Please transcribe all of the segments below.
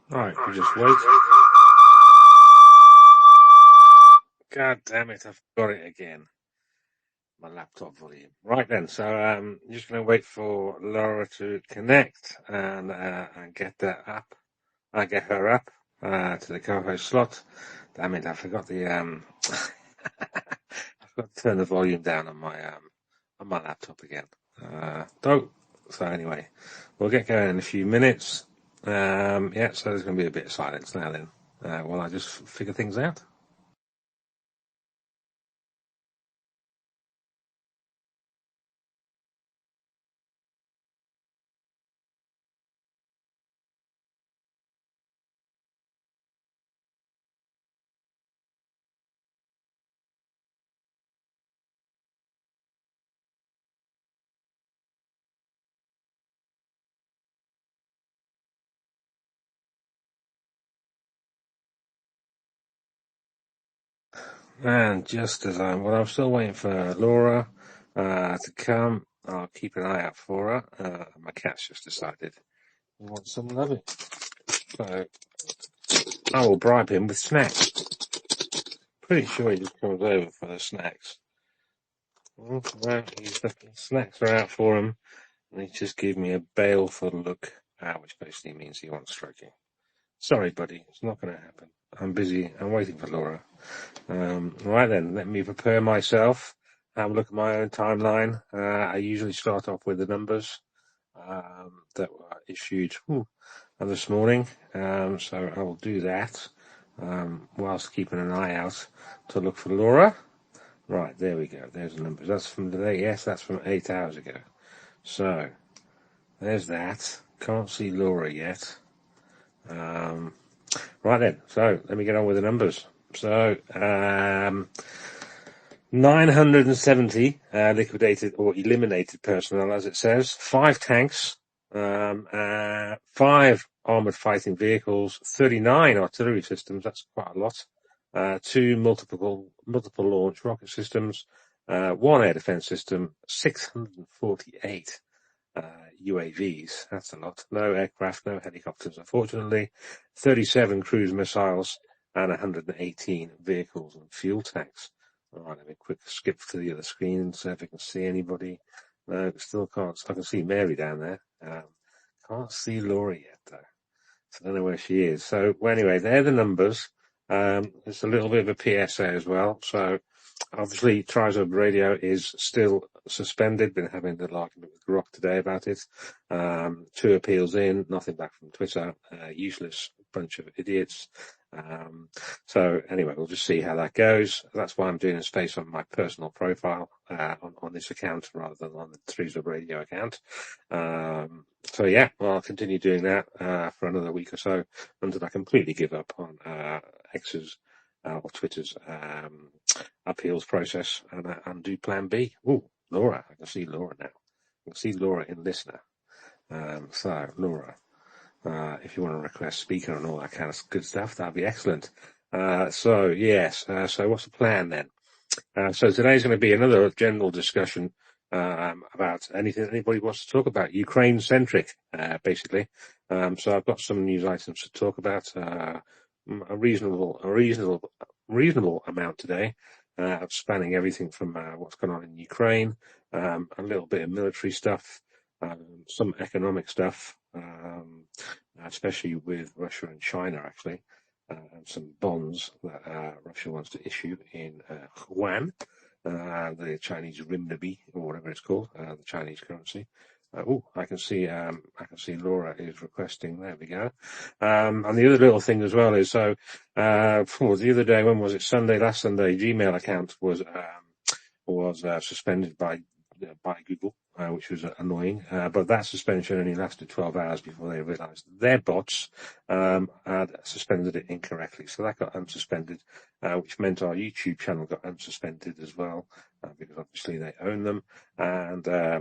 Right, you just wait. God damn it, I've got it again. My laptop volume. Right then, so I'm just going to wait for Laura to connect and get that up. I get her up to the co-host slot. Damn it, I forgot the I forgot to turn the volume down on my laptop again. So anyway, we'll get going in a few minutes. Yeah, so there's going to be a bit of silence now then, while I just figure things out. And just as I'm still waiting for Laura to come. I'll keep an eye out for her. My cat's just decided he wants some loving, so I will bribe him with snacks. Pretty sure he just comes over for the snacks. Well, the snacks are out for him, and he just gave me a baleful look, which basically means he wants stroking. Sorry, buddy, it's not going to happen. I'm busy. I'm waiting for Laura. Right then, let me prepare myself. Have a look at my own timeline. I usually start off with the numbers that were issued this morning. So I will do that whilst keeping an eye out to look for Laura. Right, there we go. There's the numbers. That's from today. Yes, that's from 8 hours ago. So there's that. Can't see Laura yet. Right then, so let me get on with the numbers. So 970 liquidated or eliminated personnel, as it says. 5 tanks, 5 armoured fighting vehicles, 39 artillery systems. That's quite a lot. 2 multiple launch rocket systems, 1 air defence system, 648 UAVs. That's a lot. No aircraft, no helicopters, unfortunately. 37 cruise missiles and 118 vehicles and fuel tanks. All right, let me quick skip to the other screen and see if I can see anybody. No, still can't. I can see Mary down there. Can't see Laura yet, though. So I don't know where she is. So, well, anyway, they're the numbers. It's a little bit of a PSA as well. So, obviously, Trizob Radio is still suspended. Been having a little argument with Grok today about it. 2 appeals in, nothing back from Twitter. Useless bunch of idiots. So anyway, we'll just see how that goes. That's why I'm doing a space on my personal profile on this account rather than on the Trizob Radio account. So yeah, well, I'll continue doing that for another week or so until I completely give up on X's or Twitter's appeals process and do Plan B. Oh, Laura, I can see Laura now. I can see Laura in listener. So Laura, if you want to request speaker and all that kind of good stuff, that'd be excellent. So yes, so what's the plan then? So today's going to be another general discussion about anything anybody wants to talk about, Ukraine-centric, basically. So I've got some news items to talk about, a reasonable amount today, spanning everything from what's going on in Ukraine, a little bit of military stuff, some economic stuff, especially with Russia and China, actually. And some bonds that Russia wants to issue in yuan, the Chinese renminbi or whatever it's called, the Chinese currency. I can see Laura is requesting. There we go. And the other little thing as well is the other day, when was it? Last Sunday, Gmail account was suspended by Google, which was annoying. But that suspension only lasted 12 hours before they realised their bots had suspended it incorrectly. So that got unsuspended, which meant our YouTube channel got unsuspended as well, because obviously they own them. And I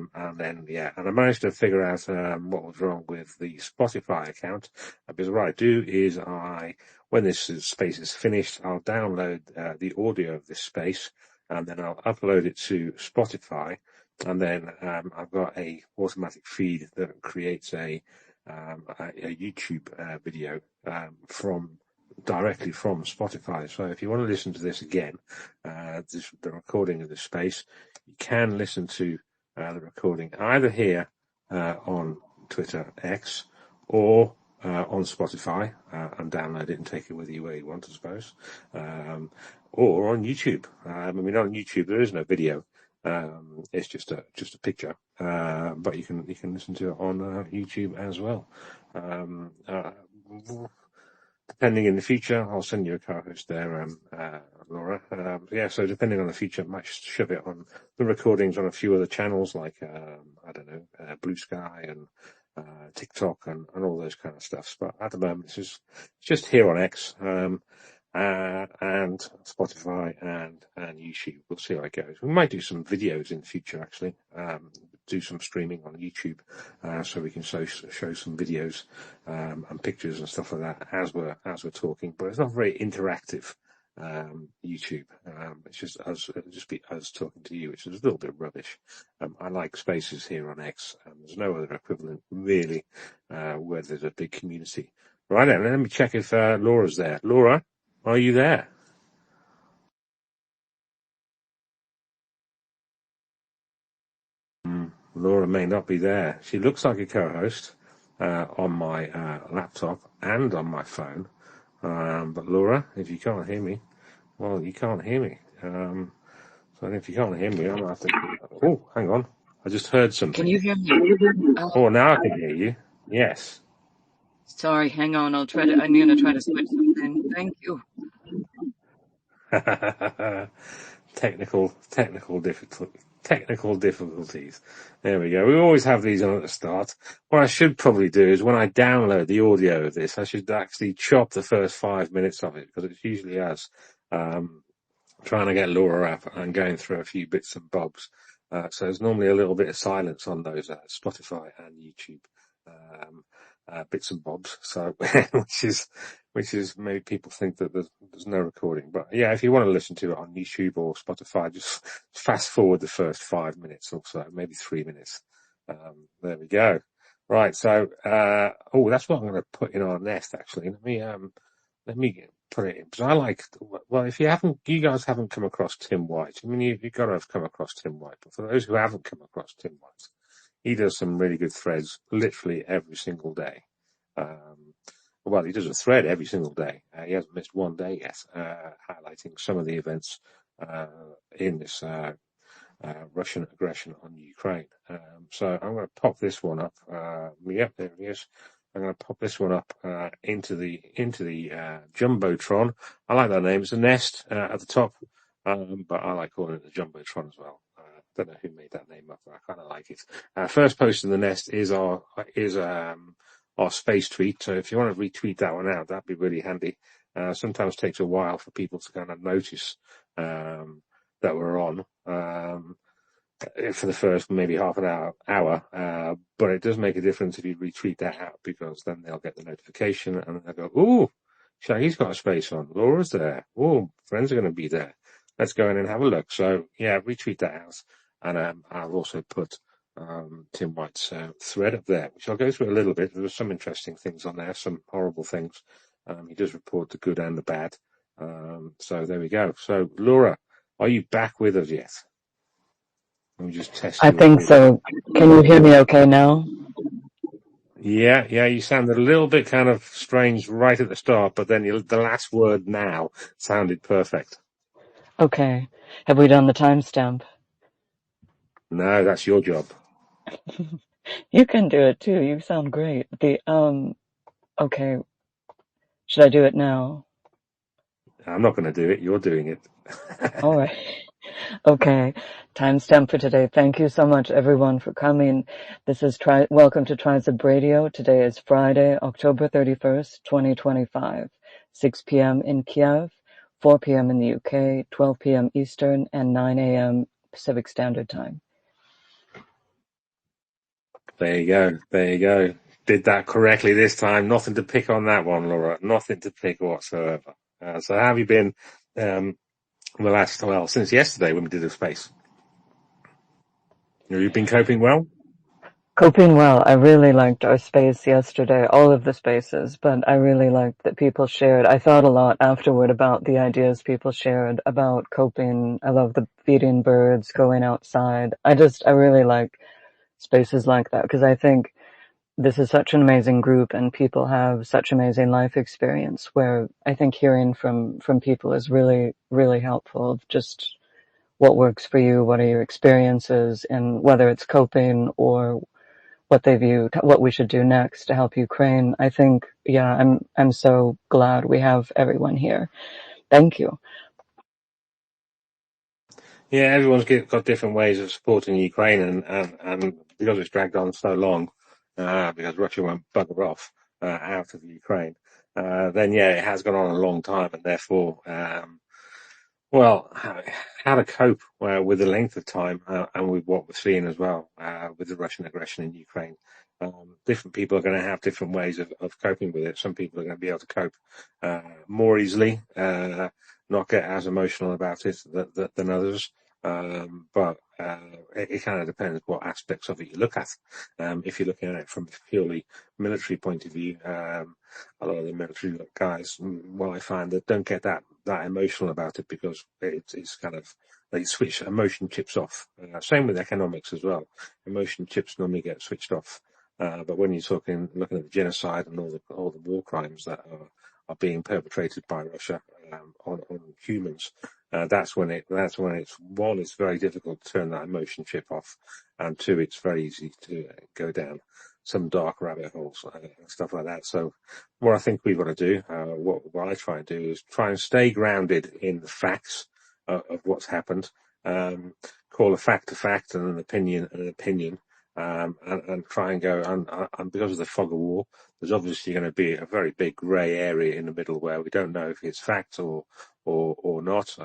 managed to figure out what was wrong with the Spotify account. Because what I do is when this space is finished, I'll download the audio of this space, and then I'll upload it to Spotify. And then I've got a automatic feed that creates a a YouTube video directly from Spotify. So if you want to listen to this again, the recording of this space, you can listen to the recording either here on Twitter X or on Spotify and download it and take it with you where you want, I suppose, or on YouTube. I mean, on YouTube there is no video; it's just a picture, but you can listen to it on YouTube as well. Depending in the future, I'll send you a co-host there, Laura. Yeah, so depending on the future, I might shove it on the recordings on a few other channels like, I don't know, Blue Sky and TikTok and all those kind of stuff. But at the moment, it's just here on X, and Spotify and YouTube. We'll see how it goes. We might do some videos in the future, actually. Do some streaming on YouTube, so we can show some videos and pictures and stuff like that as we're talking. But it's not very interactive. YouTube. It's just us, it'll just be us talking to you, which is a little bit rubbish. I like spaces here on X. There's no other equivalent really, where there's a big community. Right then, let me check if Laura's there. Laura, are you there? Laura may not be there. She looks like a co-host on my laptop and on my phone. But Laura, if you can't hear me, well, you can't hear me. So if you can't hear me, I'm gonna have to. Oh, hang on. I just heard something. Can you hear me? Oh, now I can hear you. Yes. Sorry, hang on. I'm gonna try to switch something. Thank you. Technical difficulties. There we go. We always have these on at the start. What I should probably do is when I download the audio of this, I should actually chop the first 5 minutes of it, because it's usually us trying to get Laura up and going through a few bits and bobs. So there's normally a little bit of silence on those Spotify and YouTube bits and bobs. So which is maybe people think that there's no recording. But yeah, if you want to listen to it on YouTube or Spotify, just fast forward the first 5 minutes or so, maybe 3 minutes. There we go. Right. So that's what I'm going to put in our nest. Actually, let me put it in, because I like, well, if you guys haven't come across Tim White, I mean, you've got to have come across Tim White, but for those who haven't come across Tim White, he does some really good threads literally every single day. Well, he does a thread every single day. He hasn't missed one day yet, highlighting some of the events in this Russian aggression on Ukraine. So I'm going to pop this one up. Yep, there it is. I'm going to pop this one up into the Jumbotron. I like that name. It's a nest at the top, but I like calling it the Jumbotron as well. Don't know who made that name up, but I kind of like it. First post in the nest is our space tweet. So if you want to retweet that one out, that'd be really handy. Sometimes takes a while for people to kind of notice that we're on. For the first maybe half an hour, but it does make a difference if you retweet that out, because then they'll get the notification and they'll go, "Ooh, Shaggy's got a space on. Laura's there. Oh, friends are going to be there. Let's go in and have a look." So yeah, retweet that out, and I've also put Tim White's thread up there, which I'll go through a little bit. There were some interesting things on there, some horrible things. He does report the good and the bad. So there we go. So Laura, are you back with us yet? Let me just test. I think so. Can you hear me okay now? Yeah, you sounded a little bit kind of strange right at the start, but then the last word now sounded perfect. Okay. Have we done the timestamp? No, that's your job. You can do it too. You sound great. Okay. Should I do it now? I'm not going to do it. You're doing it. All right. Okay. Timestamp for today. Thank you so much, everyone, for coming. This is welcome to Trizib Radio. Today is Friday, October 31st, 2025, 6 p.m. in Kiev, 4 p.m. in the UK, 12 p.m. Eastern, and 9 a.m. Pacific Standard Time. There you go. Did that correctly this time. Nothing to pick on that one, Laura. Nothing to pick whatsoever. So how have you been since yesterday when we did the space? Have you been coping well? Coping well. I really liked our space yesterday, all of the spaces, but I really liked that people shared. I thought a lot afterward about the ideas people shared about coping. I love the feeding birds, going outside. I really like spaces like that because I think this is such an amazing group and people have such amazing life experience where I think hearing from people is really, really helpful. Just what works for you, what are your experiences, and whether it's coping or what they view, what we should do next to help Ukraine. I think, yeah, I'm so glad we have everyone here. Thank you. Yeah, everyone's got different ways of supporting Ukraine, and because it's dragged on so long, because Russia won't bugger off out of Ukraine, then yeah, it has gone on a long time, and therefore, well, how to cope with the length of time and with what we're seeing as well with the Russian aggression in Ukraine. Different people are going to have different ways of coping with it. Some people are going to be able to cope more easily, not get as emotional about it than others. But it kind of depends what aspects of it you look at. If you're looking at it from a purely military point of view, a lot of the military guys, well, I find that don't get that emotional about it because it's kind of they switch emotion chips off. Same with economics as well. Emotion chips normally get switched off. But when you're looking at the genocide and all the war crimes that are being perpetrated by Russia on humans, it's very difficult to turn that emotion chip off, and two, it's very easy to go down some dark rabbit holes and stuff like that. So what I think we've got to do, what I try and do, is try and stay grounded in the facts of what's happened. Call a fact a fact and an opinion an opinion, and try and go. And because of the fog of war, there's obviously going to be a very big grey area in the middle where we don't know if it's fact or not,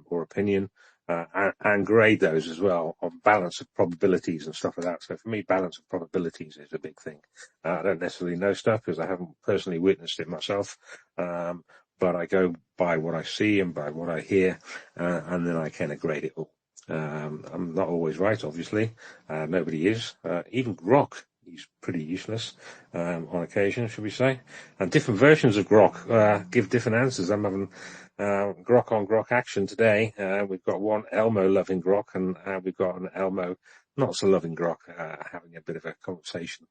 or opinion. And grade those as well on balance of probabilities and stuff like that. So for me, balance of probabilities is a big thing. I don't necessarily know stuff because I haven't personally witnessed it myself, but I go by what I see and by what I hear, and then I kind of grade it all. I'm not always right, obviously. Nobody is. Even Grok, he's pretty useless on occasion, should we say. And different versions of Grok give different answers. I'm having Grok on Grok action today. We've got one Elmo loving Grok, and we've got an Elmo not so loving Grok having a bit of a conversation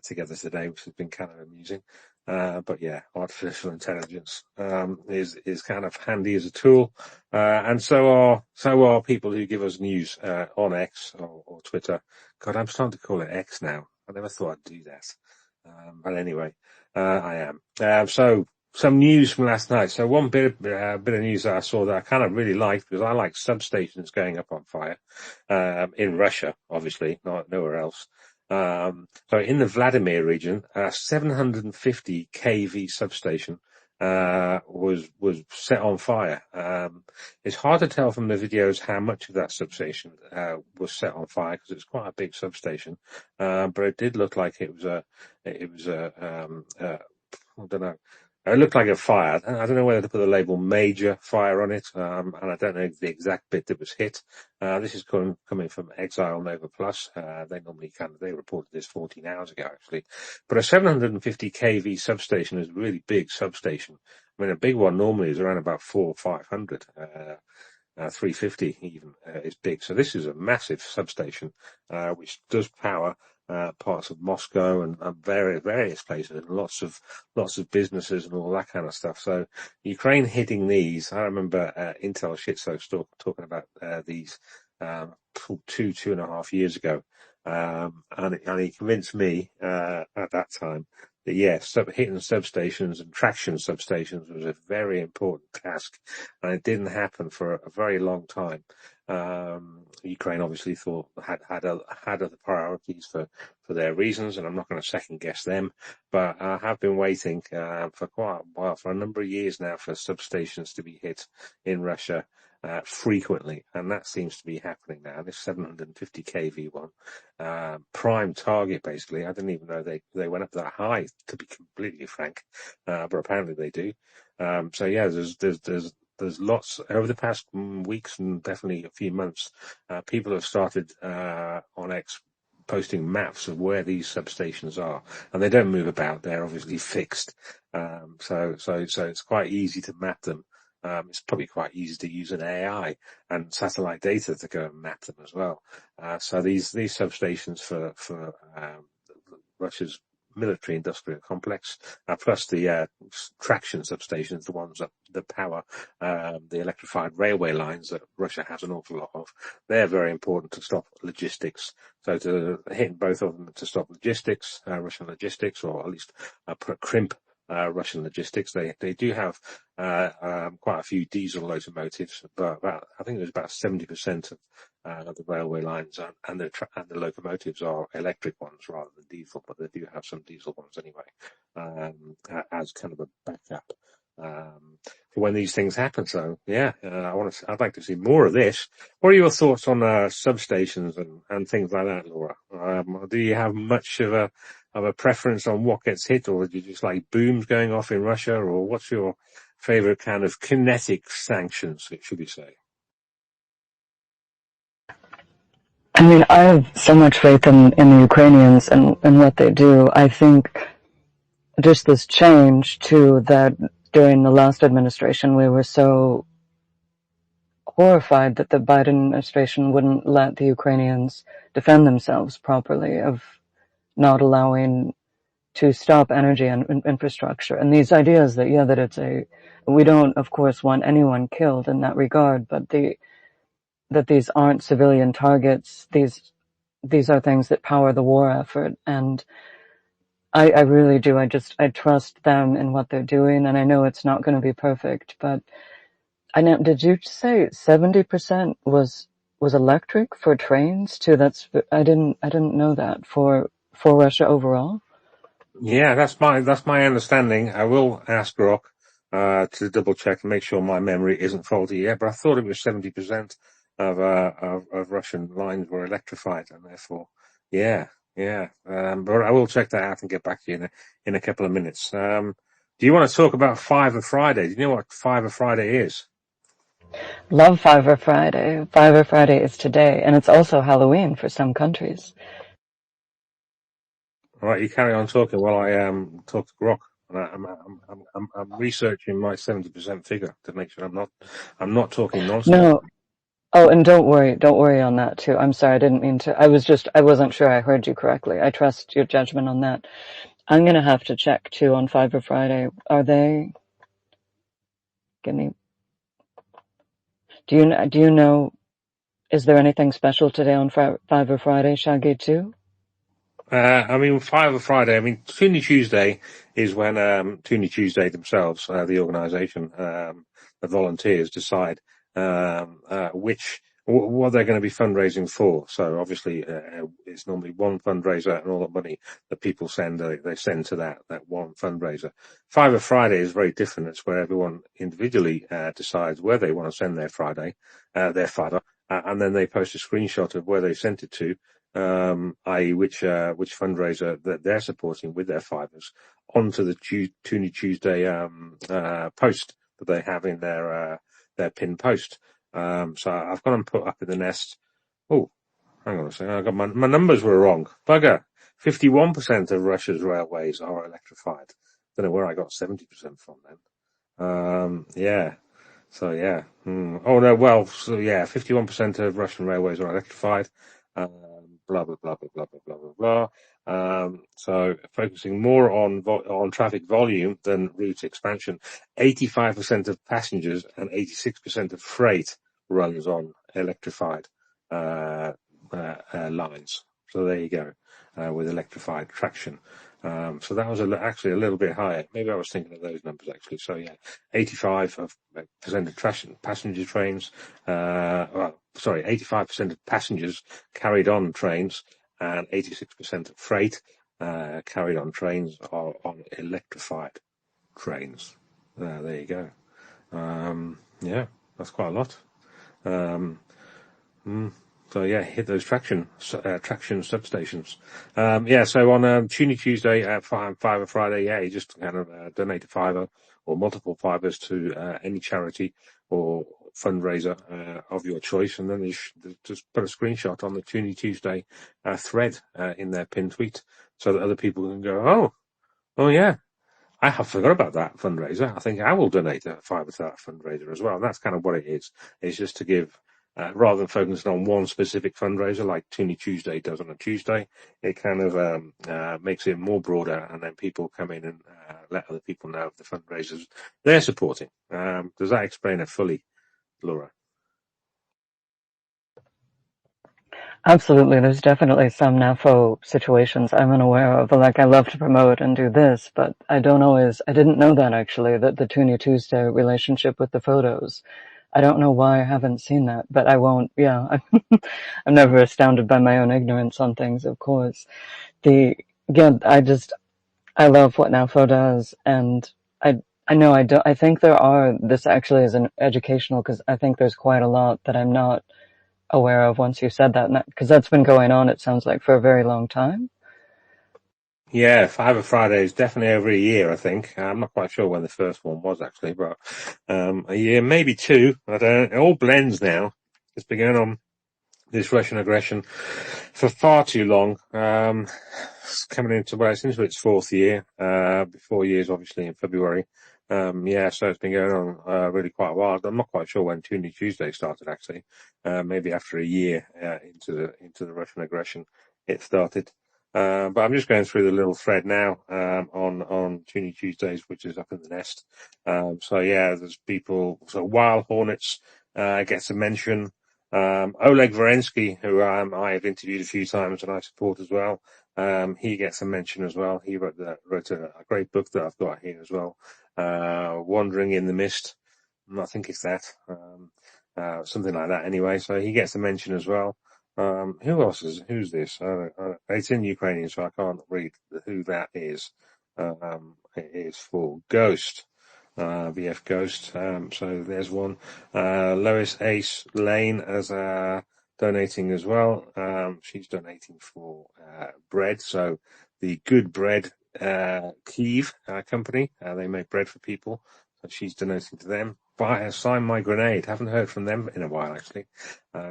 together today, which has been kind of amusing. But yeah, artificial intelligence is kind of handy as a tool, and so are people who give us news on X or Twitter. God, I'm starting to call it X now. I never thought I'd do that, but anyway, I am. So some news from last night. So one bit of news that I saw that I kind of really liked, because I like substations going up on fire in Russia, obviously, not nowhere else. So in the Vladimir region, a 750 kV substation was set on fire. It's hard to tell from the videos how much of that substation was set on fire, because it's quite a big substation. But it did look like it was I don't know. It looked like a fire. I don't know whether to put the label major fire on it, and I don't know the exact bit that was hit. This is coming from Exile Nova Plus. They reported this 14 hours ago, actually. But a 750 kV substation is a really big substation. I mean, a big one normally is around about 500. 350 even is big. So this is a massive substation, which does power parts of Moscow and various places, and lots of businesses and all that kind of stuff. So Ukraine hitting these, I remember Intel Shitso talking about these 2.5 years ago, and he convinced me at that time that yes, hitting substations and traction substations was a very important task, and it didn't happen for a very long time. Ukraine obviously had other priorities for their reasons, and I'm not going to second guess them. But I have been waiting for quite a while, for a number of years now, for substations to be hit in Russia frequently, and that seems to be happening now. This 750 kV one, prime target basically. I didn't even know they went up that high, to be completely frank, but apparently they do. So yeah, there's lots over the past weeks and definitely a few months. People have started on X posting maps of where these substations are, and they don't move about. They're obviously fixed, so it's quite easy to map them. It's probably quite easy to use an AI and satellite data to go and map them as well. So these substations for Russia's military industrial complex, plus the traction substations, the ones that power the electrified railway lines that Russia has an awful lot of. They're very important to stop logistics. So to hit both of them to stop logistics, Russian logistics, or at least crimp Russian logistics. They do have quite a few diesel locomotives, but I think there's about 70% of the railway lines and the locomotives are electric ones rather than diesel, but they do have some diesel ones anyway, as kind of a backup for when these things happen. So yeah, I'd like to see more of this. What are your thoughts on substations and things like that, Laura? Do you have much of a preference on what gets hit, or do you just like booms going off in Russia, or what's your favorite kind of kinetic sanctions, should we say? I mean, I have so much faith in the Ukrainians and what they do. I think just this change too, that during the last administration we were so horrified that the Biden administration wouldn't let the Ukrainians defend themselves properly, of not allowing to stop energy and infrastructure. And these ideas that, yeah, that we don't, of course, want anyone killed in that regard, but that these aren't civilian targets. These are things that power the war effort. And I really do. I trust them in what they're doing. And I know it's not going to be perfect, but I know, did you say 70% was electric for trains too? I didn't know that for Russia overall. Yeah, that's my understanding. I will ask Rock to double check and make sure my memory isn't faulty yet, but I thought it was 70% of Russian lines were electrified, and therefore, yeah. But I will check that out and get back to you in a couple of minutes. Do you want to talk about Fiver Friday? Do you know what Fiver Friday is? Love Fiver Friday. Fiver Friday is today, and it's also Halloween for some countries. All right, you carry on talking while I talk to Grok. I'm researching my 70% figure to make sure I'm not talking nonsense. No. Oh, and don't worry on that too. I'm sorry, I didn't mean to. I wasn't sure I heard you correctly. I trust your judgment on that. I'm gonna have to check too on Fiver Friday. Do you know, is there anything special today on Fiver Friday, Shaggy too? I mean, Fiver Friday. I mean, Toonie Tuesday is when Toonie Tuesday themselves, the organisation, the volunteers decide what they're going to be fundraising for. So obviously, it's normally one fundraiser, and all the money that people send, they send to that one fundraiser. Fiver Friday is very different. It's where everyone individually decides where they want to send their fiver, and then they post a screenshot of where they sent it to. I.e. which fundraiser that they're supporting with their fivers onto the Toonie Tuesday post that they have in their pinned post. So I've got them put up in the nest. Oh, hang on a second. I got my numbers were wrong. Bugger. 51% of Russia's railways are electrified. Don't know where I got 70% from then. Yeah. So yeah. Oh no. Well. So yeah. 51% of Russian railways are electrified. Blah blah blah blah blah blah blah blah blah. So focusing more on traffic volume than route expansion. 85% of passengers and 86% of freight runs on electrified lines. So there you go, with electrified traction. So that was actually a little bit higher. Maybe I was thinking of those numbers actually. So yeah, 85% of passenger trains. 85% of passengers carried on trains, and 86% of freight carried on trains are on electrified trains. There you go. Yeah, that's quite a lot. So yeah, hit those traction substations. So on Toonie Tuesday at Fiver Friday, yeah, you just kind of donate a fiver or multiple fivers to any charity or fundraiser of your choice, and then just put a screenshot on the Toonie Tuesday thread in their pin tweet, so that other people can go, oh yeah, I have forgot about that fundraiser. I think I will donate a fiver to that fundraiser as well. And that's kind of what it is. It's just to give, rather than focusing on one specific fundraiser like Toonie Tuesday does on a Tuesday, it kind of makes it more broader, and then people come in and let other people know of the fundraisers they're supporting. Does that explain it fully, Laura? Absolutely. There's definitely some NAFO situations I'm unaware of. Like, I love to promote and do this, but I didn't know that actually, that the Toonie Tuesday relationship with the photos. I don't know why I haven't seen that, but I won't, yeah. I'm never astounded by my own ignorance on things, of course. Again, I love what NAFO does, and I know I think this actually is an educational, because I think there's quite a lot that I'm not aware of once you said that, because that's been going on, it sounds like, for a very long time. Yeah, Fiver Friday is definitely over a year, I think. I'm not quite sure when the first one was actually, but a year, maybe two. I don't know. It all blends now. It's been going on, this Russian aggression, for far too long. It's coming it's into its fourth year, 4 years obviously in February. Yeah, so it's been going on really quite a while. I'm not quite sure when Toonie Tuesday started actually. Maybe after a year into the Russian aggression it started. But I'm just going through the little thread now on Toonie Tuesdays, which is up in the nest. So yeah, there's people. So Wild Hornets gets a mention. Oleg Varensky, who I have interviewed a few times and I support as well, he gets a mention as well. He wrote a great book that I've got here as well, Wandering in the Mist. I think it's that, something like that anyway. So he gets a mention as well. Who's this? It's in Ukrainian, so I can't read who that is. It is for Ghost. VF Ghost. So there's one. Lois Ace Lane as donating as well. She's donating for bread. So the Good Bread Kiev company, they make bread for people. So she's donating to them. Sign my grenade. Haven't heard from them in a while actually.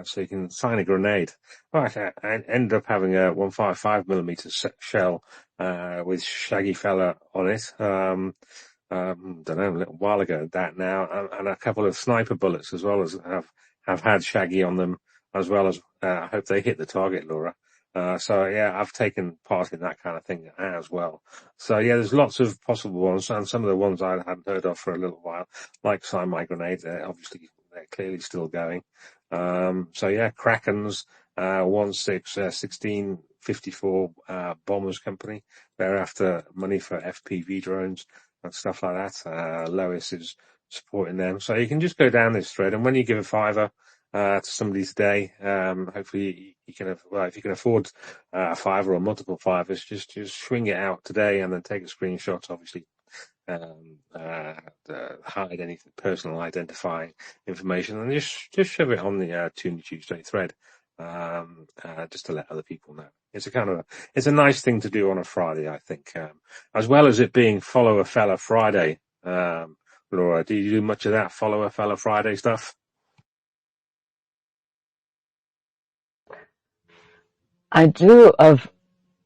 So you can sign a grenade. Right, I ended up having a 155mm shell with Shaggy Fella on it. Don't know, a little while ago, that now, and a couple of sniper bullets as well as have had Shaggy on them, as well as, I hope they hit the target, Laura. So yeah, I've taken part in that kind of thing as well. So yeah, there's lots of possible ones, and some of the ones I hadn't heard of for a little while, like Sign My Grenade, they're clearly still going. So yeah, Kraken's, 1654, Bombers Company. They're after money for FPV drones and stuff like that. Lois is supporting them. So you can just go down this thread, and when you give a fiver to somebody today, hopefully you can, if you can afford a fiver or multiple fivers, just swing it out today and then take a screenshot, obviously. Hide any personal identifying information and just shove it on the Toonie Tuesday thread, just to let other people know. It's a nice thing to do on a Friday, I think, as well as it being Follow a Fella Friday. Laura, do you do much of that Follow a Fella Friday stuff? I do.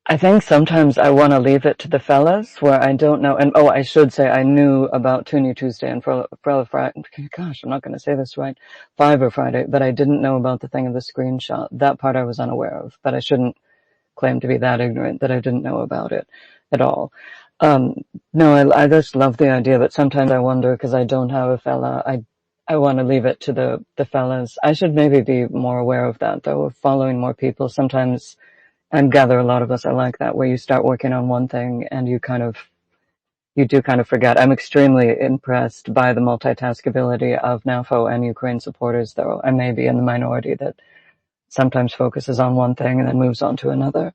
I think sometimes I want to leave it to the fellas where I don't know. And I should say I knew about Toonie Tuesday and Frella Friday. Gosh, I'm not going to say this right. Fiver Friday, but I didn't know about the thing of the screenshot. That part I was unaware of, but I shouldn't claim to be that ignorant that I didn't know about it at all. No, I just love the idea, but sometimes I wonder, because I don't have a fella, I want to leave it to the fellas. I should maybe be more aware of that, though, of following more people. Sometimes, and gather a lot of us are like that, where you start working on one thing and you do kind of forget. I'm extremely impressed by the multitaskability of NAFO and Ukraine supporters, though I may be in the minority that sometimes focuses on one thing and then moves on to another.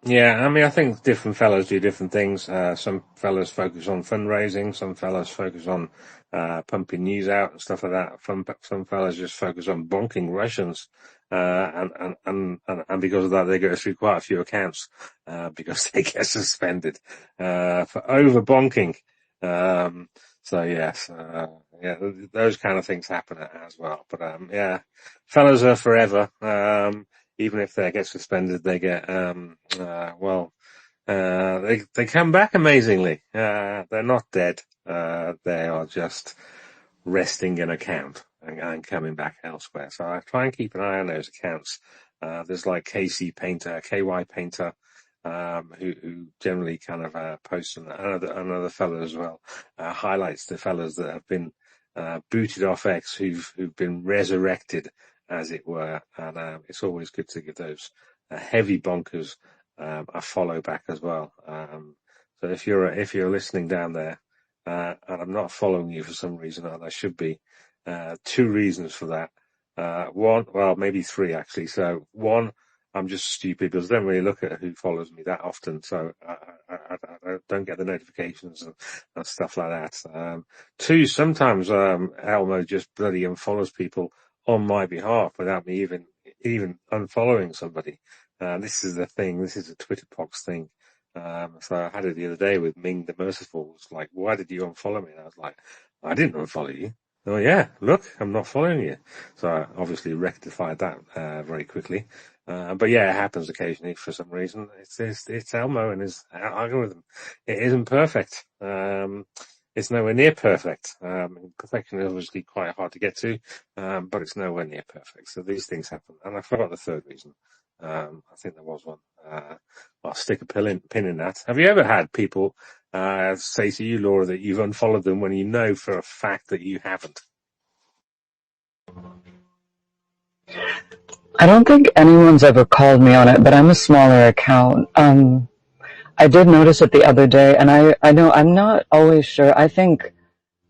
Yeah, I mean, I think different fellas do different things. Some fellas focus on fundraising, some fellas focus on pumping news out and stuff like that. Some fellas just focus on bonking Russians, and because of that, they go through quite a few accounts because they get suspended for over bonking. So yes, yeah, those kind of things happen as well. But yeah, fellas are forever. Even if they get suspended, they get they come back amazingly. They're not dead. They are just resting an account and coming back elsewhere. So I try and keep an eye on those accounts. There's like KC Painter, KY Painter, who generally kind of posts, and another fellow as well, highlights the fellows that have been booted off X, who've been resurrected, as it were. And it's always good to give those heavy bonkers a follow back as well. So if you're listening down there, and I'm not following you for some reason, and I should be, two reasons for that. One, well, maybe three actually. So one, I'm just stupid because I don't really look at who follows me that often, so I don't get the notifications and stuff like that. Two, sometimes Elmo just bloody unfollows people on my behalf without me even unfollowing somebody. This is the thing. This is a Twitter box thing. So I had it the other day with Ming the Merciful. It's like, why did you unfollow me? And I was like, I didn't unfollow you. Oh yeah, look, I'm not following you. So I obviously rectified that very quickly. But yeah, it happens occasionally for some reason. It's Elmo and his algorithm. It isn't perfect. It's nowhere near perfect. Perfection is obviously quite hard to get to, but it's nowhere near perfect. So these things happen. And I forgot the third reason. I think there was one. I'll stick a pin in that. Have you ever had people say to you, Laura, that you've unfollowed them when you know for a fact that you haven't? I don't think anyone's ever called me on it, but I'm a smaller account. I did notice it the other day, and I know I'm not always sure. I think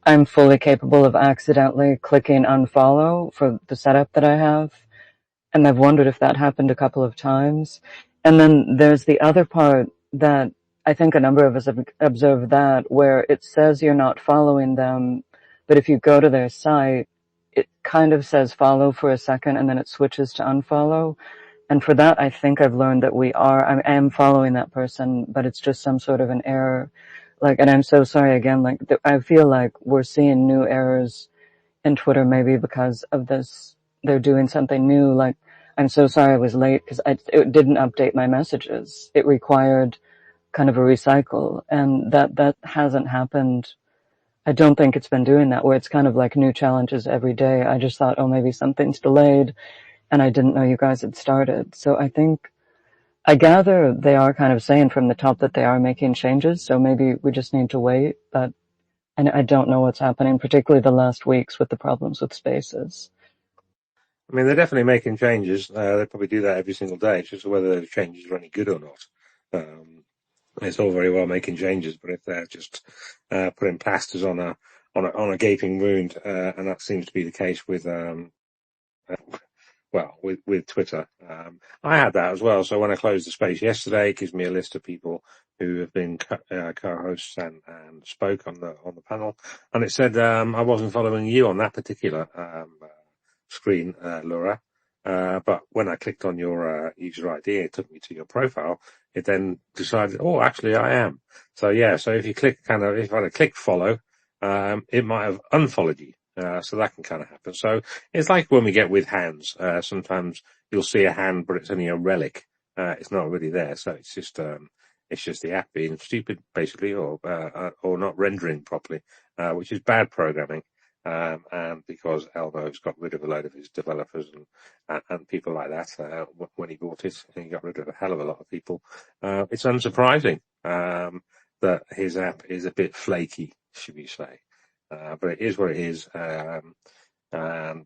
I'm fully capable of accidentally clicking unfollow for the setup that I have, and I've wondered if that happened a couple of times. And then there's the other part that I think a number of us have observed, that where it says you're not following them, but if you go to their site, it kind of says follow for a second and then it switches to unfollow. And for that, I think I've learned that I am following that person, but it's just some sort of an error. Like, and I'm so sorry again, like, I feel like we're seeing new errors in Twitter, maybe because of this, they're doing something new. Like, I'm so sorry I was late because it didn't update my messages. It required kind of a recycle, and that hasn't happened. I don't think it's been doing that, where it's kind of like new challenges every day. I just thought, oh, maybe something's delayed, and I didn't know you guys had started. So I gather they are kind of saying from the top that they are making changes, so maybe we just need to wait, but and I don't know what's happening, particularly the last weeks with the problems with spaces. I mean, they're definitely making changes. They probably do that every single day. It's just whether those changes are any good or not. It's all very well making changes, but if they're just putting plasters on a gaping wound, and that seems to be the case with with Twitter. I had that as well. So when I closed the space yesterday, it gives me a list of people who have been co-hosts and spoke on the panel, and it said I wasn't following you on that particular screen, Laura. But when I clicked on your user ID, it took me to your profile. It then decided, oh, actually, I am. So yeah. So if you click if I click follow, it might have unfollowed you. So that can kind of happen. So it's like when we get with hands. Sometimes you'll see a hand, but it's only a relic. It's not really there. So it's just the app being stupid, basically, or not rendering properly, which is bad programming. And because Elmo's got rid of a load of his developers and people like that, when he bought it, he got rid of a hell of a lot of people. It's unsurprising that his app is a bit flaky, should we say. But it is what it is, and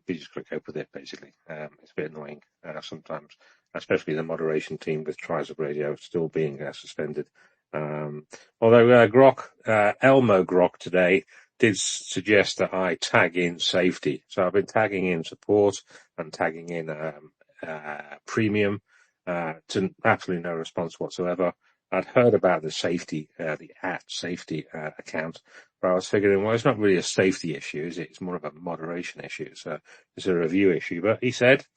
we just got to cope with it, basically. It's a bit annoying sometimes, especially the moderation team with Tries of Radio still being suspended. Although Elmo Grok today did suggest that I tag in safety. So I've been tagging in support and tagging in premium to absolutely no response whatsoever. I'd heard about the safety, the @safety account, but I was figuring, well, it's not really a safety issue, is it? It's more of a moderation issue. It's a review issue. But he said,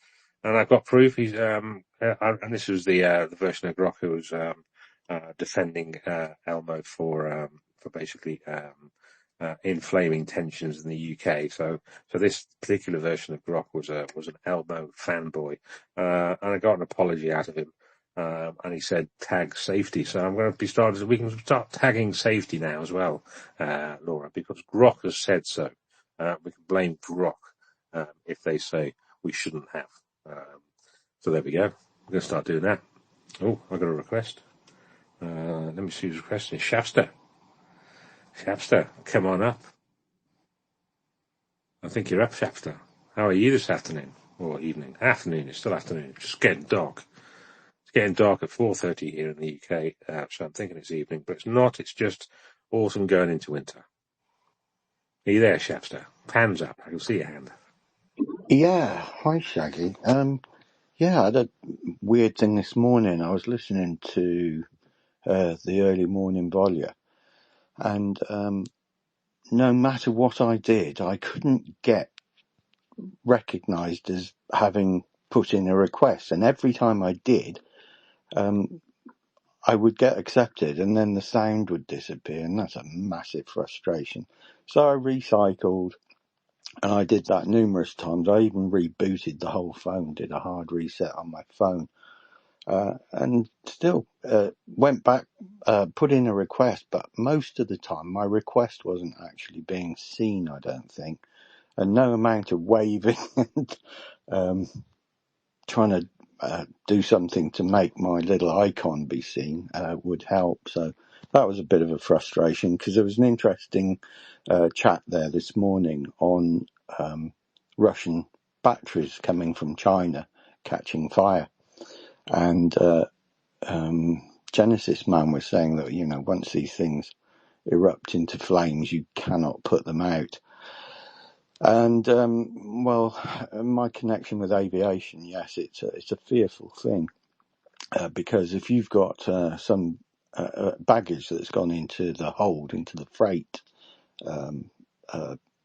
and I've got proof. And this was the version of Grok who was defending Elmo for basically inflaming tensions in the UK. So this particular version of Grok was an Elmo fanboy, and I got an apology out of him. And he said tag safety. So I'm going to be started. We can start tagging safety now as well, Laura, because Grok has said so. We can blame Grok if they say we shouldn't have. So there we go. We're going to start doing that. Oh, I got a request. Let me see who's requesting. Shafster, come on up. I think you're up, Shafter. How are you this afternoon? Or evening? Afternoon. It's still afternoon. It's just getting dark. It's getting dark at 4:30 here in the UK, so I'm thinking it's evening, but it's not. It's just autumn going into winter. Are you there, Shafter? Hands up. I can see your hand. Yeah, hi Shaggy. Yeah, I had a weird thing this morning. I was listening to the early morning volley, and no matter what I did, I couldn't get recognised as having put in a request. And every time I did, I would get accepted, and then the sound would disappear, and that's a massive frustration. So I recycled. And I did that numerous times. I even rebooted the whole phone, did a hard reset on my phone. And still went back, put in a request, but most of the time my request wasn't actually being seen, I don't think. And no amount of waving and trying to do something to make my little icon be seen would help. So that was a bit of a frustration, because there was an interesting chat there this morning on Russian batteries coming from China catching fire. And Genesis Man was saying that, once these things erupt into flames, you cannot put them out. And, my connection with aviation, yes, it's a fearful thing, because if you've got some baggage that's gone into the hold, into the freight on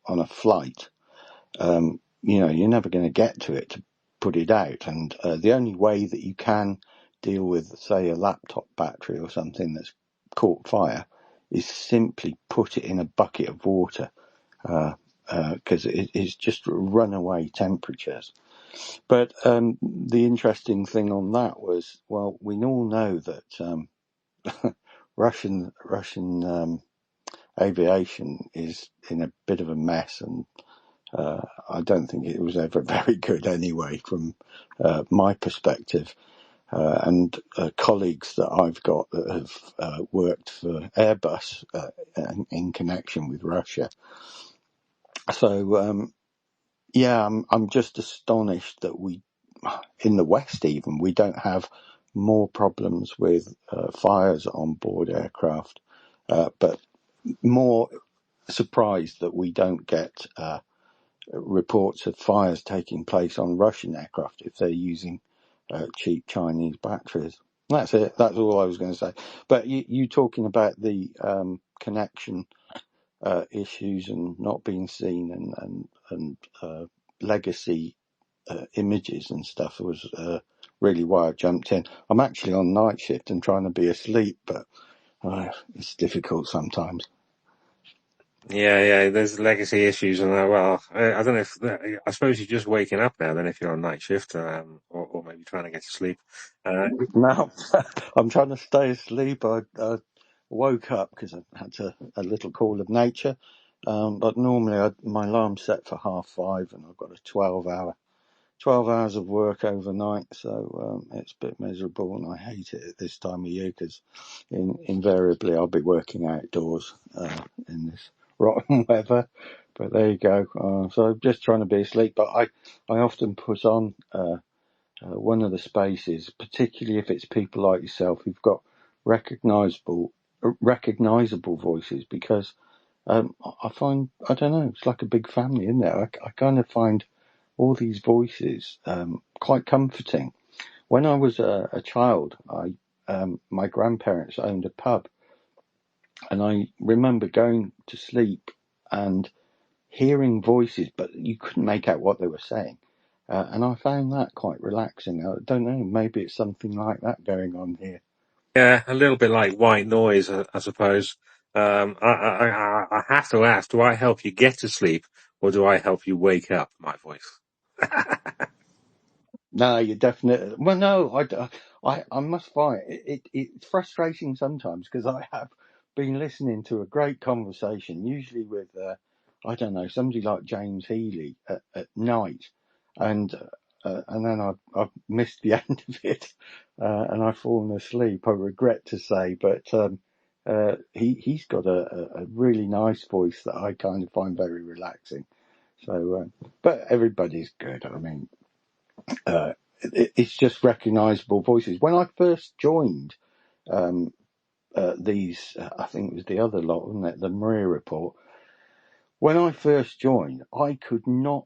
a flight, you're never going to get to it to put it out. And the only way that you can deal with, say, a laptop battery or something that's caught fire is simply put it in a bucket of water, because it is just runaway temperatures. But the interesting thing on that was, well, we all know that Russian aviation is in a bit of a mess, and I don't think it was ever very good anyway, from my perspective. And colleagues that I've got that have worked for Airbus in connection with Russia. So, I'm just astonished that we, in the West even, we don't have more problems with fires on board aircraft, but more surprised that we don't get reports of fires taking place on Russian aircraft if they're using cheap Chinese batteries. That's it. That's all I was going to say. But you talking about the connection issues and not being seen, and legacy images and stuff was really why I jumped in. I'm actually on night shift and trying to be asleep, but it's difficult sometimes. Yeah. There's legacy issues, and I don't know if I suppose you're just waking up now. Then, if you're on night shift, or maybe trying to get to sleep. No, I'm trying to stay asleep. I woke up because I had a little call of nature, but normally my alarm's set for 5:30, and I've got a 12 hours of work overnight, so it's a bit miserable, and I hate it at this time of year, because invariably I'll be working outdoors in this rotten weather. But there you go. So just trying to be asleep, but I often put on one of the spaces, particularly if it's people like yourself who've got recognizable voices, because I find, I don't know, it's like a big family, isn't it? I kind of find all these voices quite comforting. When I was a child, my grandparents owned a pub, and I remember going to sleep and hearing voices, but you couldn't make out what they were saying. And I found that quite relaxing. I don't know, maybe it's something like that going on here. Yeah, a little bit like white noise, I suppose. I have to ask, do I help you get to sleep or do I help you wake up, my voice? No, you definitely. Well, no, I must find it's frustrating sometimes because I have been listening to a great conversation, usually with I don't know, somebody like James Healy at night, and and then I've missed the end of it, and I've fallen asleep. I regret to say, but he's got a really nice voice that I kind of find very relaxing. So, but everybody's good. I mean. It's just recognisable voices. When I first joined um, these, I think it was the other lot, wasn't it? The Maria Report. When I first joined, I could not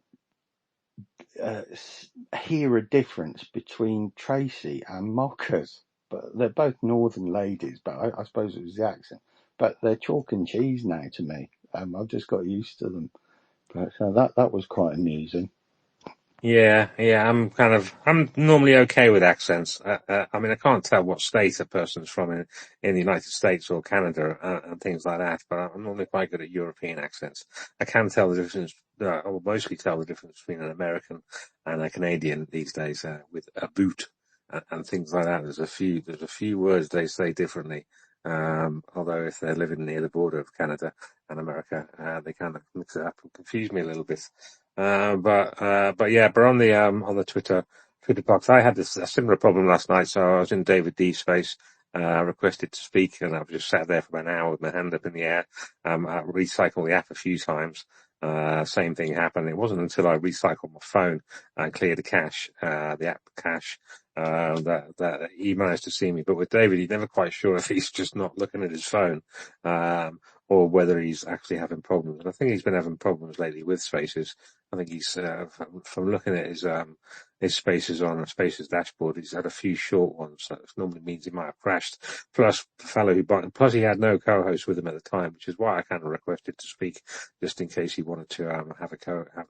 hear a difference between Tracy and Mockers. But they're both northern ladies, but I suppose it was the accent. But they're chalk and cheese now to me. I've just got used to them. But that was quite amusing. Yeah, I'm normally okay with accents. I mean, I can't tell what state a person's from in the United States or Canada and things like that, but I'm normally quite good at European accents. I can tell the difference, I will mostly tell the difference between an American and a Canadian these days, with a boot and things like that. There's a few words they say differently. Although if they're living near the border of Canada and America, they kind of mix it up and confuse me a little bit. But yeah, but on the Twitter box, I had a similar problem last night. So I was in David D's space, requested to speak, and I've just sat there for about an hour with my hand up in the air. I recycled the app a few times. Same thing happened. It wasn't until I recycled my phone and cleared the cache, the app cache, that he managed to see me. But with David, he's never quite sure if he's just not looking at his phone, or whether he's actually having problems. And I think he's been having problems lately with Spaces. I think he's, from looking at his Spaces on a Spaces dashboard, he's had a few short ones. That normally means he might have crashed. Plus, the fellow plus he had no co-host with him at the time, which is why I kind of requested to speak, just in case he wanted to, have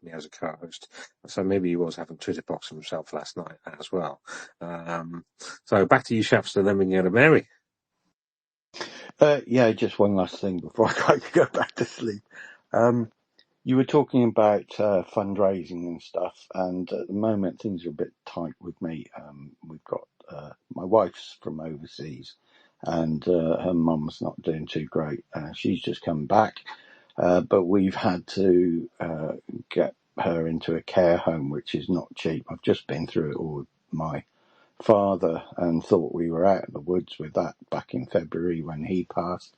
me as a co-host. So maybe he was having Twitter box himself last night as well. So back to you, Shapster, then we can go to Mary. Yeah, just one last thing before I go back to sleep. You were talking about fundraising and stuff, and at the moment things are a bit tight with me. We've got my wife's from overseas, and her mum's not doing too great. She's just come back, but we've had to get her into a care home, which is not cheap. I've just been through it all with my father and thought we were out of the woods with that back in February when he passed.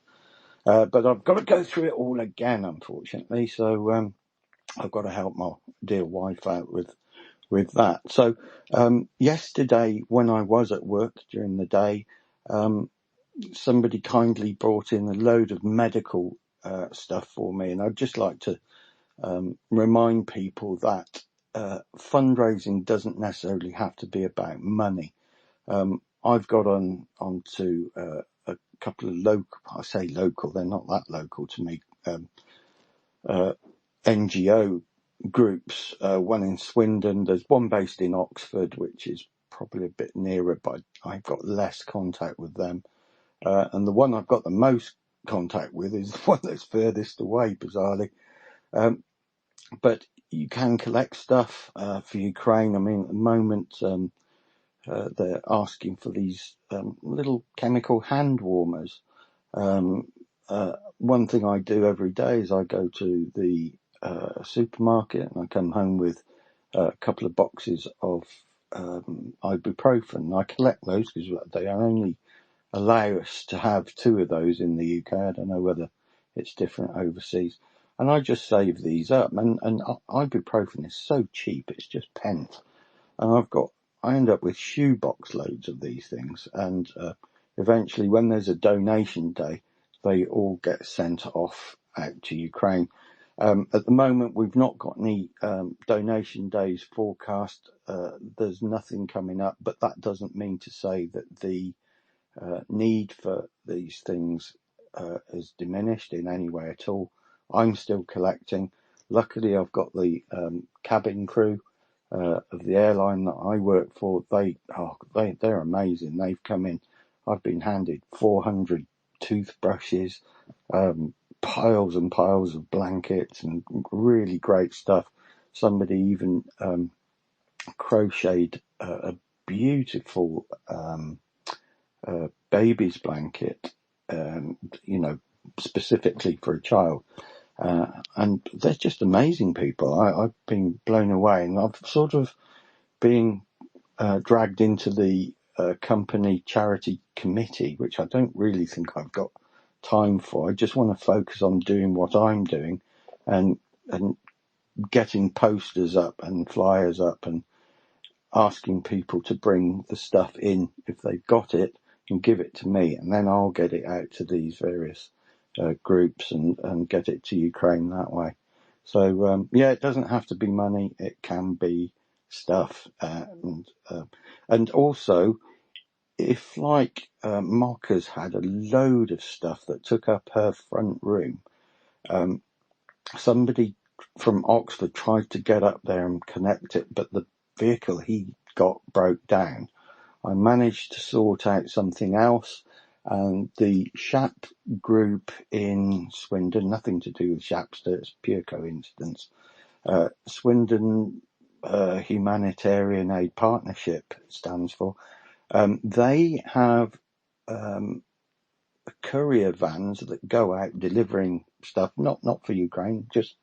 But I've got to go through it all again, unfortunately. So I've got to help my dear wife out with that. So yesterday, when I was at work during the day, somebody kindly brought in a load of medical stuff for me, and I'd just like to remind people that fundraising doesn't necessarily have to be about money. I've got onto a couple of local, I say local, they're not that local to me, NGO groups, one in Swindon, there's one based in Oxford, which is probably a bit nearer, but I've got less contact with them. And the one I've got the most contact with is the one that's furthest away, bizarrely. But you can collect stuff for Ukraine. I mean, at the moment, they're asking for these little chemical hand warmers. One thing I do every day is I go to the supermarket and I come home with a couple of boxes of ibuprofen. I collect those because they only allow us to have 2 of those in the UK. I don't know whether it's different overseas. And I just save these up. And ibuprofen is so cheap, it's just pence. And I end up with shoebox loads of these things. And eventually, when there's a donation day, they all get sent off out to Ukraine. At the moment, we've not got any donation days forecast. There's nothing coming up, but that doesn't mean to say that the need for these things has diminished in any way at all. I'm still collecting. Luckily, I've got the cabin crew of the airline that I work for. They're amazing. They've come in. I've been handed 400 toothbrushes, piles and piles of blankets and really great stuff. Somebody even crocheted a beautiful baby's blanket, specifically for a child. And they're just amazing people. I've been blown away, and I've sort of been dragged into the company charity committee, which I don't really think I've got time for. I just want to focus on doing what I'm doing, and getting posters up and flyers up and asking people to bring the stuff in if they've got it and give it to me, and then I'll get it out to these various groups and get it to Ukraine that way. So it doesn't have to be money; it can be stuff, and also if Mockers had a load of stuff that took up her front room. Somebody from Oxford tried to get up there and connect it, but the vehicle he got broke down. I managed to sort out something else, and the Shap group in Swindon, nothing to do with Shapster, it's pure coincidence. Swindon Humanitarian Aid Partnership stands for. They have courier vans that go out delivering stuff, not for Ukraine, just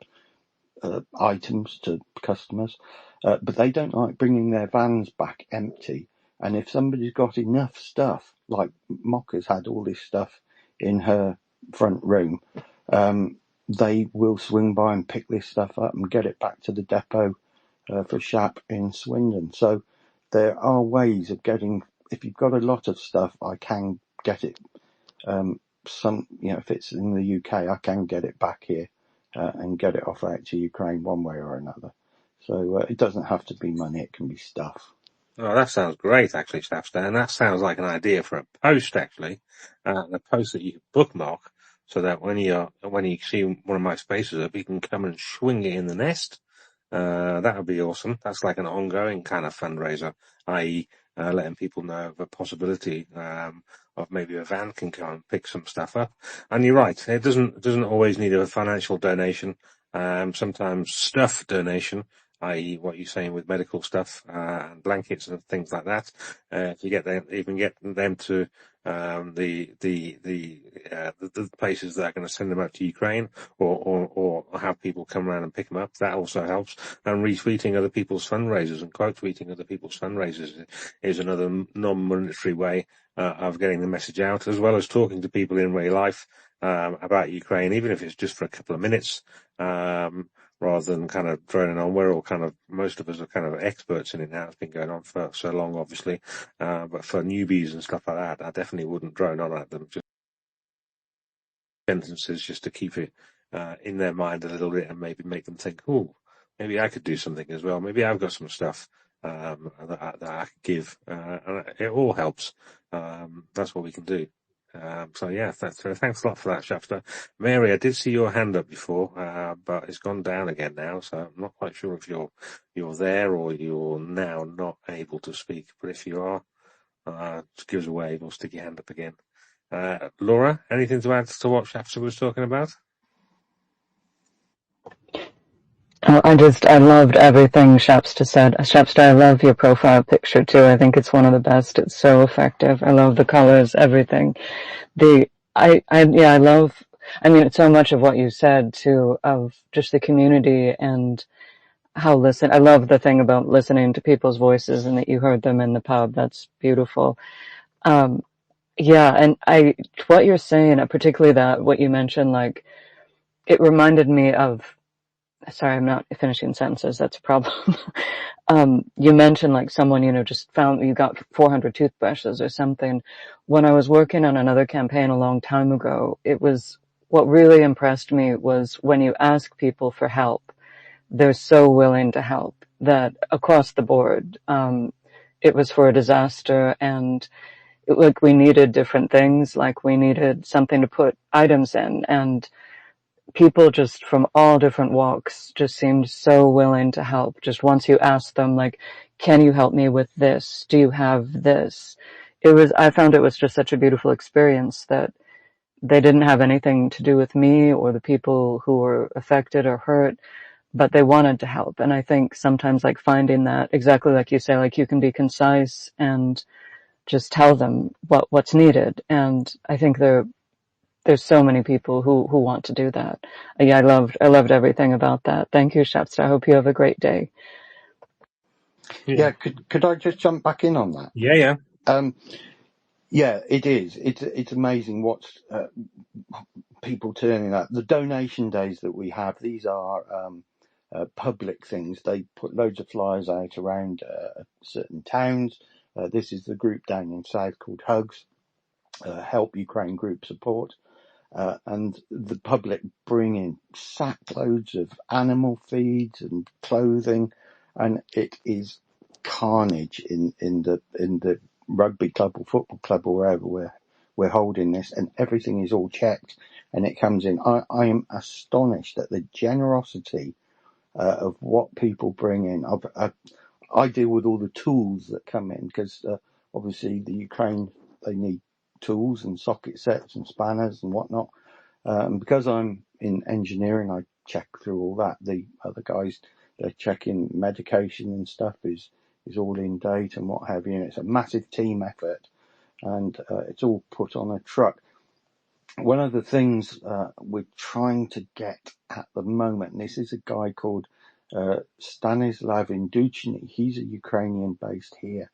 items to customers, but they don't like bringing their vans back empty. And if somebody's got enough stuff, like Mockers had all this stuff in her front room, they will swing by and pick this stuff up and get it back to the depot for Shap in Swindon. So there are ways of getting, if you've got a lot of stuff, I can get it. If it's in the UK, I can get it back here and get it off out to Ukraine one way or another. So it doesn't have to be money; it can be stuff. Oh, that sounds great, actually, Shafstan. And that sounds like an idea for a post, actually. A post that you can bookmark so that when you see one of my spaces up, you can come and swing it in the nest. That would be awesome. That's like an ongoing kind of fundraiser, i.e., letting people know of a possibility, of maybe a van can come and pick some stuff up. And you're right. It doesn't always need a financial donation. Sometimes stuff donation, i.e. what you're saying with medical stuff, and blankets and things like that. If you get them, even get them to, the places that are going to send them out to Ukraine, or have people come around and pick them up. That also helps. And retweeting other people's fundraisers and quote tweeting other people's fundraisers is another non-monetary way of getting the message out, as well as talking to people in real life about Ukraine, even if it's just for a couple of minutes, rather than kind of droning on. We're all most of us are kind of experts in it now. It's been going on for so long, obviously. But for newbies and stuff like that, I definitely wouldn't drone on at them. Just sentences just to keep it in their mind a little bit and maybe make them think, oh, maybe I could do something as well. Maybe I've got some stuff that I could give. And it all helps. That's what we can do. Thanks a lot for that, Shafter. Mary, I did see your hand up before, but it's gone down again now, so I'm not quite sure if you're there or you're now not able to speak. But if you are, just give us a wave or stick your hand up again. Laura, anything to add to what Shafter was talking about? I loved everything Shapsta said. Shapsta, I love your profile picture too. I think it's one of the best. It's so effective. I love the colors, everything. I love, it's so much of what you said too, of just the community and I love the thing about listening to people's voices and that you heard them in the pub. That's beautiful. And what you're saying, particularly what you mentioned, it reminded me of, sorry, I'm not finishing sentences. That's a problem. You mentioned someone, just found you got 400 toothbrushes or something. When I was working on another campaign a long time ago, what really impressed me was when you ask people for help, they're so willing to help that across the board. It was for a disaster and we needed different things, we needed something to put items in, and people just from all different walks just seemed so willing to help. Just once you ask them, can you help me with this? Do you have this? I found it was just such a beautiful experience that they didn't have anything to do with me or the people who were affected or hurt, but they wanted to help. And I think sometimes like finding that, exactly like you say, like you can be concise and just tell them what's needed. And I think there's so many people who want to do that. Yeah, I loved everything about that. Thank you, Shasta. I hope you have a great day. Yeah, could I just jump back in on that? Yeah. Yeah, it is. It's amazing what's people turning up. The donation days that we have, these are public things. They put loads of flyers out around certain towns. This is the group down in South called Hugs, Help Ukraine Group Support. And the public bring in sackloads of animal feeds and clothing, and it is carnage in the rugby club or football club or wherever we're holding this, and everything is all checked and it comes in. I am astonished at the generosity of what people bring in. I deal with all the tools that come in because obviously the Ukraine, they need tools and socket sets and spanners and whatnot. Because I'm in engineering, I check through all that. The other guys, they're checking medication and stuff is all in date and what have you. And it's a massive team effort, and it's all put on a truck. One of the things we're trying to get at the moment, and this is a guy called Stanislav Induchny. He's a Ukrainian based here,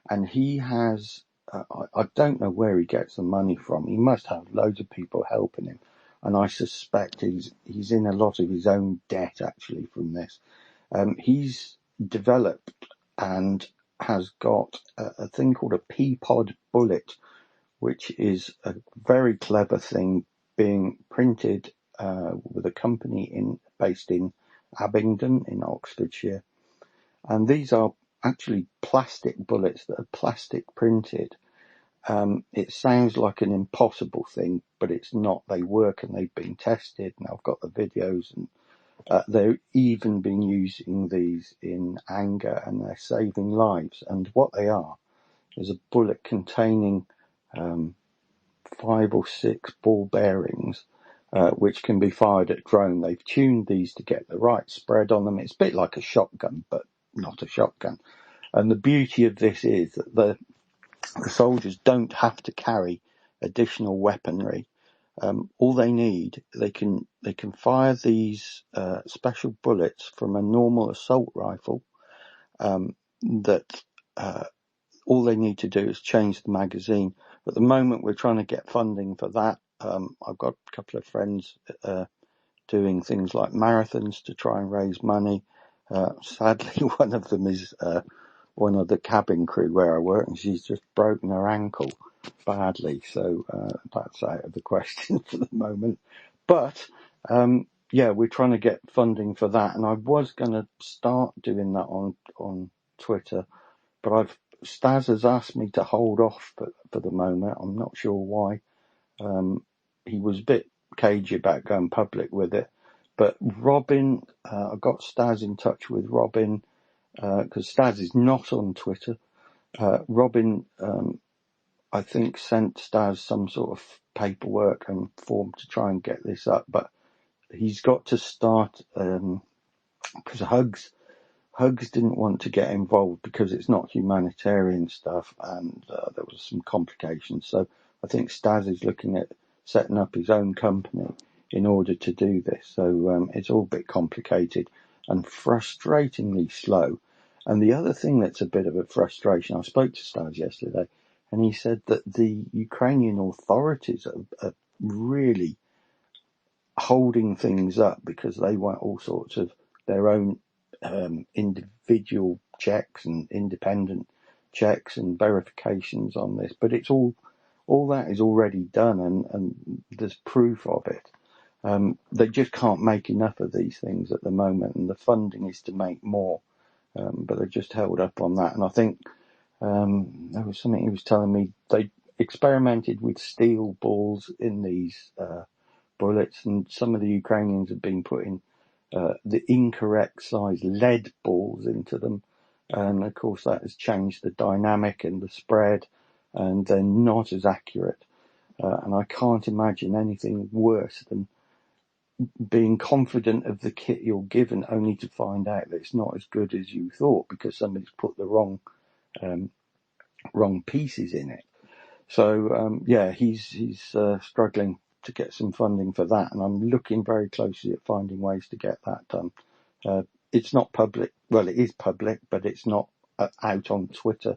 and he has, I don't know where he gets the money from. He must have loads of people helping him. And I suspect he's in a lot of his own debt actually from this. He's developed and has got a thing called a P-pod bullet, which is a very clever thing being printed with a company based in Abingdon in Oxfordshire. And these are actually plastic bullets that are plastic printed. It sounds like an impossible thing, but it's not. They work and they've been tested, and I've got the videos, and they're even been using these in anger, and they're saving lives. And what they are is a bullet containing 5 or 6 ball bearings, which can be fired at drone. They've tuned these to get the right spread on them. It's a bit like a shotgun, but not a shotgun. And the beauty of this is that the soldiers don't have to carry additional weaponry. All they need, they can fire these special bullets from a normal assault rifle. That all they need to do is change the magazine. At the moment, we're trying to get funding for that. I've got a couple of friends doing things like marathons to try and raise money. Sadly, one of them is one of the cabin crew where I work, and she's just broken her ankle badly. So that's out of the question for the moment. But yeah, we're trying to get funding for that, and I was going to start doing that on Twitter, but Stas has asked me to hold off for the moment. I'm not sure why. He was a bit cagey about going public with it. But Robin, I got Stas in touch with Robin, because Stas is not on Twitter. Robin, I think, sent Stas some sort of paperwork and form to try and get this up. But he's got to start, because Hugs didn't want to get involved because it's not humanitarian stuff, and there was some complications. So I think Stas is looking at setting up his own company in order to do this. So it's all a bit complicated and frustratingly slow. And the other thing that's a bit of a frustration, I spoke to Stas yesterday, and he said that the Ukrainian authorities are really holding things up because they want all sorts of their own individual checks and independent checks and verifications on this. But it's all that is already done, and there's proof of it. They just can't make enough of these things at the moment, and the funding is to make more. But they're just held up on that. And I think there was something he was telling me, they experimented with steel balls in these bullets, and some of the Ukrainians have been putting the incorrect size lead balls into them, and of course that has changed the dynamic and the spread, and they're not as accurate. and I can't imagine anything worse than being confident of the kit you're given only to find out that it's not as good as you thought because somebody's put the wrong pieces in it. So he's struggling to get some funding for that, and I'm looking very closely at finding ways to get that done. It's not public. Well, it is public, but it's not out on Twitter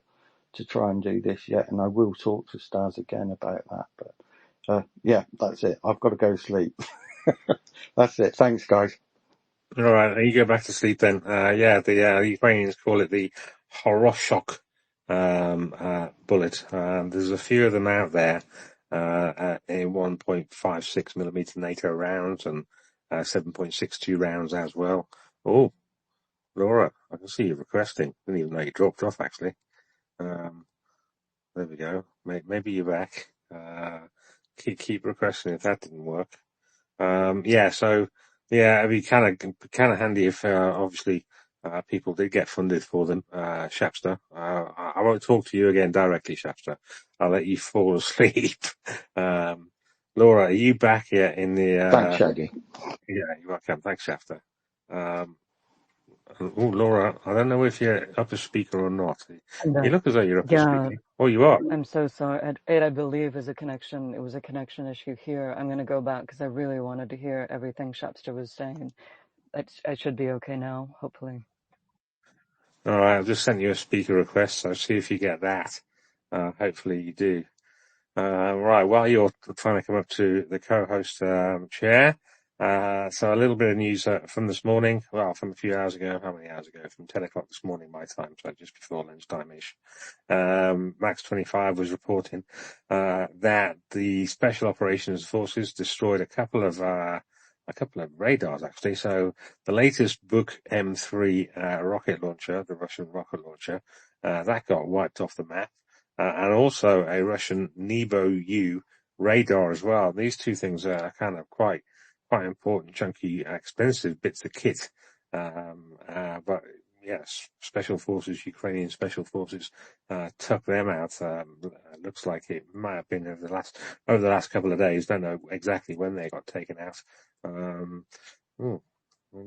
to try and do this yet. And I will talk to Stars again about that. But that's it. I've got to go to sleep. That's it. Thanks, guys. All right, you go back to sleep then. The Ukrainians call it the Horoshok bullet. There's a few of them out there in 1.56 millimeter NATO rounds and 7.62 rounds as well. Oh, Laura, I can see you requesting. Didn't even know you dropped off actually. There we go. Maybe you're back. Keep requesting if that didn't work. It'd be kind of handy if obviously people did get funded for them. Shapster, I won't talk to you again directly, Shapster. I'll let you fall asleep. Laura, are you back yet in the? Thanks, Shaggy. Yeah, you're welcome. Thanks, Shapster. Laura, I don't know if you're up a speaker or not. You look as though you're up a speaker. Oh, you are. I'm so sorry. I believe is a connection. It was a connection issue here. I'm going to go back because I really wanted to hear everything Shapster was saying. I should be okay now, hopefully. All right, I've just sent you a speaker request, so see if you get that. Hopefully you do. Right, while you're trying to come up to the co-host chair, so a little bit of news from this morning, well, from a few hours ago. How many hours ago? From 10 o'clock this morning, my time, so just before lunchtime-ish. Max 25 was reporting that the Special Operations Forces destroyed a couple of radars, actually. So the latest Buk M3 rocket launcher, the Russian rocket launcher, that got wiped off the map. And also a Russian Nebo-U radar as well. These two things are kind of quite important, chunky, expensive bits of kit. But yes, Ukrainian special forces, took them out. Looks like it might have been over the last couple of days. Don't know exactly when they got taken out.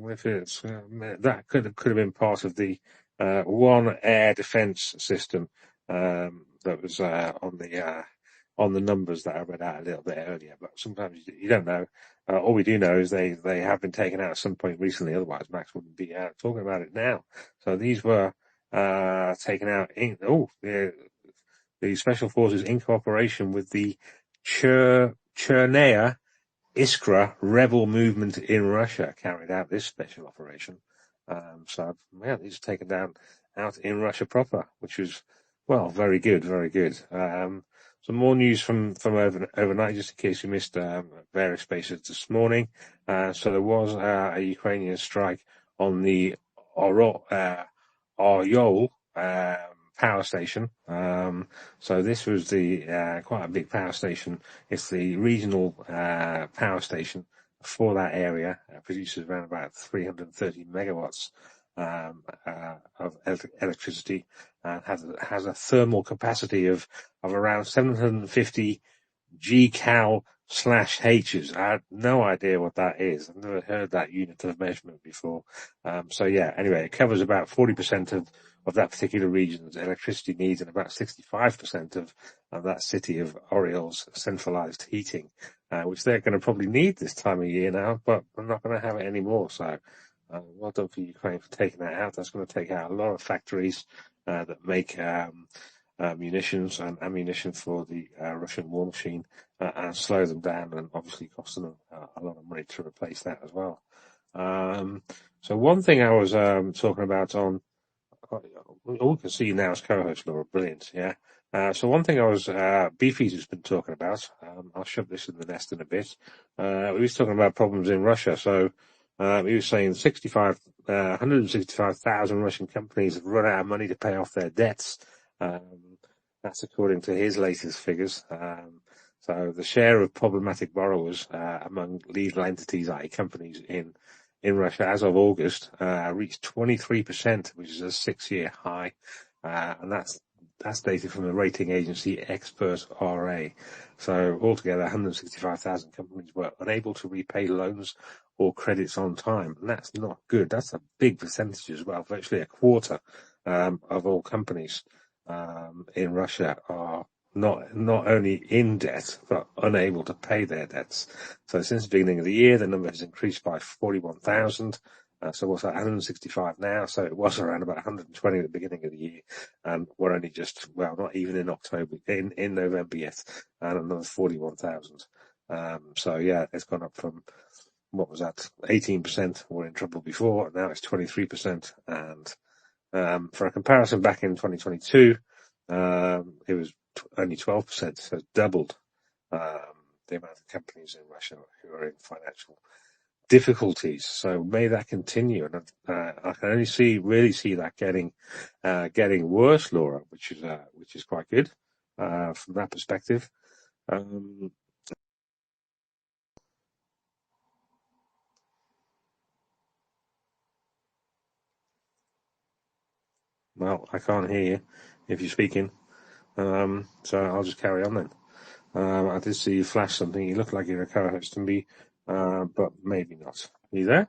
If it's, that could have been part of the, one air defense system, that was on the numbers that I read out a little bit earlier. But sometimes you don't know. All we do know is they have been taken out at some point recently. Otherwise, Max wouldn't be talking about it now. So these were taken out the Special Forces in cooperation with the Chernaya Iskra rebel movement in Russia carried out this special operation. These are taken out in Russia proper, which was, well, very good, very good. Some more news from overnight, just in case you missed various spaces this morning. So there was a Ukrainian strike on the Oryol power station. So this was the quite a big power station. It's the regional power station for that area. Produces around about 330 megawatts of electricity, and has a thermal capacity of around 750 GCal/H's. I had no idea what that is. I've never heard that unit of measurement before. Anyway, it covers about 40% of that particular region's electricity needs and about 65% of that city of Oriol's centralized heating, which they're going to probably need this time of year now, but we're not going to have it anymore. So, well done for Ukraine for taking that out. That's going to take out a lot of factories that make munitions and ammunition for the Russian war machine, and slow them down, and obviously cost them a lot of money to replace that as well. So one thing I was talking about on, all we can see you now as co-host, Laura. Brilliant, yeah. So one thing I was, Beefeater's been talking about, I'll shove this in the nest in a bit. He was talking about problems in Russia. So, he was saying 165,000 Russian companies have run out of money to pay off their debts. That's according to his latest figures. So the share of problematic borrowers, among legal entities, i.e. companies in Russia as of August, reached 23%, which is a 6-year high. And that's that's data from the rating agency Expert RA. So altogether, 165,000 companies were unable to repay loans or credits on time, and that's not good. That's a big percentage as well. Virtually a quarter of all companies in Russia are not only in debt but unable to pay their debts. So since the beginning of the year, the number has increased by 41,000. So what's that? 165 now. So it was around about 120 at the beginning of the year, and we're only just not even in October, in November yet, and another 41,000. So yeah, it's gone up from what was that? 18% were in trouble before, and now it's 23%. And for a comparison, back in 2022, it was only 12%, so doubled the amount of companies in Russia who are in financial difficulties. So may that continue, and I can only really see that getting worse, Laura, which is quite good from that perspective. Well, I can't hear you if you're speaking, so I'll just carry on then. I did see you flash something. You look like you're a co-host to me, but maybe not. Are you there?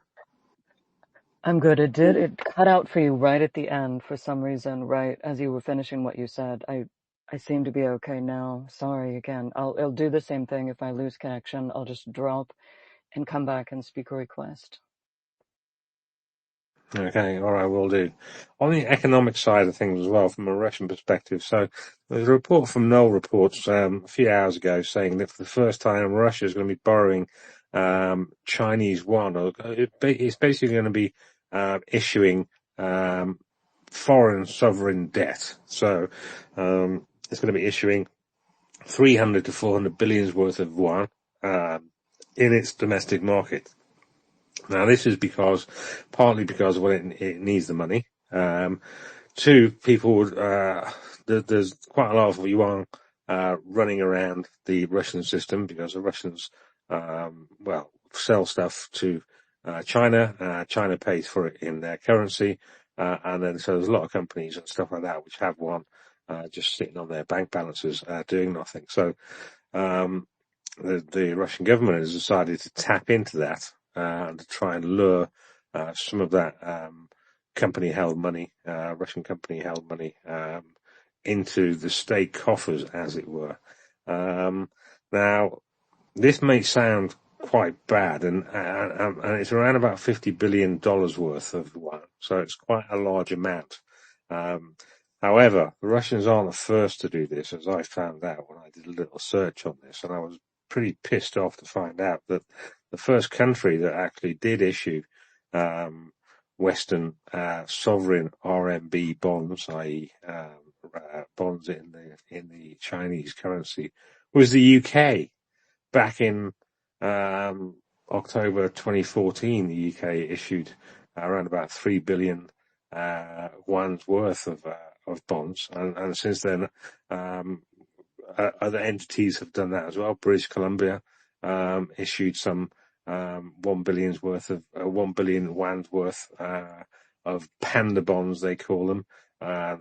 I'm good. It cut out for you right at the end for some reason, right as you were finishing what you said. I seem to be okay now. Sorry again. I'll do the same thing. If I lose connection, I'll just drop and come back and speak a request. Okay, all right, will do. On the economic side of things as well, from a Russian perspective, so there's a report from Knoll Reports a few hours ago saying that for the first time, Russia is going to be borrowing Chinese yuan, or it's basically going to be issuing foreign sovereign debt. So it's going to be issuing 300 to 400 billions worth of yuan in its domestic market. Now, this is partly because, well, it needs the money. Two, there's quite a lot of yuan running around the Russian system because the Russians, sell stuff to China. China pays for it in their currency. And then so there's a lot of companies and stuff like that which have one just sitting on their bank balances doing nothing. So the Russian government has decided to tap into that and to try and lure some of that company-held money, Russian company-held money, into the state coffers, as it were. Now, this may sound quite bad, and it's around about $50 billion worth of yuan, so it's quite a large amount. However, the Russians aren't the first to do this, as I found out when I did a little search on this, and I was pretty pissed off to find out that the first country that actually did issue Western sovereign RMB bonds, i.e., bonds in the Chinese currency, was the UK. Back in October 2014, the UK issued around about 3 billion yuan's worth of bonds, and since then other entities have done that as well. British Columbia issued some 1 billion's worth of 1 billion yuan's worth of panda bonds, they call them.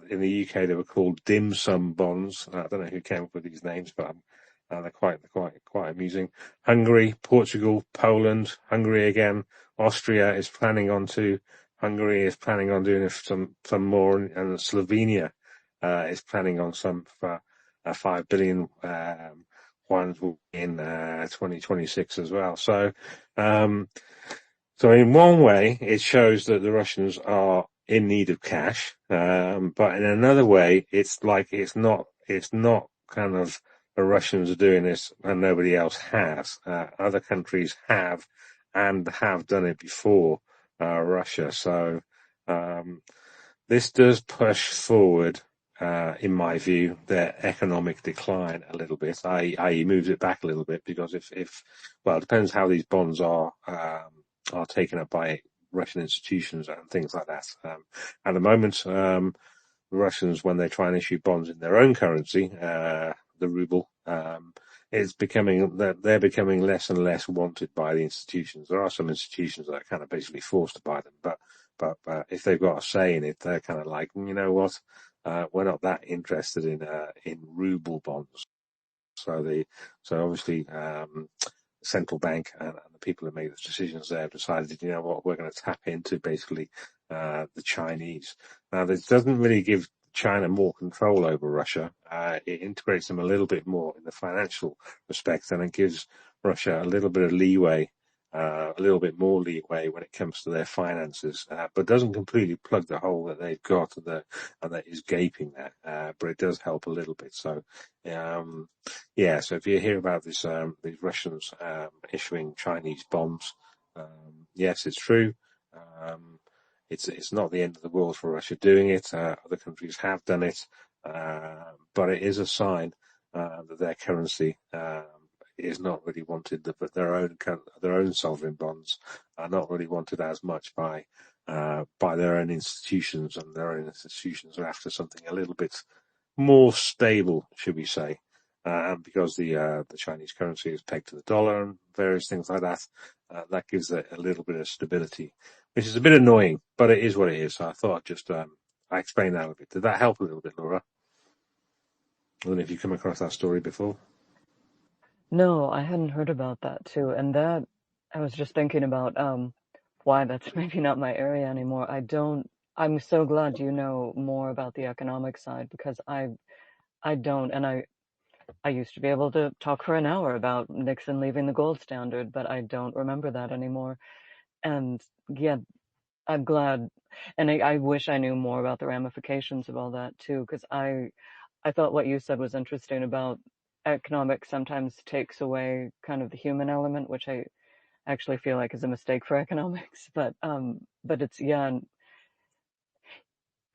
In the UK, they were called dim sum bonds. I don't know who came up with these names, but they're quite amusing. Hungary, Portugal, Poland, Hungary again. Austria is planning on doing some more, and Slovenia is planning on some for 5 billion ones in 2026 as well. So in one way, it shows that the Russians are in need of cash, but in another way, it's not kind of the Russians are doing this and nobody else has. Other countries have and have done it before Russia. So this does push forward, in my view, their economic decline a little bit, i.e. moves it back a little bit, because it depends how these bonds are taken up by Russian institutions and things like that. At the moment, the Russians, when they try and issue bonds in their own currency, the ruble, they're becoming less and less wanted by the institutions. There are some institutions that are kind of basically forced to buy them, but if they've got a say in it, they're kind of like, you know what, we're not that interested in ruble bonds. So obviously, central bank and the people who made the decisions there decided, you know what, we're going to tap into basically the Chinese. Now, this doesn't really give China more control over Russia. It integrates them a little bit more in the financial respect, and it gives Russia a little bit of leeway, a little bit more leeway when it comes to their finances, but doesn't completely plug the hole that they've got and that is gaping there. But it does help a little bit. So, yeah, so if you hear about this, these Russians issuing Chinese bombs, yes, it's true. It's not the end of the world for Russia doing it. Other countries have done it, but it is a sign that their currency is not really wanted. But their own sovereign bonds are not really wanted as much by their own institutions, and their own institutions are after something a little bit more stable, should we say. Because the Chinese currency is pegged to the dollar and various things like that, that gives it a little bit of stability, which is a bit annoying, but it is what it is. So I thought I'd just I explained that a little bit. Did that help a little bit, Laura? I don't know if you've come across that story before. No, I hadn't heard about that too. And that, I was just thinking about why that's maybe not my area anymore. I'm so glad you know more about the economic side, because I don't. And I used to be able to talk for an hour about Nixon leaving the gold standard, but I don't remember that anymore. And yeah, I'm glad. And I wish I knew more about the ramifications of all that too, because I thought what you said was interesting about economics sometimes takes away kind of the human element, which I actually feel like is a mistake for economics. But it's, yeah, and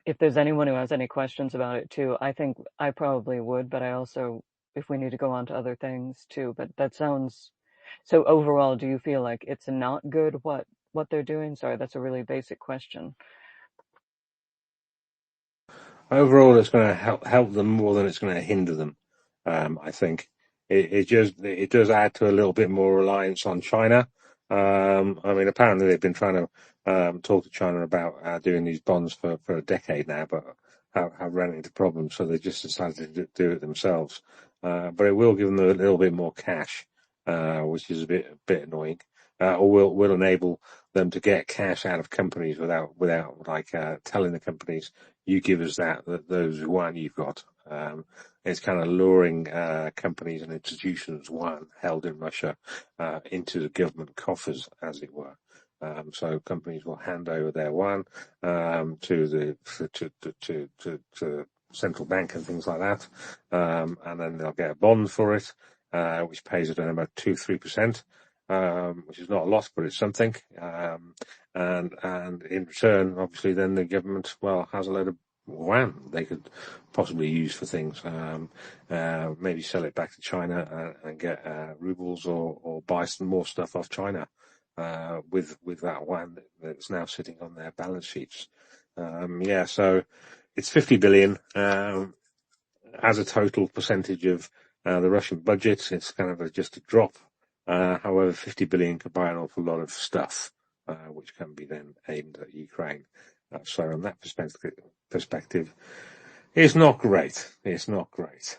if there's anyone who has any questions about it too, I think I probably would, but I also, if we need to go on to other things too, but that sounds, so overall, do you feel like it's not good what they're doing? Sorry, that's a really basic question. Overall, it's going to help them more than it's going to hinder them. I think it does add to a little bit more reliance on China. I mean, apparently they've been trying to talk to China about doing these bonds for a decade now, but have run into problems, so they just decided to do it themselves. But it will give them a little bit more cash, which is a bit annoying, or will enable them to get cash out of companies without like telling the companies, you give us those yuan you've got. It's kind of luring companies and institutions, yuan held in Russia, into the government coffers, as it were. So companies will hand over their yuan to the central bank and things like that, and then they'll get a bond for it, which pays, I don't know, about 2-3%. Which is not a lot, but it's something. And in return, obviously, then the government, well, has a load of yuan they could possibly use for things. Maybe sell it back to China and get rubles, or buy some more stuff off China with that yuan that's now sitting on their balance sheets. Yeah, so it's 50 billion as a total percentage of the Russian budget. It's kind of just a drop. However, 50 billion could buy an awful lot of stuff, which can be then aimed at Ukraine. So on that perspective, it's not great. It's not great.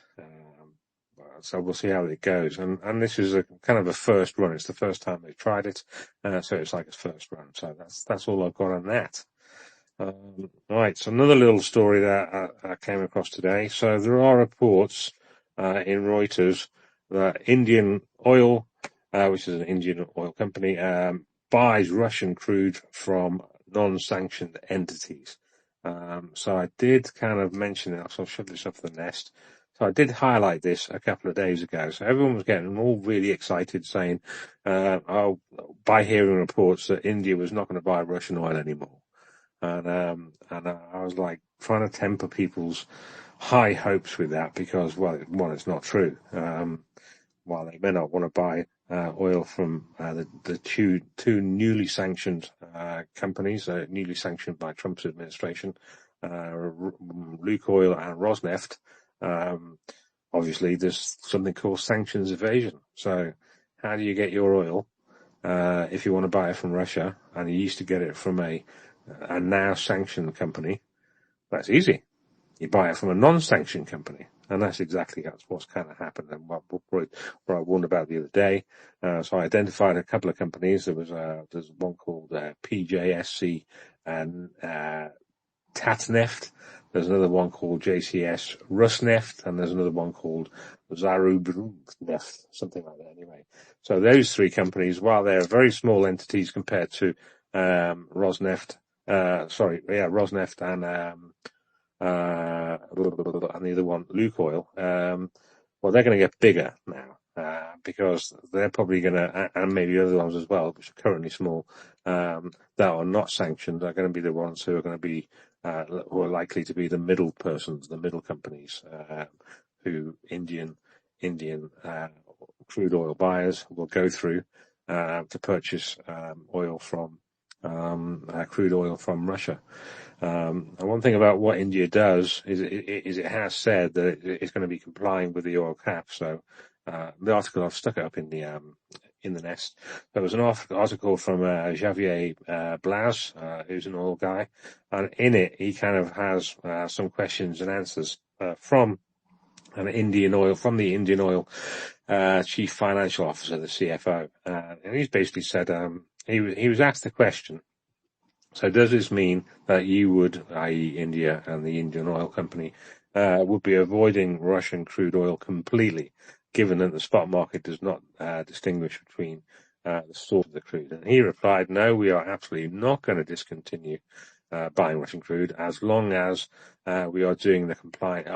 So we'll see how it goes. And this is a kind of a first run. It's the first time they've tried it. So it's like a first run. So that's all I've got on that. Right, so another little story that I came across today. So there are reports in Reuters that Indian Oil, which is an Indian oil company, buys Russian crude from non-sanctioned entities. So I did kind of mention it, so I'll shove this off the nest. So I did highlight this a couple of days ago. So everyone was getting all really excited, saying, by hearing reports that India was not going to buy Russian oil anymore. And I was like trying to temper people's high hopes with that, because, well, one, it's not true. While they may not want to buy oil from the two newly sanctioned companies, newly sanctioned by Trump's administration, Lukoil and Rosneft, obviously there's something called sanctions evasion. So how do you get your oil if you want to buy it from Russia, and you used to get it from a now sanctioned company? That's easy. you buy it from a non-sanctioned company. And that's exactly what's kind of happened, and what I warned about the other day. So I identified a couple of companies. There's one called PJSC and Tatneft. There's another one called JCS Rosneft, and there's another one called Zarubneft, something like that. Anyway, so those three companies, while they're very small entities compared to Rosneft, Rosneft and the other one, Lukoil, well, they're going to get bigger now, because they're probably going to, and maybe other ones as well, which are currently small, that are not sanctioned, are going to be the ones who are going to be, who are likely to be the middle persons, the middle companies, who Indian crude oil buyers will go through, to purchase, oil from, crude oil from Russia. And one thing about what India does is it has said that it's going to be complying with the oil cap. So the article, I've stuck it up in the nest. There was an article from Javier Blas, who's an oil guy, and in it he kind of has some questions and answers from the Indian Oil chief financial officer, the CFO, and he's basically said he was asked the question. So does this mean that you would, i.e. India and the Indian Oil Company, would be avoiding Russian crude oil completely, given that the spot market does not distinguish between the source of the crude? And he replied, no, we are absolutely not going to discontinue buying Russian crude as long as we are doing the compliance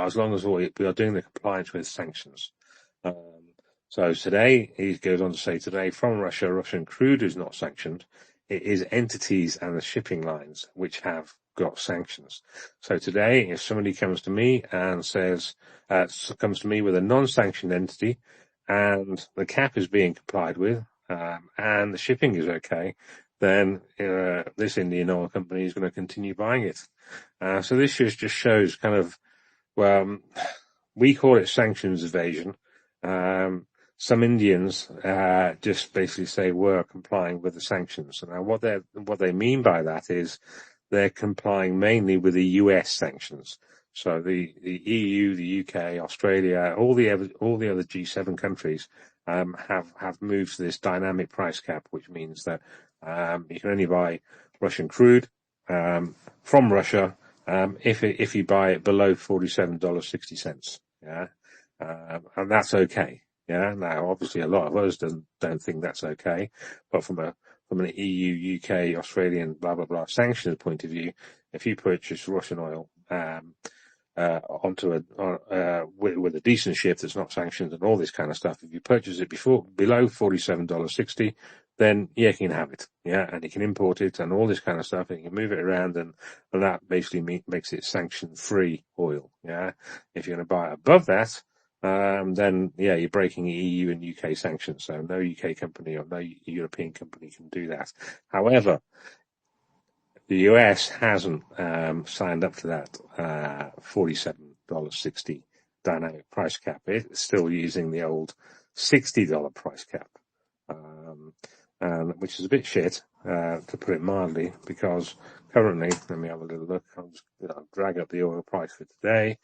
with sanctions. So today, he goes on to say, today from Russia, Russian crude is not sanctioned. It is entities and the shipping lines which have got sanctions. So today, if somebody comes to me and says, comes to me with a non-sanctioned entity and the cap is being complied with, and the shipping is okay, then this Indian oil company is going to continue buying it. So this just shows kind of, well, we call it sanctions evasion. Some Indians just basically say we're complying with the sanctions. And now what they mean by that is they're complying mainly with the US sanctions. So the EU, the UK, Australia, all the other G7 countries have moved to this dynamic price cap, which means that you can only buy Russian crude from Russia if you buy it below $47.60. Yeah, and that's okay. Yeah. Now, obviously, a lot of us don't think that's okay, but from an EU, UK, Australian, blah blah blah sanctions point of view, if you purchase Russian oil with a decent ship that's not sanctioned and all this kind of stuff, if you purchase it below $47.60, then yeah, you can have it. Yeah, and you can import it and all this kind of stuff, and you can move it around, and that basically makes it sanction-free oil. Yeah, if you're going to buy it above that, then yeah, you're breaking EU and UK sanctions. So no UK company or no European company can do that. However, the US hasn't signed up to that $47.60 dynamic price cap. It's still using the old $60 price cap, which is a bit shit, to put it mildly, because currently, let me have a little look. I'll just drag up the oil price for today.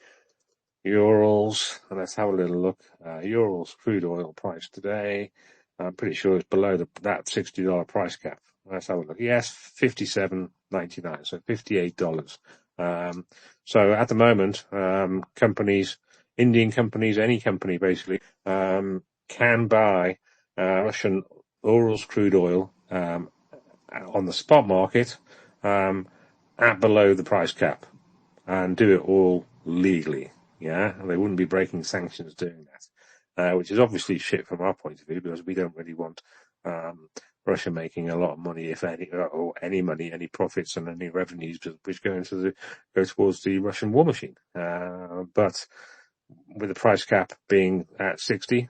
Urals, and let's have a little look. Urals crude oil price today, I'm pretty sure it's below that $60 price cap. Let's have a look. Yes, $57.99, so $58. So at the moment, Indian companies, any company basically, can buy Russian Urals crude oil on the spot market at below the price cap, and do it all legally. Yeah, and they wouldn't be breaking sanctions doing that, which is obviously shit from our point of view, because we don't really want Russia making a lot of money, if any, or any money, any profits and any revenues which go towards the Russian war machine. But with the price cap being at $60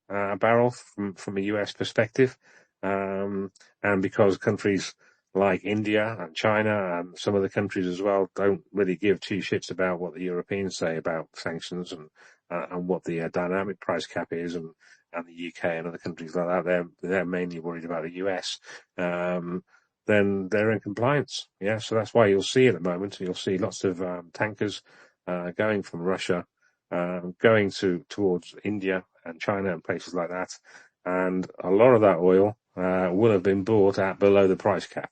a barrel from a US perspective, and because countries like India and China and some other countries as well don't really give two shits about what the Europeans say about sanctions and what the dynamic price cap is, and the UK and other countries like that, they're mainly worried about the US. Then they're in compliance. Yeah, so that's why you'll see at the moment, you'll see lots of tankers going from Russia, going towards India and China and places like that. And a lot of that oil will have been bought at below the price cap,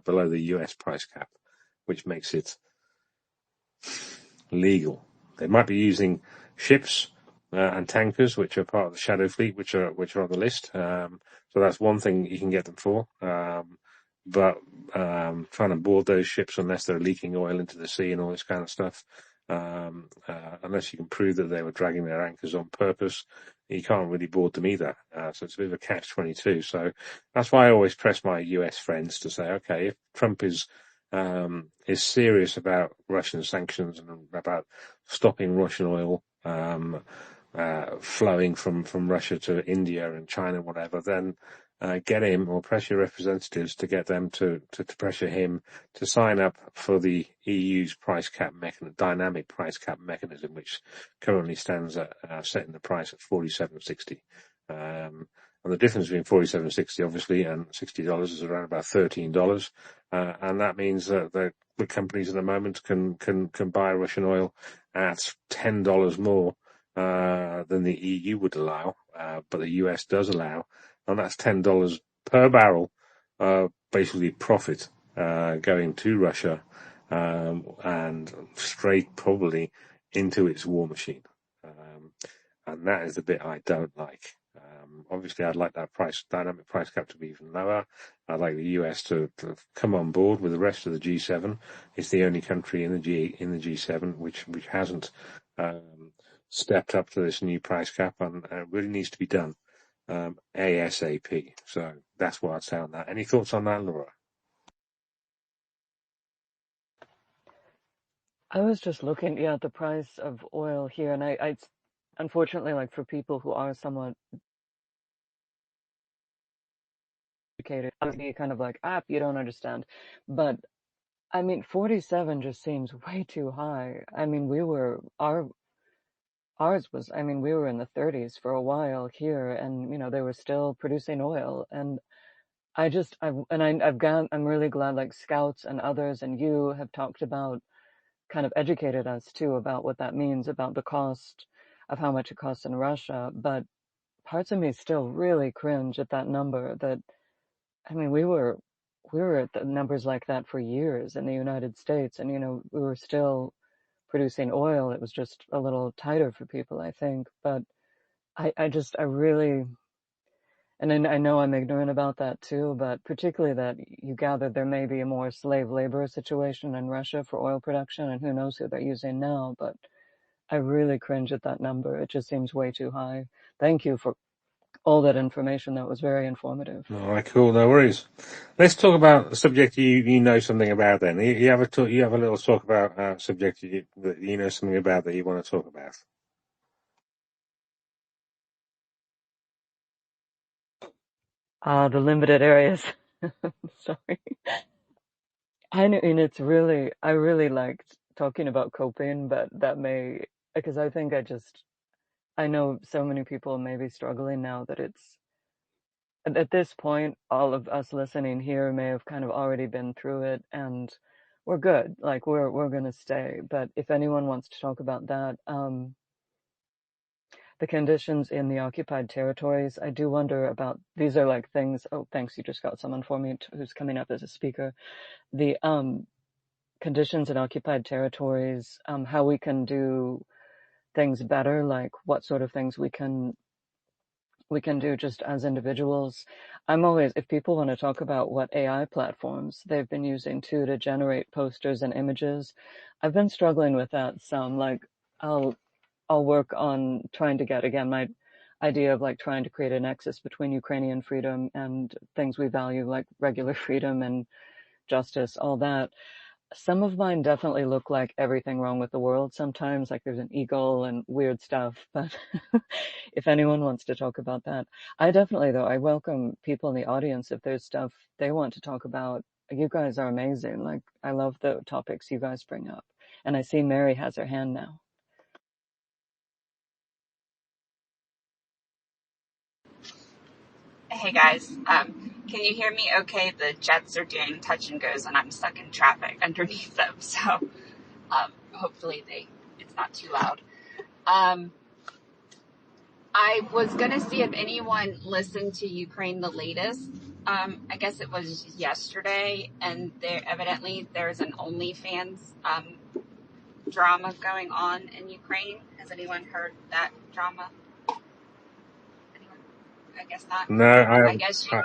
below the US price cap, which makes it legal. They might be using ships and tankers, which are part of the shadow fleet, which are on the list. So that's one thing you can get them for. But trying to board those ships unless they're leaking oil into the sea and all this kind of stuff, unless you can prove that they were dragging their anchors on purpose, you can't really board them either. So it's a bit of a catch-22. So that's why I always press my US friends to say, okay, if Trump is serious about Russian sanctions and about stopping Russian oil flowing from Russia to India and China, whatever, then get him or press your representatives to get them to pressure him to sign up for the EU's price cap mechanism, dynamic price cap mechanism, which currently stands at setting the price at $47.60. And the difference between $47.60 obviously and $60 is around about $13. And that means that the companies at the moment can buy Russian oil at $10 more than the EU would allow, but the US does allow, and that's $10 per barrel, basically profit going to Russia and straight probably into its war machine. And that is the bit I don't like. Obviously, I'd like that dynamic price cap to be even lower. I'd like the US to come on board with the rest of the G7. It's the only country in the G7 which hasn't stepped up to this new price cap, and it really needs to be done ASAP. So that's what I'd say on that. Any thoughts on that, Laura? I was just looking, at the price of oil here, and I unfortunately, like for people who are somewhat educated, I would be kind of like, you don't understand. But I mean, 47 just seems way too high. I mean, ours was, I mean, we were in the 30s for a while here, and they were still producing oil. And I'm really glad like Scouts and others and you have talked about, kind of educated us too about what that means, about the cost of how much it costs in Russia. But parts of me still really cringe at that number. That, I mean, we were at the numbers like that for years in the United States, and we were still producing oil. It was just a little tighter for people, I think. But I really, and I know I'm ignorant about that too, but particularly that you gathered there may be a more slave labor situation in Russia for oil production, and who knows who they're using now. But I really cringe at that number. It just seems way too high. Thank you for all that information. That was very informative. All right, cool. No worries. Let's talk about a subject you know something about. Then you have a little talk about a subject that you know something about that you want to talk about. The limited areas. Sorry. I know, and I really liked talking about coping, but because I think I know so many people may be struggling now that it's, at this point, all of us listening here may have kind of already been through it, and we're good. Like we're gonna stay. But if anyone wants to talk about that, the conditions in the occupied territories, I do wonder about. These are like things. Oh, thanks. You just got someone for me who's coming up as a speaker. The conditions in occupied territories, how we can do things better, like what sort of things we can do just as individuals. I'm always, if people want to talk about what AI platforms they've been using too to generate posters and images, I've been struggling with that some. Like I'll work on trying to get, again, my idea of like trying to create a nexus between Ukrainian freedom and things we value, like regular freedom and justice, all that. Some of mine definitely look like everything wrong with the world sometimes, like there's an eagle and weird stuff. But if anyone wants to talk about that, I definitely, though, I welcome people in the audience if there's stuff they want to talk about. You guys are amazing. Like, I love the topics you guys bring up. And I see Mary has her hand now. Hey guys, can you hear me okay? The jets are doing touch and goes and I'm stuck in traffic underneath them, so hopefully they it's not too loud. I was going to see if anyone listened to Ukraine the latest. I guess it was yesterday, and there's an OnlyFans drama going on in Ukraine. Has anyone heard that drama? Anyone? I guess not. No, I guess I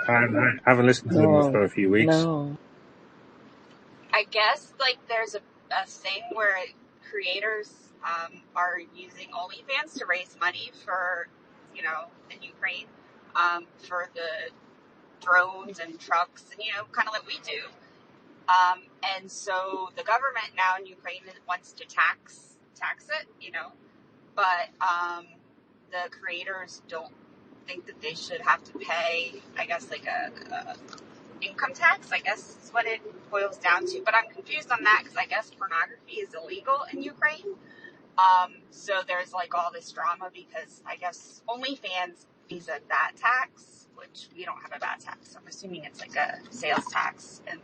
haven't listened to them No, for a few weeks. no. I guess like there's a thing where creators are using OnlyFans to raise money for, in Ukraine, for the drones and trucks and, kind of like we do. And so the government now in Ukraine wants to tax it, but the creators don't think that they should have to pay, I guess, like a income tax, I guess is what it boils down to. But I'm confused on that because I guess pornography is illegal in Ukraine. So there's like all this drama because I guess OnlyFans pays a VAT tax, which we don't have a VAT tax. I'm assuming it's like a sales tax and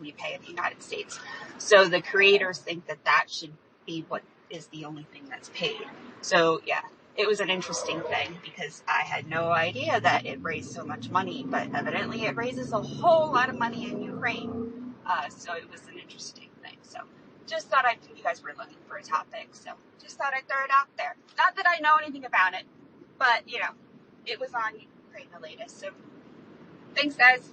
we pay in the United States. So the creators think that should be what is the only thing that's paid. So yeah, it was an interesting thing because I had no idea that it raised so much money, but evidently it raises a whole lot of money in Ukraine. So it was an interesting thing. So just thought you guys were looking for a topic. So just thought I'd throw it out there. Not that I know anything about it, but it was on Ukraine the latest. So thanks guys.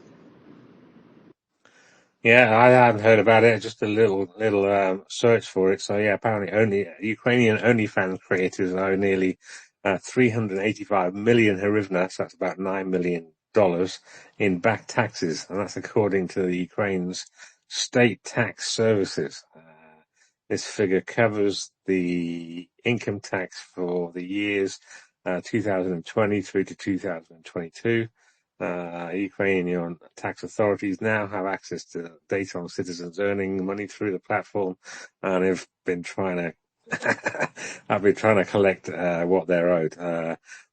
Yeah, I hadn't heard about it. Just a little search for it. So yeah, apparently only Ukrainian OnlyFans creators owe nearly 385 million hryvnia. So that's about $9 million in back taxes, and that's according to the Ukraine's state tax services. This figure covers the income tax for the years 2020 through to 2022. Ukrainian tax authorities now have access to data on citizens earning money through the platform, and have been trying to collect what they're owed.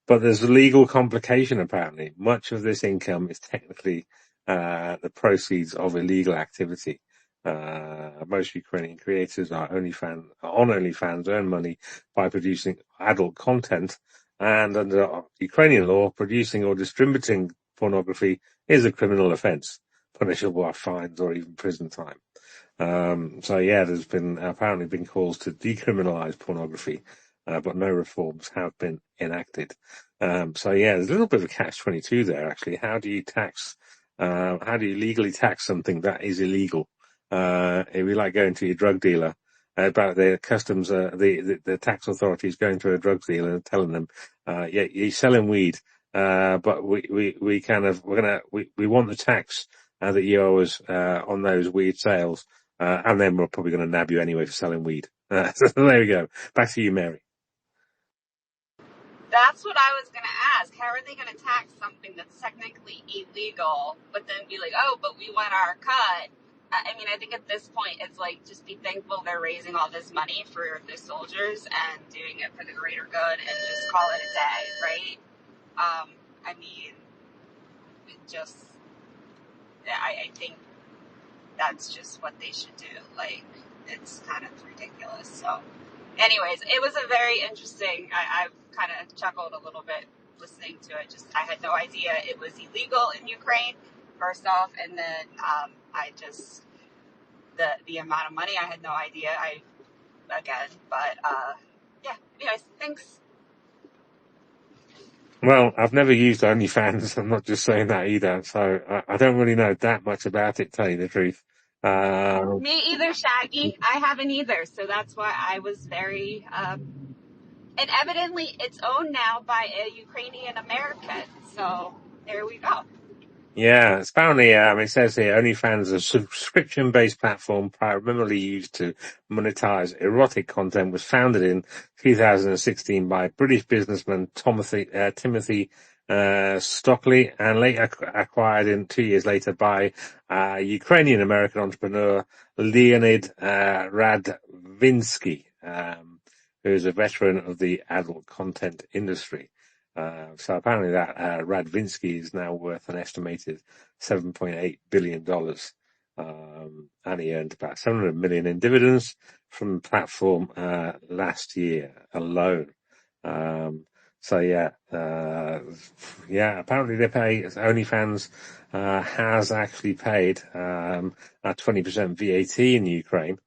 But there's a legal complication apparently. Much of this income is technically the proceeds of illegal activity. Most Ukrainian creators on OnlyFans earn money by producing adult content, and under Ukrainian law, producing or distributing pornography is a criminal offence, punishable by fines or even prison time. So yeah, there's apparently been calls to decriminalise pornography, but no reforms have been enacted. So yeah, there's a little bit of a catch-22 there actually. How do you legally tax something that is illegal? It'd be like going to your drug dealer about the customs, the tax authorities going to a drug dealer and telling them, yeah, you're selling weed, but we want the tax that you owe us on those weed sales, and then we're probably going to nab you anyway for selling weed. So there we go. Back to you, Mary. That's what I was going to ask. How are they going to tax something that's technically illegal, but then be like, oh, but we want our cut? I mean, I think at this point, it's like, just be thankful they're raising all this money for the soldiers and doing it for the greater good and just call it a day, right? I mean, I think that's just what they should do. Like, it's kind of ridiculous. So anyways, it was a very interesting, I kind of chuckled a little bit listening to it. Just, I had no idea it was illegal in Ukraine, first off, and then the amount of money, I had no idea. Yeah, anyways, thanks. Well, I've never used OnlyFans. I'm not just saying that either. So I don't really know that much about it, to tell you the truth. Me either, Shaggy. I haven't either. So that's why I was very, and evidently it's owned now by a Ukrainian American. So there we go. Yeah, it's apparently, it says here, OnlyFans is a subscription-based platform primarily used to monetize erotic content, was founded in 2016 by British businessman Timothy Stockley, and later acquired 2 years later by Ukrainian-American entrepreneur Leonid Radvinsky, who is a veteran of the adult content industry. So apparently that Radvinsky is now worth an estimated $7.8 billion. And he earned about 700 million in dividends from the platform last year alone. So apparently they pay. OnlyFans has actually paid a 20% VAT in Ukraine,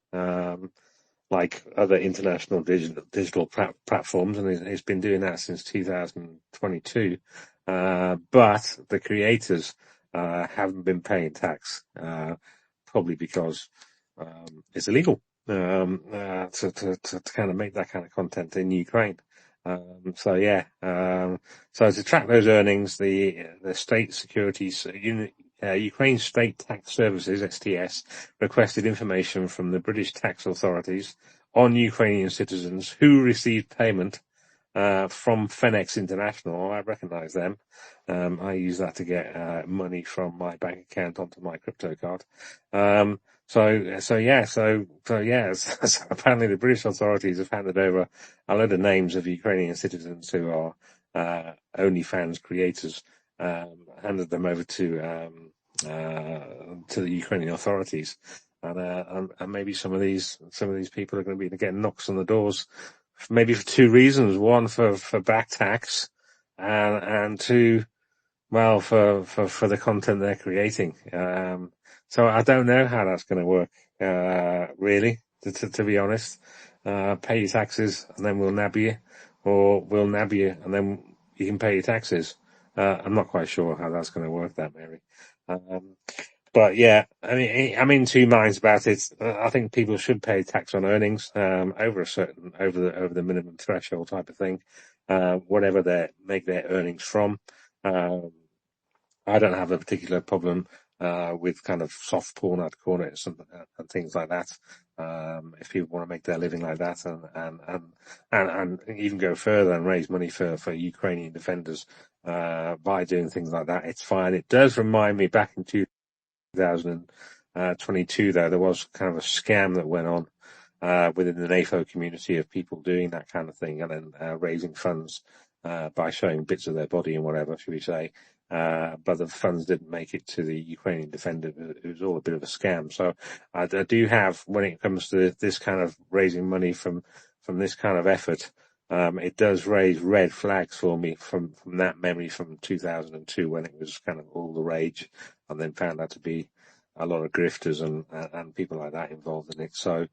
like other international digital platforms, and it's been doing that since 2022. But the creators haven't been paying tax, probably because it's illegal to kind of make that kind of content in Ukraine. So to track those earnings, the state securities Ukraine State Tax Services (STS) requested information from the British tax authorities on Ukrainian citizens who received payment from Fenex International. I recognise them. I use that to get money from my bank account onto my crypto card. So apparently the British authorities have handed over a load of names of Ukrainian citizens who are OnlyFans creators, handed them over to the Ukrainian authorities, and maybe some of these people are going to be getting knocks on the doors, maybe for two reasons: one for back tax, and two, well, for the content they're creating. So I don't know how that's going to work, really, to be honest. Pay your taxes and then we'll nab you, or we'll nab you and then you can pay your taxes. I'm not quite sure how that's going to work, that, Mary. But yeah, I mean, I'm in two minds about it. I think people should pay tax on earnings, over the minimum threshold type of thing, whatever they make their earnings from. I don't have a particular problem with kind of soft porn, I'd call it, and things like that. If people want to make their living like that, and even go further and raise money for Ukrainian defenders by doing things like that, it's fine. It does remind me back in 2022, though, there was kind of a scam that went on within the NAFO community of people doing that kind of thing and then raising funds by showing bits of their body and whatever, should we say. But the funds didn't make it to the Ukrainian defender. It was all a bit of a scam. So I do have, when it comes to this kind of raising money from this kind of effort, it does raise red flags for me from that memory from 2002 when it was kind of all the rage, and then found out to be a lot of grifters and people like that involved in it. So,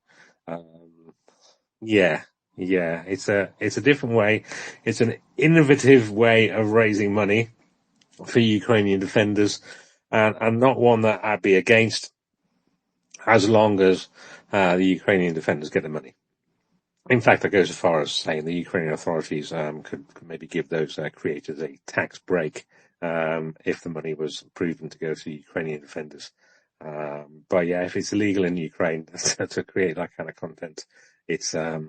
it's a different way. It's an innovative way of raising money for Ukrainian defenders, and not one that I'd be against, as long as the Ukrainian defenders get the money. In fact, I go so far as saying the Ukrainian authorities could maybe give those creators a tax break if the money was proven to go to Ukrainian defenders. But yeah, if it's illegal in Ukraine to create that kind of content, it's it's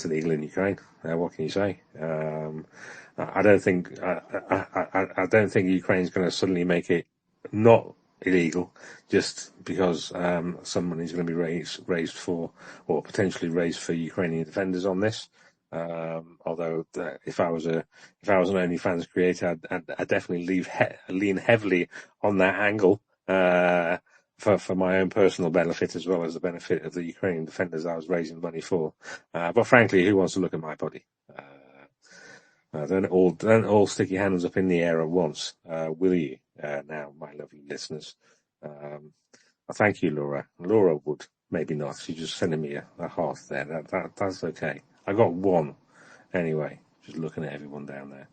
illegal in Ukraine. What can you say? I don't think Ukraine's going to suddenly make it not illegal just because some money is going to be raised for, or potentially raised for, Ukrainian defenders on this. Although if I was an OnlyFans creator, I'd definitely lean heavily on that angle for my own personal benefit, as well as the benefit of the Ukrainian defenders I was raising money for. But frankly, who wants to look at my body? Don't all stick your hands up in the air at once, will you? Now, my lovely listeners. Thank you, Laura. Laura would, maybe not. She's just sending me a heart there. That's okay. I got one anyway. Just looking at everyone down there.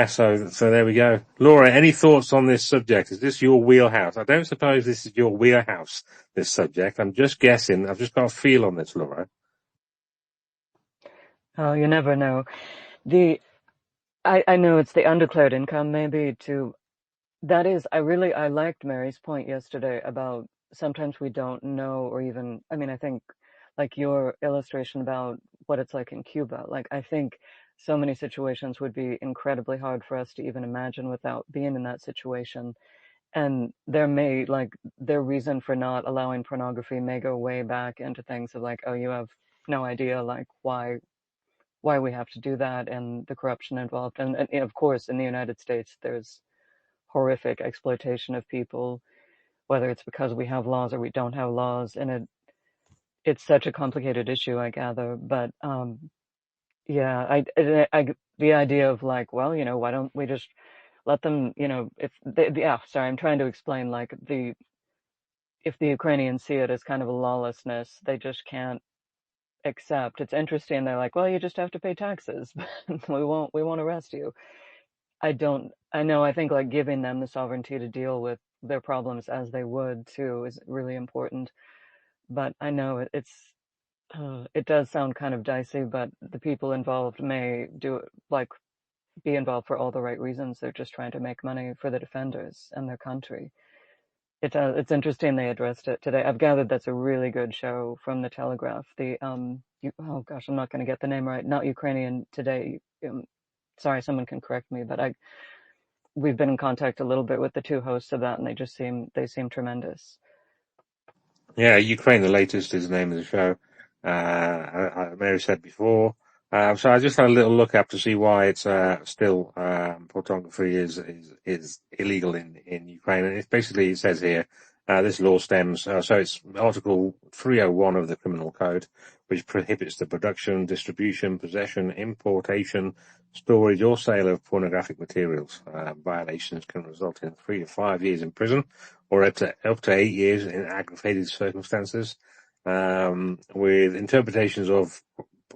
So there we go. Laura, any thoughts on this subject? Is this your wheelhouse? I don't suppose this is your wheelhouse, this subject. I'm just guessing. I've just got a feel on this, Laura. Oh, you never know. I know it's the undeclared income, maybe, that is, I liked Mary's point yesterday about sometimes we don't know, or even, I mean, I think like your illustration about what it's like in Cuba, like I think so many situations would be incredibly hard for us to even imagine without being in that situation. And their reason for not allowing pornography may go way back into things of like, oh, you have no idea like why we have to do that, and the corruption involved. And of course, in the United States, there's horrific exploitation of people whether it's because we have laws or we don't have laws, and it's such a complicated issue, I gather. But yeah, the idea of like, well, why don't we just let them, if they, yeah, sorry, I'm trying to explain, like, if the Ukrainians see it as kind of a lawlessness, they just can't accept. It's interesting. They're like, well, you just have to pay taxes. We won't arrest you. I think like giving them the sovereignty to deal with their problems as they would too is really important. But I know it does sound kind of dicey, but the people involved may be involved for all the right reasons. They're just trying to make money for the defenders and their country. It's interesting they addressed it today. I've gathered that's a really good show from the Telegraph. Oh gosh, I'm not going to get the name right. Not Ukrainian Today. Sorry, someone can correct me, but we've been in contact a little bit with the two hosts of that, and they seem tremendous. Yeah, Ukraine, the latest is the name of the show. Mary said before. So I just had a little look up to see why it's still pornography is illegal in Ukraine, and it says here this law stems. So it's Article 301 of the Criminal Code, which prohibits the production, distribution, possession, importation, storage, or sale of pornographic materials. Violations can result in 3 to 5 years in prison, or up to 8 years in aggravated circumstances. With interpretations of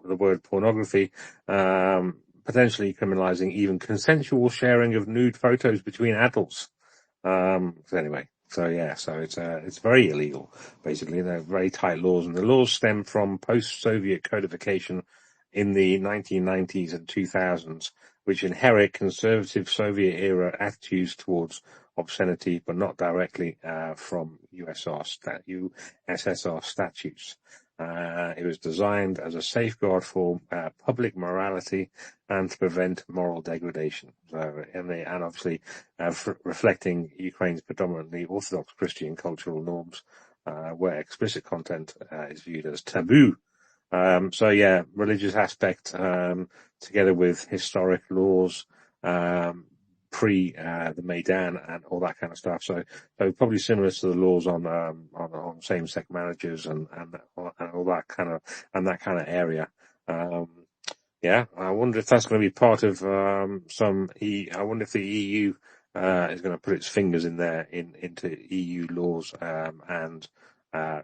the word pornography, potentially criminalizing even consensual sharing of nude photos between adults. So it's very illegal. Basically, they're very tight laws, and the laws stem from post-Soviet codification in the 1990s and 2000s, which inherit conservative Soviet-era attitudes towards obscenity, but not directly from USSR statutes. It was designed as a safeguard for public morality and to prevent moral degradation. So, and obviously reflecting Ukraine's predominantly Orthodox Christian cultural norms, where explicit content is viewed as taboo. Religious aspect, together with historic laws, pre the Maidan and all that kind of stuff. So probably similar to the laws on same-sex marriages and all that kind of area. I wonder if that's going to be part of I wonder if the EU is going to put its fingers in there into EU laws and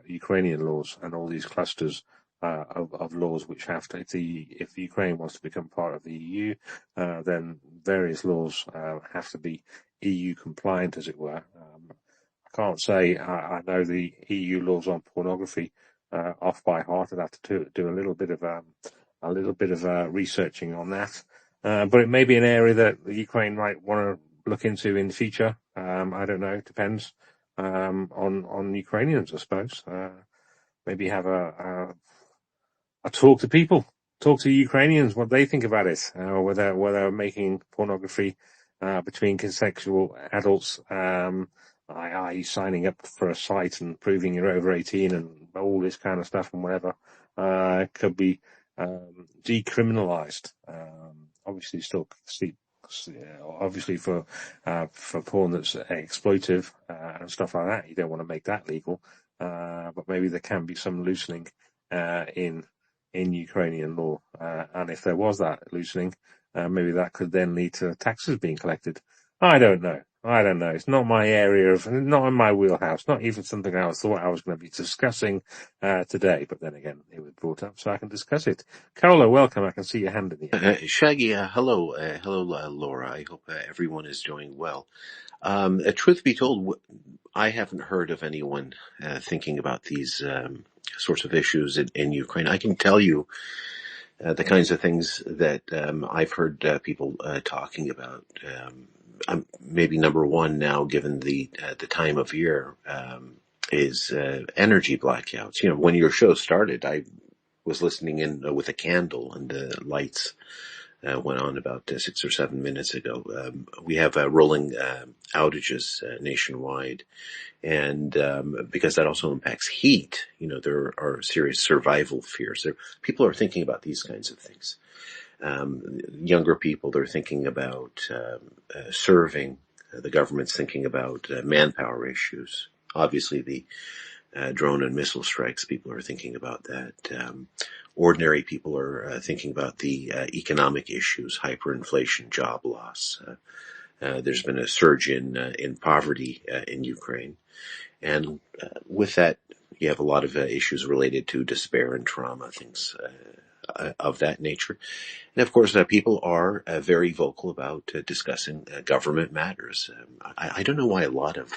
Ukrainian laws and all these clusters of laws which have to, if Ukraine wants to become part of the EU, then various laws have to be EU compliant, as it were. I can't say I know the EU laws on pornography off by heart. I'd have to do a little bit of researching on that. But it may be an area that Ukraine might want to look into in the future. I don't know. It depends on Ukrainians, I suppose. Maybe have a talk to people, talk to Ukrainians, what they think about it, whether making pornography between consensual adults, i.e. signing up for a site and proving you're over 18 and all this kind of stuff and whatever, could be decriminalized. Obviously still obviously for porn that's exploitive and stuff like that, you don't want to make that legal, but maybe there can be some loosening in Ukrainian law, and if there was that loosening, maybe that could then lead to taxes being collected. I don't know. It's not my area not in my wheelhouse, not even something I thought I was going to be discussing today, but then again, it was brought up so I can discuss it. Carla, welcome. I can see your hand in the air. Shaggy, hello, Laura. I hope everyone is doing well. Truth be told, I haven't heard of anyone thinking about these sorts of issues in Ukraine. I can tell you the kinds of things that I've heard people talking about. Maybe number one now, given the time of year, is energy blackouts. When your show started, I was listening in with a candle, and the lights went on about 6 or 7 minutes ago. We have rolling outages nationwide, and because that also impacts heat, there are serious survival fears. People are thinking about these kinds of things. Younger people, they're thinking about serving. The government's thinking about manpower issues. obviously the drone and missile strikes. People are thinking about that. Ordinary people are thinking about the economic issues, hyperinflation, job loss. There's been a surge in poverty in Ukraine, and with that, you have a lot of issues related to despair and trauma, things of that nature. And of course, people are very vocal about discussing government matters. I don't know why a lot of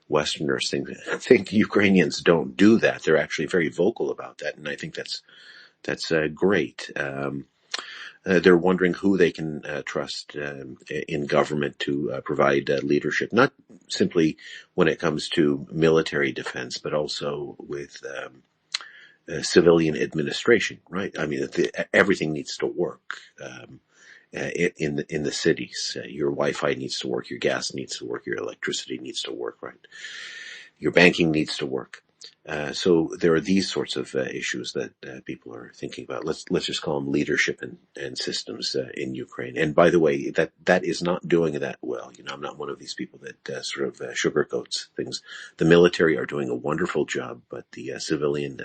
Westerners think Ukrainians don't do that. They're actually very vocal about that, and I think that's great. They're wondering who they can trust in government to provide leadership, not simply when it comes to military defense, but also with civilian administration. Right? I mean, everything needs to work. In the cities, your Wi-Fi needs to work, your gas needs to work, your electricity needs to work, right? Your banking needs to work. So there are these sorts of issues that people are thinking about. Let's just call them leadership and systems in Ukraine. And by the way, that is not doing that well. You know, I'm not one of these people that sort of sugarcoats things. The military are doing a wonderful job, but the civilian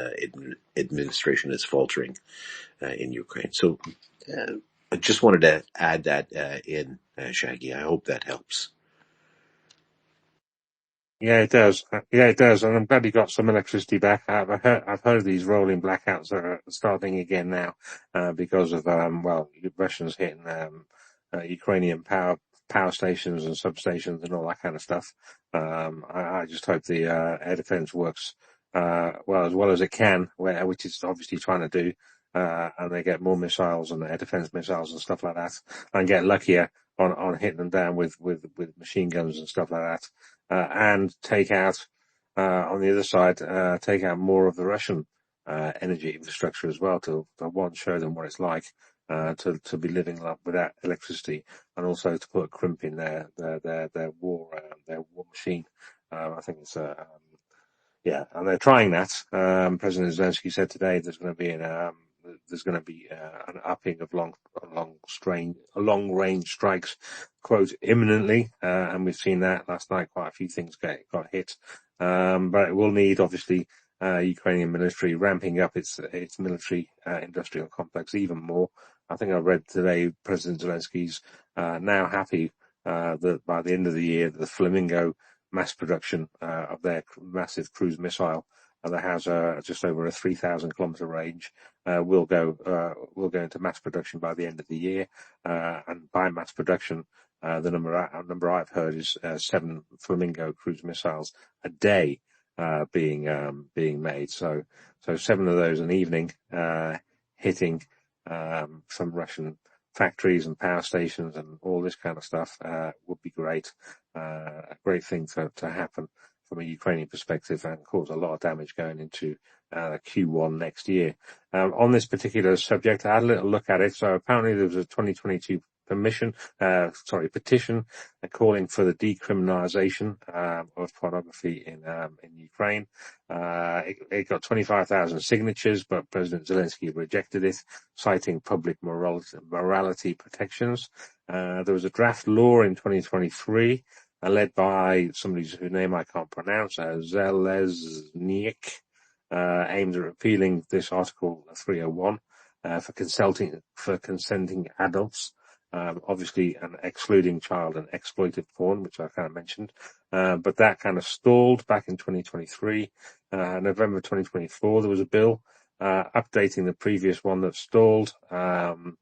administration is faltering in Ukraine. So I just wanted to add that in, Shaggy. I hope that helps. Yeah, it does. Yeah, it does. And I'm glad you got some electricity back. I've heard of these rolling blackouts that are starting again now, because of, Russians hitting, Ukrainian power stations and substations and all that kind of stuff. I just hope the, air defense works, as well as it can, which it's obviously trying to do. And they get more missiles and air defense missiles and stuff like that, and get luckier on hitting them down with machine guns and stuff like that. And take out, on the other side, take out more of the Russian energy infrastructure as well to one, show them what it's like to be living without electricity, and also to put a crimp in their war machine. I think it's and they're trying that. President Zelensky said today there's going to be an upping of long range strikes, quote, imminently, and we've seen that last night. Quite a few things got hit, but it will need, obviously, Ukrainian military ramping up its military industrial complex even more. I think I read today President Zelensky's now happy that by the end of the year the Flamingo mass production of their massive cruise missile that has just over a 3,000 kilometer range will go into mass production by the end of the year, and by mass production, the number I've heard is 7 Flamingo cruise missiles a day being made. So 7 of those an evening, hitting some Russian factories and power stations and all this kind of stuff would be great. A great thing to happen from a Ukrainian perspective, and cause a lot of damage going into Q1 next year. On this particular subject, I had a little look at it. So apparently there was a 2022 petition calling for the decriminalization of pornography in Ukraine. It got 25,000 signatures, but President Zelensky rejected it, citing public morality protections. There was a draft law in 2023 led by somebody whose name I can't pronounce, Zelezniak, aimed at repealing this Article 301 for consenting adults. Obviously, and excluding child and exploitive porn, which I kind of mentioned. But that kind of stalled back in 2023. November 2024, there was a bill updating the previous one that stalled. And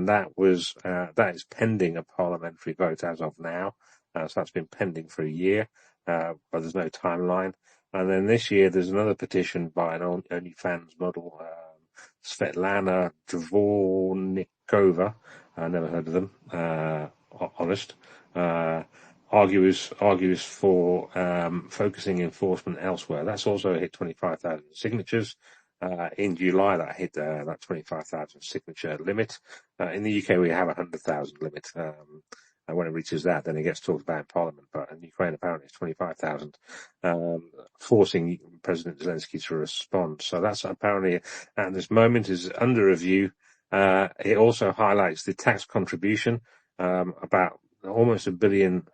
that is pending a parliamentary vote as of now. So that's been pending for a year, but there's no timeline. And then this year, there's another petition by an OnlyFans model, Svetlana Dvornikova. I never heard of them. Honest. Argues for focusing enforcement elsewhere. That's also hit 25,000 signatures. In July, that hit that 25,000 signature limit. In the UK, we have a 100,000 limit. And when it reaches that, then it gets talked about in Parliament. But in Ukraine, apparently, it's 25,000, forcing President Zelensky to respond. So that's apparently, at this moment, is under review. It also highlights the tax contribution, about almost $1 billion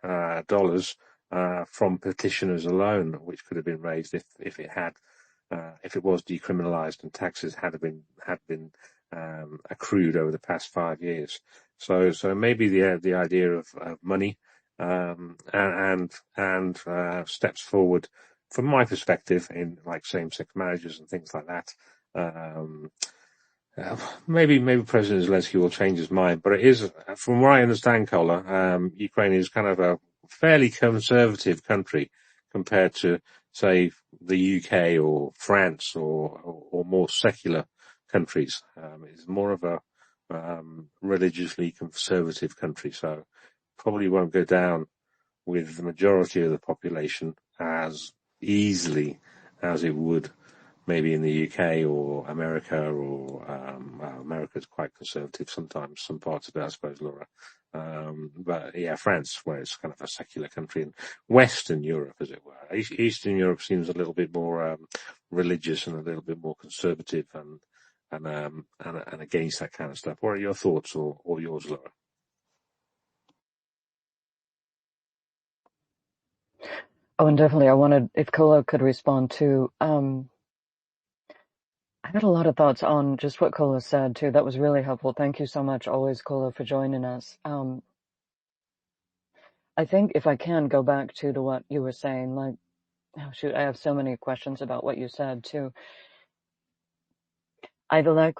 from petitioners alone, which could have been raised if it was decriminalised and taxes had been accrued over the past 5 years. So maybe the idea of money and steps forward, from my perspective, in like same-sex marriages and things like that. Maybe President Zelensky will change his mind, but it is, from what I understand, Kola, Ukraine is kind of a fairly conservative country compared to, say, the UK or France or more secular countries. It's more of a religiously conservative country, so probably won't go down with the majority of the population as easily as it would maybe in the UK or America, or America's quite conservative sometimes, some parts of it, I suppose, Laura. But yeah, France, where it's kind of a secular country, and Western Europe, as it were. Eastern Europe seems a little bit more religious and a little bit more conservative and against that kind of stuff. What are your thoughts or yours, Laura? Oh, and definitely, I wanted, if Kola could respond to, I had a lot of thoughts on just what Kola said too. That was really helpful. Thank you so much, always, Kola, for joining us. I think if I can go back to what you were saying, like, oh shoot, I have so many questions about what you said too. I like,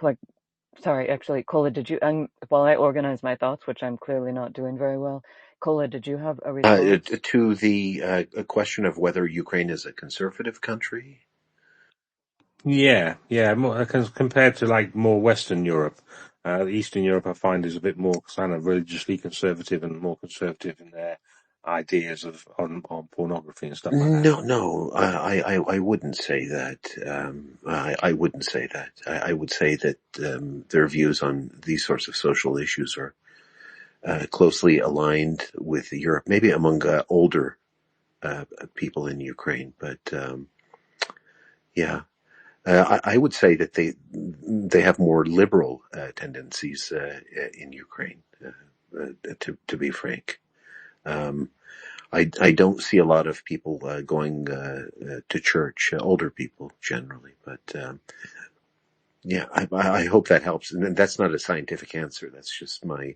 sorry, actually, Kola, did you, while I organize my thoughts, which I'm clearly not doing very well, Kola, did you have a response? To the question of whether Ukraine is a conservative country. Yeah, more, compared to like more Western Europe. Eastern Europe, I find, is a bit more kind of religiously conservative and more conservative in their ideas on pornography and stuff like that. No, I wouldn't say that. I wouldn't say that. I would say that their views on these sorts of social issues are closely aligned with Europe, maybe among older people in Ukraine. But yeah, I would say that they have more liberal tendencies in Ukraine. To be frank. I don't see a lot of people going to church, older people generally, but yeah, I hope that helps. And that's not a scientific answer. That's just my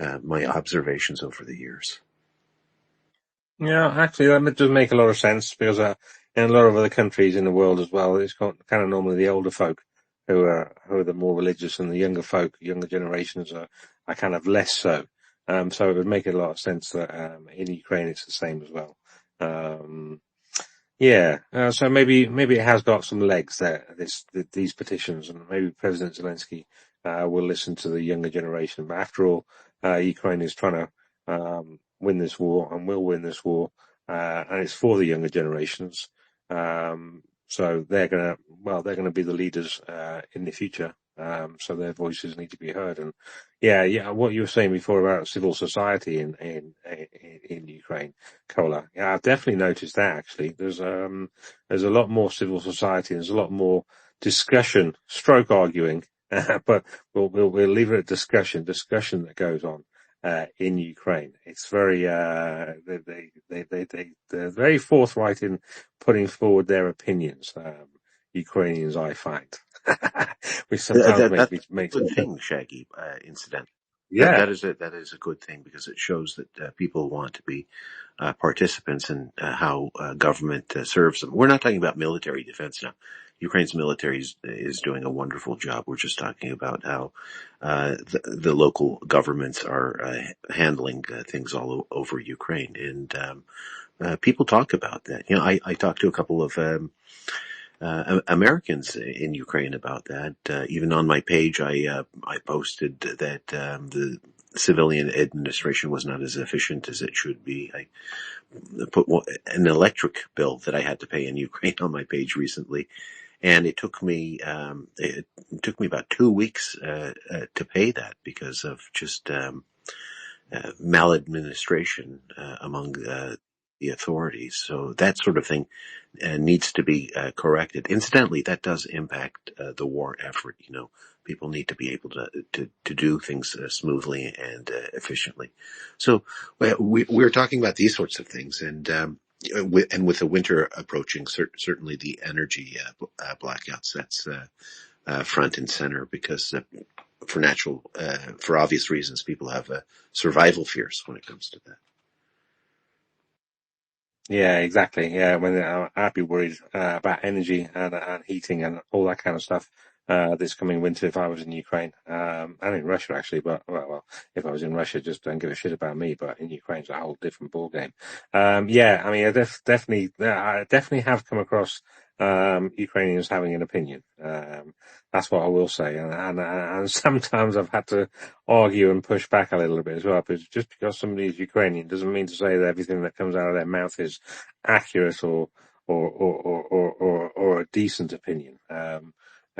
observations over the years. Yeah, actually, that does make a lot of sense because in a lot of other countries in the world as well, it's got kind of normally the older folk who are the more religious, and the younger folk, younger generations are kind of less so. So it would make a lot of sense that in Ukraine it's the same as well. Yeah, so maybe it has got some legs there. These petitions, and maybe President Zelensky will listen to the younger generation. But after all, Ukraine is trying to win this war and will win this war, and it's for the younger generations. So they're gonna be the leaders in the future. So their voices need to be heard. And yeah, what you were saying before about civil society in Ukraine, Kola. Yeah, I've definitely noticed that actually. There's a lot more civil society. There's a lot more discussion, stroke arguing, but we'll leave it at discussion that goes on in Ukraine. It's very they're very forthright in putting forward their opinions. Ukrainians, I find, which sometimes That's makes a good me thing, Shaggy. Incidentally, yeah. that is a good thing because it shows that people want to be participants in how government serves them. We're not talking about military defense now. Ukraine's military is doing a wonderful job. We're just talking about how the local governments are handling things all over Ukraine, and people talk about that. You know, I talked to a couple of Americans in Ukraine about that. Even on my page, I posted that the civilian administration was not as efficient as it should be. I put an electric bill that I had to pay in Ukraine on my page recently, and it took me about 2 weeks to pay that because of just maladministration among the authorities. So that sort of thing needs to be corrected. Incidentally, that does impact the war effort. You know, People need to be able to do things smoothly and efficiently. So we're talking about these sorts of things, and with the winter approaching, certainly the energy blackouts, that's front and center, because for obvious reasons, people have survival fears when it comes to that. Yeah, exactly. Yeah, when I'd be worried about energy and heating and all that kind of stuff this coming winter if I was in Ukraine and in Russia actually. But if I was in Russia, just don't give a shit about me. But in Ukraine, it's a whole different ball game. Yeah, I mean, I definitely have come across Ukrainians having an opinion. That's what I will say, and sometimes I've had to argue and push back a little bit as well. But just because somebody is Ukrainian doesn't mean to say that everything that comes out of their mouth is accurate or a decent opinion. I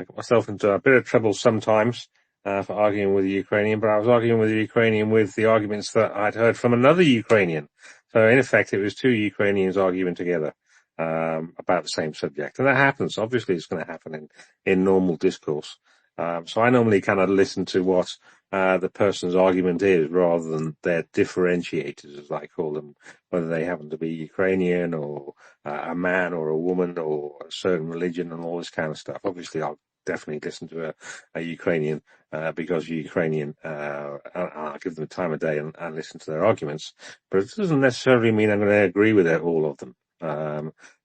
got myself into a bit of trouble sometimes for arguing with a Ukrainian, but I was arguing with a Ukrainian with the arguments that I'd heard from another Ukrainian. So in effect, it was two Ukrainians arguing together about the same subject, and that happens. Obviously, it's going to happen in normal discourse. So I normally kind of listen to what the person's argument is rather than their differentiators, as I call them, whether they happen to be Ukrainian or a man or a woman or a certain religion and all this kind of stuff. Obviously, I'll definitely listen to a Ukrainian because Ukrainian, I'll give them the time of day and listen to their arguments. But it doesn't necessarily mean I'm going to agree with all of them.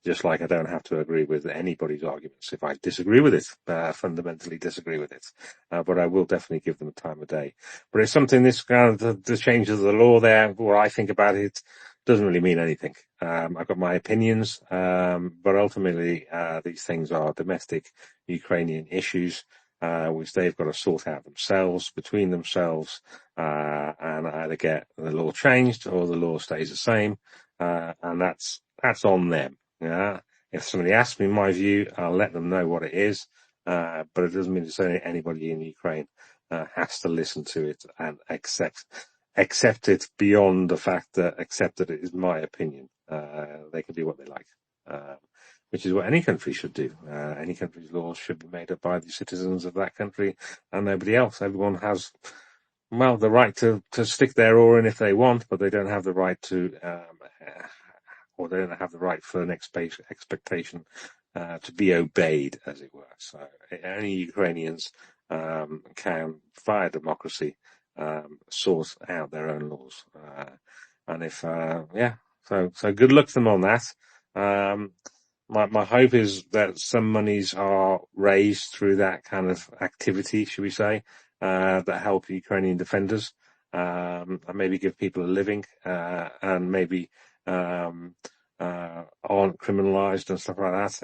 Just like I don't have to agree with anybody's arguments. If I disagree with it, fundamentally disagree with it, but I will definitely give them the time of day. But it's something, this kind of the change of the law there, what I think about it doesn't really mean anything. I've got my opinions, but ultimately, these things are domestic Ukrainian issues, which they've got to sort out themselves, between themselves, and either get the law changed or the law stays the same, and that's on them. Yeah. If somebody asks me my view, I'll let them know what it is, but it doesn't mean to say anybody in Ukraine has to listen to it and accept it beyond the fact that accepted it is my opinion. They can do what they like, which is what any country should do. Any country's laws should be made up by the citizens of that country and nobody else. Everyone has, well, the right to stick their oar in if they want, but they don't have the right to, or they don't have the right for an expectation to be obeyed, as it were. So only Ukrainians can, via democracy, sort out their own laws. And if, so good luck to them on that. My hope is that some monies are raised through that kind of activity, should we say, that help Ukrainian defenders, and maybe give people a living, and maybe, aren't criminalized and stuff like that.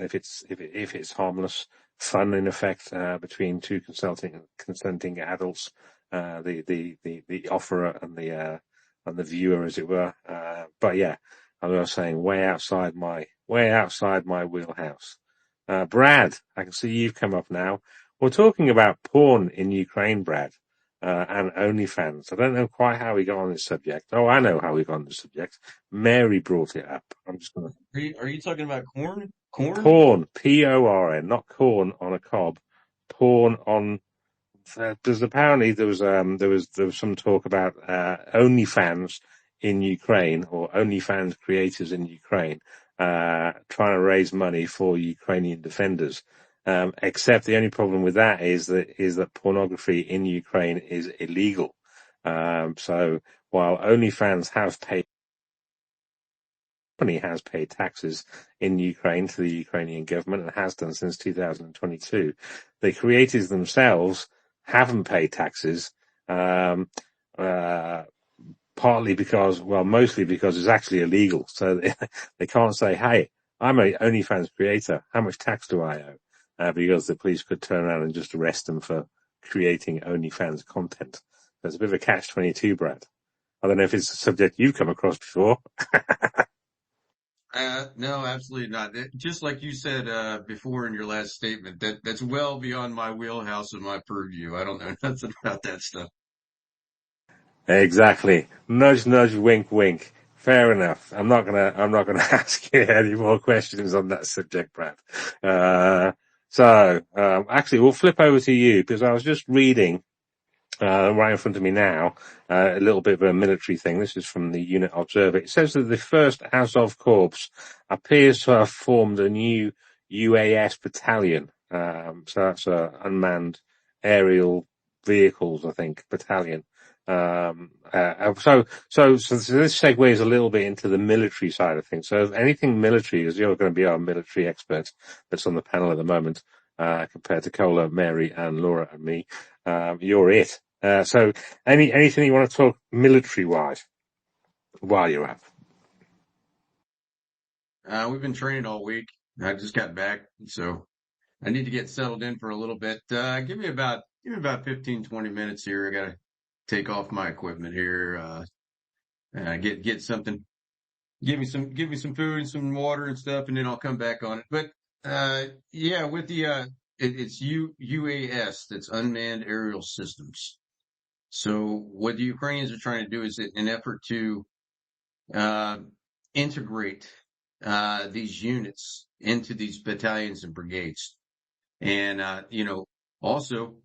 If it's harmless fun in effect, between two consenting adults, the offerer and the viewer, as it were. But yeah, as I was saying, way outside my wheelhouse. Brad, I can see you've come up now. We're talking about porn in Ukraine, Brad, and OnlyFans. I don't know quite how we got on this subject. Oh, I know how we got on this subject. Mary brought it up. I'm just gonna. Are you talking about corn? Corn? Porn, Porn, not corn on a cob. Porn on. Because apparently there was some talk about OnlyFans in Ukraine, or OnlyFans creators in Ukraine, trying to raise money for Ukrainian defenders. Except the only problem with that is that pornography in Ukraine is illegal. So while OnlyFans company has paid taxes in Ukraine to the Ukrainian government and has done since 2022, the creators themselves haven't paid taxes, partly because, well, mostly because it's actually illegal. So they can't say, hey, I'm a OnlyFans creator, how much tax do I owe? Because the police could turn around and just arrest them for creating OnlyFans content. So it's a bit of a catch-22, Brad. I don't know if it's a subject you've come across before. No, absolutely not. Just like you said before in your last statement, that's well beyond my wheelhouse and my purview. I don't know nothing about that stuff. Exactly. Nudge, nudge, wink, wink. Fair enough. I'm not gonna ask you any more questions on that subject, Brad. So, actually, we'll flip over to you because I was just reading right in front of me now, a little bit of a military thing. This is from the Unit Observer. It says that the first Azov Corps appears to have formed a new UAS battalion. So that's a unmanned aerial vehicles, I think, battalion. So this segues a little bit into the military side of things. So if anything military, as you're going to be our military expert that's on the panel at the moment, compared to Cola, Mary, and Laura and me, you're it. So anything you want to talk military wise while you're up? We've been training all week. I just got back, so I need to get settled in for a little bit. Give me about 15, 20 minutes here. I gotta take off my equipment here, get something, give me some food and some water and stuff, and then I'll come back on it. But, yeah, with it's UAS, that's unmanned aerial systems. So what the Ukrainians are trying to do is an effort to, uh, integrate, these units into these battalions and brigades. And, also,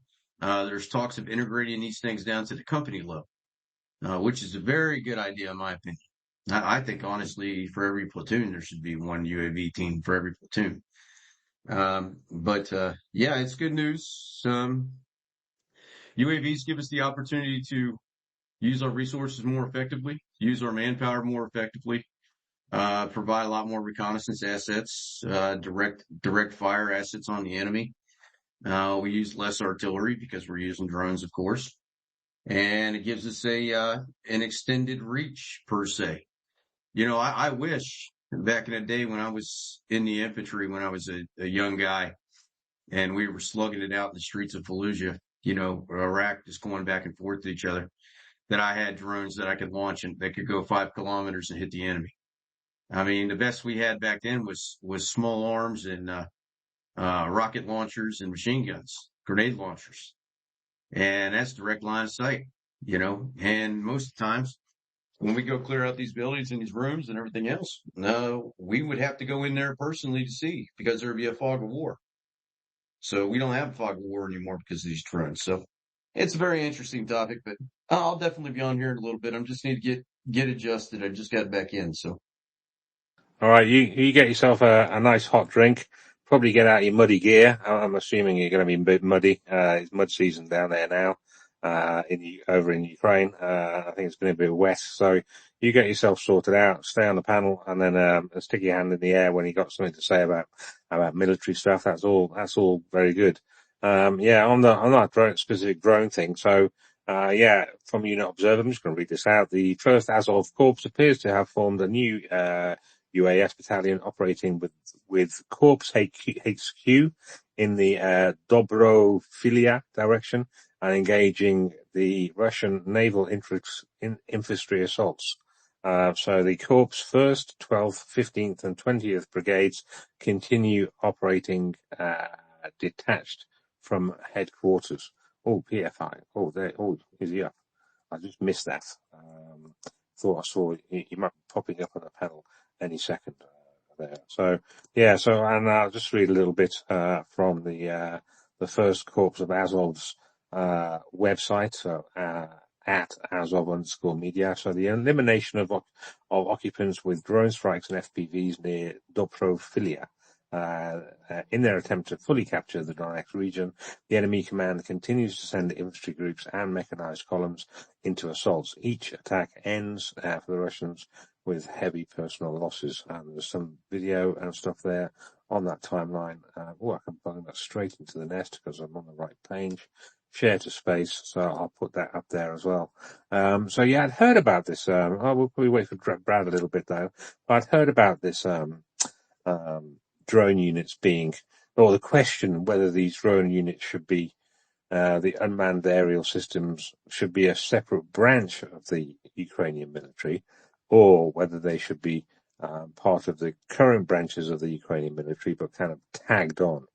there's talks of integrating these things down to the company level, which is a very good idea, in my opinion. I think, honestly, for every platoon, there should be one UAV team for every platoon. Yeah, it's good news. UAVs give us the opportunity to use our resources more effectively, use our manpower more effectively, provide a lot more reconnaissance assets, direct fire assets on the enemy. We use less artillery because we're using drones, of course, and it gives us an extended reach per se. I wish back in the day when I was in the infantry, when I was a young guy and we were slugging it out in the streets of Fallujah, Iraq, just going back and forth to each other, that I had drones that I could launch and that could go 5 kilometers and hit the enemy. I mean, the best we had back then was small arms and, rocket launchers and machine guns, grenade launchers. And that's direct line of sight, and most of the times when we go clear out these buildings and these rooms and everything else, no, we would have to go in there personally to see because there would be a fog of war. So we don't have a fog of war anymore because of these drones. So it's a very interesting topic, but I'll definitely be on here in a little bit. I just need to get adjusted. I just got back in. So All right, you get yourself a nice hot drink. Probably get out your muddy gear. I'm assuming you're going to be a bit muddy. It's mud season down there now, over in Ukraine. I think it's been a bit wet. So you get yourself sorted out, stay on the panel, and then stick your hand in the air when you got something to say about military stuff. That's all very good. Yeah, on that specific drone thing. So, yeah, from Unit Observer, I'm just going to read this out. The first Azov Corps appears to have formed a new, UAS battalion operating with Corps HQ in the Dobrofilia direction and engaging the Russian naval infantry assaults. So the Corps 1st, 12th, 15th and 20th Brigades continue operating detached from headquarters. Oh, PFI. Is he up? I just missed that. Thought I saw he might be popping up on the panel any second there. So yeah, and I'll just read a little bit from the first Corps of Azov's website, so at Azov_media. So the elimination of occupants with drone strikes and FPVs near Dobrofilia. In their attempt to fully capture the Donetsk region, the enemy command continues to send infantry groups and mechanized columns into assaults. Each attack ends for the Russians with heavy personal losses. There's some video and stuff there on that timeline. I can bung that straight into the nest because I'm on the right page. Share to space, so I'll put that up there as well. So yeah, I'd heard about this. I will probably wait for Brad a little bit though. But I'd heard about this drone units or the question whether these drone units should be the unmanned aerial systems should be a separate branch of the Ukrainian military, or whether they should be part of the current branches of the Ukrainian military, but kind of tagged on,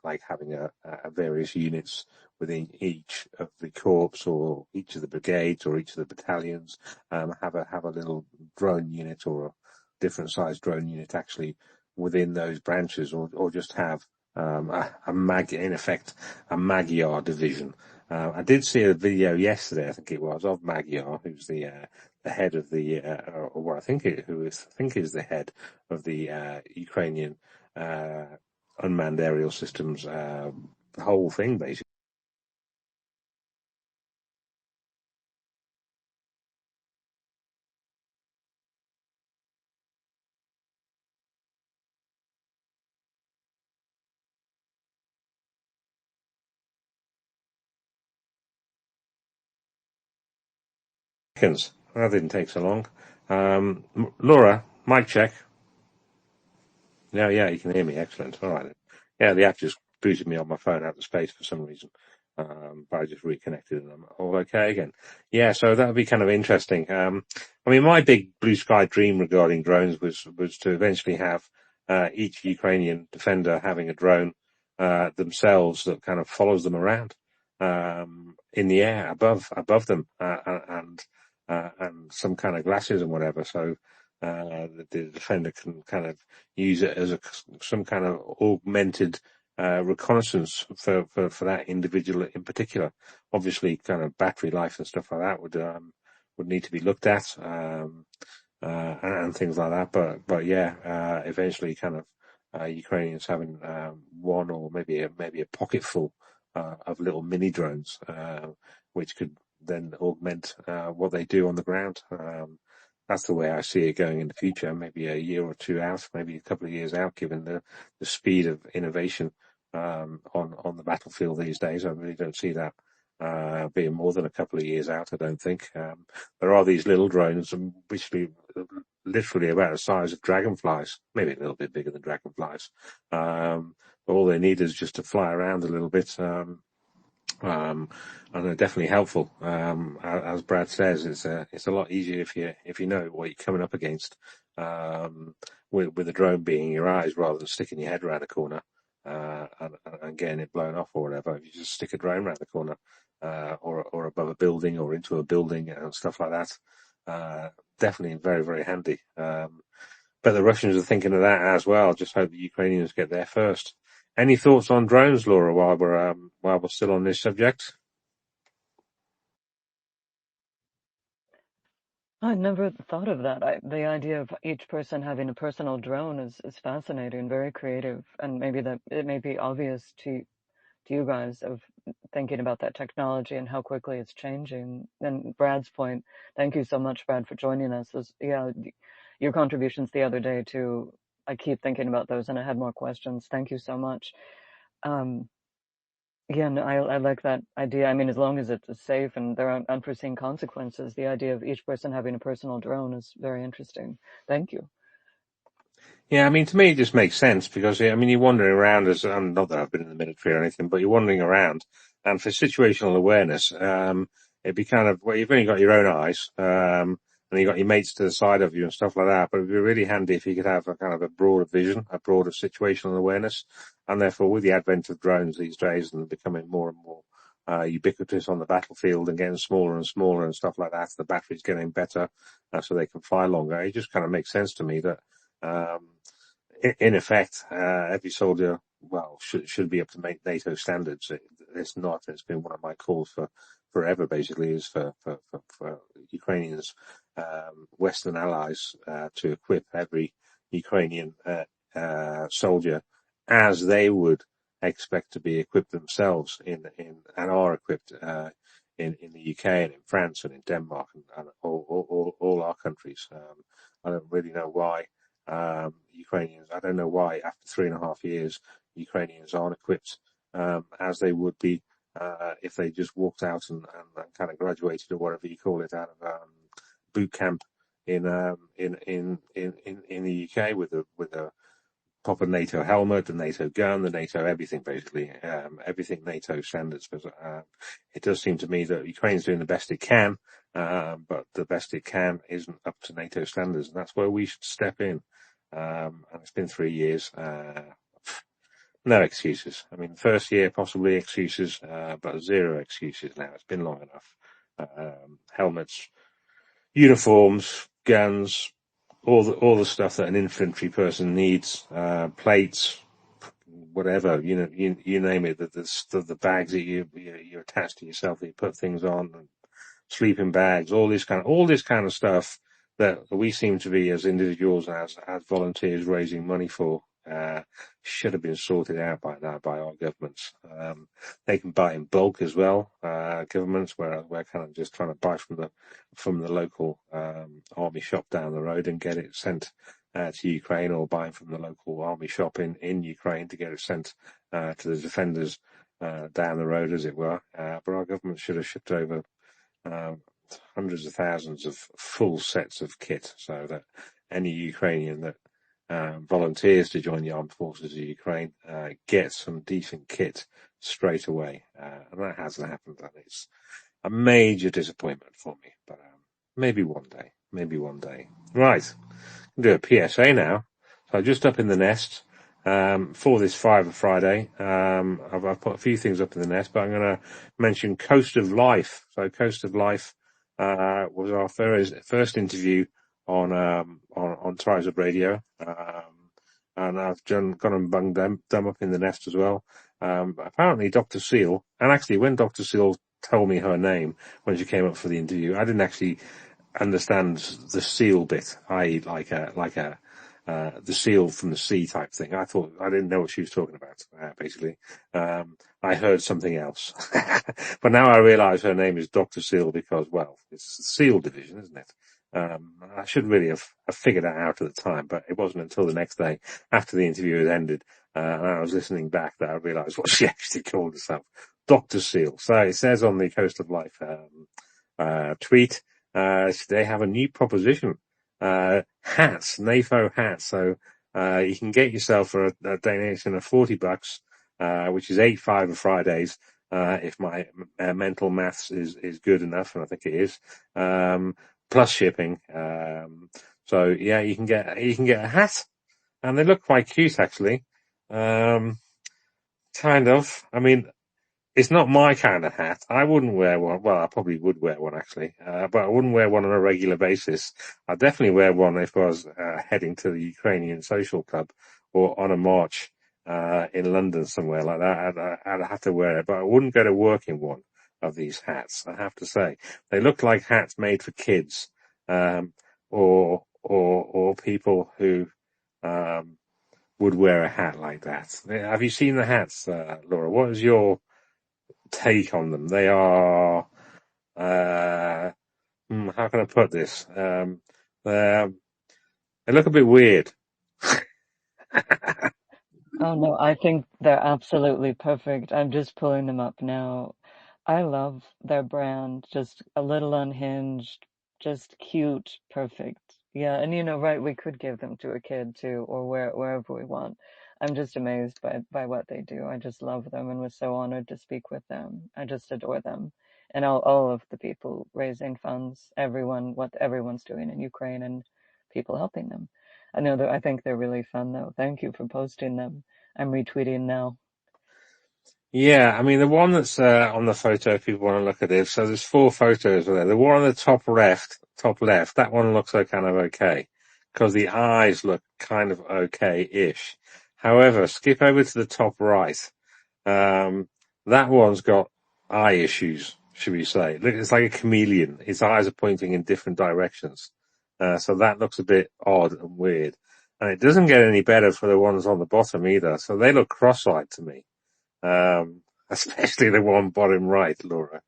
like having a various units within each of the corps, or each of the brigades, or each of the battalions, have a little drone unit or a different sized drone unit actually within those branches, or just have in effect, a Magyar division. I did see a video yesterday, I think it was, of Magyar, who's the head of the, or what I think is the head of the Ukrainian unmanned aerial systems, the whole thing basically. Seconds. That didn't take so long. Laura, mic check. Yeah, you can hear me. Excellent. All right. Yeah, the app just booted me on my phone out of space for some reason. But I just reconnected and I'm all okay again. Yeah, so that would be kind of interesting. I mean, my big blue sky dream regarding drones was to eventually have each Ukrainian defender having a drone themselves that kind of follows them around in the air above them and some kind of glasses and whatever. So the defender can kind of use it as some kind of augmented reconnaissance for that individual in particular. Obviously, kind of battery life and stuff like that would need to be looked at, and things like that. But yeah, eventually kind of, Ukrainians having, one or maybe a pocket full, of little mini drones, which could then augment, what they do on the ground. That's the way I see it going in the future, maybe a year or two out, maybe a couple of years out, given the speed of innovation on the battlefield these days. I really don't see that being more than a couple of years out, I don't think. There are these little drones, which be literally about the size of dragonflies, maybe a little bit bigger than dragonflies. But all they need is just to fly around a little bit. And they're definitely helpful. As Brad says, it's a lot easier if you know what you're coming up against, with a drone being in your eyes rather than sticking your head around a corner, and getting it blown off or whatever. If you just stick a drone around the corner, or above a building or into a building and stuff like that, definitely very, very handy. But the Russians are thinking of that as well. Just hope the Ukrainians get there first. Any thoughts on drones, Laura, while we're still on this subject? I never thought of that. The idea of each person having a personal drone is fascinating, very creative, and maybe that it may be obvious to you guys of thinking about that technology and how quickly it's changing. And Brad's point, thank you so much, Brad, for joining us. Yeah, your contributions the other day too. I keep thinking about those, and I had more questions. Thank you so much. Yeah, no, I like that idea. I mean, as long as it's safe and there aren't unforeseen consequences, the idea of each person having a personal drone is very interesting. Thank you. Yeah, I mean, to me, it just makes sense because, I mean, you're wandering around not that I've been in the military or anything, but you're wandering around, and for situational awareness, it'd be kind of, well, you've only got your own eyes, and you've got your mates to the side of you and stuff like that, but it'd be really handy if you could have a kind of a broader vision, a broader situational awareness, and therefore, with the advent of drones these days and becoming more and more ubiquitous on the battlefield and getting smaller and smaller and stuff like that, the battery's getting better, so they can fly longer. It just kind of makes sense to me that, um, in effect, every soldier, well, should be up to NATO standards. It's not. It's been one of my calls for forever, basically, is for Ukrainians, Western allies, to equip every Ukrainian soldier as they would expect to be equipped themselves and are equipped in the UK and in France and in Denmark and all our countries. I don't really know why. Ukrainians, I don't know why after 3.5 years, Ukrainians aren't equipped, as they would be, if they just walked out and kind of graduated or whatever you call it out of, boot camp in the UK with a proper NATO helmet, the NATO gun, the NATO everything, basically, everything NATO standards. Because it does seem to me that Ukraine's doing the best it can, but the best it can isn't up to NATO standards, and that's where we should step in. And it's been 3 years. No excuses. I mean, first year possibly excuses, but zero excuses now. It's been long enough. Helmets, uniforms, guns, all the stuff that an infantry person needs, plates, whatever, you name it, the bags that you attach to yourself, that you put things on, and sleeping bags, all this kind of stuff that we seem to be, as individuals, as volunteers, raising money for, should have been sorted out by now by our governments. They can buy in bulk as well, governments, where we're kind of just trying to buy from the local army shop down the road and get it sent to Ukraine, or buying from the local army shop in Ukraine to get it sent to the defenders down the road, as it were. But our government should have shipped over hundreds of thousands of full sets of kit, so that any Ukrainian that volunteers to join the armed forces of Ukraine gets some decent kit straight away. And that hasn't happened, and it's a major disappointment for me. But maybe one day. Right, I'll do a PSA now. So just up in the nest for this Fiver Friday. I've put a few things up in the nest, but I'm going to mention Coast of Life. So Coast of Life was our first interview on Tribes of Radio, and I've gone and bunged them up in the nest as well. Apparently Dr. Seal, and actually when Dr. Seal told me her name when she came up for the interview, I didn't actually understand the seal bit, i.e. like the seal from the sea type thing. I didn't know what she was talking about, basically. I heard something else. But now I realise her name is Dr. Seal because, well, it's the SEAL division, isn't it? I should really have figured that out at the time, but it wasn't until the next day after the interview had ended, and I was listening back, that I realised what she actually called herself. Dr. Seal. So it says on the Coast of Life tweet, they have a new proposition. Hats, NAFO hats. So, you can get yourself for a donation of $40, which is 8 Fiver Fridays, if my mental maths is good enough, and I think it is, plus shipping. So yeah, you can get a hat, and they look quite cute, actually. Kind of. I mean, it's not my kind of hat. I wouldn't wear one. Well, I probably would wear one, actually, but I wouldn't wear one on a regular basis. I'd definitely wear one if I was heading to the Ukrainian Social Club, or on a march in London somewhere like that. I'd have to wear it, but I wouldn't go to work in one of these hats, I have to say. They look like hats made for kids, or people who would wear a hat like that. Have you seen the hats, Laura? What is your take on them? They are, how can I put this? They look a bit weird. Oh no, I think they're absolutely perfect. I'm just pulling them up now. I love their brand, just a little unhinged, just cute, perfect. Yeah, and right, we could give them to a kid too, or wherever we want. I'm just amazed by what they do. I just love them and was so honored to speak with them. I just adore them. And all of the people raising funds, what everyone's doing in Ukraine, and people helping them. I think they're really fun though. Thank you for posting them. I'm retweeting now. Yeah, I mean, the one that's on the photo, if people want to look at it, so there's 4 photos there. The one on the top left, that one looks kind of okay, because the eyes look kind of okay-ish. However, skip over to the top right. That one's got eye issues, should we say. Look, it's like a chameleon. Its eyes are pointing in different directions. So that looks a bit odd and weird. And it doesn't get any better for the ones on the bottom either. So they look cross-eyed to me. Especially the one bottom right, Laura.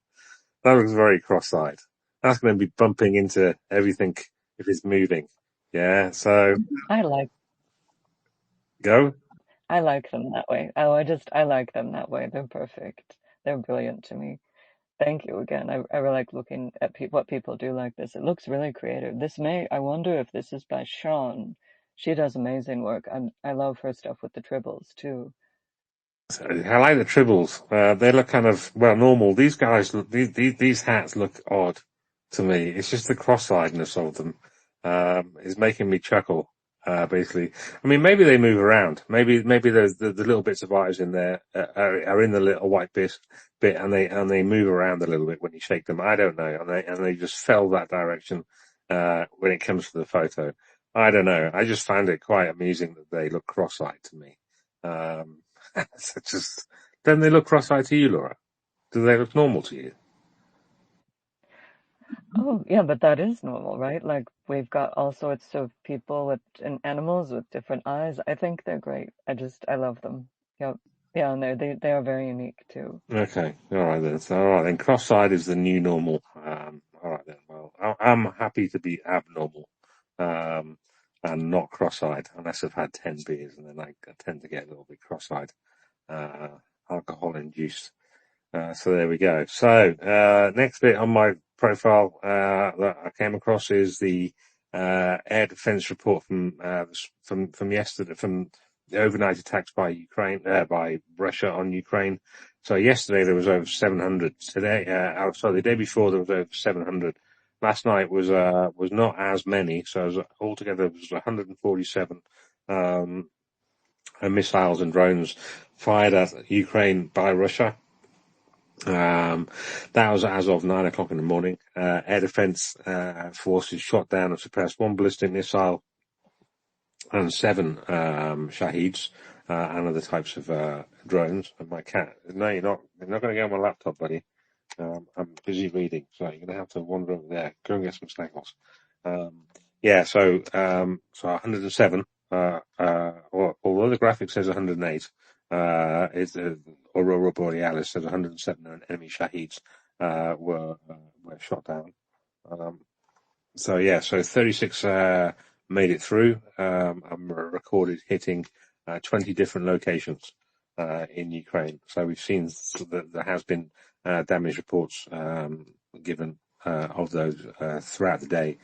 That looks very cross-eyed. That's going to be bumping into everything if it's moving. Yeah, so go. I like them that way. Oh, I like them that way. They're perfect. They're brilliant to me. Thank you again. I really like looking at what people do like this. It looks really creative. I wonder if this is by Sean. She does amazing work. I love her stuff with the tribbles too. I like the tribbles. They look kind of, well, normal. These guys, these hats look odd to me. It's just the cross-eyedness of them, is making me chuckle, basically. I mean, maybe they move around. Maybe the little bits of eyes in there, are in the little white bit, and they move around a little bit when you shake them. I don't know. And they just fell that direction, when it comes to the photo. I don't know. I just found it quite amusing that they look cross-eyed to me. So just, don't they look cross-eyed to you, Laura? Do they look normal to you? Oh, yeah, but that is normal, right? Like we've got all sorts of people with and animals with different eyes. I think they're great. I love them. Yep. Yeah, and they are very unique too. Okay, all right then. So, all right then. Cross-eyed is the new normal. All right then. Well, I'm happy to be abnormal, um, and not cross-eyed, unless I've had 10 beers, and then I tend to get a little bit cross-eyed, uh, alcohol-induced. So there we go. So next bit on my profile that I came across is the air defense report from yesterday, from the overnight attacks by Ukraine, by Russia on Ukraine. So yesterday there was over 700. Today, sorry, the day before there was over 700. Last night was not as many. So it was, altogether it was 147 missiles and drones fired at Ukraine by Russia. That was as of 9 o'clock in the morning. Air defense forces shot down and suppressed one ballistic missile and seven Shaheeds and other types of drones. And my cat, no, you're not going to go on my laptop, buddy. I'm busy reading, so you're going to have to wander over there. Go and get some snackles. Yeah, so 107. Although the graphic says 108, is Aurora Borealis says 107 enemy Shaheeds were shot down. So 36 made it through and were recorded hitting 20 different locations in Ukraine. So we've seen that there has been damage reports given of those throughout the day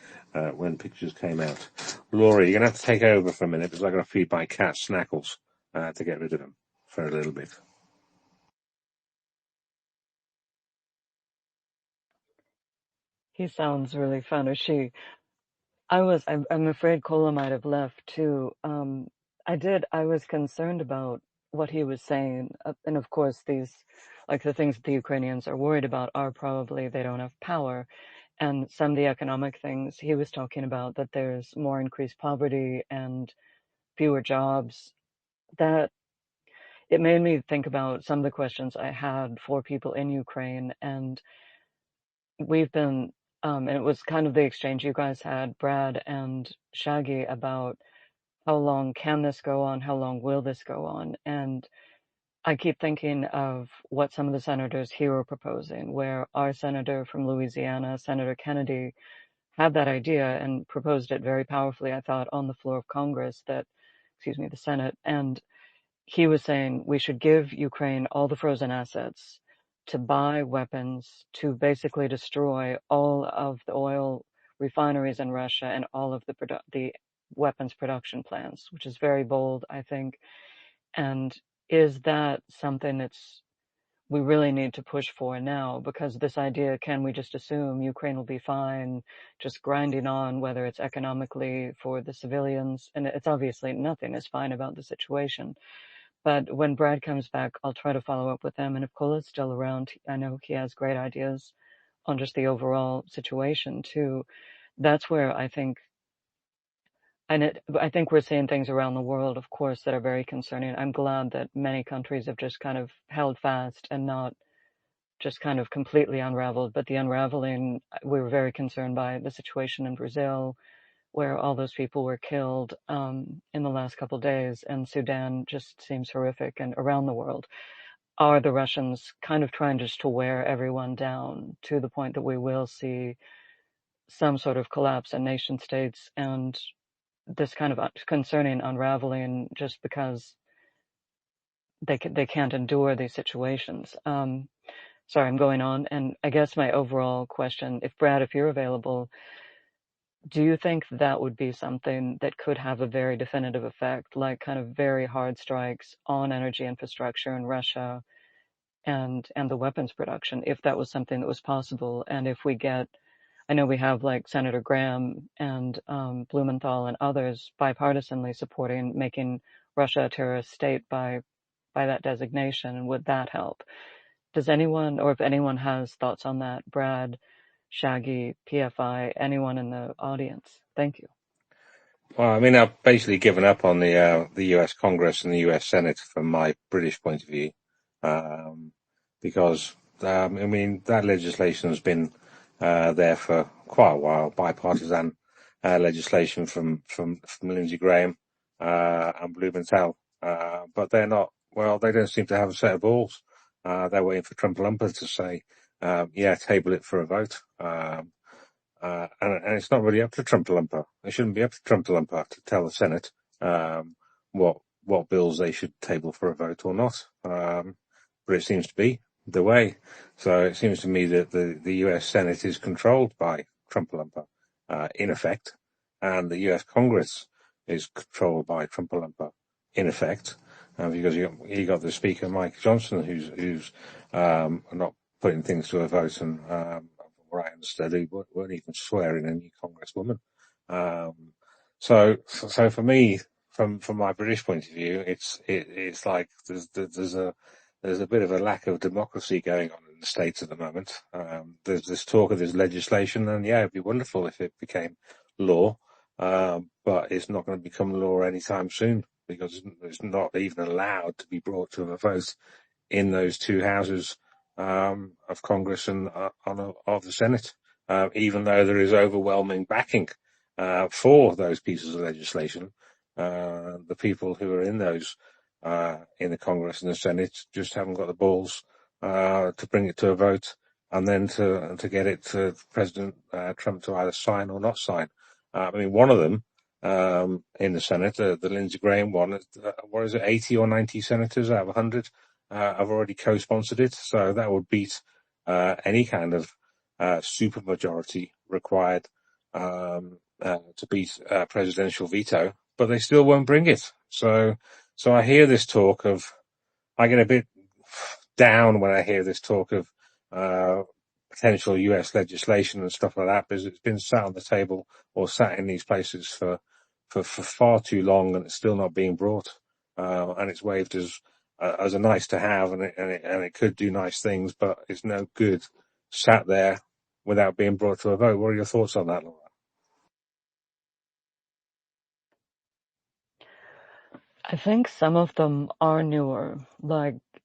when pictures came out. Laura, you're going to have to take over for a minute because I've got to feed my cat Snackles to get rid of him for a little bit. He sounds really fun, or she. I'm afraid Cola might have left too. I was concerned about what he was saying. And of course, like the things that the Ukrainians are worried about are probably they don't have power. And some of the economic things he was talking about, that there's more increased poverty and fewer jobs, that it made me think about some of the questions I had for people in Ukraine. And we've been, and it was kind of the exchange you guys had, Brad and Shaggy, about how long can this go on? How long will this go on? And I keep thinking of what some of the senators here are proposing, where our senator from Louisiana, Senator Kennedy, had that idea and proposed it very powerfully, I thought, on the floor of Congress, the Senate. And he was saying we should give Ukraine all the frozen assets to buy weapons to basically destroy all of the oil refineries in Russia and all of the weapons production plants, which is very bold, I think. And is that something we really need to push for now? Because this idea, can we just assume Ukraine will be fine, just grinding on, whether it's economically for the civilians? And it's obviously nothing is fine about the situation. But when Brad comes back, I'll try to follow up with them. And if Cola's still around, I know he has great ideas on just the overall situation too. That's where I think, I think we're seeing things around the world, of course, that are very concerning. I'm glad that many countries have just kind of held fast and not just kind of completely unraveled. But the unraveling, we were very concerned by the situation in Brazil, where all those people were killed in the last couple of days, and Sudan just seems horrific. And around the world, are the Russians kind of trying just to wear everyone down to the point that we will see some sort of collapse in nation states and this kind of concerning unraveling just because they can't endure these situations. Sorry, I'm going on. And I guess my overall question, if Brad, if you're available, do you think that would be something that could have a very definitive effect, like kind of very hard strikes on energy infrastructure in Russia and the weapons production, if that was something that was possible? And if we get, I know we have like Senator Graham and Blumenthal and others bipartisanly supporting making Russia a terrorist state by that designation, and would that help? Does anyone, or if anyone has thoughts on that, Brad, Shaggy, PFI, anyone in the audience? Thank you. Well, I mean, I've basically given up on the U.S. Congress and the U.S. Senate from my British point of view, um, because I mean that legislation has been there for quite a while, bipartisan legislation from Lindsey Graham and Blumenthal, but they're not. Well, they don't seem to have a set of balls. They're waiting for Trump Lumper to say, yeah, table it for a vote. And it's not really up to Trump-Lumper. It shouldn't be up to Trump-Lumper to tell the Senate what bills they should table for a vote or not. But it seems to be the way. So it seems to me that the US Senate is controlled by Trump-Lumper, in effect, and the US Congress is controlled by Trump-Lumper, in effect, because you got the Speaker, Mike Johnson, who's not putting things to a vote, and what I understood, he weren't even swearing a new congresswoman. So for me, from my British point of view, it's like there's a bit of a lack of democracy going on in the States at the moment. There's this talk of this legislation, and yeah, it'd be wonderful if it became law, but it's not going to become law anytime soon because it's not even allowed to be brought to a vote in those two houses of Congress and of the Senate, even though there is overwhelming backing for those pieces of legislation. The people who are in those in the Congress and the Senate just haven't got the balls to bring it to a vote and then to get it to President Trump to either sign or not sign. I mean, one of them in the Senate, the Lindsey Graham one, what is it, 80 or 90 senators out of 100 have already co-sponsored it, so that would beat any kind of supermajority required to beat presidential veto, but they still won't bring it. So I hear this talk of, I get a bit down when I hear this talk of potential US legislation and stuff like that, because it's been sat on the table or sat in these places for far too long, and it's still not being brought. And it's waived as a nice to have, and it could do nice things, but it's no good sat there without being brought to a vote. What are your thoughts on that, Laura? I think some of them are newer,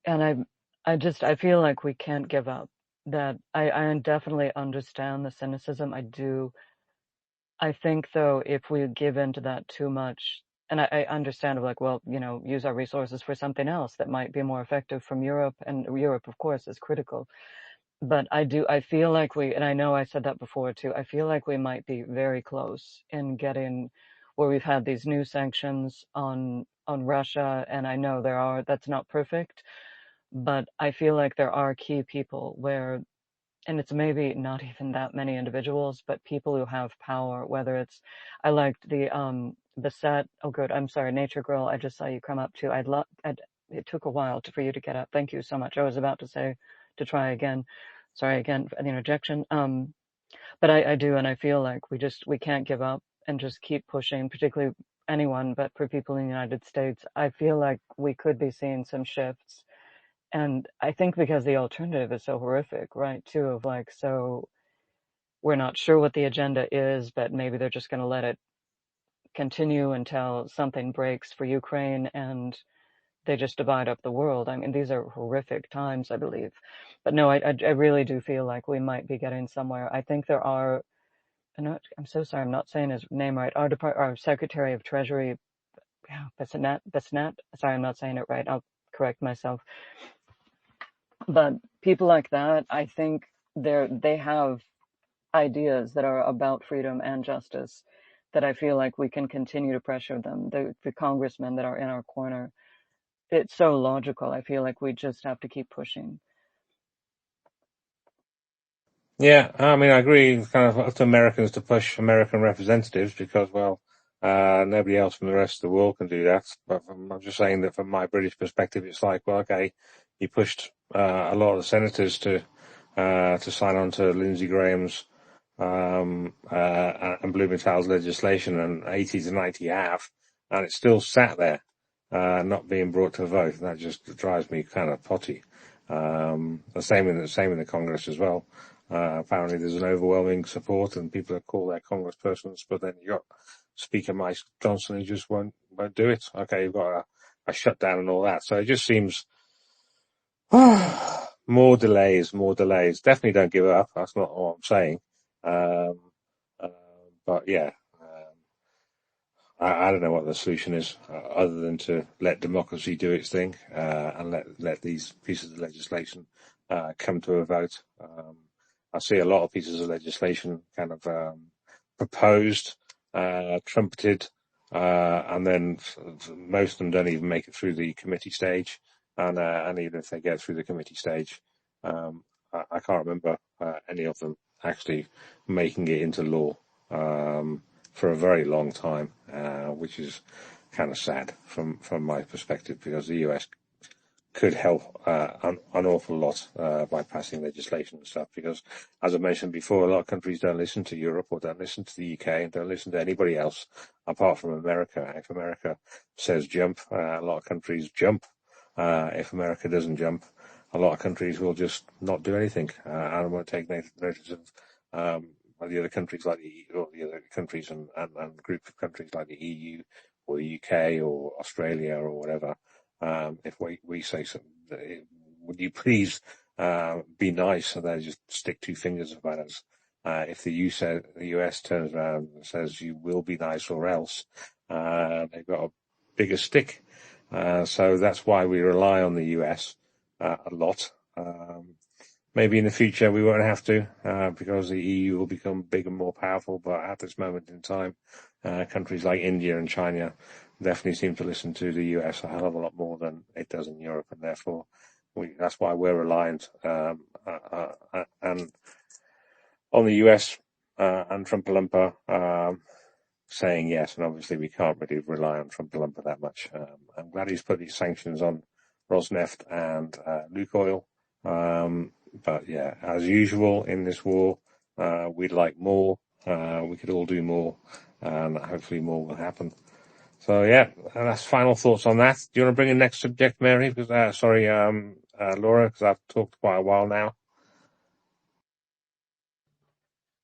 and I feel like we can't give up. That I definitely understand the cynicism. I do. I think though, if we give into that too much, and I understand like, well, use our resources for something else that might be more effective from Europe, and Europe, of course, is critical. But I feel like and I know I said that before too, I feel like we might be very close in getting where we've had these new sanctions on Russia, and I know that's not perfect, but I feel like there are key people where, and it's maybe not even that many individuals, but people who have power, whether it's, I liked the, Beset, oh good, I'm sorry, Nature Girl, I just saw you come up too. It took a while for you to get up. Thank you so much. I was about to say to try again. Sorry again for the interjection. But I do, and I feel like we can't give up and just keep pushing, particularly anyone, but for people in the United States, I feel like we could be seeing some shifts. And I think because the alternative is so horrific, right, too, of like, so we're not sure what the agenda is, but maybe they're just going to let it continue until something breaks for Ukraine and they just divide up the world. I mean, these are horrific times, I believe. But no, I really do feel like we might be getting somewhere. I think there are, I'm so sorry, I'm not saying his name right. Our Secretary of Treasury, Besnat. Sorry, I'm not saying it right. I'll correct myself. But people like that, I think they have ideas that are about freedom and justice that I feel like we can continue to pressure them. The congressmen that are in our corner, it's so logical. I feel like we just have to keep pushing. Yeah, I mean, I agree. It's kind of up to Americans to push American representatives because, well, nobody else from the rest of the world can do that. But I'm just saying that from my British perspective, it's like, well, okay, you pushed a lot of the senators to sign on to Lindsey Graham's and Blumenthal's legislation, and 80 to 90 have, and it's still sat there, not being brought to a vote. And that just drives me kind of potty. The same in the Congress as well. Apparently there's an overwhelming support and people that call their congresspersons, but then you got Speaker Mike Johnson, who just won't do it. Okay, you've got a shutdown and all that. So it just seems more delays. Definitely don't give up. That's not what I'm saying. Um, uh, but yeah, I don't know what the solution is, other than to let democracy do its thing, and let these pieces of legislation come to a vote. I see a lot of pieces of legislation kind of proposed, trumpeted, and then most of them don't even make it through the committee stage. And even if they get through the committee stage, I can't remember any of them actually making it into law. For a very long time, which is kind of sad from my perspective, because the US could help an awful lot by passing legislation and stuff. Because, as I mentioned before, a lot of countries don't listen to Europe or don't listen to the UK and don't listen to anybody else apart from America. If America says jump, a lot of countries jump. If America doesn't jump, a lot of countries will just not do anything and won't take notice of the other countries like the other countries and group of countries like the EU or the UK or Australia or whatever. If we say something, would you please be nice, and they just stick two fingers about us. If the US turns around and says you will be nice or else, they've got a bigger stick. So that's why we rely on the US a lot. Maybe in the future we won't have to, because the EU will become big and more powerful. But at this moment in time, countries like India and China definitely seem to listen to the US a hell of a lot more than it does in Europe, and therefore that's why we're reliant and on the US and Trump-a-lumpa saying yes. And obviously we can't really rely on Trump-a-lumpa that much. I'm glad he's put these sanctions on Rosneft and Lukoil. But yeah, as usual in this war, we'd like more. We could all do more, and hopefully more will happen. So yeah, and that's final thoughts on that. Do you want to bring in next subject, Mary? Because Laura, because I've talked quite a while now.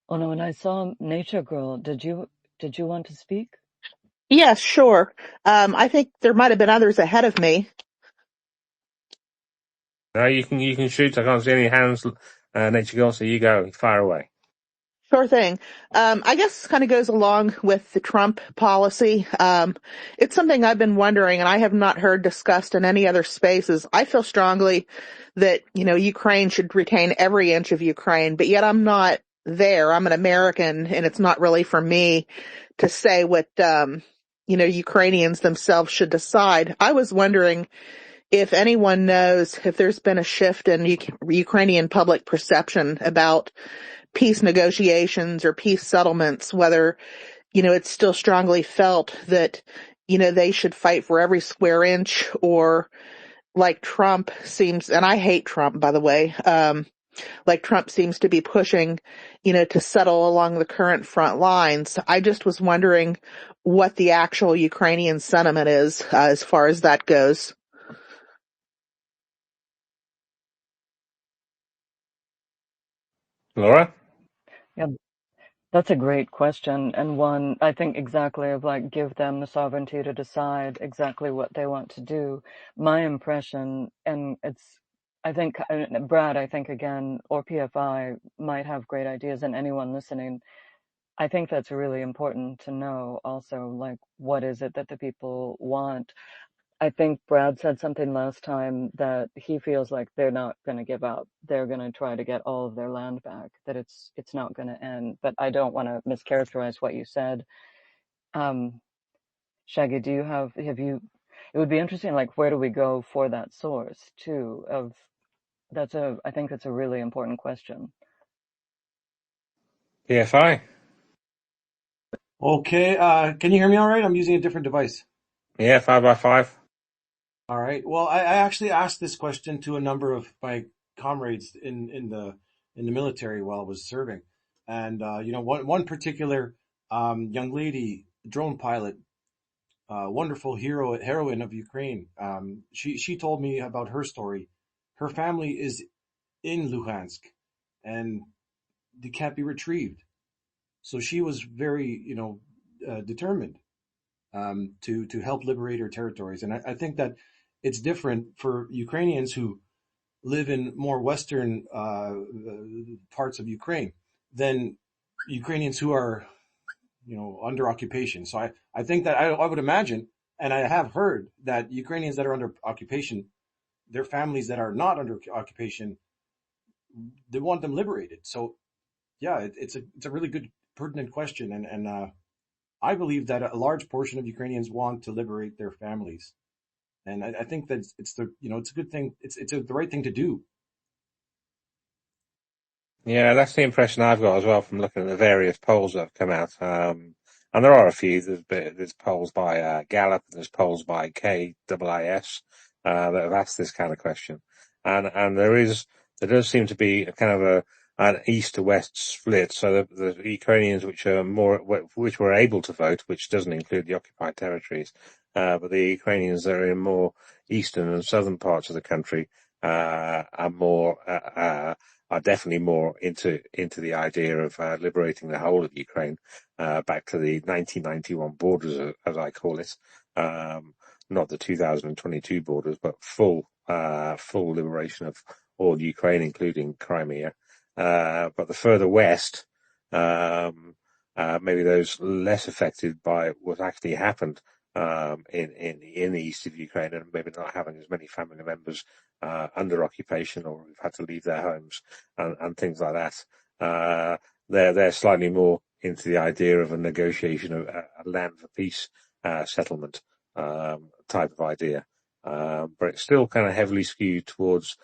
Oh no, and I saw Nature Girl. Did you want to speak? Yes, sure. I think there might have been others ahead of me. No, you can shoot. I can't see any hands. Nature Girl, so you go. Fire away. Sure thing. I guess kind of goes along with the Trump policy. It's something I've been wondering, and I have not heard discussed in any other spaces. I feel strongly that, Ukraine should retain every inch of Ukraine, but yet I'm not there. I'm an American, and it's not really for me to say what, Ukrainians themselves should decide. I was wondering if anyone knows if there's been a shift in Ukrainian public perception about peace negotiations or peace settlements, whether, it's still strongly felt that, they should fight for every square inch, or like Trump seems, and I hate Trump, by the way, like Trump seems to be pushing, to settle along the current front lines. I just was wondering what the actual Ukrainian sentiment is, as far as that goes. Laura? Yeah, that's a great question, and one I think exactly of like give them the sovereignty to decide exactly what they want to do. My impression, and I think Brad, I think again, or PFI might have great ideas, and anyone listening, I think that's really important to know also, like, what is it that the people want? I think Brad said something last time that he feels like they're not going to give up. They're going to try to get all of their land back, that it's not going to end. But I don't want to mischaracterize what you said. Shaggy, have you, it would be interesting, like, where do we go for that source too I think that's a really important question. PFI? Okay, can you hear me all right? I'm using a different device. Yeah, 5x5. All right. Well, I actually asked this question to a number of my comrades in the military while I was serving. And one particular young lady, drone pilot, wonderful heroine of Ukraine. She told me about her story. Her family is in Luhansk, and they can't be retrieved. So she was very, determined to help liberate our territories. And I think that it's different for Ukrainians who live in more western parts of Ukraine than Ukrainians who are, under occupation. So I think that I would imagine, and I have heard that Ukrainians that are under occupation, their families that are not under occupation, they want them liberated. So yeah, it's a really good pertinent question, and I believe that a large portion of Ukrainians want to liberate their families, and I think that it's it's a good thing. It's the right thing to do. Yeah, that's the impression I've got as well from looking at the various polls that have come out. And there are a few. There's polls by Gallup, there's polls by KIIS that have asked this kind of question, and there does seem to be a kind of an east to west split. So the Ukrainians which were able to vote, which doesn't include the occupied territories, but the Ukrainians that are in more eastern and southern parts of the country are definitely more into the idea of liberating the whole of Ukraine back to the 1991 borders, as I call it, not the 2022 borders, but full liberation of all Ukraine, including Crimea. But the further west, maybe those less affected by what actually happened in the east of Ukraine, and maybe not having as many family members under occupation, or who've had to leave their homes and things like that. They're slightly more into the idea of a negotiation of a land for peace settlement type of idea, but it's still kind of heavily skewed towards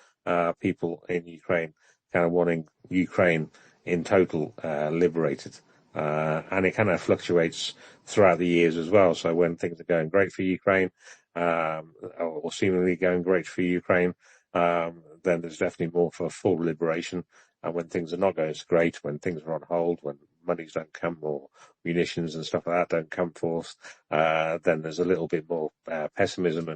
people in Ukraine kind of wanting Ukraine in total liberated. And it kind of fluctuates throughout the years as well. So when things are going great for Ukraine, or seemingly going great for Ukraine, then there's definitely more for full liberation. And when things are not going so great, when things are on hold, when monies don't come, or munitions and stuff like that don't come forth, then there's a little bit more pessimism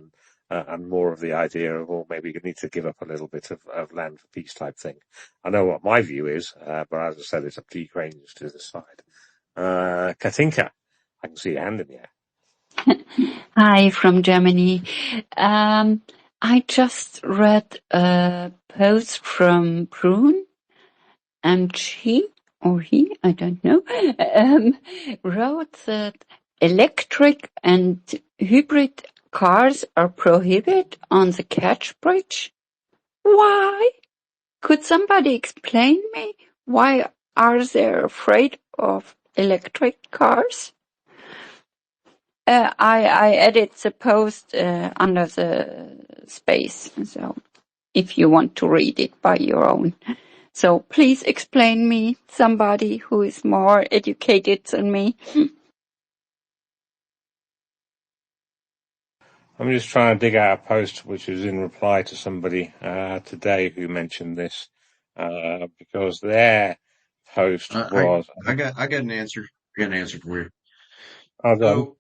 and more of the idea of, well, maybe you need to give up a little bit of land for peace type thing. I know what my view is, but as I said, it's up to Ukrainians to decide. Katinka, I can see your hand in the air. Hi from Germany. I just read a post from Brune, and she, or he, I don't know, wrote that electric and hybrid cars are prohibited on the Kerch Bridge. Why? Could somebody explain me why are they afraid of electric cars? I edit the post under the space, so if you want to read it by your own. So please explain me, somebody who is more educated than me. I'm just trying to dig out a post which was in reply to somebody today who mentioned this, because their post was. I got an answer. I got an answer for you. Oh,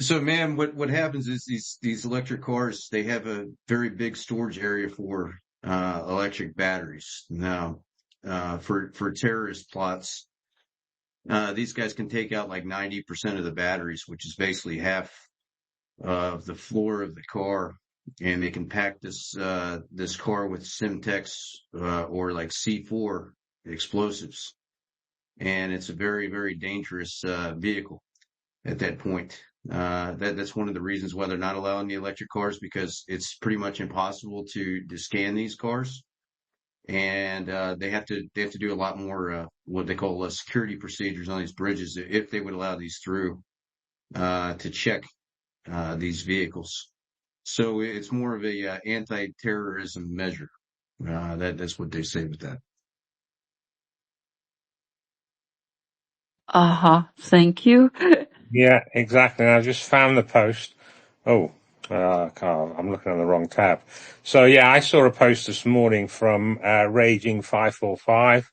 So, man, what happens is these electric cars, they have a very big storage area for electric batteries. Now, for terrorist plots, these guys can take out like 90% of the batteries, which is basically half of the floor of the car, and they can pack this car with Simtex or like C4 explosives, and it's a very, very dangerous vehicle at that point. That's one of the reasons why they're not allowing the electric cars, because it's pretty much impossible to scan these cars, and they have to do a lot more what they call security procedures on these bridges if they would allow these through to check these vehicles. So it's more of a anti-terrorism measure. That's what they say with that. Thank you. yeah, exactly. I just found the post. Oh, I'm looking on the wrong tab. So yeah, I saw a post this morning from Raging 545,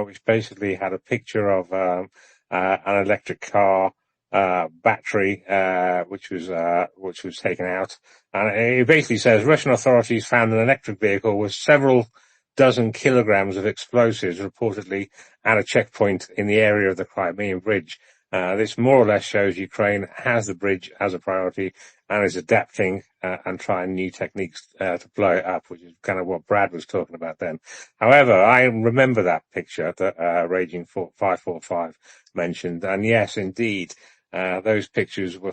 which basically had a picture of an electric car battery, which was taken out, and it basically says Russian authorities found an electric vehicle with several dozen kilograms of explosives reportedly at a checkpoint in the area of the Crimean Bridge. This more or less shows Ukraine has the bridge as a priority and is adapting and trying new techniques to blow it up, which is kind of what Brad was talking about then. However, I remember that picture that Raging 545 mentioned, and yes, indeed, those pictures were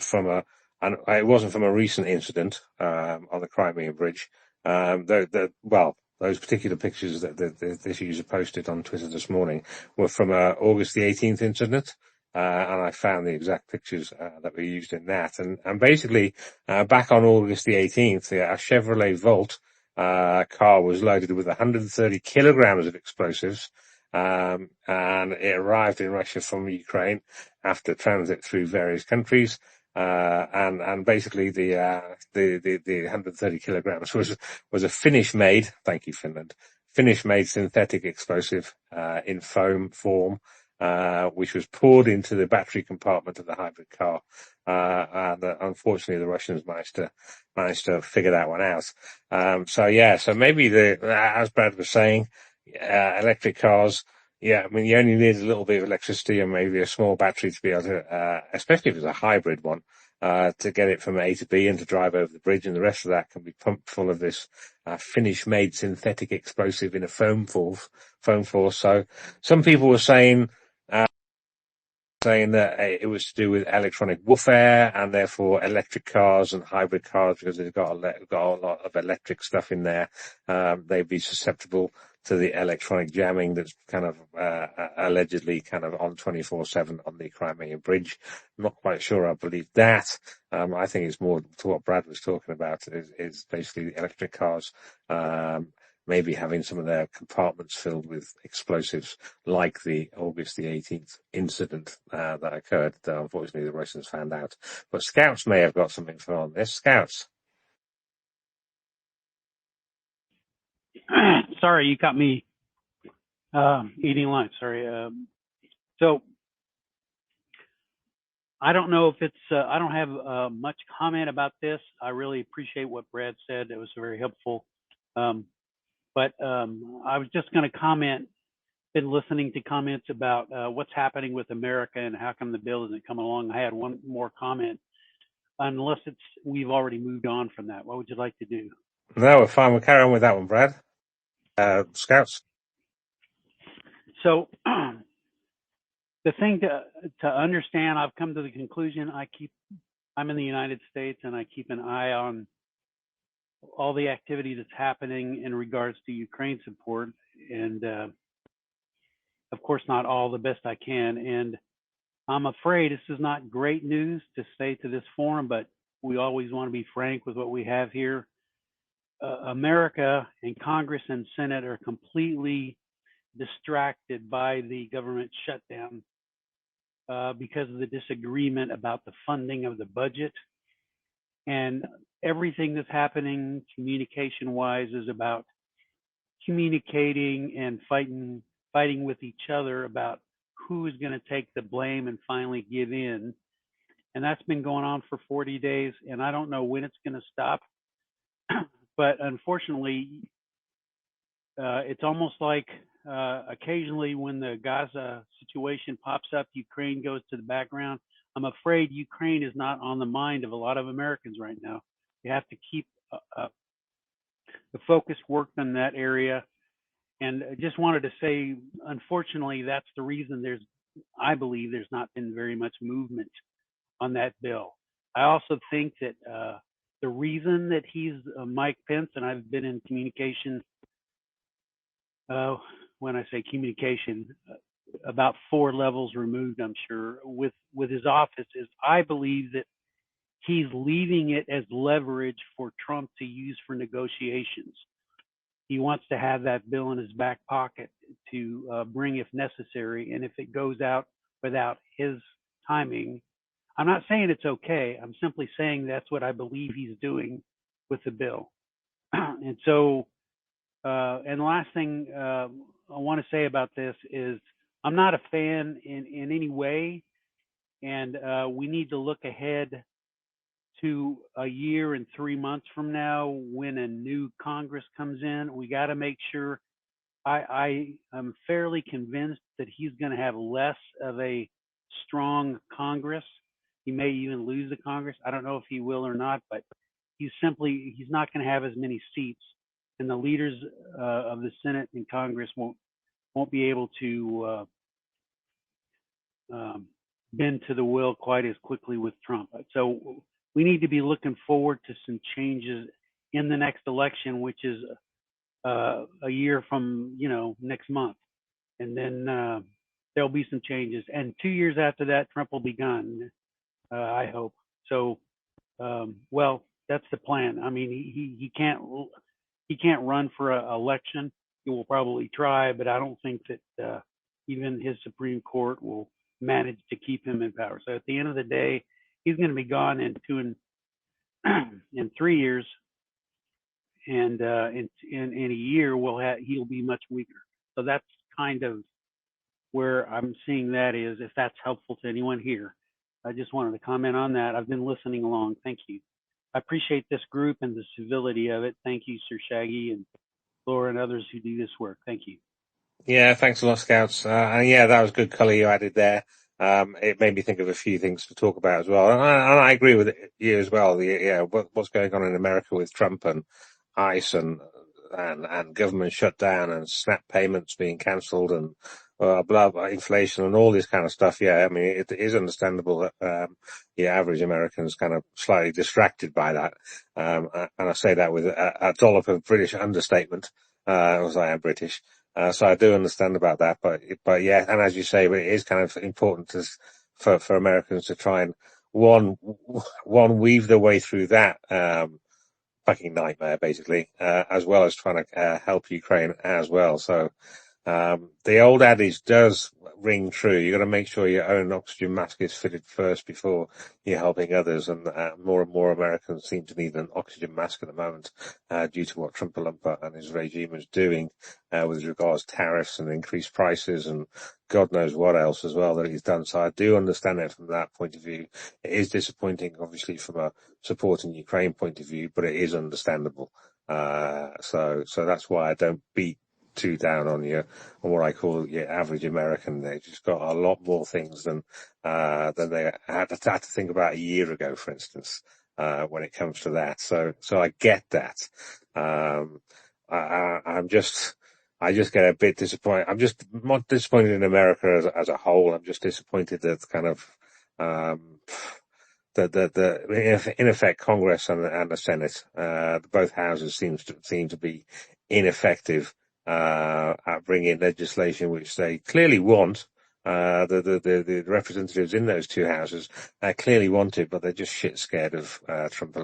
and it wasn't from a recent incident on the Crimea Bridge. Those particular pictures that this user posted on Twitter this morning were from August the 18th incident. And I found the exact pictures that were used in that. And basically, back on August the 18th, a Chevrolet Volt car was loaded with 130 kilograms of explosives, and it arrived in Russia from Ukraine after transit through various countries. And basically the 130 kilograms was a Finnish-made, thank you, Finland, Finnish-made synthetic explosive, in foam form, which was poured into the battery compartment of the hybrid car. And unfortunately the Russians managed to figure that one out. So maybe as Brad was saying, electric cars, yeah, I mean, you only need a little bit of electricity and maybe a small battery to be able to, especially if it's a hybrid one, to get it from A to B and to drive over the bridge, and the rest of that can be pumped full of this Finnish-made synthetic explosive in a foam force. So some people were saying that it was to do with electronic warfare and therefore electric cars and hybrid cars, because they've got a lot of electric stuff in there. They'd be susceptible to the electronic jamming that's kind of allegedly kind of on 24/7 on the Crimea Bridge. I'm not quite sure I believe that. I think it's more to what Brad was talking about is basically the electric cars, maybe having some of their compartments filled with explosives, like the August the 18th incident that occurred, that unfortunately the Russians found out. But Scouts may have got some info on this. Scouts. Sorry, you caught me eating lunch. Sorry. So I don't know if it's, I don't have much comment about this. I really appreciate what Brad said. It was very helpful. But I was just going to comment, been listening to comments about what's happening with America and how come the bill isn't coming along. I had one more comment, unless we've already moved on from that. What would you like to do? No, we're fine. We'll carry on with that one, Brad. Scouts. So the thing to understand, I've come to the conclusion, I'm in the United States and I keep an eye on all the activity that's happening in regards to Ukraine support, and of course not all, the best I can. And I'm afraid this is not great news to say to this forum, but we always want to be frank with what we have here. America and Congress and Senate are completely distracted by the government shutdown because of the disagreement about the funding of the budget. And everything that's happening communication-wise is about communicating and fighting with each other about who is going to take the blame and finally give in. And that's been going on for 40 days, and I don't know when it's going to stop. But unfortunately, it's almost like occasionally when the Gaza situation pops up, Ukraine goes to the background. I'm afraid Ukraine is not on the mind of a lot of Americans right now. You have to keep the focus worked in that area. And I just wanted to say, unfortunately, that's the reason I believe there's not been very much movement on that bill. I also think that the reason that he's Mike Pence, and I've been in communication, when I say communication, about 4 levels removed, I'm sure, with his office, is I believe that he's leaving it as leverage for Trump to use for negotiations. He wants to have that bill in his back pocket to bring if necessary. And if it goes out without his timing, I'm not saying it's okay. I'm simply saying that's what I believe he's doing with the bill. And so, and the last thing I want to say about this is I'm not a fan in any way. And we need to look ahead to a year and 3 months from now when a new Congress comes in. We got to make sure. I am fairly convinced that he's going to have less of a strong Congress. He may even lose the Congress. I don't know if he will or not, but he's not going to have as many seats, and the leaders of the Senate and Congress won't be able to bend to the will quite as quickly with Trump. So we need to be looking forward to some changes in the next election, which is a year from next month, and then there'll be some changes. And 2 years after that, Trump will be gone. I hope so. Well, that's the plan. I mean, he can't run for an election. He will probably try, but I don't think that even his Supreme Court will manage to keep him in power. So at the end of the day, he's going to be gone in 3 years, and in a year he'll be much weaker. So that's kind of where I'm seeing that is, if that's helpful to anyone here. I just wanted to comment on that. I've been listening along. Thank you. I appreciate this group and the civility of it. Thank you, Sir Shaggy and Laura and others who do this work. Thank you. Yeah, thanks a lot, Scouts. And yeah, that was good colour you added there. It made me think of a few things to talk about as well. And I agree with you as well. What's going on in America with Trump and ICE and government shutdown and SNAP payments being cancelled and blah, blah, inflation and all this kind of stuff. Yeah, I mean, it is understandable that the average American's kind of slightly distracted by that. And I say that with a dollop of British understatement, as I am British. So I do understand about that, but yeah, and as you say, it is kind of important for Americans to try and one weave their way through that fucking nightmare, basically, as well as trying to help Ukraine as well. So the old adage does ring true. You've got to make sure your own oxygen mask is fitted first before you're helping others. And more and more Americans seem to need an oxygen mask at the moment due to what Trump and his regime is doing with regards to tariffs and increased prices and God knows what else as well that he's done. So I do understand it from that point of view. It is disappointing, obviously, from a supporting Ukraine point of view, but it is understandable. So that's why I don't beat too down on what I call your average American. They just got a lot more things than they had to think about a year ago, for instance, when it comes to that. So I get that. I just get a bit disappointed. I'm just not disappointed in America as a whole. I'm just disappointed that kind of, in effect, Congress and the Senate, both houses seem to be ineffective at bringing legislation which they clearly want. The representatives in those two houses clearly want it, but they're just shit scared of Trump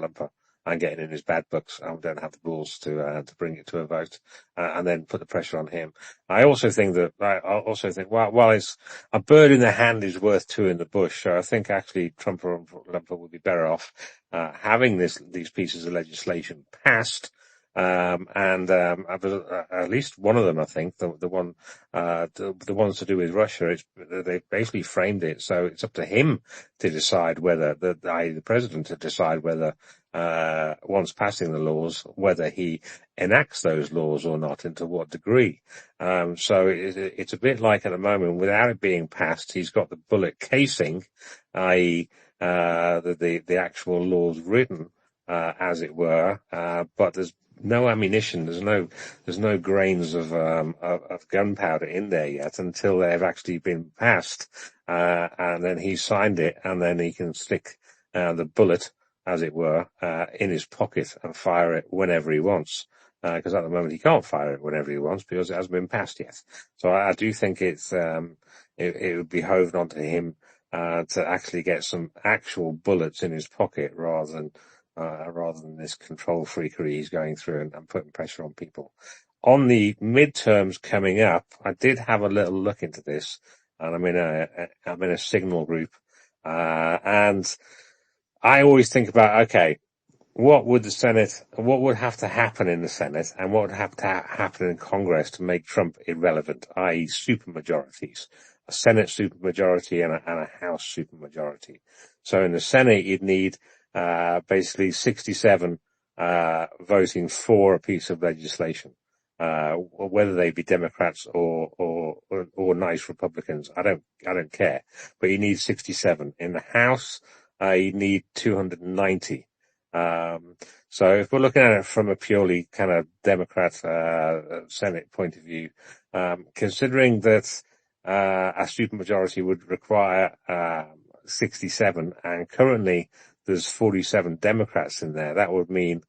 and getting in his bad books and don't have the balls to bring it to a vote and then put the pressure on him. I also think while it's a bird in the hand is worth two in the bush, so I think actually Trump would be better off having these pieces of legislation passed. At least one of them, I think, the ones to do with Russia, they basically framed it so it's up to him to decide whether the president to decide whether once passing the laws, whether he enacts those laws or not, and to what degree. So it's a bit like at the moment, without it being passed, he's got the bullet casing, i.e., the actual laws written, as it were, but there's no ammunition. There's no grains of gunpowder in there yet until they've actually been passed, and then he signed it, and then he can stick the bullet, as it were, in his pocket and fire it whenever he wants. Because at the moment he can't fire it whenever he wants because it hasn't been passed yet. So I do think it would be behoved onto him to actually get some actual bullets in his pocket rather than this control freakery he's going through and putting pressure on people. On the midterms coming up, I did have a little look into this, and I'm in a Signal group, and I always think about, okay, what would have to happen in the Senate and what would have to happen in Congress to make Trump irrelevant, i.e. supermajorities, a Senate supermajority and a House supermajority. So in the Senate, you'd need basically 67 voting for a piece of legislation. whether they be Democrats or nice Republicans. I don't care. But you need 67 in the House. You need 290. So if we're looking at it from a purely kind of Democrat Senate point of view, considering that a supermajority would require 67, and currently there's 47 Democrats in there, that would mean,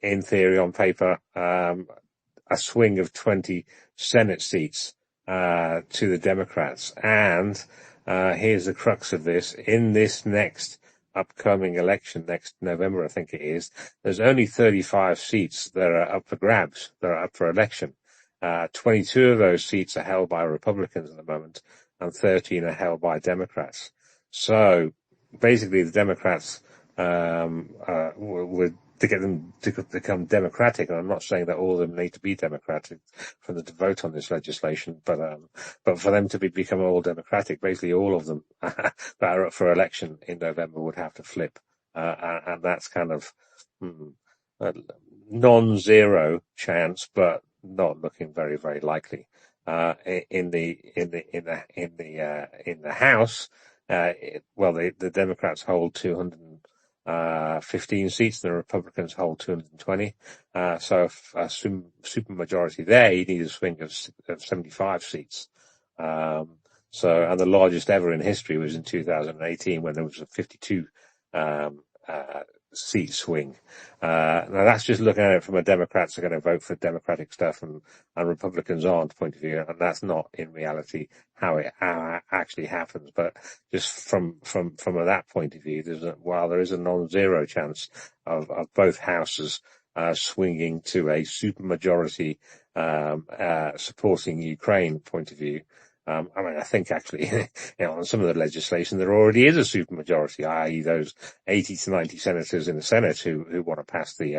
in theory, on paper, a swing of 20 Senate seats to the Democrats. And here's the crux of this: in this next upcoming election, next November, I think it is, there's only 35 seats that are up for grabs, that are up for election. 22 of those seats are held by Republicans at the moment, and 13 are held by Democrats. So basically, the Democrats would, to get them to become democratic, and I'm not saying that all of them need to be democratic for them to vote on this legislation, but for them to become all democratic, basically all of them that are up for election in November would have to flip, and that's kind of a non-zero chance, but not looking very, very likely. In the House, the Democrats hold 215 seats, and the Republicans hold 220. So a super majority there, you need a swing of 75 seats. And the largest ever in history was in 2018, when there was a 52 seat swing. Now that's just looking at it from a Democrats are going to vote for Democratic stuff and Republicans aren't point of view, and that's not in reality how it actually happens. But just from that point of view, while there is a non-zero chance of both houses swinging to a supermajority supporting Ukraine point of view. I think actually, on some of the legislation, there already is a supermajority, i.e. those 80 to 90 senators in the Senate who want to pass the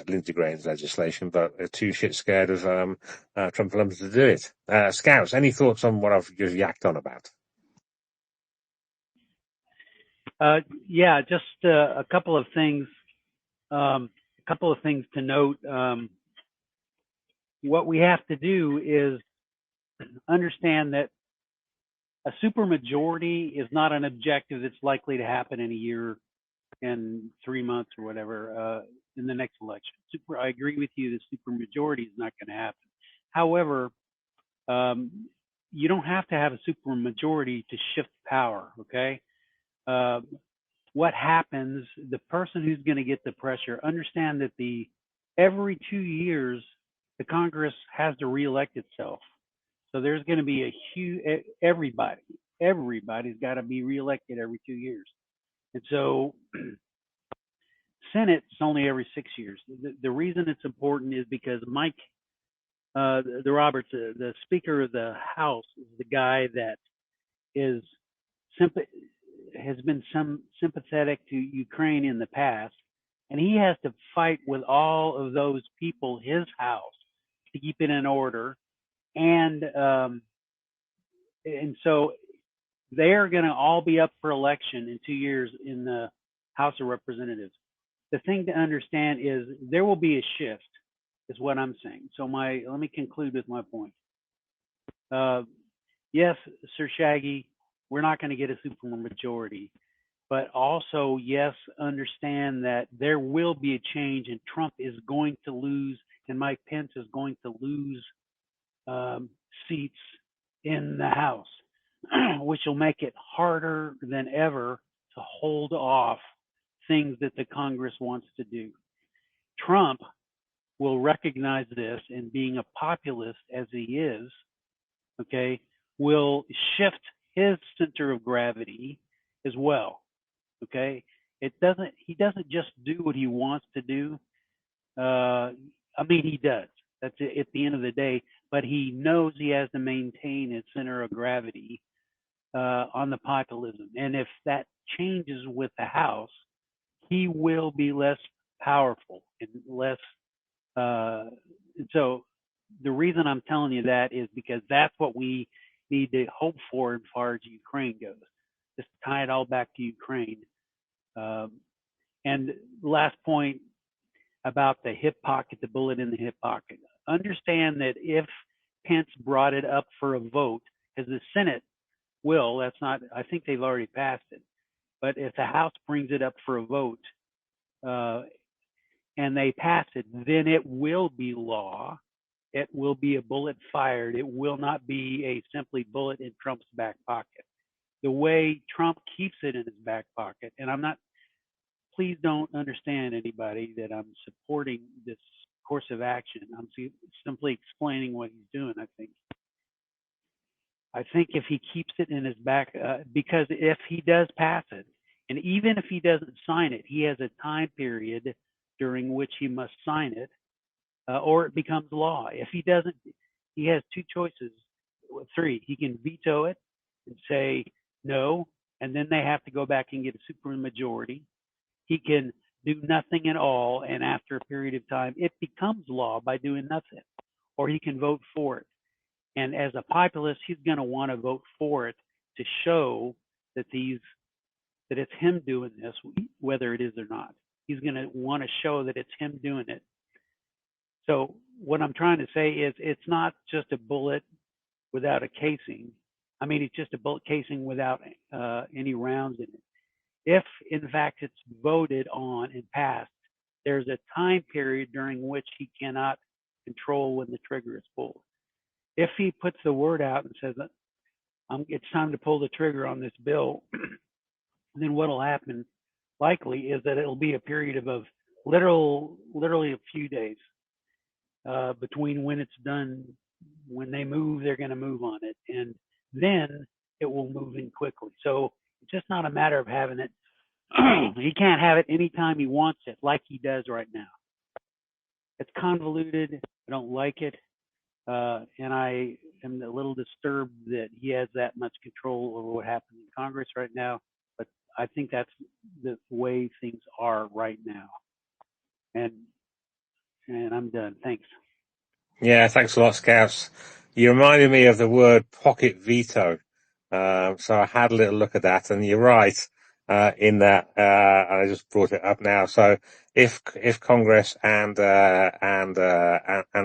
Lindsey Graham's legislation, but are too shit scared of Trump London to do it. Scouts, any thoughts on what I've just yacked on about? Yeah, just a couple of things. To note. What we have to do is understand that a supermajority is not an objective that's likely to happen in a year and 3 months or whatever in the next election. I agree with you that supermajority is not going to happen. However, you don't have to have a supermajority to shift power, okay? What happens, the person who's going to get the pressure, understand that every 2 years, the Congress has to reelect itself. So there's going to be a huge, everybody's got to be reelected every 2 years. And so Senate's only every 6 years. The reason it's important is because Mike, Roberts, the Speaker of the House, is the guy that has been sympathetic to Ukraine in the past, and he has to fight with all of those people, his house, to keep it in order, and so they're going to all be up for election in 2 years in the House of Representatives. The thing to understand is there will be a shift, is what I'm saying. So let me conclude with my point. Yes, Sir Shaggy, we're not going to get a supermajority, but also, yes, understand that there will be a change, and Trump is going to lose, and Mike Pence is going to lose seats in the House, which will make it harder than ever to hold off things that the Congress wants to do. Trump will recognize this, and being a populist as he is, okay, will shift his center of gravity as well. Okay, he doesn't just do what he wants to do. He does. That's it at the end of the day. But he knows he has to maintain his center of gravity on the populism. And if that changes with the House, he will be less powerful and less. So the reason I'm telling you that is because that's what we need to hope for as far as Ukraine goes. Just tie it all back to Ukraine. And last point, about the hip pocket, the bullet in the hip pocket. Understand that if Pence brought it up for a vote, as the Senate will, that's not, I think they've already passed it, but if the House brings it up for a vote and they pass it, then it will be law. It will be a bullet fired. It will not be a simply bullet in Trump's back pocket. The way Trump keeps it in his back pocket, and I'm not, please don't understand anybody that I'm supporting this course of action. I'm simply explaining what he's doing, I think if he keeps it in his back, because if he does pass it, and even if he doesn't sign it, he has a time period during which he must sign it, or it becomes law. If he doesn't, he has two choices, three. He can veto it and say no, and then they have to go back and get a supermajority. He can do nothing at all, and after a period of time, it becomes law by doing nothing. Or he can vote for it. And as a populist, he's going to want to vote for it to show that it's him doing this, whether it is or not. He's going to want to show that it's him doing it. So what I'm trying to say is it's not just a bullet without a casing. I mean, it's just a bullet casing without any rounds in it. If, in fact, it's voted on and passed, there's a time period during which he cannot control when the trigger is pulled. If he puts the word out and says, it's time to pull the trigger on this bill, then what will happen likely is that it'll be a period of literally a few days between when it's done. When they move, they're going to move on it. And then it will move in quickly. So it's just not a matter of having it. He can't have it anytime he wants it, like he does right now. It's convoluted. I don't like it. And I am a little disturbed that he has that much control over what happens in Congress right now. But I think that's the way things are right now. And I'm done. Thanks. Yeah, thanks a lot, Scouts. You reminded me of the word pocket veto. So I had a little look at that, and you're right, in that, and I just brought it up now. So if Congress and the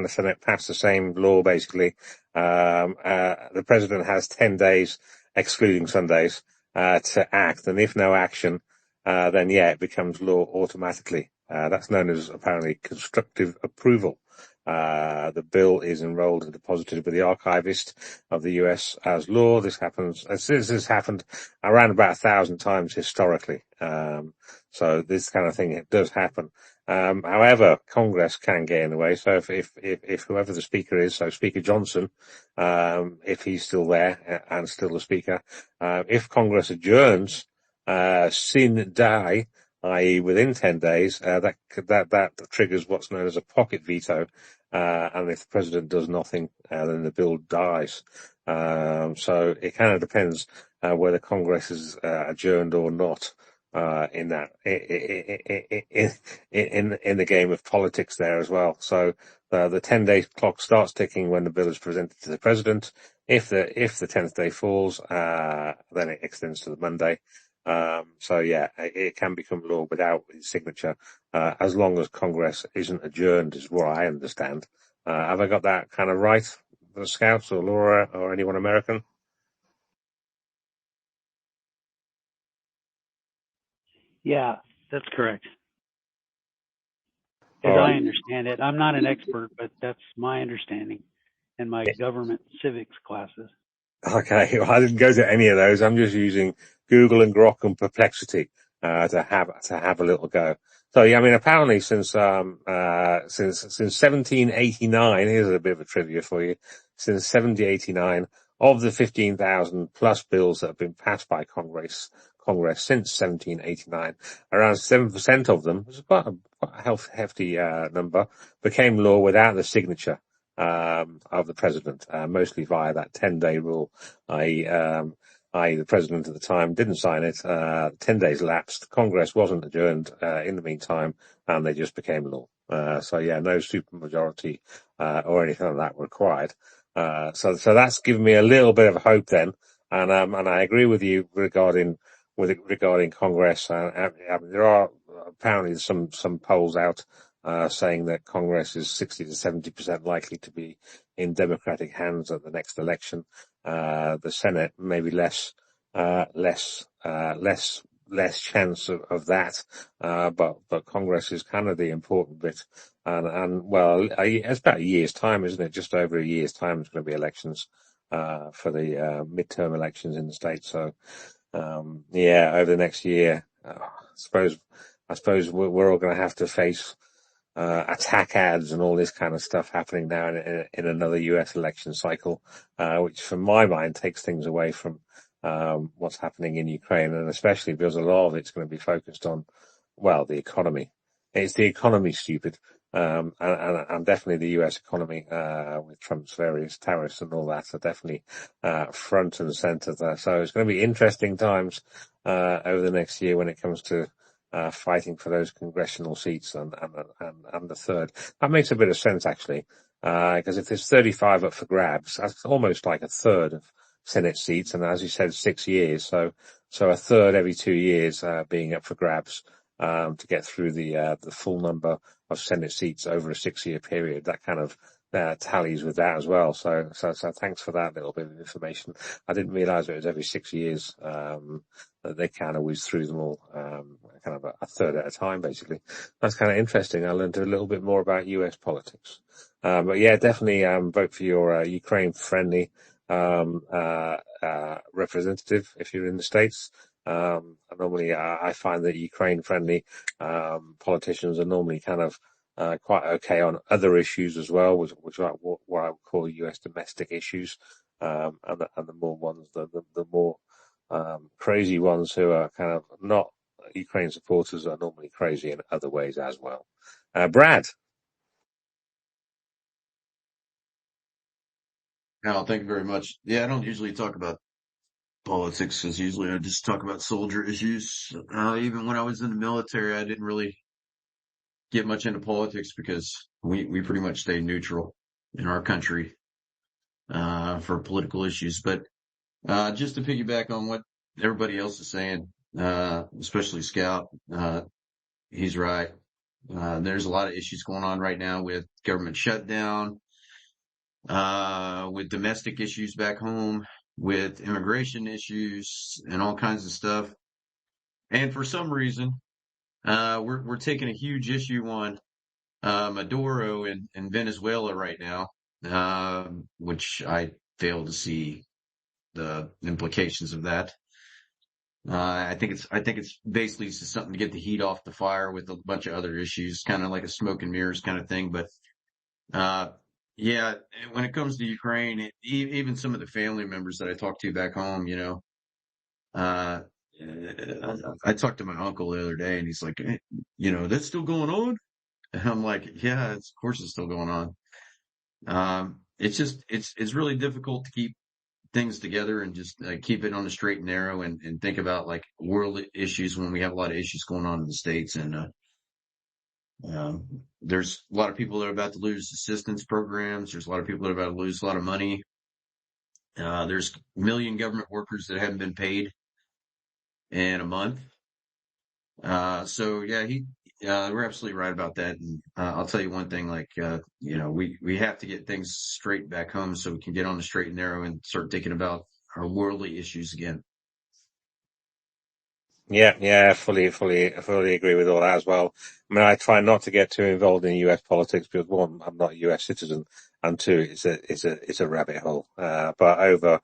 Senate pass the same law, basically, the president has 10 days, excluding Sundays, to act. And if no action, then yeah, it becomes law automatically. That's known as apparently constructive approval. The bill is enrolled and deposited with the archivist of the US as law. This has happened around about 1,000 times historically. So this kind of thing, it does happen. However, Congress can get in the way. So if whoever the speaker is, so Speaker Johnson, if he's still there and still the speaker, if Congress adjourns, sine die, i.e. within 10 days, that triggers what's known as a pocket veto. And if the president does nothing, then the bill dies. So it kind of depends, whether Congress is, adjourned or not, in the game of politics there as well. So, the 10-day clock starts ticking when the bill is presented to the president. If the 10th day falls, then it extends to the Monday. So yeah, it can become law without his signature, as long as Congress isn't adjourned, is what I understand. Have I got that kind of right, the Scouts or Laura or anyone American? Yeah, that's correct. All As I right. understand it, I'm not an expert, but that's my understanding in my government civics classes. Okay, well, I didn't go to any of those. I'm just using Google and Grok and Perplexity to have a little go. So yeah, I mean, apparently since 1789, here's a bit of a trivia for you. Since 1789, of the 15,000 plus bills that have been passed by Congress since 1789, around 7% of them, which is quite a hefty number, became law without the signature of the president, mostly via that 10-day rule. I.e., the president at the time didn't sign it. 10 days lapsed. Congress wasn't adjourned in the meantime, and they just became law. So yeah, no supermajority or anything like that required. So that's given me a little bit of hope then, and I agree with you regarding Congress. I mean, there are apparently some polls out saying that Congress is 60 to 70% likely to be in Democratic hands at the next election. The Senate maybe less chance of that. But Congress is kind of the important bit. And well, it's about a year's time, isn't it? Just over a year's time is going to be elections, for the, midterm elections in the States. So, yeah, over the next year, I suppose we're all going to have to face attack ads and all this kind of stuff happening now in another US election cycle, which from my mind takes things away from what's happening in Ukraine, and especially because a lot of it's going to be focused on, well, the economy. It's the economy, stupid. And definitely the US economy, with Trump's various tariffs and all that are definitely, front and center there. So it's going to be interesting times, over the next year when it comes to, fighting for those congressional seats and the third. That makes a bit of sense, actually, because if there's 35 up for grabs, that's almost like a third of Senate seats. And as you said, 6 years. So a third every 2 years, being up for grabs, to get through the full number of Senate seats over a 6-year period. That kind of, tallies with that as well. So thanks for that little bit of information. I didn't realize it was every 6 years, that they kind of whiz through them all, kind of a third at a time, basically. That's kind of interesting. I learned a little bit more about US politics. But yeah, definitely, vote for your, Ukraine-friendly, representative if you're in the States. Normally, I find that Ukraine-friendly, politicians are normally kind of, quite okay on other issues as well, which are what I would call US domestic issues. And the more ones, the more, crazy ones who are kind of not Ukraine supporters are normally crazy in other ways as well. Brad. No, thank you very much. Yeah, I don't usually talk about politics because usually I just talk about soldier issues. Even when I was in the military, I didn't really get much into politics because we pretty much stay neutral in our country, for political issues. But, just to piggyback on what everybody else is saying, especially Scout, he's right. There's a lot of issues going on right now with government shutdown, with domestic issues back home, with immigration issues and all kinds of stuff. And for some reason, we're taking a huge issue on, Maduro in Venezuela right now, which I fail to see the implications of that. I think it's basically just something to get the heat off the fire with a bunch of other issues, kind of like a smoke and mirrors kind of thing. But, uh, yeah, when it comes to Ukraine, even some of the family members that I talk to back home, uh, I talked to my uncle the other day and he's like, hey, that's still going on. And I'm like, yeah, of course it's still going on. It's just, it's really difficult to keep things together and just keep it on the straight and narrow and think about like world issues when we have a lot of issues going on in the States. And, there's a lot of people that are about to lose assistance programs. There's a lot of people that are about to lose a lot of money. There's a million government workers that haven't been paid in a month. So yeah, we're absolutely right about that. And, I'll tell you one thing, like, we have to get things straight back home so we can get on the straight and narrow and start thinking about our worldly issues again. Yeah, fully agree with all that as well. I mean, I try not to get too involved in US politics because one, I'm not a US citizen, and two, it's a rabbit hole. But over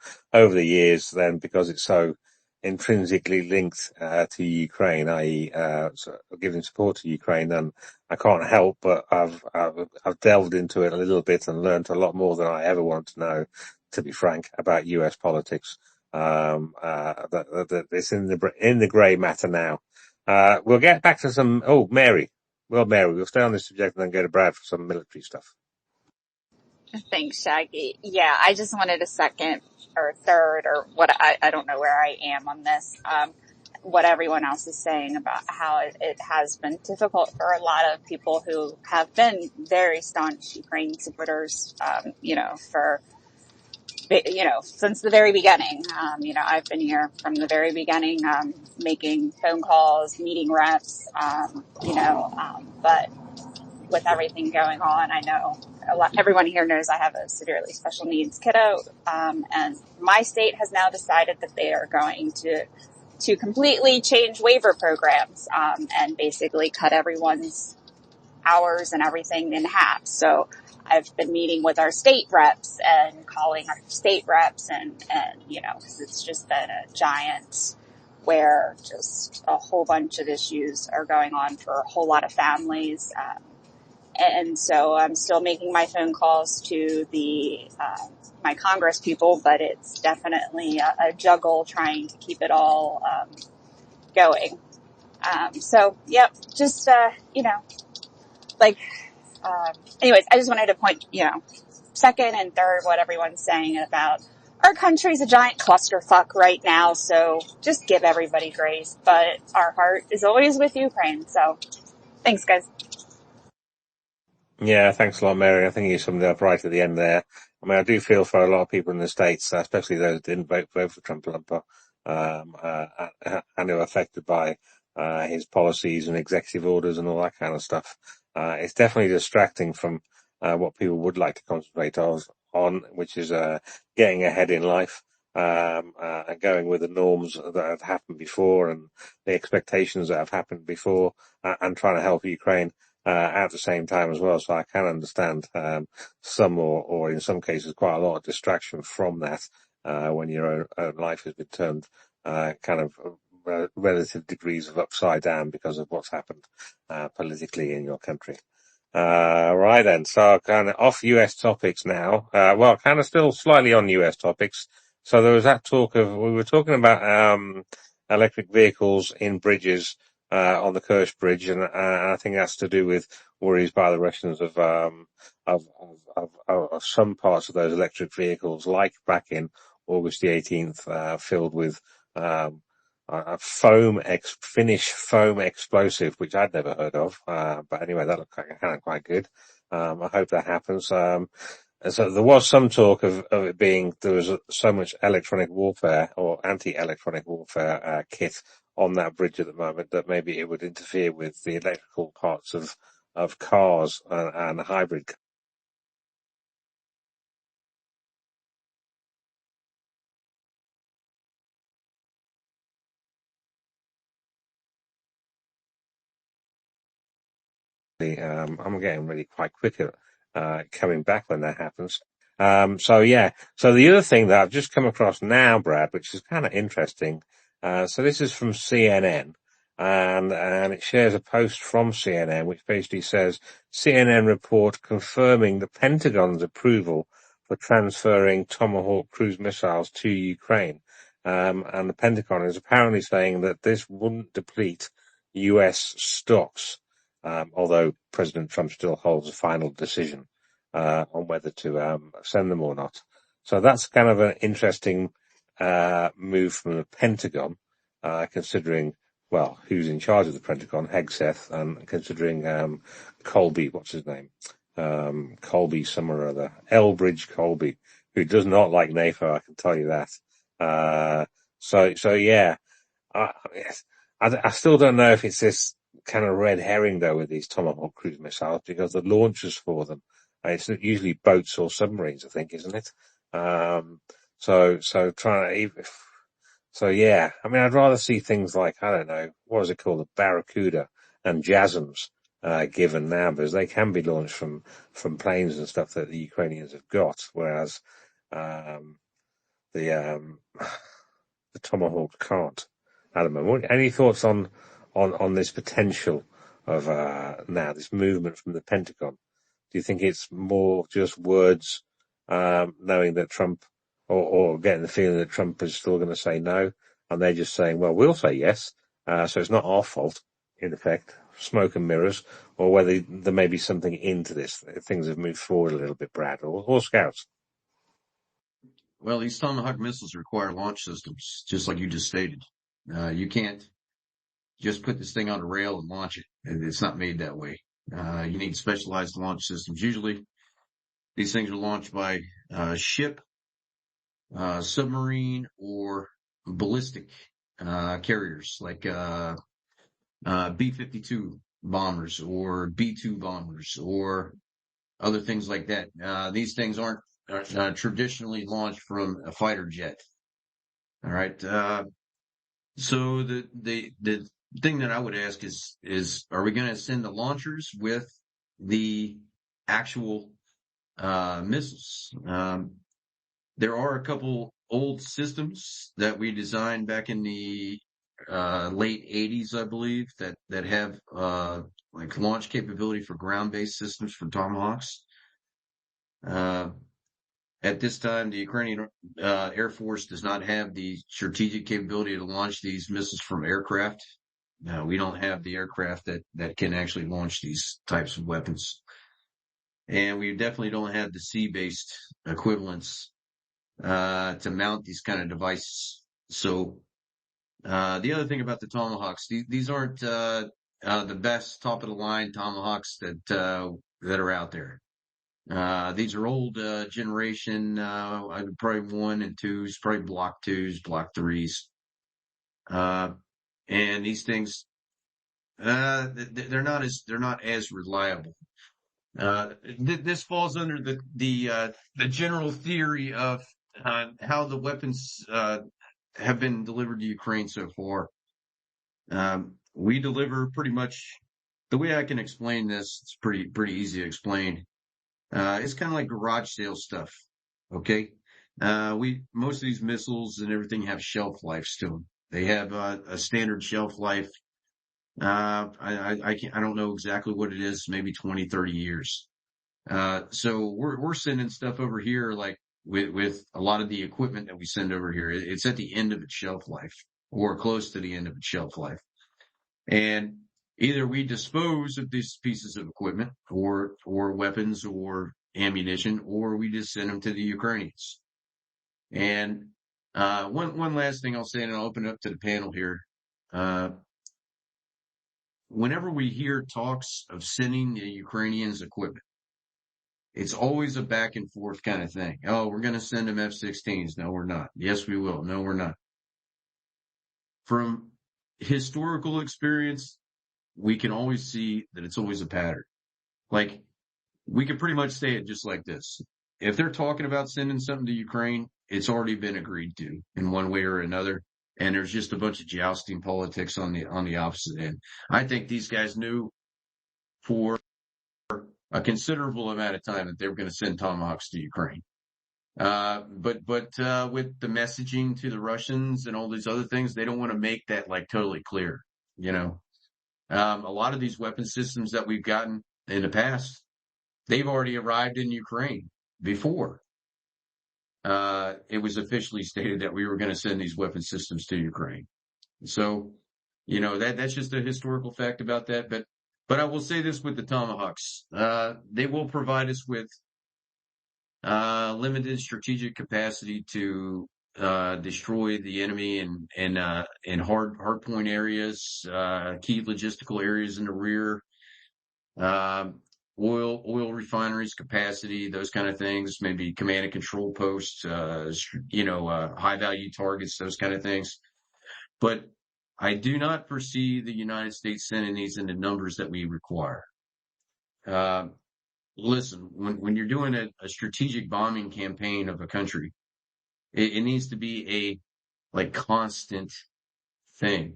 the years, then because it's so intrinsically linked, to Ukraine, i.e., so giving support to Ukraine, then I can't help but I've delved into it a little bit and learned a lot more than I ever wanted to know, to be frank, about US politics. It's in the grey matter now. We'll get back to some. Oh, Mary. Well, Mary, we'll stay on this subject and then go to Brad for some military stuff. Thanks, Shaggy. Yeah, I just wanted a second or third or what, I don't know where I am on this. What everyone else is saying about how it has been difficult for a lot of people who have been very staunch Ukraine supporters, for, since the very beginning. I've been here from the very beginning, making phone calls, meeting reps, but with everything going on. I know everyone here knows I have a severely special needs kiddo, and my state has now decided that they are going to completely change waiver programs, and basically cut everyone's hours and everything in half. So I've been meeting with our state reps and calling our state reps and, cause it's just been a giant where just a whole bunch of issues are going on for a whole lot of families. And so I'm still making my phone calls to my Congress people, but it's definitely a juggle trying to keep it all, going. So yep, just, anyways, I just wanted to point, second and third, what everyone's saying about our country's a giant clusterfuck right now. So just give everybody grace, but our heart is always with Ukraine. So thanks, guys. Yeah, thanks a lot, Mary. I think you summed it up right at the end there. I mean, I do feel for a lot of people in the States, especially those who didn't vote for Trump and who are affected by his policies and executive orders and all that kind of stuff. It's definitely distracting from what people would like to concentrate on, which is getting ahead in life, and going with the norms that have happened before and the expectations that have happened before, and trying to help Ukraine at the same time as well. So I can understand some or in some cases quite a lot of distraction from that when your own life has been turned kind of relative degrees of upside down because of what's happened politically in your country. Right then, so kind of off US topics now. Well, kind of still slightly on US topics. So there was that we were talking about electric vehicles in bridges on the Kerch Bridge, and I think that's to do with worries by the Russians of some parts of those electric vehicles, like back in August the 18th, filled with a Finnish foam explosive, which I'd never heard of. But anyway, that looked kind of quite good. I hope that happens. And so there was some talk of it being, there was so much electronic warfare or anti-electronic warfare kit on that bridge at the moment that maybe it would interfere with the electrical parts of cars and hybrid cars. I'm getting really quite quick at coming back when that happens. So the other thing that I've just come across now, Brad, which is kind of interesting. So this is from CNN, and it shares a post from CNN, which basically says CNN report confirming the Pentagon's approval for transferring Tomahawk cruise missiles to Ukraine. And the Pentagon is apparently saying that this wouldn't deplete US stocks. Although President Trump still holds a final decision on whether to send them or not. So that's kind of an interesting move from the Pentagon, considering, well, who's in charge of the Pentagon, Hegseth, and considering Colby, what's his name? Colby some or other, Elbridge Colby, who does not like NATO, I can tell you that. So yeah, I still don't know if it's this kind of red herring though with these Tomahawk cruise missiles, because the launchers for them, it's usually boats or submarines, I think, isn't it? So yeah, I mean, I'd rather see things like, I don't know, what is it called, the Barracuda and JASSMs, given now, because they can be launched from planes and stuff that the Ukrainians have got, whereas, the Tomahawk can't at the moment. Any thoughts on this potential of now this movement from the Pentagon? Do you think it's more just words, knowing that Trump, or getting the feeling that Trump is still going to say no, and they're just saying, well, we'll say yes, so it's not our fault, in effect, smoke and mirrors, or whether there may be something into this, things have moved forward a little bit, Brad, or Scouts? Well, these Tomahawk missiles require launch systems, just like you just stated. You can't just put this thing on a rail and launch it. It's not made that way. You need specialized launch systems. Usually these things are launched by ship, submarine, or ballistic carriers like B-52 bombers or B-2 bombers or other things like that. These things aren't traditionally launched from a fighter jet. All right. So the thing that I would ask is are we going to send the launchers with the actual missiles? There are a couple old systems that we designed back in the late 80s, I believe, that have like launch capability for ground-based systems for Tomahawks. At this time, the Ukrainian Air Force does not have the strategic capability to launch these missiles from aircraft. We don't have the aircraft that can actually launch these types of weapons. And we definitely don't have the sea-based equivalents to mount these kind of devices. So the other thing about the Tomahawks, these aren't the best top-of-the-line Tomahawks that are out there. These are old generation, probably 1 and 2s, probably Block 2s, Block 3s. And these things, they're not as reliable. This falls under the general theory of how the weapons have been delivered to Ukraine so far. We deliver pretty much the way I can explain this. It's pretty easy to explain. It's kind of like garage sale stuff. Okay. Most of these missiles and everything have shelf lives to them. They have a standard shelf life. I don't know exactly what it is, maybe 20, 30 years. So we're sending stuff over here, like with a lot of the equipment that we send over here. It's at the end of its shelf life or close to the end of its shelf life. And either we dispose of these pieces of equipment or weapons or ammunition, or we just send them to the Ukrainians. And one last thing I'll say, and I'll open it up to the panel here. Whenever we hear talks of sending the Ukrainians equipment, it's always a back and forth kind of thing. Oh, we're going to send them F-16s. No, we're not. Yes, we will. No, we're not. From historical experience, we can always see that it's always a pattern. Like, we could pretty much say it just like this. If they're talking about sending something to Ukraine, it's already been agreed to in one way or another. And there's just a bunch of jousting politics on the opposite end. I think these guys knew for a considerable amount of time that they were going to send Tomahawks to Ukraine. But with the messaging to the Russians and all these other things, they don't want to make that like totally clear, you know. A lot of these weapon systems that we've gotten in the past, they've already arrived in Ukraine before it was officially stated that we were going to send these weapon systems to Ukraine. So, you know, that's just a historical fact about that. But I will say this with the Tomahawks. They will provide us with limited strategic capacity to destroy the enemy in hard point areas, key logistical areas in the rear, oil refineries capacity, those kind of things, maybe command and control posts, high value targets, those kind of things. But I do not foresee the United States sending these in the numbers that we require. Listen, when you're doing a strategic bombing campaign of a country, it needs to be a constant thing.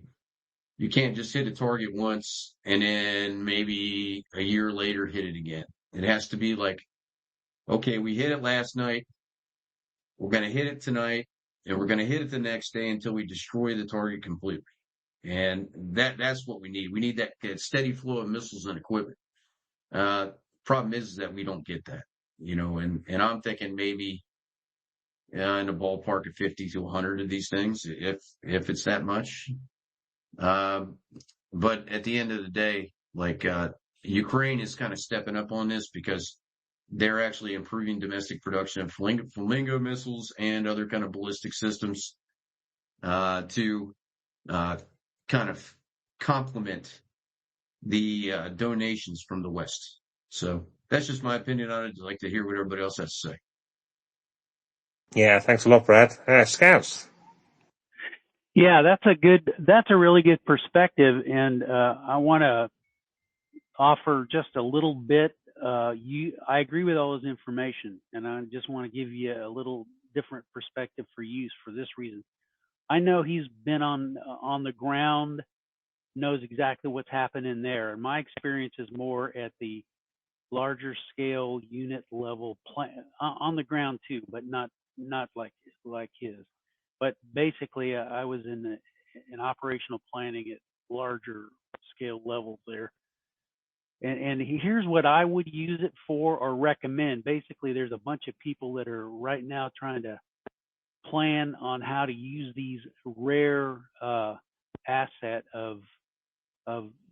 You can't just hit a target once and then maybe a year later hit it again. It has to be like, okay, we hit it last night. We're going to hit it tonight, and we're going to hit it the next day until we destroy the target completely. And that's what we need. We need that steady flow of missiles and equipment. Problem is that we don't get that, you know, and I'm thinking maybe in the ballpark of 50 to 100 of these things, if it's that much. But at the end of the day, like, Ukraine is kind of stepping up on this because they're actually improving domestic production of Flamingo missiles and other kind of ballistic systems, to, kind of complement the, donations from the West. So that's just my opinion on it. I'd like to hear what everybody else has to say. Yeah, thanks a lot, Brad. Scouts. Yeah, that's a really good perspective, and I want to offer just a little bit. I agree with all his information, and I just want to give you a little different perspective for use for this reason. I know he's been on the ground, knows exactly what's happening there. And my experience is more at the larger scale unit level on the ground too, but not like his. But basically, I was in operational planning at larger scale levels there. And here's what I would use it for or recommend. Basically, there's a bunch of people that are right now trying to plan on how to use these rare asset of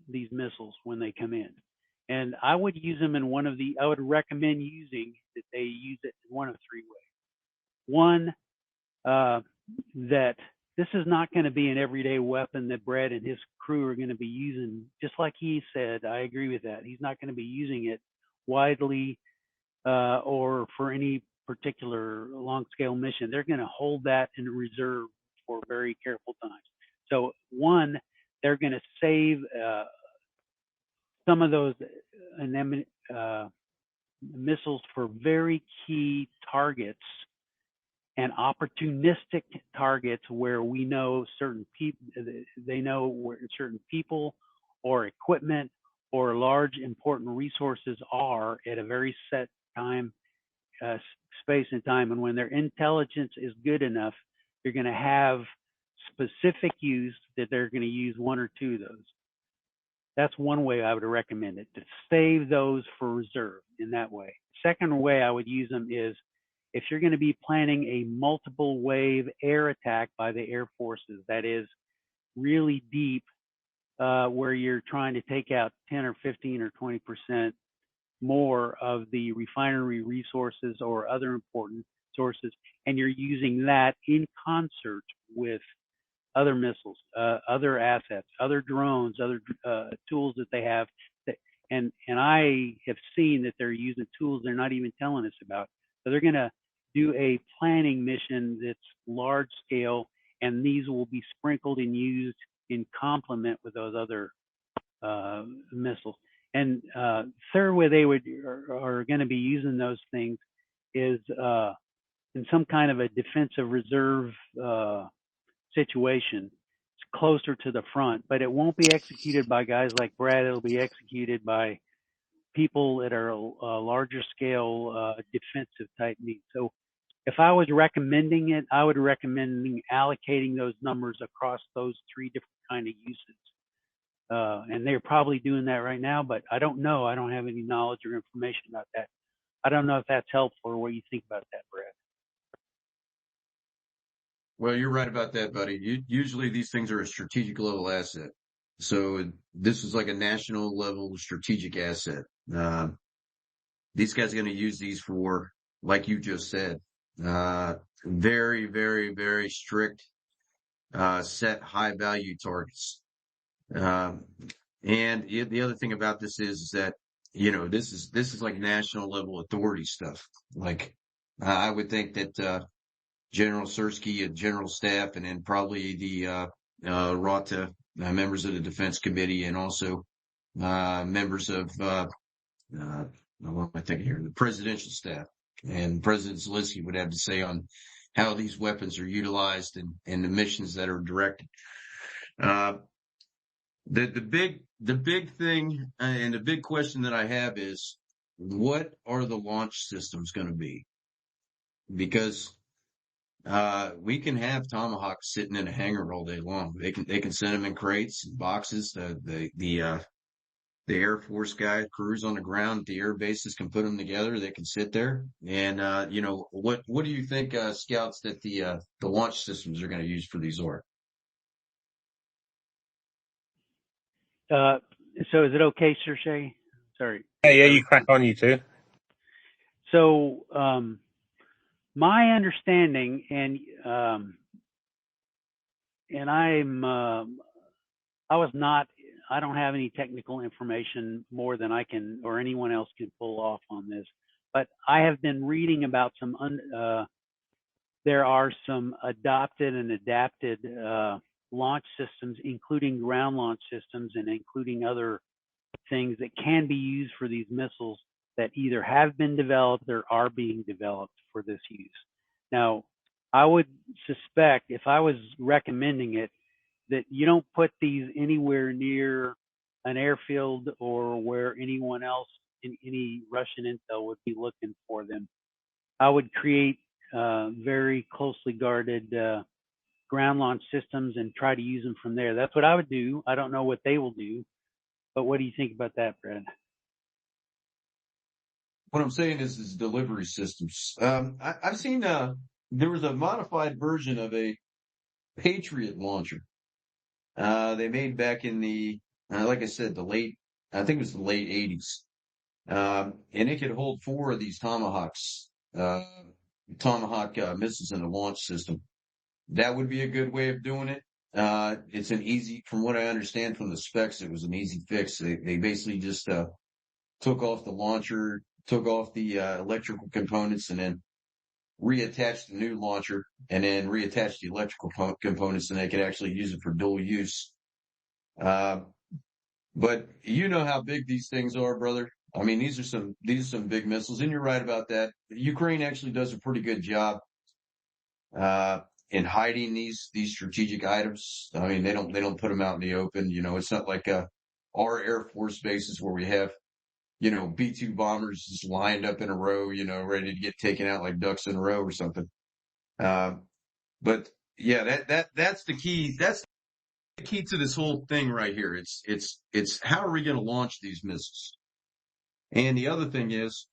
these missiles when they come in. And I would use them in I would recommend using that they use it in one of three ways. One, that this is not going to be an everyday weapon that Brad and his crew are going to be using, just like he said. I agree with that. He's not going to be using it widely or for any particular long scale mission. They're going to hold that in reserve for very careful times. So one, they're going to save some of those missiles for very key targets and opportunistic targets where we know certain people, they know where certain people or equipment or large important resources are at a very set time, space and time. And when their intelligence is good enough, you're going to have specific use that they're going to use one or two of those. That's one way I would recommend it, to save those for reserve in that way. Second way I would use them is if you're going to be planning a multiple wave air attack by the Air Forces, that is really deep, where you're trying to take out 10 or 15 or 20% more of the refinery resources or other important sources, and you're using that in concert with other missiles, other assets, other drones, other tools that they have. And I have seen that they're using tools they're not even telling us about. So they're going to do a planning mission that's large scale, and these will be sprinkled and used in complement with those other missiles. And third way they are going to be using those things is in some kind of a defensive reserve situation. It's closer to the front, but it won't be executed by guys like Brad. It'll be executed by people that are larger scale defensive type needs. So if I was recommending it, I would recommend allocating those numbers across those three different kind of uses. And they're probably doing that right now, but I don't know. I don't have any knowledge or information about that. I don't know if that's helpful or what you think about that, Brad. Well, you're right about that, buddy. Usually these things are a strategic level asset. So this is like a national level strategic asset. These guys are going to use these for, like you just said, very, very, very strict, set high value targets. And the other thing about this is that, this is like national level authority stuff. Like, I would think that, General Sersky and General Staff, and then probably the ROTA, members of the Defense Committee, and also members of what am I thinking here? The presidential staff, and President Zelensky would have to say on how these weapons are utilized and the missions that are directed. The big thing and the big question that I have is, what are the launch systems going to be? Because we can have Tomahawks sitting in a hangar all day long. They can send them in crates and boxes. The Air Force crews on the ground at the air bases can put them together. They can sit there. And what do you think, scouts, that the launch systems are going to use for these are? So is it okay, Sergey? Sorry. Yeah, you crack on, you two. So my understanding, and I don't have any technical information more than I can or anyone else can pull off on this, but I have been reading about there are some adopted and adapted launch systems, including ground launch systems and including other things that can be used for these missiles that either have been developed or are being developed for this use. Now, I would suspect, if I was recommending it, that you don't put these anywhere near an airfield or where anyone else in any Russian intel would be looking for them. I would create very closely guarded ground launch systems and try to use them from there. That's what I would do. I don't know what they will do, but what do you think about that, Brad? What I'm saying is delivery systems. I've seen there was a modified version of a Patriot launcher. They made back in the, like I said, I think it was the late 80s. And it could hold 4 of these Tomahawk missiles in a launch system. That would be a good way of doing it. It's from what I understand from the specs, it was an easy fix. They basically just took off the launcher, took off the electrical components, and then reattached the new launcher, and then reattached the electrical components, and they could actually use it for dual use. But you know how big these things are, brother. I mean, these are some big missiles, and you're right about that. Ukraine actually does a pretty good job in hiding these strategic items. I mean, they don't put them out in the open. You know, it's not like our Air Force bases where we have, you know, B-2 bombers just lined up in a row, you know, ready to get taken out like ducks in a row or something. But yeah, that's the key. That's the key to this whole thing right here. It's how are we going to launch these missiles? And the other thing is,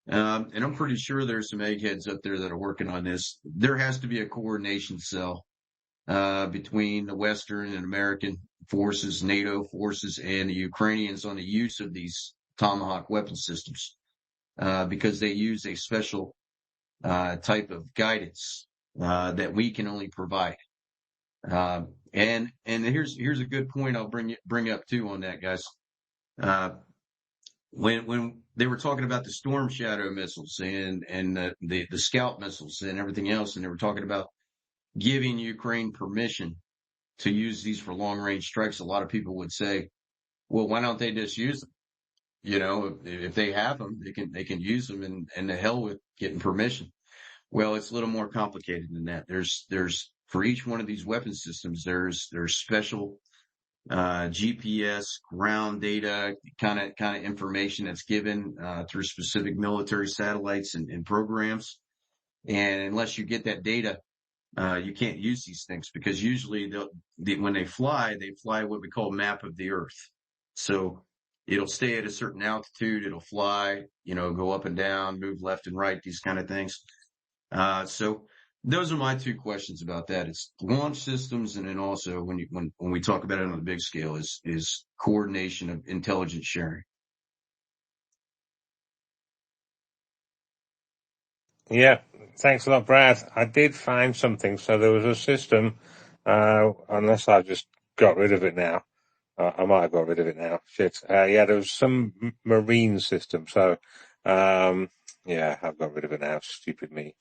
and I'm pretty sure there's some eggheads up there that are working on this. There has to be a coordination cell between the Western and American forces, NATO forces, and the Ukrainians on the use of these Tomahawk weapon systems, because they use a special type of guidance that we can only provide. And here's a good point I'll bring up too on that, guys. When they were talking about the Storm Shadow missiles and the Scout missiles and everything else, and they were talking about giving Ukraine permission to use these for long range strikes, a lot of people would say, well, why don't they just use them? You know, if they have them, they can use them, and the hell with getting permission. Well, it's a little more complicated than that. There's for each one of these weapon systems, there's special GPS ground data kind of information that's given through specific military satellites and programs. And unless you get that data, you can't use these things, because usually when they fly what we call map of the Earth. So it'll stay at a certain altitude, it'll fly, you know, go up and down, move left and right, these kind of things. So those are my 2 questions about that. It's launch systems, and then also when we talk about it on the big scale is coordination of intelligence sharing. Yeah, thanks a lot, Brad. I did find something. So there was a system, unless I've just got rid of it now. I might have got rid of it now. Shit. Yeah, there was some marine system. So, yeah, I've got rid of it now. Stupid me.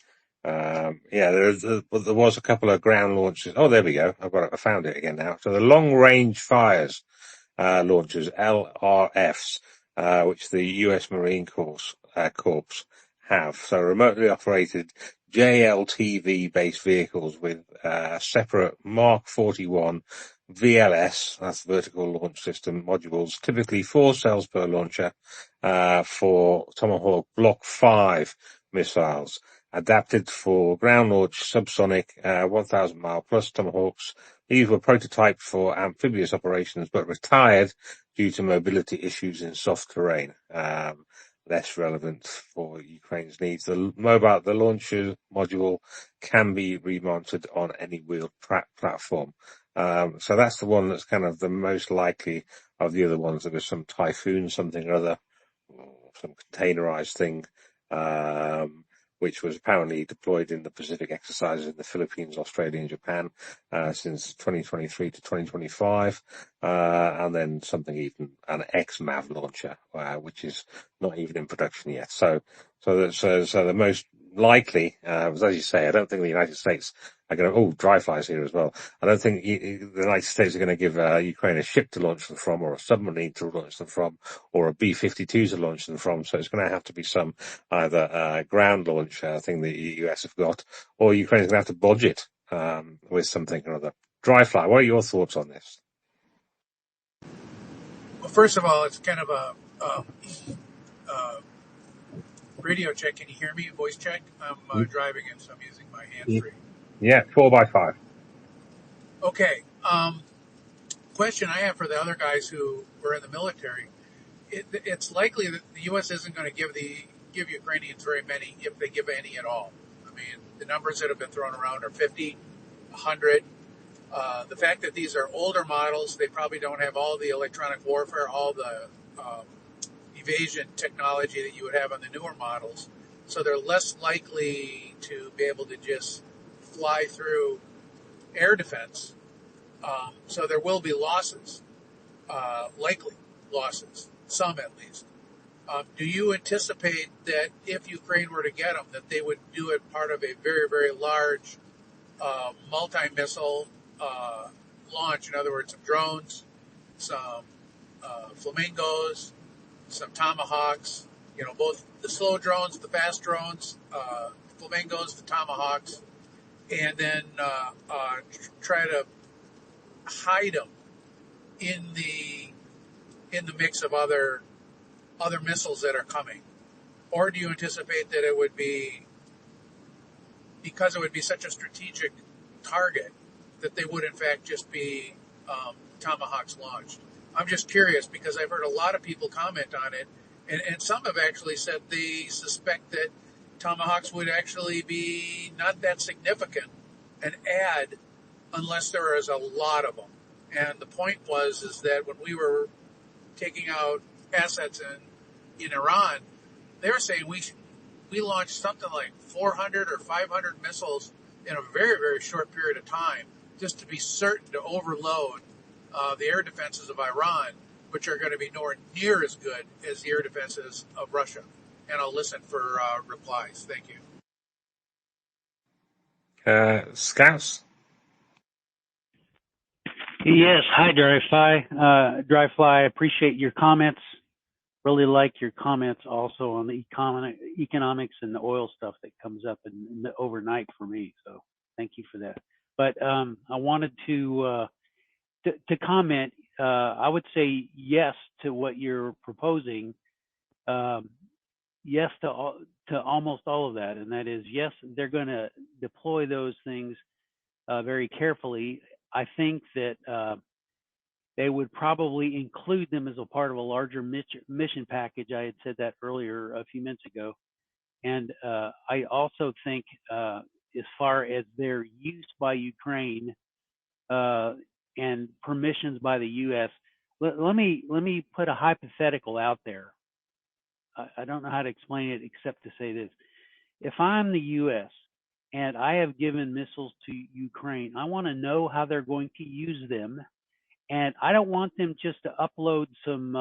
Yeah, there was a couple of ground launches. Oh, there we go. I found it again now. So the long range fires, launchers, LRFs, which the US Marine Corps have. So remotely operated JLTV based vehicles with, separate Mark 41 VLS, that's vertical launch system modules, typically 4 cells per launcher, for Tomahawk Block 5 missiles, adapted for ground launch subsonic, 1,000 mile plus Tomahawks. These were prototyped for amphibious operations, but retired due to mobility issues in soft terrain. Less relevant for Ukraine's needs. The launcher module can be remounted on any wheeled platform. So that's the one that's kind of the most likely of the other ones. There was some Typhoon, something or other, some containerized thing, which was apparently deployed in the Pacific exercises in the Philippines, Australia, and Japan, since 2023 to 2025. And then an ex-MAV launcher, which is not even in production yet. So the most likely, as you say, I don't think the United States are going to, dry flies here as well. I don't think the United States are going to give Ukraine a ship to launch them from, or a submarine to launch them from, or a B-52 to launch them from. So it's going to have to be some either ground launch thing the US have got, or Ukraine's going to have to budget with something or other. Dry fly, what are your thoughts on this? Well, first of all, it's kind of a uh, radio check. Can you hear me? Voice check. I'm driving it, so I'm using my hands free. Yeah, 4x5. Okay. Question I have for the other guys who were in the military. It's likely that the U.S. isn't going to give Ukrainians very many, if they give any at all. I mean, the numbers that have been thrown around are 50, 100. The fact that these are older models, they probably don't have all the electronic warfare, all the evasion technology that you would have on the newer models. So they're less likely to be able to just fly through air defense. So there will be losses, likely losses, some at least. Do you anticipate that if Ukraine were to get them, that they would do it part of a very, very large multi-missile launch? In other words, some drones, some flamingos, some tomahawks, both the slow drones, the fast drones, flamingos, the tomahawks, and then try to hide them in the mix of other missiles that are coming? Or do you anticipate that it would be, because it would be such a strategic target, that they would in fact just be tomahawks launched? I'm just curious because I've heard a lot of people comment on it, and some have actually said they suspect that tomahawks would actually be not that significant an add unless there is a lot of them. And the point is that when we were taking out assets in Iran, they were saying we launched something like 400 or 500 missiles in a very, very short period of time, just to be certain to overload the air defenses of Iran, which are going to be nowhere near as good as the air defenses of Russia. And I'll listen for replies. Thank you. Scouts? Yes. Hi, Dryfly. Dryfly, I appreciate your comments. Really like your comments also on the economics and the oil stuff that comes up in the overnight for me. So thank you for that. But I wanted to comment. I would say yes to what you're proposing. Yes to almost all of that, and that is yes, they're going to deploy those things very carefully. I think that they would probably include them as a part of a larger mission package. I had said that earlier a few minutes ago. And I also think as far as their use by Ukraine and permissions by the U.S., let me put a hypothetical out there. I don't know how to explain it except to say this. If I'm the U.S. and I have given missiles to Ukraine, I want to know how they're going to use them. And I don't want them just to upload some,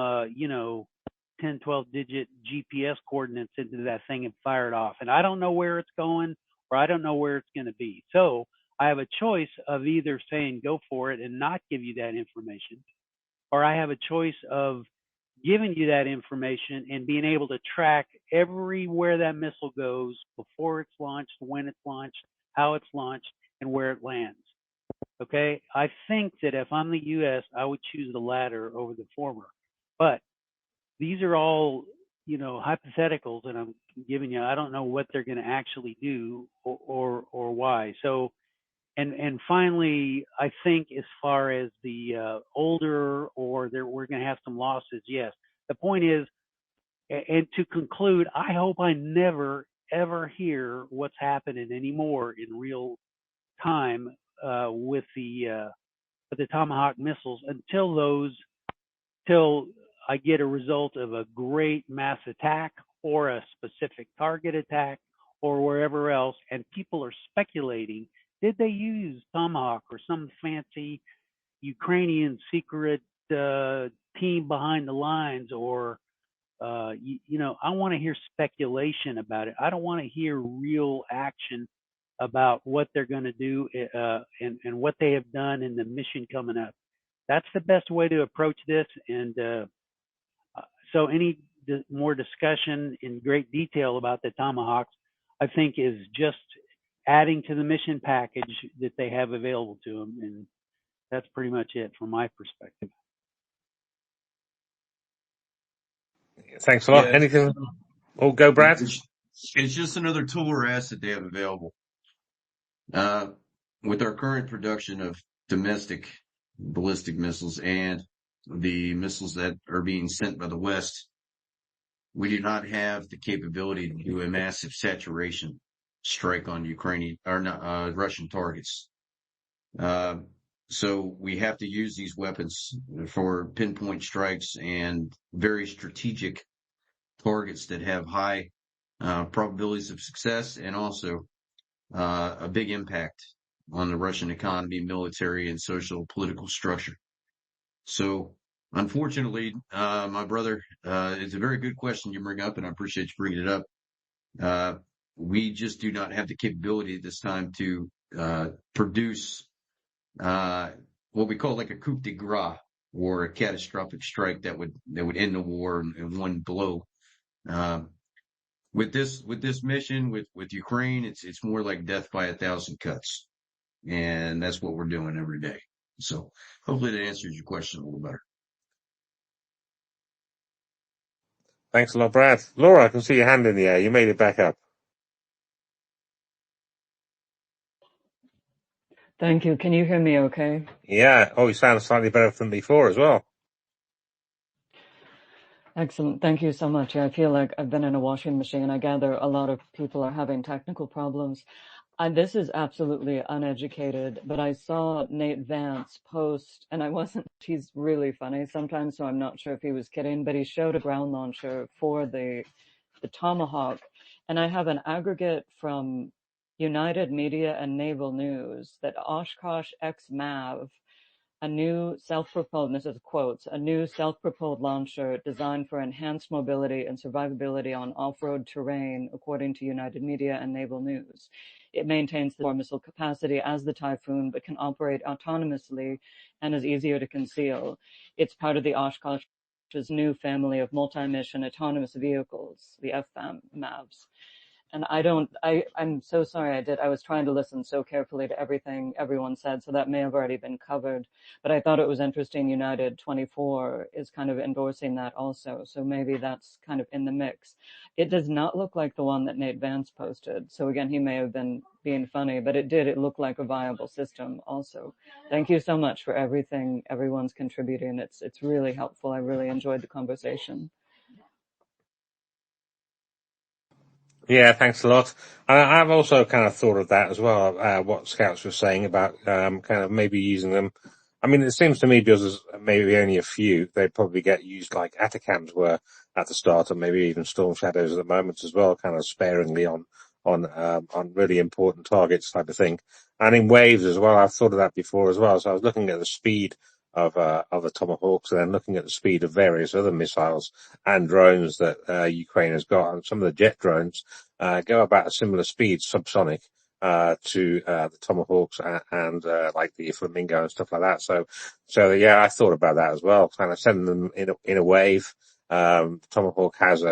10, 12 digit GPS coordinates into that thing and fire it off. And I don't know where it's going, or I don't know where it's going to be. So I have a choice of either saying go for it and not give you that information, or I have a choice of giving you that information and being able to track everywhere that missile goes before it's launched, when it's launched, how it's launched, and where it lands. Okay, I think that if I'm the U.S., I would choose the latter over the former. But these are all, hypotheticals that I'm giving you. I don't know what they're going to actually do or why. So, and finally, I think as far as the older or we're going to have some losses. Yes, the point is, and to conclude, I hope I never ever hear what's happening anymore in real time with the Tomahawk missiles till I get a result of a great mass attack or a specific target attack or wherever else, and people are speculating, did they use Tomahawk or some fancy Ukrainian secret team behind the lines, or I want to hear speculation about it. I don't want to hear real action about what they're going to do and what they have done in the mission coming up. That's the best way to approach this. And so any more discussion in great detail about the Tomahawks, I think, is just adding to the mission package that they have available to them. And that's pretty much it from my perspective. Thanks a lot. Yeah, Anything? Oh, go, Brad. it's just another tool or asset they have available. With our current production of domestic ballistic missiles and the missiles that are being sent by the West, we do not have the capability to do a massive saturation strike on Ukrainian or Russian targets. So we have to use these weapons for pinpoint strikes and very strategic targets that have high probabilities of success and also a big impact on the Russian economy, military, and social political structure. So unfortunately, my brother, it's a very good question you bring up, and I appreciate you bringing it up. We just do not have the capability at this time to produce what we call like a coup de grace or a catastrophic strike that would end the war in one blow. With this mission with Ukraine, it's more like death by 1,000 cuts, and that's what we're doing every day. So hopefully that answers your question a little better. Thanks a lot, Brad. Laura, I can see your hand in the air. You made it back up. Thank you. Can you hear me okay? Yeah. Oh, you sound slightly better than before as well. Excellent. Thank you so much. Yeah, I feel like I've been in a washing machine. I gather a lot of people are having technical problems. This is absolutely uneducated, but I saw Nate Vance post, and he's really funny sometimes, so I'm not sure if he was kidding, but he showed a ground launcher for the Tomahawk, and I have an aggregate from United Media and Naval News that Oshkosh X-MAV, a new self-propelled, this is quotes, a new self-propelled launcher designed for enhanced mobility and survivability on off-road terrain, according to United Media and Naval News. It maintains the missile capacity as the Typhoon, but can operate autonomously and is easier to conceal. It's part of the Oshkosh's new family of multi-mission autonomous vehicles, the FMAVs. And I'm so sorry I was trying to listen so carefully to everything everyone said, so that may have already been covered. But I thought it was interesting United 24 is kind of endorsing that also. So maybe that's kind of in the mix. It does not look like the one that Nate Vance posted. So again, he may have been being funny, but it looked like a viable system also. Thank you so much for everything everyone's contributing. It's really helpful. I really enjoyed the conversation. Yeah, thanks a lot. I've also kind of thought of that as well, what Scouts were saying about kind of maybe using them. I mean, it seems to me because there's maybe only a few, they'd probably get used like Atacams were at the start, and maybe even Storm Shadows at the moment as well, kind of sparingly on really important targets type of thing. And in waves as well, I've thought of that before as well. So I was looking at the speed of the Tomahawks and then looking at the speed of various other missiles and drones that Ukraine has got. And some of the jet drones go about a similar speed, subsonic, to the Tomahawks and like the Flamingo and stuff like that. So yeah, I thought about that as well, kind of sending them in a wave. Tomahawk has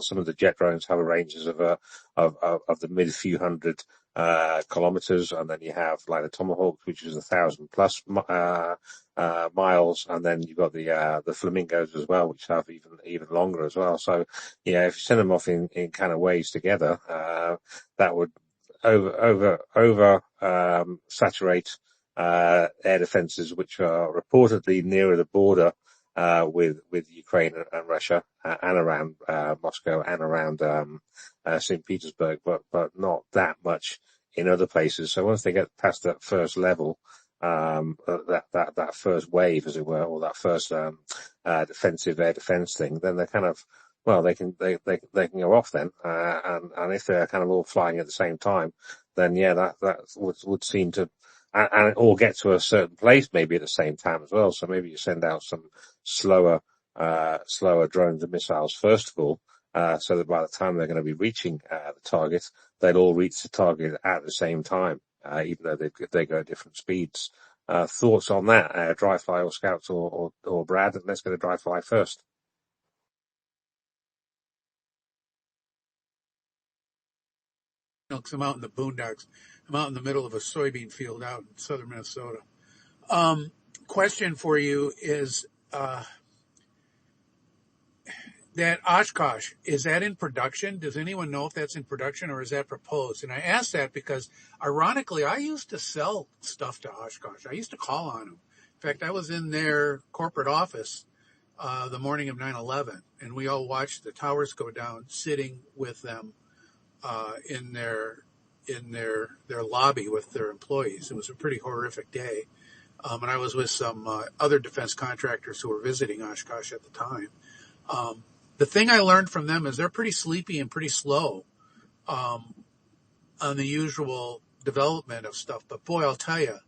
some of the jet drones have a ranges of the mid few hundred kilometers, and then you have like the Tomahawk, which is 1,000 plus miles, and then you've got the Flamingos as well, which have even longer as well. So yeah, if you send them off in kind of waves together, that would over saturate air defenses, which are reportedly nearer the border with Ukraine and Russia, and around Moscow and around St. Petersburg, but not that much in other places. So once they get past that first level, that first wave, as it were, or that first defensive air defense thing, then they're kind of, well, they can go off then, and if they're kind of all flying at the same time, then yeah, that would seem to, and all get to a certain place maybe at the same time as well. So maybe you send out some slower slower drones and missiles first of all, so that by the time they're going to be reaching the target, they'll all reach the target at the same time, even though they go at different speeds. Thoughts on that, Dry Fly or Scouts or Brad? Let's go to Dry Fly first. Because I'm out in the boondocks. I'm out in the middle of a soybean field out in southern Minnesota. Question for you is that Oshkosh, is that in production? Does anyone know if that's in production or is that proposed? And I ask that because, ironically, I used to sell stuff to Oshkosh. I used to call on them. In fact, I was in their corporate office the morning of 9/11, and we all watched the towers go down, sitting with them in their lobby with their employees. It was a pretty horrific day. And I was with some other defense contractors who were visiting Oshkosh at the time. The thing I learned from them is they're pretty sleepy and pretty slow on the usual development of stuff. But boy, I'll tell you,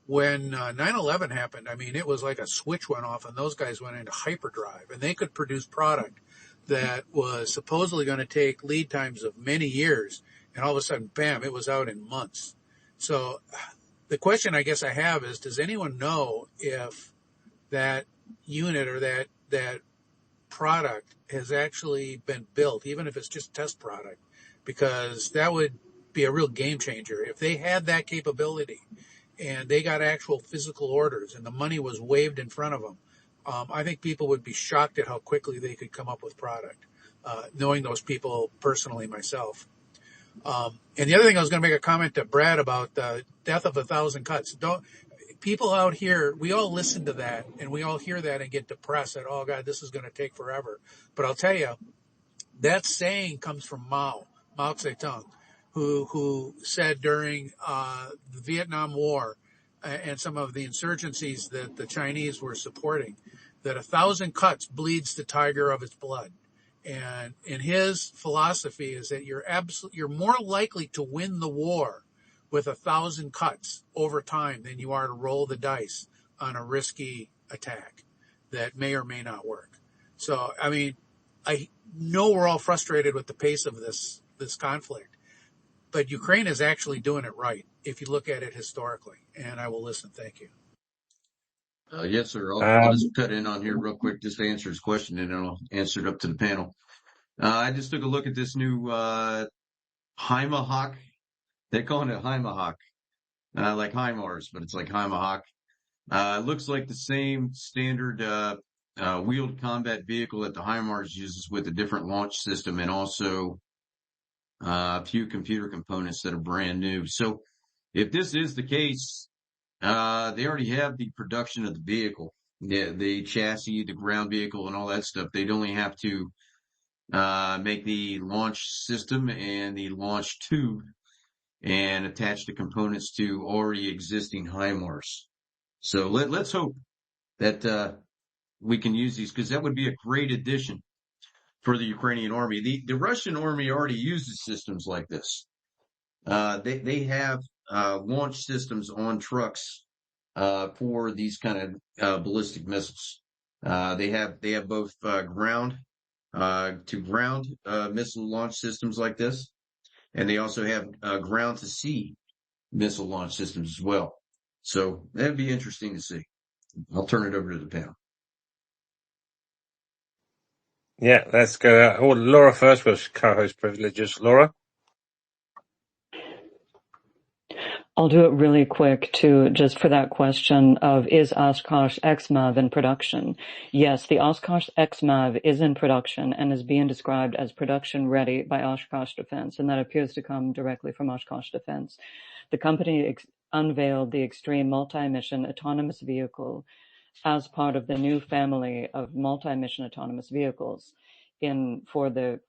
when 9/11 happened, I mean, it was like a switch went off and those guys went into hyperdrive and they could produce product that was supposedly going to take lead times of many years. And all of a sudden, bam, it was out in months. So the question I guess I have is, does anyone know if that unit or that product has actually been built, even if it's just test product? Because that would be a real game changer. If they had that capability and they got actual physical orders and the money was waved in front of them, I think people would be shocked at how quickly they could come up with product, knowing those people personally myself. And the other thing I was going to make a comment to Brad about the death of 1,000 cuts. People out here, we all listen to that and we all hear that and get depressed that, oh God, this is going to take forever. But I'll tell you, that saying comes from Mao Zedong, who said during the Vietnam War and some of the insurgencies that the Chinese were supporting, that 1,000 cuts bleeds the tiger of its blood. And his philosophy is that you're more likely to win the war with 1,000 cuts over time than you are to roll the dice on a risky attack that may or may not work. So, I mean, I know we're all frustrated with the pace of this conflict, but Ukraine is actually doing it right if you look at it historically. And I will listen. Thank you. Yes, sir. I'll just cut in on here real quick, just to answer his question, and then I'll answer it up to the panel. I just took a look at this new Heimahawk. They're calling it Heimahawk, like HIMARS, but it's like Heimahawk. It looks like the same standard wheeled combat vehicle that the HIMARS uses, with a different launch system and also a few computer components that are brand new. So if this is the case, they already have the production of the vehicle, the chassis, the ground vehicle, and all that stuff. They'd only have to make the launch system and the launch tube and attach the components to already existing HIMARS. So let's hope that we can use these, because that would be a great addition for the Ukrainian army. The Russian army already uses systems like this. They have launch systems on trucks for these kind of ballistic missiles. They have both ground to ground missile launch systems like this, and they also have ground to sea missile launch systems as well. So that'd be interesting to see. I'll turn it over to the panel. Yeah, let's go. Laura first was co-host privileges. Laura? I'll do it really quick too, just for that question of, is Oshkosh XMAV in production? Yes, the Oshkosh XMAV is in production and is being described as production ready by Oshkosh Defense, and that appears to come directly from Oshkosh Defense. The company unveiled the Extreme Multi-Mission Autonomous Vehicle as part of the new family of multi-mission autonomous vehicles for the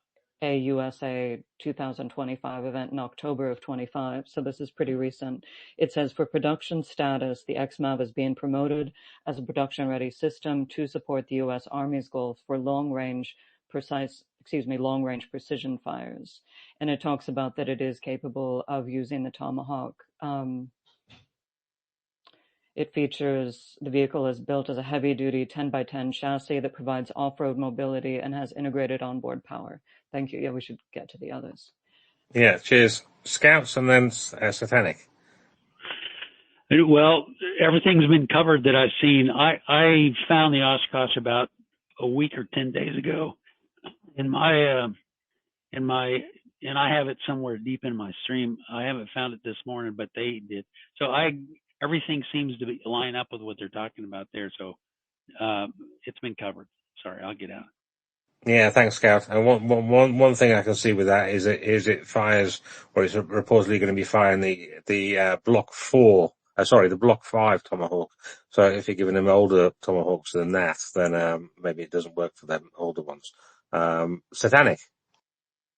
AUSA 2025 event in October of 25. So this is pretty recent. It says, for production status, the XMAV is being promoted as a production ready system to support the U.S. Army's goals for long range precision fires. And it talks about that it is capable of using the Tomahawk The vehicle is built as a heavy-duty 10x10 chassis that provides off-road mobility and has integrated onboard power. Thank you. Yeah, we should get to the others. Yeah, cheers. Scouts and then Satanic. Well, everything's been covered that I've seen. I found the Oshkosh about a week or 10 days ago in my and I have it somewhere deep in my stream. I haven't found it this morning, but they did. So everything seems to line up with what they're talking about there. So it's been covered. Sorry, I'll get out. Yeah, thanks, Scout. And one thing I can see with that is it fires, or it's reportedly going to be firing the Block 4. The Block 5 Tomahawk. So if you're giving them older Tomahawks than that, then maybe it doesn't work for them older ones. Satanic.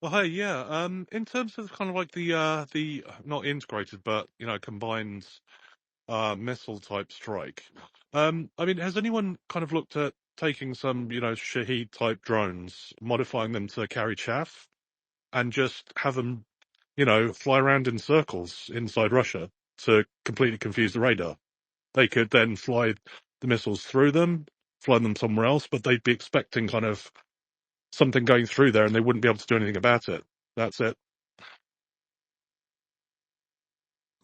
Well, hey, yeah. In terms of kind of like the not integrated, but combined missile type strike. I mean, has anyone kind of looked at taking some Shaheed type drones, modifying them to carry chaff, and just have them fly around in circles inside Russia to completely confuse the radar? They could then fly the missiles through them, fly them somewhere else, but they'd be expecting kind of something going through there, and they wouldn't be able to do anything about it. That's it.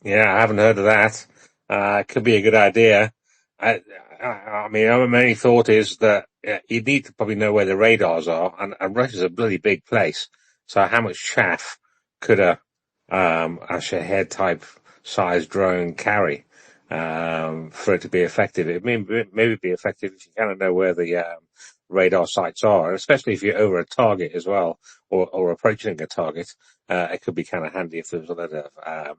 Yeah, I haven't heard of that. It could be a good idea. I mean, my main thought is that you need to probably know where the radars are, and Russia's a bloody big place. So how much chaff could a Shahed type size drone carry for it to be effective? It may maybe be effective if you kind of know where the radar sites are, and especially if you're over a target as well, or approaching a target. It could be kind of handy if there was a lot of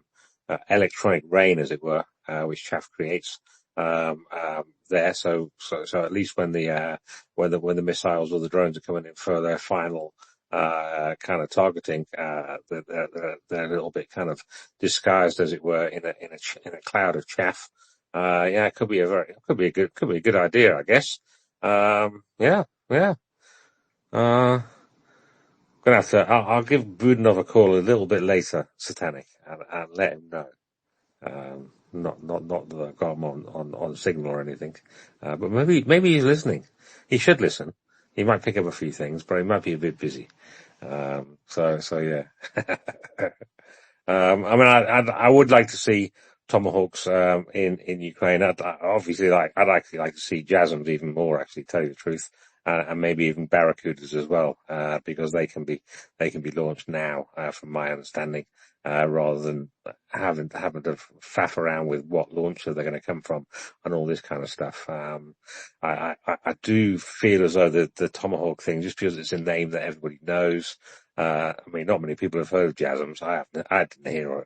electronic rain, as it were, which chaff creates there. So at least when the missiles or the drones are coming in for their final kind of targeting, they're a little bit kind of disguised, as it were, in a cloud of chaff. Yeah, it could be a good idea, I guess. Yeah. Gonna have to. I'll give Budanov a call a little bit later, Satanic, and let him know. Not that I've got him on Signal or anything, but maybe he's listening. He should listen. He might pick up a few things, but he might be a bit busy. So yeah. I mean, I would like to see Tomahawks in Ukraine. I'd actually like to see JASSMs even more. Actually, tell you the truth, and maybe even Barracudas as well, because they can be launched now, from my understanding, rather than having to faff around with what launcher they're going to come from and all this kind of stuff. I do feel as though the Tomahawk thing, just because it's a name that everybody knows. I mean, not many people have heard of JASSMs. I didn't hear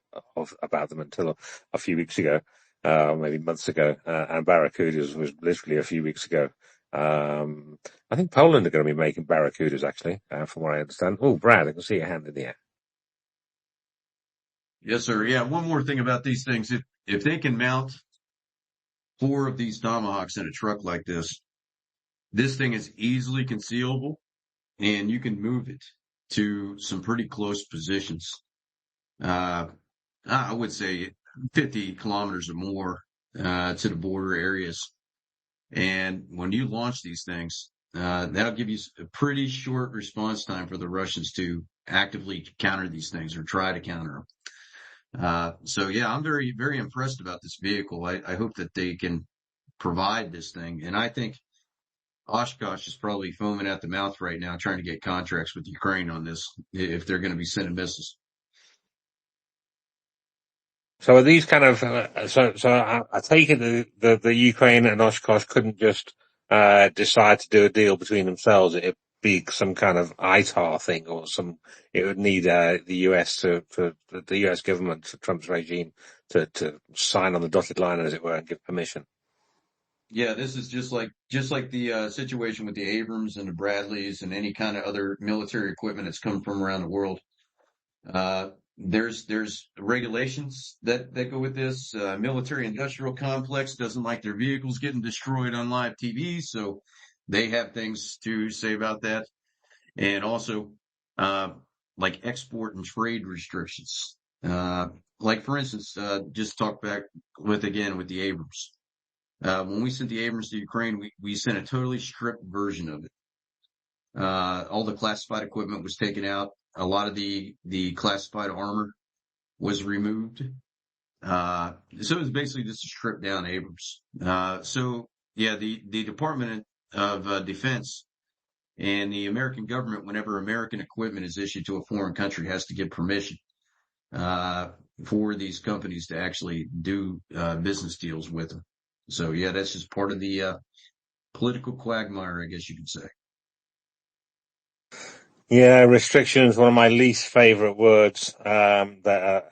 about them until a few weeks ago, maybe months ago. And Barracudas was literally a few weeks ago. I think Poland are going to be making Barracudas, actually, from what I understand. Oh, Brad, I can see your hand in the air. Yes, sir. Yeah, one more thing about these things. If they can mount 4 of these Tomahawks in a truck like this thing is easily concealable, and you can move it to some pretty close positions. I would say 50 kilometers or more to the border areas. And when you launch these things, that'll give you a pretty short response time for the Russians to actively counter these things or try to counter them. So yeah, I'm very, very impressed about this vehicle. I hope that they can provide this thing. And I think Oshkosh is probably foaming at the mouth right now, trying to get contracts with Ukraine on this, if they're going to be sending missiles. So are these kind of I take it the Ukraine and Oshkosh couldn't just decide to do a deal between themselves. It'd be some kind of ITAR thing, or it would need the US for the US government, for Trump's regime, to sign on the dotted line, as it were, and give permission. Yeah, this is just like the situation with the Abrams and the Bradleys and any kind of other military equipment that's come from around the world. There's regulations that go with this. Military industrial complex doesn't like their vehicles getting destroyed on live TV, so they have things to say about that. And also, like export and trade restrictions. Like for instance, just talk back with the Abrams. When we sent the Abrams to Ukraine, we sent a totally stripped version of it. All the classified equipment was taken out. A lot of the classified armor was removed. So it was basically just a stripped down Abrams. So yeah, the Department of Defense and the American government, whenever American equipment is issued to a foreign country, has to give permission for these companies to actually do business deals with them. So yeah, that's just part of the political quagmire, I guess you could say. Yeah, restrictions, one of my least favorite words, that,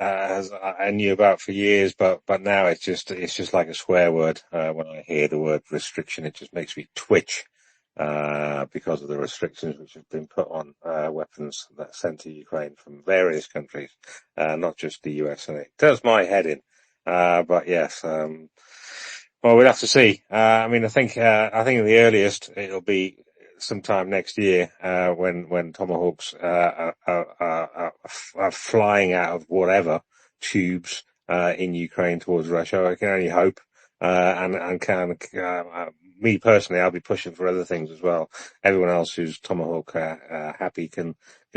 I knew about for years, but now it's just like a swear word. When I hear the word restriction, it just makes me twitch, because of the restrictions which have been put on, weapons that are sent to Ukraine from various countries, not just the US, and it does my head in. But yes, well, we'll have to see. I mean, I think the earliest it'll be sometime next year, when Tomahawks are flying out of whatever tubes in Ukraine towards Russia. I can only hope, and me personally, I'll be pushing for other things as well. Everyone else who's Tomahawk happy can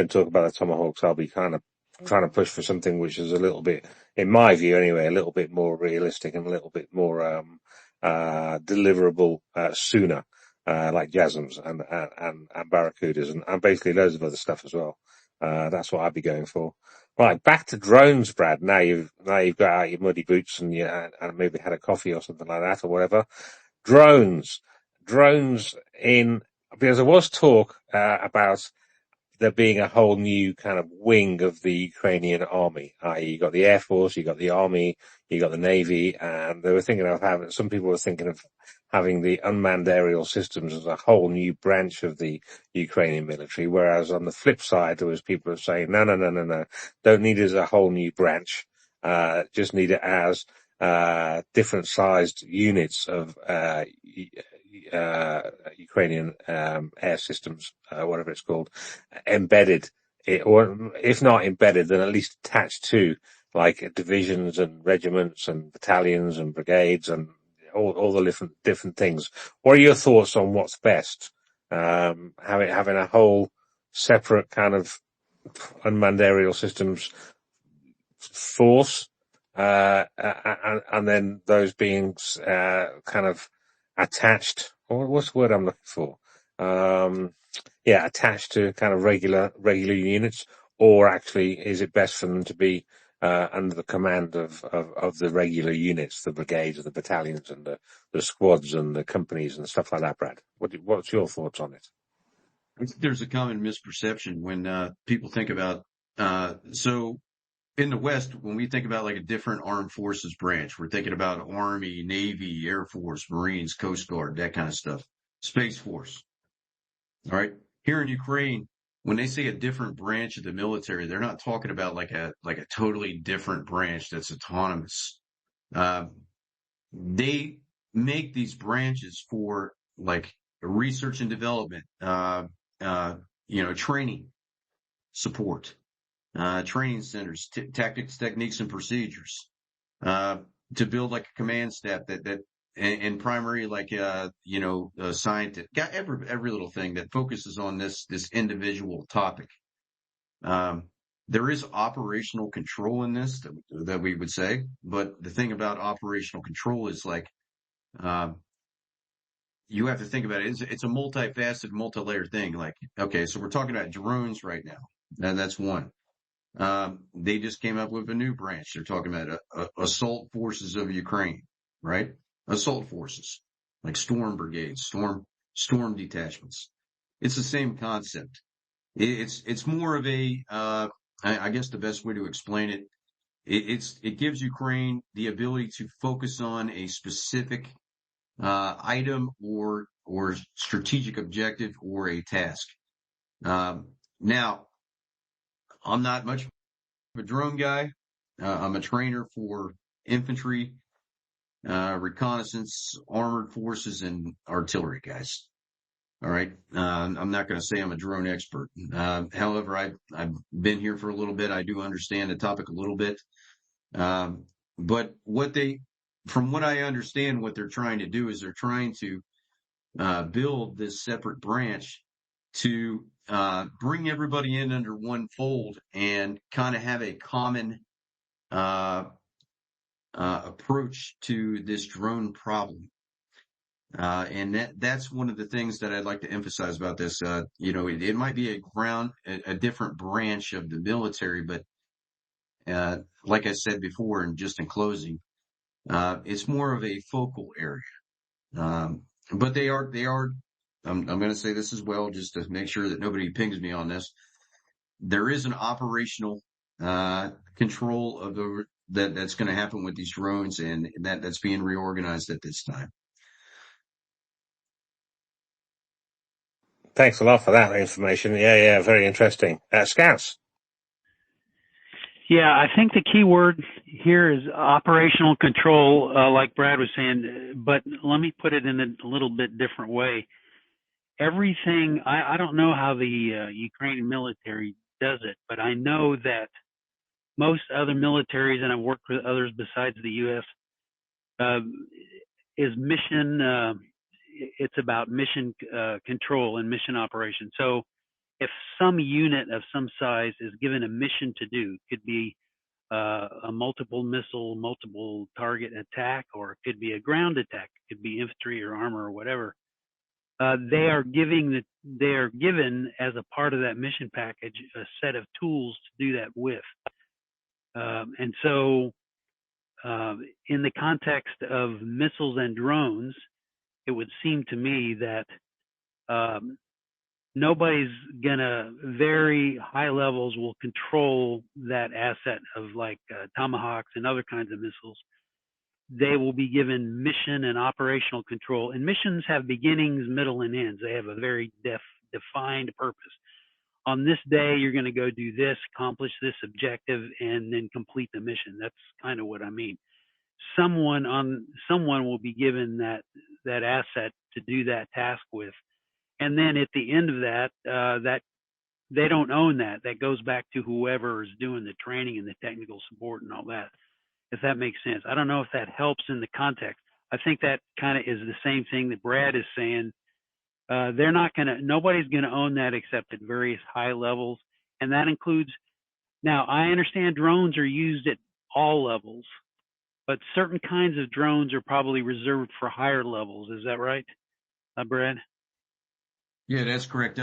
talk about the Tomahawks. I'll be kind of trying to push for something which is a little bit, in my view anyway, a little bit more realistic and a little bit more deliverable sooner. Like JASMs and Barracudas and basically loads of other stuff as well. That's what I'd be going for. Right, back to drones, Brad. Now you've got out your muddy boots and and maybe had a coffee or something like that or whatever. Drones in, because there was talk about there being a whole new kind of wing of the Ukrainian army, i.e. you got the Air Force, you got the Army, you got the Navy, and they were thinking of having, some people were thinking of having the unmanned aerial systems as a whole new branch of the Ukrainian military, whereas on the flip side, there was people saying, no, don't need it as a whole new branch, just need it as, different sized units of, Ukrainian, air systems, whatever it's called, embedded, or if not embedded, then at least attached to, like, divisions and regiments and battalions and brigades and all the different things. What are your thoughts on what's best? Having a whole separate kind of unmanned aerial systems force, and then those being, kind of attached, or what's the word I'm looking for? Attached to kind of regular units, or actually is it best for them to be under the command of the regular units, the brigades and the battalions and the squads and the companies and stuff like that, Brad? What's your thoughts on it? I think there's a common misperception when people think about so in the West, when we think about like a different armed forces branch, we're thinking about Army, Navy, Air Force, Marines, Coast Guard, that kind of stuff, Space Force. All right. Here in Ukraine, when they say a different branch of the military, they're not talking about like a totally different branch that's autonomous. They make these branches for like research and development, training support, training centers, tactics, techniques, and procedures, to build like a command staff and primary, like, scientist, got every little thing that focuses on this individual topic. There is operational control in this that we would say, but the thing about operational control is like, you have to think about it. It's a multifaceted, multi-layered thing. Like, okay, so we're talking about drones right now, and that's one. They just came up with a new branch. They're talking about assault forces of Ukraine, right? Assault forces, like storm brigades, storm detachments. It's the same concept. It's more of a, I guess the best way to explain it, it gives Ukraine the ability to focus on a specific item or strategic objective or a task. Now, I'm not much of a drone guy. I'm a trainer for infantry, reconnaissance, armored forces, and artillery guys. All right. I'm not going to say I'm a drone expert. However, I've been here for a little bit. I do understand the topic a little bit. But what they from what I understand, what they're trying to do is they're trying to build this separate branch to bring everybody in under one fold and kind of have a common approach to this drone problem. And that's one of the things that I'd like to emphasize about this. It might be a different branch of the military, but like I said before, and just in closing, it's more of a focal area. But they are, I'm going to say this as well, just to make sure that nobody pings me on this. There is an operational control of that's going to happen with these drones, and that's being reorganized at this time. Thanks a lot for that information. Yeah, very interesting. Scouts. Yeah, I think the key word here is operational control, like Brad was saying, but let me put it in a little bit different way. Everything, I don't know how the Ukrainian military does it, but I know that most other militaries, and I've worked with others besides the U.S., is mission, it's about mission control and mission operation. So if some unit of some size is given a mission to do, could be a multiple missile, multiple target attack, or it could be a ground attack, it could be infantry or armor or whatever. They are given as a part of that mission package a set of tools to do that with. And so in the context of missiles and drones, it would seem to me that nobody's gonna, very high levels will control that asset of like Tomahawks and other kinds of missiles. They will be given mission and operational control. And missions have beginnings, middle, and ends. They have a very defined purpose. On this day, you're going to go do this, accomplish this objective, and then complete the mission. That's kind of what I mean. Someone will be given that asset to do that task with, and then at the end of that they don't own that. That goes back to whoever is doing the training and the technical support and all that. If that makes sense. I don't know if that helps in the context. I think that kind of is the same thing that Brad is saying. Nobody's gonna own that except at various high levels, and that includes. Now, I understand drones are used at all levels, but certain kinds of drones are probably reserved for higher levels. Is that right, Brad? Yeah, that's correct.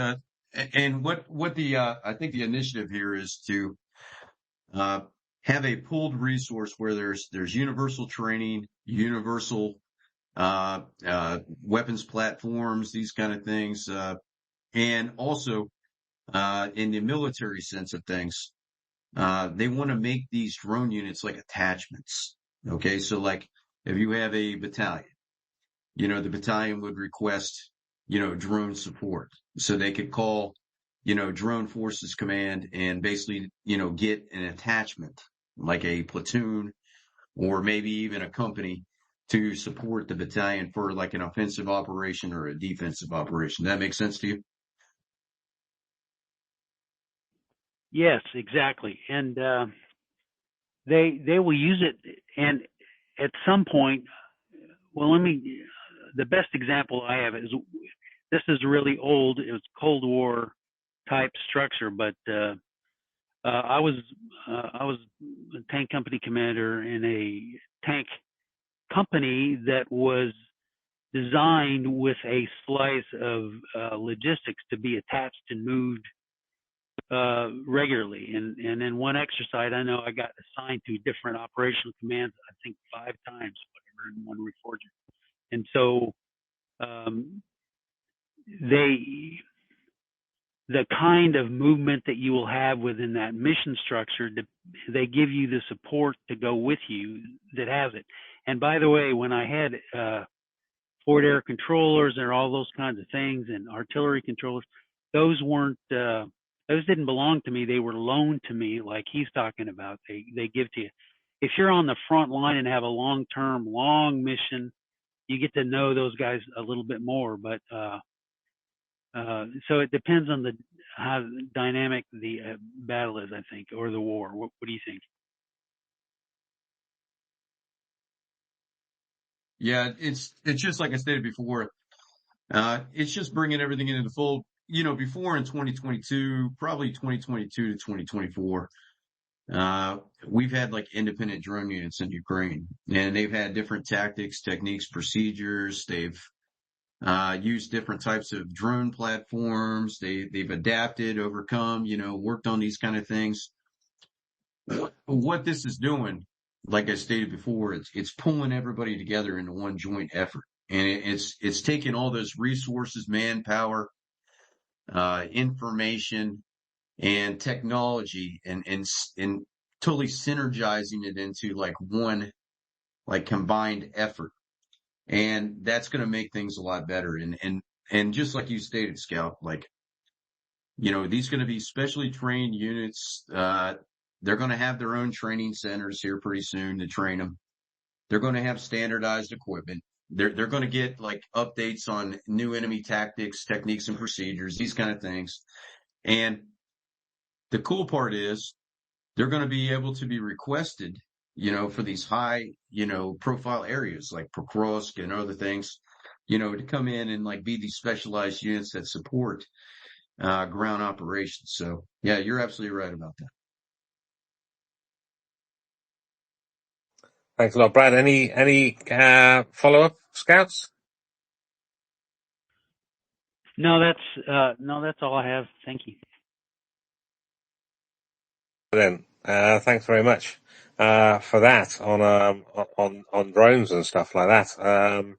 And what I think the initiative here is to have a pooled resource where there's universal training, universal weapons platforms, these kind of things, and also in the military sense of things, they want to make these drone units like attachments. Okay, so like if you have a battalion, the battalion would request, drone support, so they could call, drone forces command and basically, get an attachment like a platoon or maybe even a company to support the battalion for like an offensive operation or a defensive operation. That makes sense to you? Yes, exactly. And they will use it, and at some point, well, the best example I have is, this is really old. It was Cold War type structure, but I was a tank company commander in a tank company that was designed with a slice of logistics to be attached and moved regularly. And in one exercise, I know I got assigned to different operational commands, I think 5 times, whatever, in one reforger. And so the kind of movement that you will have within that mission structure, they give you the support to go with you that has it. And by the way, when I had forward air controllers and all those kinds of things and artillery controllers, those didn't belong to me. They were loaned to me, like he's talking about. They give to you. If you're on the front line and have a long mission, you get to know those guys a little bit more. But so it depends on how dynamic the battle is, I think, or the war. What do you think? Yeah, it's just like I stated before. It's just bringing everything into the fold. Before in 2022, probably 2022 to 2024, we've had like independent drone units in Ukraine, and they've had different tactics, techniques, procedures. They've used different types of drone platforms. They've adapted, overcome, worked on these kind of things. What this is doing, like I stated before, it's pulling everybody together into one joint effort, and it's taking all those resources, manpower, information, and technology, and totally synergizing it into like one like combined effort, and that's going to make things a lot better. And just like you stated, Scout, like these going to be specially trained units. They're going to have their own training centers here pretty soon to train them. They're going to have standardized equipment. They're going to get like updates on new enemy tactics, techniques, and procedures, these kind of things. And the cool part is they're going to be able to be requested, for these high, profile areas like Pokrovsk and other things, to come in and like be these specialized units that support ground operations. So yeah, you're absolutely right about that. Thanks a lot, Brad. Any follow-up, Scouts? No, that's all I have. Thank you. Then, thanks very much for that on drones and stuff like that.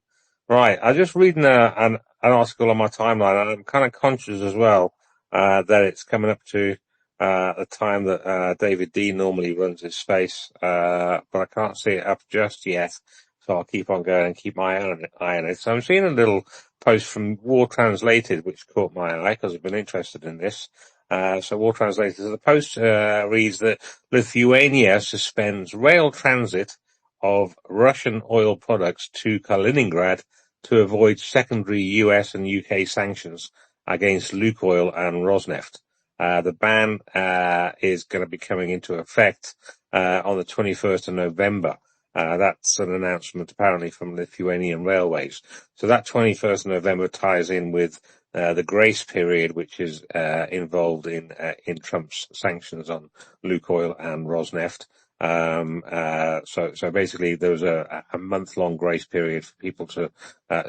Right, I was just reading an article on my timeline, and I'm kind of conscious as well that it's coming up to the time that David D normally runs his space, but I can't see it up just yet. So I'll keep on going and keep my eye on it. So I'm seeing a little post from War Translated, which caught my eye because I've been interested in this. So War Translated. So the post reads that Lithuania suspends rail transit of Russian oil products to Kaliningrad to avoid secondary US and UK sanctions against Lukoil and Rosneft. The ban is going to be coming into effect on the 21st of November. That's an announcement apparently from Lithuanian Railways. So that 21st of November ties in with the grace period, which is involved in Trump's sanctions on Lukoil and Rosneft. So basically there was a month-long grace period for people to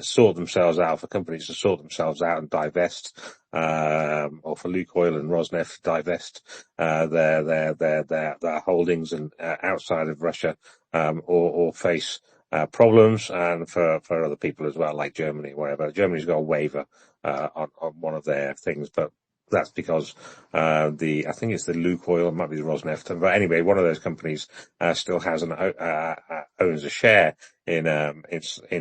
sort themselves out, for companies to sort themselves out and divest, or for Lukoil and Rosneft to divest their holdings and outside of Russia, or face problems, and for other people as well, like Germany, whatever. Germany's got a waiver on one of their things, but that's because I think it's the Lukoil, it might be the Rosneft, but anyway, one of those companies still has owns a share in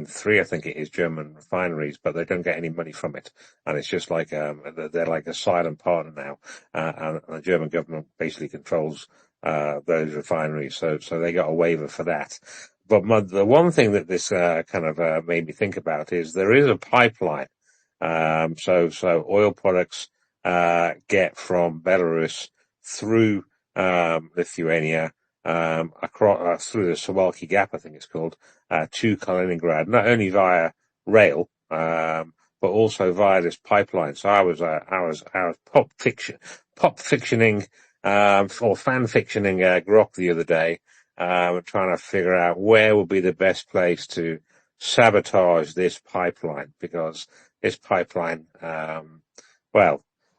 three, I think it is, German refineries, but they don't get any money from it, and it's just like they're like a silent partner now, and the German government basically controls those refineries, so they got a waiver for that. But the one thing that this kind of made me think about is there is a pipeline. So oil products get from Belarus through Lithuania, across through the Suwalki Gap, I think it's called, to Kaliningrad, not only via rail, but also via this pipeline. So I was pop fictioning, or fan fictioning Grok the other day, trying to figure out where would be the best place to sabotage this pipeline, because this pipeline,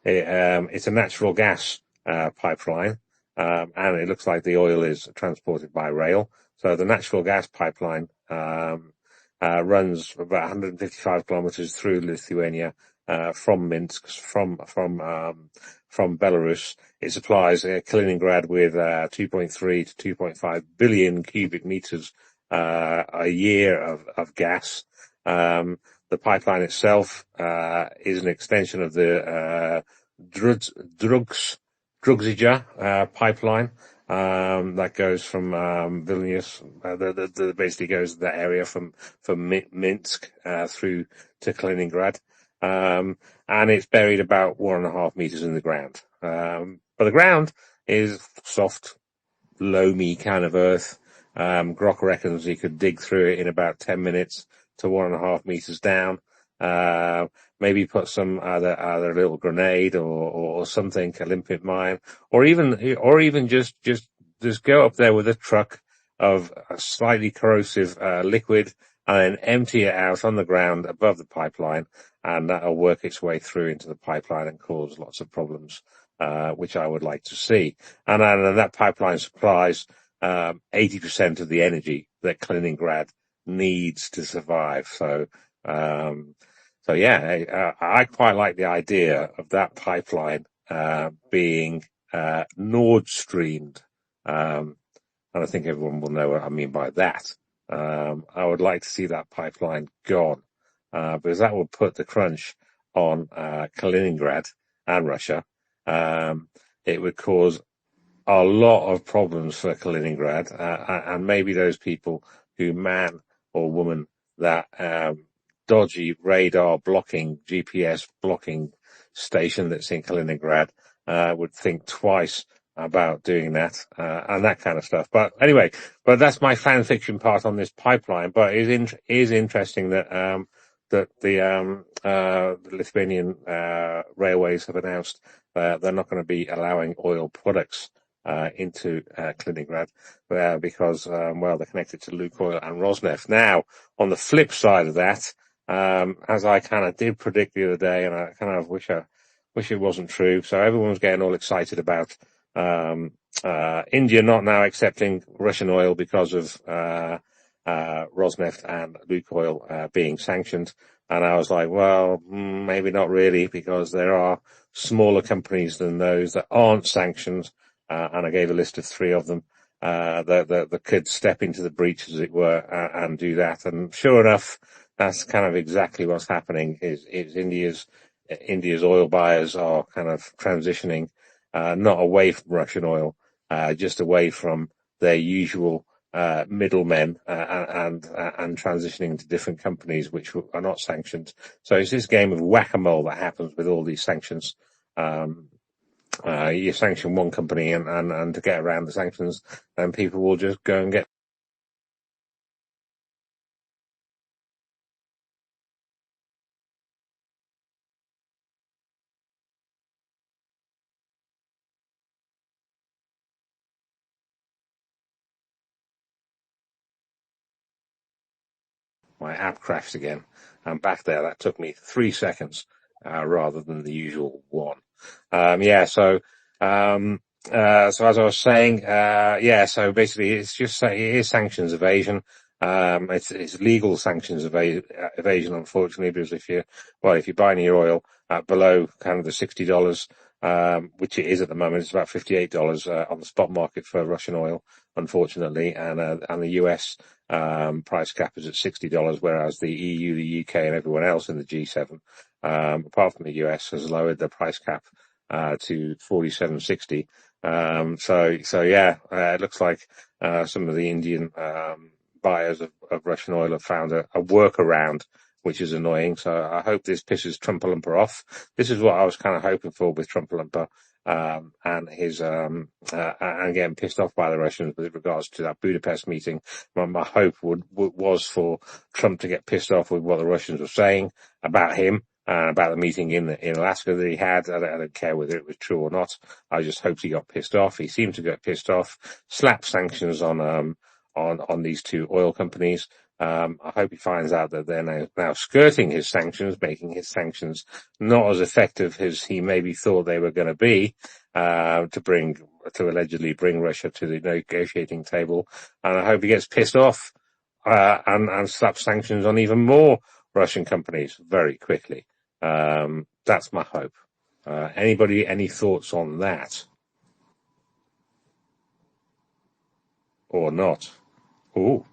it's a natural gas pipeline, and it looks like the oil is transported by rail. So the natural gas pipeline runs about 155 kilometers through Lithuania, from Minsk, from Belarus. It supplies Kaliningrad with 2.3 to 2.5 billion cubic meters a year of gas. The pipeline itself is an extension of the Druzhkija pipeline that goes from Vilnius, that basically goes that area from Minsk through to Kaliningrad, and it's buried about 1.5 meters in the ground. But the ground is soft, loamy kind of earth, Grok reckons he could dig through it in about 10 minutes to 1.5 meters down. Maybe put some either little grenade or something, a limpet mine, or even just go up there with a truck of a slightly corrosive liquid and then empty it out on the ground above the pipeline, and that'll work its way through into the pipeline and cause lots of problems, which I would like to see. And that pipeline supplies 80% of the energy that Kaliningrad needs to survive. So yeah, I quite like the idea of that pipeline being Nord Streamed. And I think everyone will know what I mean by that. I would like to see that pipeline gone, because that would put the crunch on Kaliningrad and Russia. It would cause a lot of problems for Kaliningrad, and maybe those people who man or woman that dodgy radar blocking, GPS blocking station that's in Kaliningrad would think twice about doing that, and that kind of stuff. But anyway, that's my fan fiction part on this pipeline. But it is interesting that the Lithuanian railways have announced they're not going to be allowing oil products into Kaliningrad because they're connected to Lukoil and Rosneft. Now, on the flip side of that, as I kind of did predict the other day, and I kind of wish it wasn't true. So everyone's getting all excited about India not now accepting Russian oil because of Rosneft and Lukoil being sanctioned. And I was like, well, maybe not really, because there are smaller companies than those that aren't sanctioned. And I gave a list of 3 of them that could step into the breach, as it were, and do that. And sure enough, that's kind of exactly what's happening. Is India's oil buyers are kind of transitioning not away from Russian oil, just away from their usual middlemen and transitioning to different companies which are not sanctioned. So it's this game of whack-a-mole that happens with all these sanctions. You sanction one company and to get around the sanctions, then people will just go and get my app crashed again. I'm back there. That took me 3 seconds rather than the usual 1. So as I was saying, so basically it is sanctions evasion. It's legal sanctions evasion, unfortunately, because if you're buying your oil below kind of the $60, which it is at the moment, it's about $58 on the spot market for Russian oil, unfortunately, and the US price cap is at $60, whereas the EU, the UK, and everyone else in the G7, apart from the US, has lowered their price cap to $47.60. It looks like some of the Indian buyers of Russian oil have found a workaround, which is annoying. So I hope this pisses Trumpalumper off. This is what I was kind of hoping for with Trumpalumper. And his and getting pissed off by the Russians with regards to that Budapest meeting. My hope was for Trump to get pissed off with what the Russians were saying about him and about the meeting in Alaska that he had. I don't care whether it was true or not. I just hoped he got pissed off. He seemed to get pissed off. Slap sanctions on these 2 oil companies. I hope he finds out that they're now skirting his sanctions, making his sanctions not as effective as he maybe thought they were going to be, to allegedly bring Russia to the negotiating table. And I hope he gets pissed off, and slaps sanctions on even more Russian companies very quickly. That's my hope. Anybody, any thoughts on that? Or not? Ooh.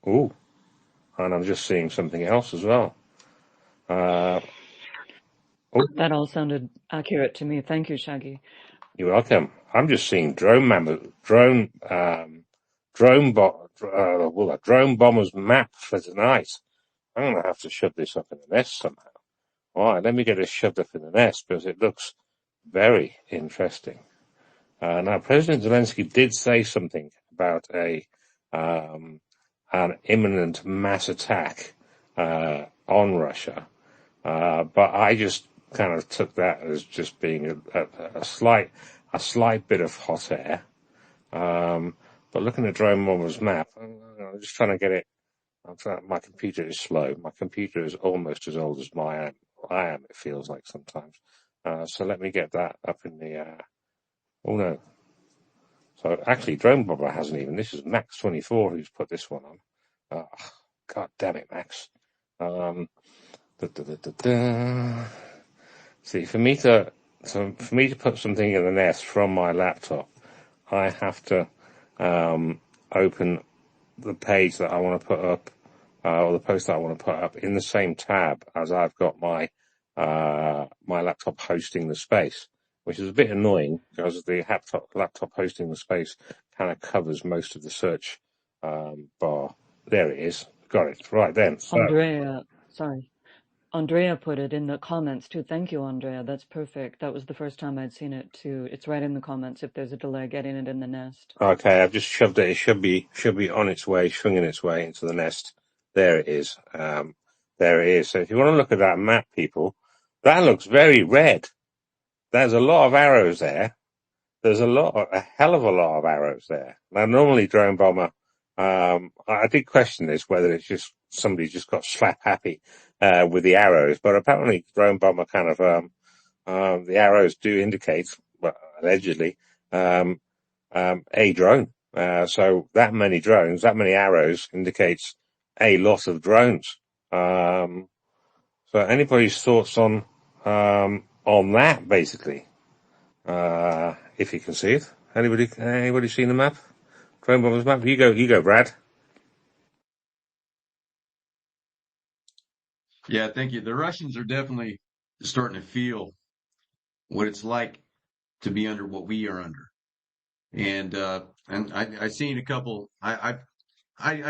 And I'm just seeing something else as well. That all sounded accurate to me. Thank you, Shaggy. You're welcome. I'm just seeing drone bombers map for tonight. I'm going to have to shove this up in the nest somehow. All right, let me get it shoved up in the nest because it looks very interesting. Now, President Zelensky did say something about an imminent mass attack on Russia, but I just kind of took that as just being a slight bit of hot air. But looking at Drone Bomber's map, I'm just trying to get it. My computer is slow. My computer is almost as old as I am. It feels like sometimes. So let me get that up in the. Oh no. So actually, Drone Bomber hasn't even. This is Max24 who's put this one on. God damn it, Max. See, for me to put something in the nest from my laptop, I have to open the page that I want to put up, or the post that I want to put up in the same tab as I've got my laptop hosting the space, which is a bit annoying because the laptop hosting the space kind of covers most of the search bar. There it is. Got it. Right then. So, Andrea put it in the comments too. Thank you, Andrea. That's perfect. That was the first time I'd seen it too. It's right in the comments if there's a delay getting it in the nest. okay, I've just shoved it. It should be on its way, swinging its way into the nest. There it is. There it is. So if you want to look at that map, people, that looks very red. There's a lot of arrows there. There's a hell of a lot of arrows there. Now, normally Drone Bomber, I did question this, whether it's just somebody just got slap happy, with the arrows, but apparently Drone Bomber kind of, the arrows do indicate, well, allegedly, a drone. So that many drones, that many arrows indicates a lot of drones. So anybody's thoughts on that, basically? If you can see it. Anybody seen the map? Drone Bomber's map? You go, Brad. Yeah, thank you. The Russians are definitely starting to feel what it's like to be under what we are under. And I seen a couple. I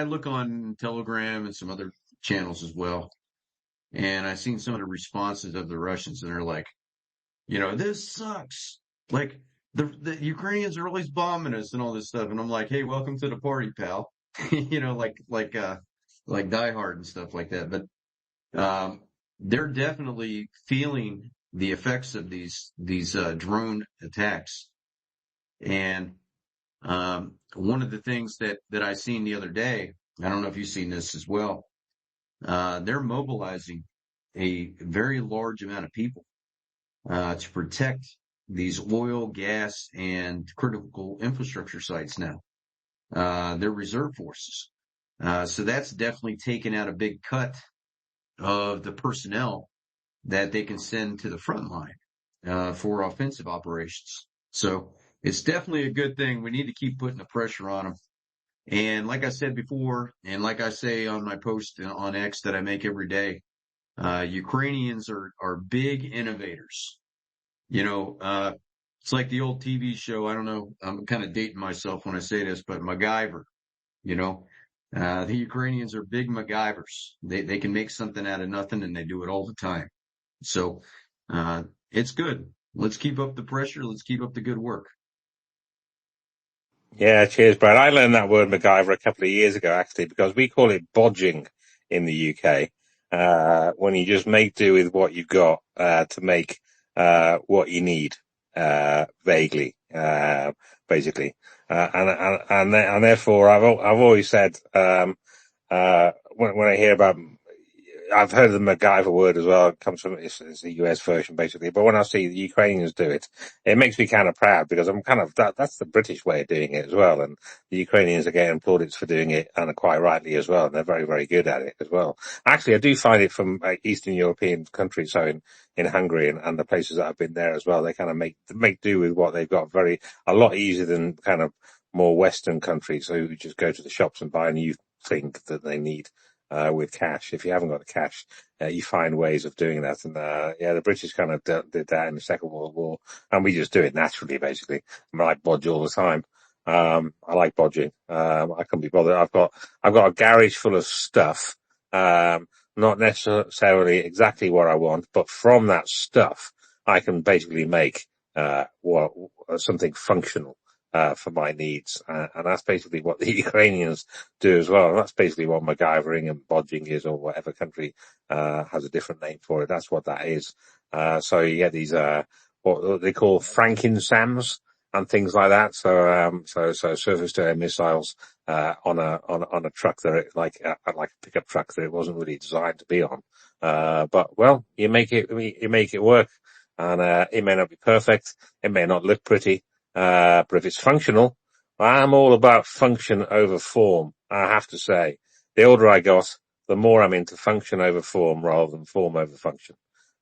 look on Telegram and some other channels as well, and I seen some of the responses of the Russians, and they're like, this sucks. Like the Ukrainians are always bombing us and all this stuff, and I'm like, hey, welcome to the party, pal. Like Die Hard and stuff like that. But they're definitely feeling the effects of these drone attacks. And one of the things that I seen the other day, I don't know if you've seen this as well, they're mobilizing a very large amount of people to protect these oil, gas, and critical infrastructure sites now. They're reserve forces. So that's definitely taken out a big cut of the personnel that they can send to the front line for offensive operations. So it's definitely a good thing. We need to keep putting the pressure on them. And like I said before, and like I say on my post on X that I make every day, Ukrainians are big innovators. It's like the old TV show. I don't know. I'm kind of dating myself when I say this, but MacGyver, the Ukrainians are big MacGyvers. They can make something out of nothing, and they do it all the time. So, it's good. Let's keep up the pressure. Let's keep up the good work. Yeah, cheers, Brad. I learned that word MacGyver a couple of years ago, actually, because we call it bodging in the UK. When you just make do with what you've got, to make, what you need, vaguely, basically. And therefore I've always said, when I hear about, I've heard the MacGyver word as well. It comes from, it's the US version basically. But when I see the Ukrainians do it, it makes me kind of proud because I'm kind of, that's the British way of doing it as well. And the Ukrainians are getting plaudits for doing it, and quite rightly as well. And they're very, very good at it as well. Actually, I do find it from Eastern European countries. So in Hungary and the places that I've been there as well, they kind of make do with what they've got a lot easier than kind of more Western countries who just go to the shops and buy a new thing that they need. With cash. If you haven't got the cash, you find ways of doing that. And, the British kind of did that in the Second World War, and we just do it naturally, basically. I mean, I bodge all the time. I like bodging. I can't be bothered. I've got a garage full of stuff. Not necessarily exactly what I want, but from that stuff, I can basically make, something functional. for my needs. And that's basically what the Ukrainians do as well. And that's basically what MacGyvering and bodging is, or whatever country, has a different name for it. That's what that is. So you get these, what they call Frankensams and things like that. So surface to air missiles, on a truck that like a pickup truck that it wasn't really designed to be on. But well, you make it work. And, it may not be perfect. It may not look pretty. But if it's functional, I'm all about function over form. I have to say, the older I got, the more I'm into function over form rather than form over function.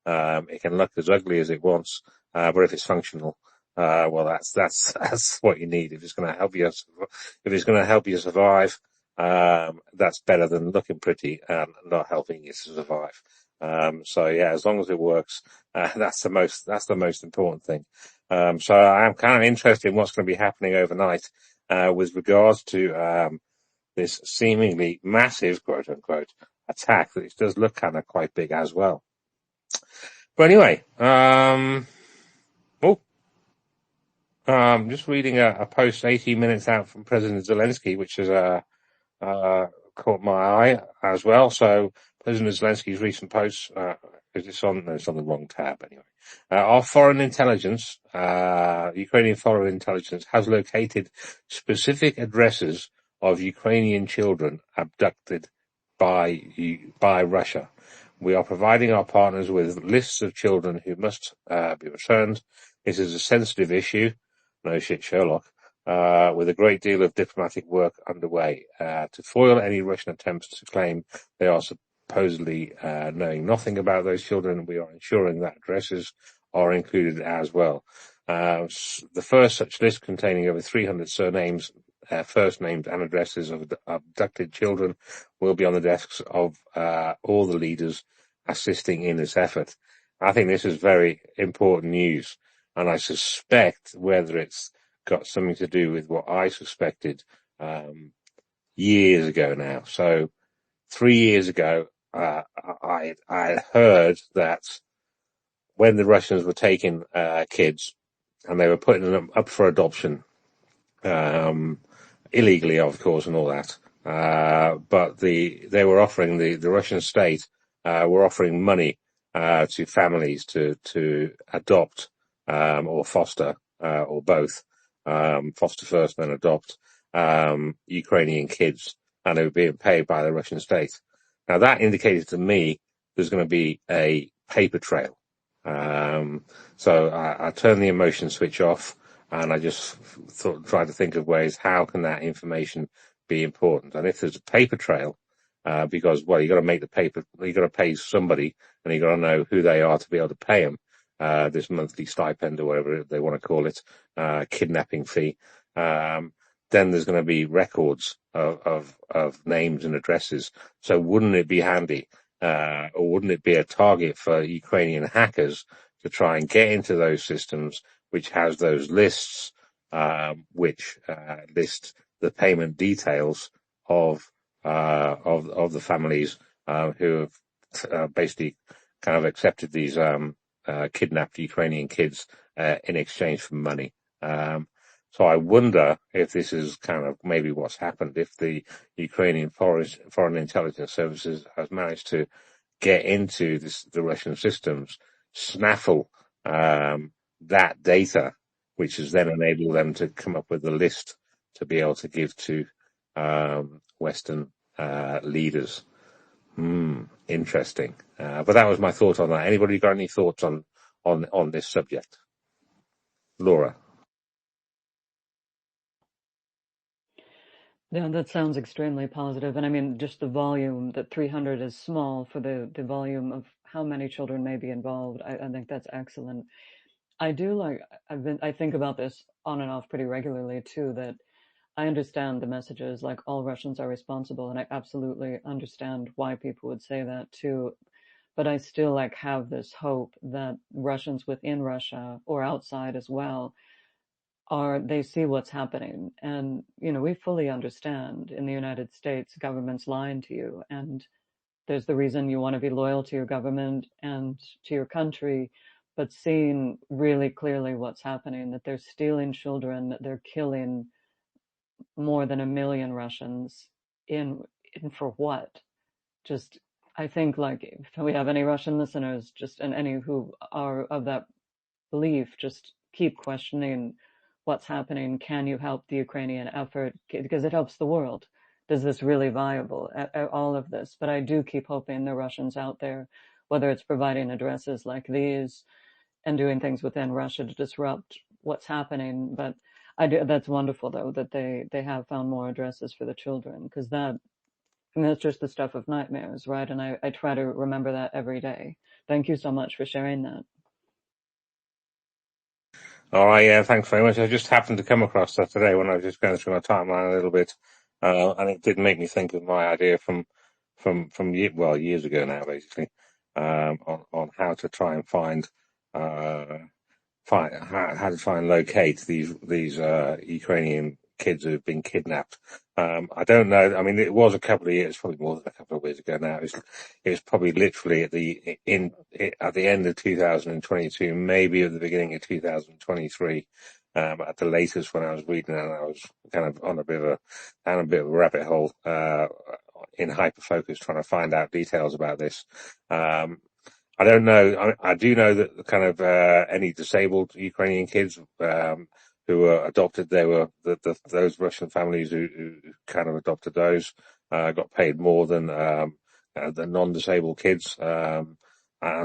It can look as ugly as it wants, but if it's functional, well, that's what you need. If it's going to help you, if it's going to help you survive, that's better than looking pretty and not helping you to survive. So yeah, as long as it works, that's the most important thing. So I'm kind of interested in what's going to be happening overnight, with regards to, this seemingly massive, quote unquote, attack that it does look kind of quite big as well. But anyway, just reading a post 18 minutes out from President Zelensky, which has, caught my eye as well. So President Zelensky's recent post, is this on? No, it's on the wrong tab anyway. Our foreign intelligence, Ukrainian foreign intelligence has located specific addresses of Ukrainian children abducted by Russia. We are providing our partners with lists of children who must, be returned. This is a sensitive issue. No shit, Sherlock. With a great deal of diplomatic work underway, to foil any Russian attempts to claim they are supposedly, knowing nothing about those children. We are ensuring that addresses are included as well. The first such list, containing over 300 surnames, first names and addresses of abducted children, will be on the desks of, all the leaders assisting in this effort. I think this is very important news, and I suspect, whether it's got something to do with what I suspected, years ago now. So 3 years ago, I heard that when the Russians were taking, kids and they were putting them up for adoption, illegally, of course, and all that. But they were offering, the Russian state, were offering money, to families to adopt, or foster, or both, foster first, then adopt, Ukrainian kids, and they were being paid by the Russian state. Now that indicated to me there's going to be a paper trail. So I turned the emotion switch off, and I just tried to think of ways, how can that information be important? And if there's a paper trail, because, well, you got to make the paper, you got to pay somebody, and you got to know who they are to be able to pay them, this monthly stipend or whatever they want to call it, kidnapping fee. Then there's going to be records of names and addresses. So wouldn't it be handy, or wouldn't it be a target for Ukrainian hackers to try and get into those systems, which has those lists, which, list the payment details of the families, who have, basically kind of accepted these, kidnapped Ukrainian kids, in exchange for money. So I wonder if this is kind of maybe what's happened, if the Ukrainian foreign intelligence services has managed to get into the Russian systems, snaffle, that data, which has then enabled them to come up with a list to be able to give to, Western, leaders. Interesting. But that was my thought on that. Anybody got any thoughts on this subject? Laura. Yeah, that sounds extremely positive. And I mean, just the volume, that 300 is small for the volume of how many children may be involved. I think that's excellent. I do like, I think about this on and off pretty regularly too, that I understand the messages like all Russians are responsible, and I absolutely understand why people would say that too. But I still like have this hope that Russians within Russia or outside as well they see what's happening. And, we fully understand in the United States, government's lying to you. And there's the reason you want to be loyal to your government and to your country. but seeing really clearly what's happening, that they're stealing children, that they're killing more than 1 million Russians in for what? Just, I think, like, if we have any Russian listeners, just, and any who are of that belief, just keep questioning what's happening. Can you help the Ukrainian effort? Because it helps the world. Is this really viable? All of this. But I do keep hoping the Russians out there, whether it's providing addresses like these and doing things within Russia to disrupt what's happening. But that's wonderful, though, that they have found more addresses for the children, because that's just the stuff of nightmares, right? And I try to remember that every day. Thank you so much for sharing that. All right, yeah, thanks very much. I just happened to come across that today when I was just going through my timeline a little bit, and it did make me think of my idea years ago now, basically, on how to try and uh, how to try and locate these Ukrainian kids who've been kidnapped. I don't know. I mean, it was a couple of years, probably more than a couple of years ago now. It was probably literally at the end of 2022, maybe at the beginning of 2023. At the latest, when I was reading, and I was kind of on down a bit of a rabbit hole, in hyperfocus, trying to find out details about this. I don't know. I do know that kind of any disabled Ukrainian kids who were adopted, those Russian families who kind of adopted those got paid more than the non-disabled kids and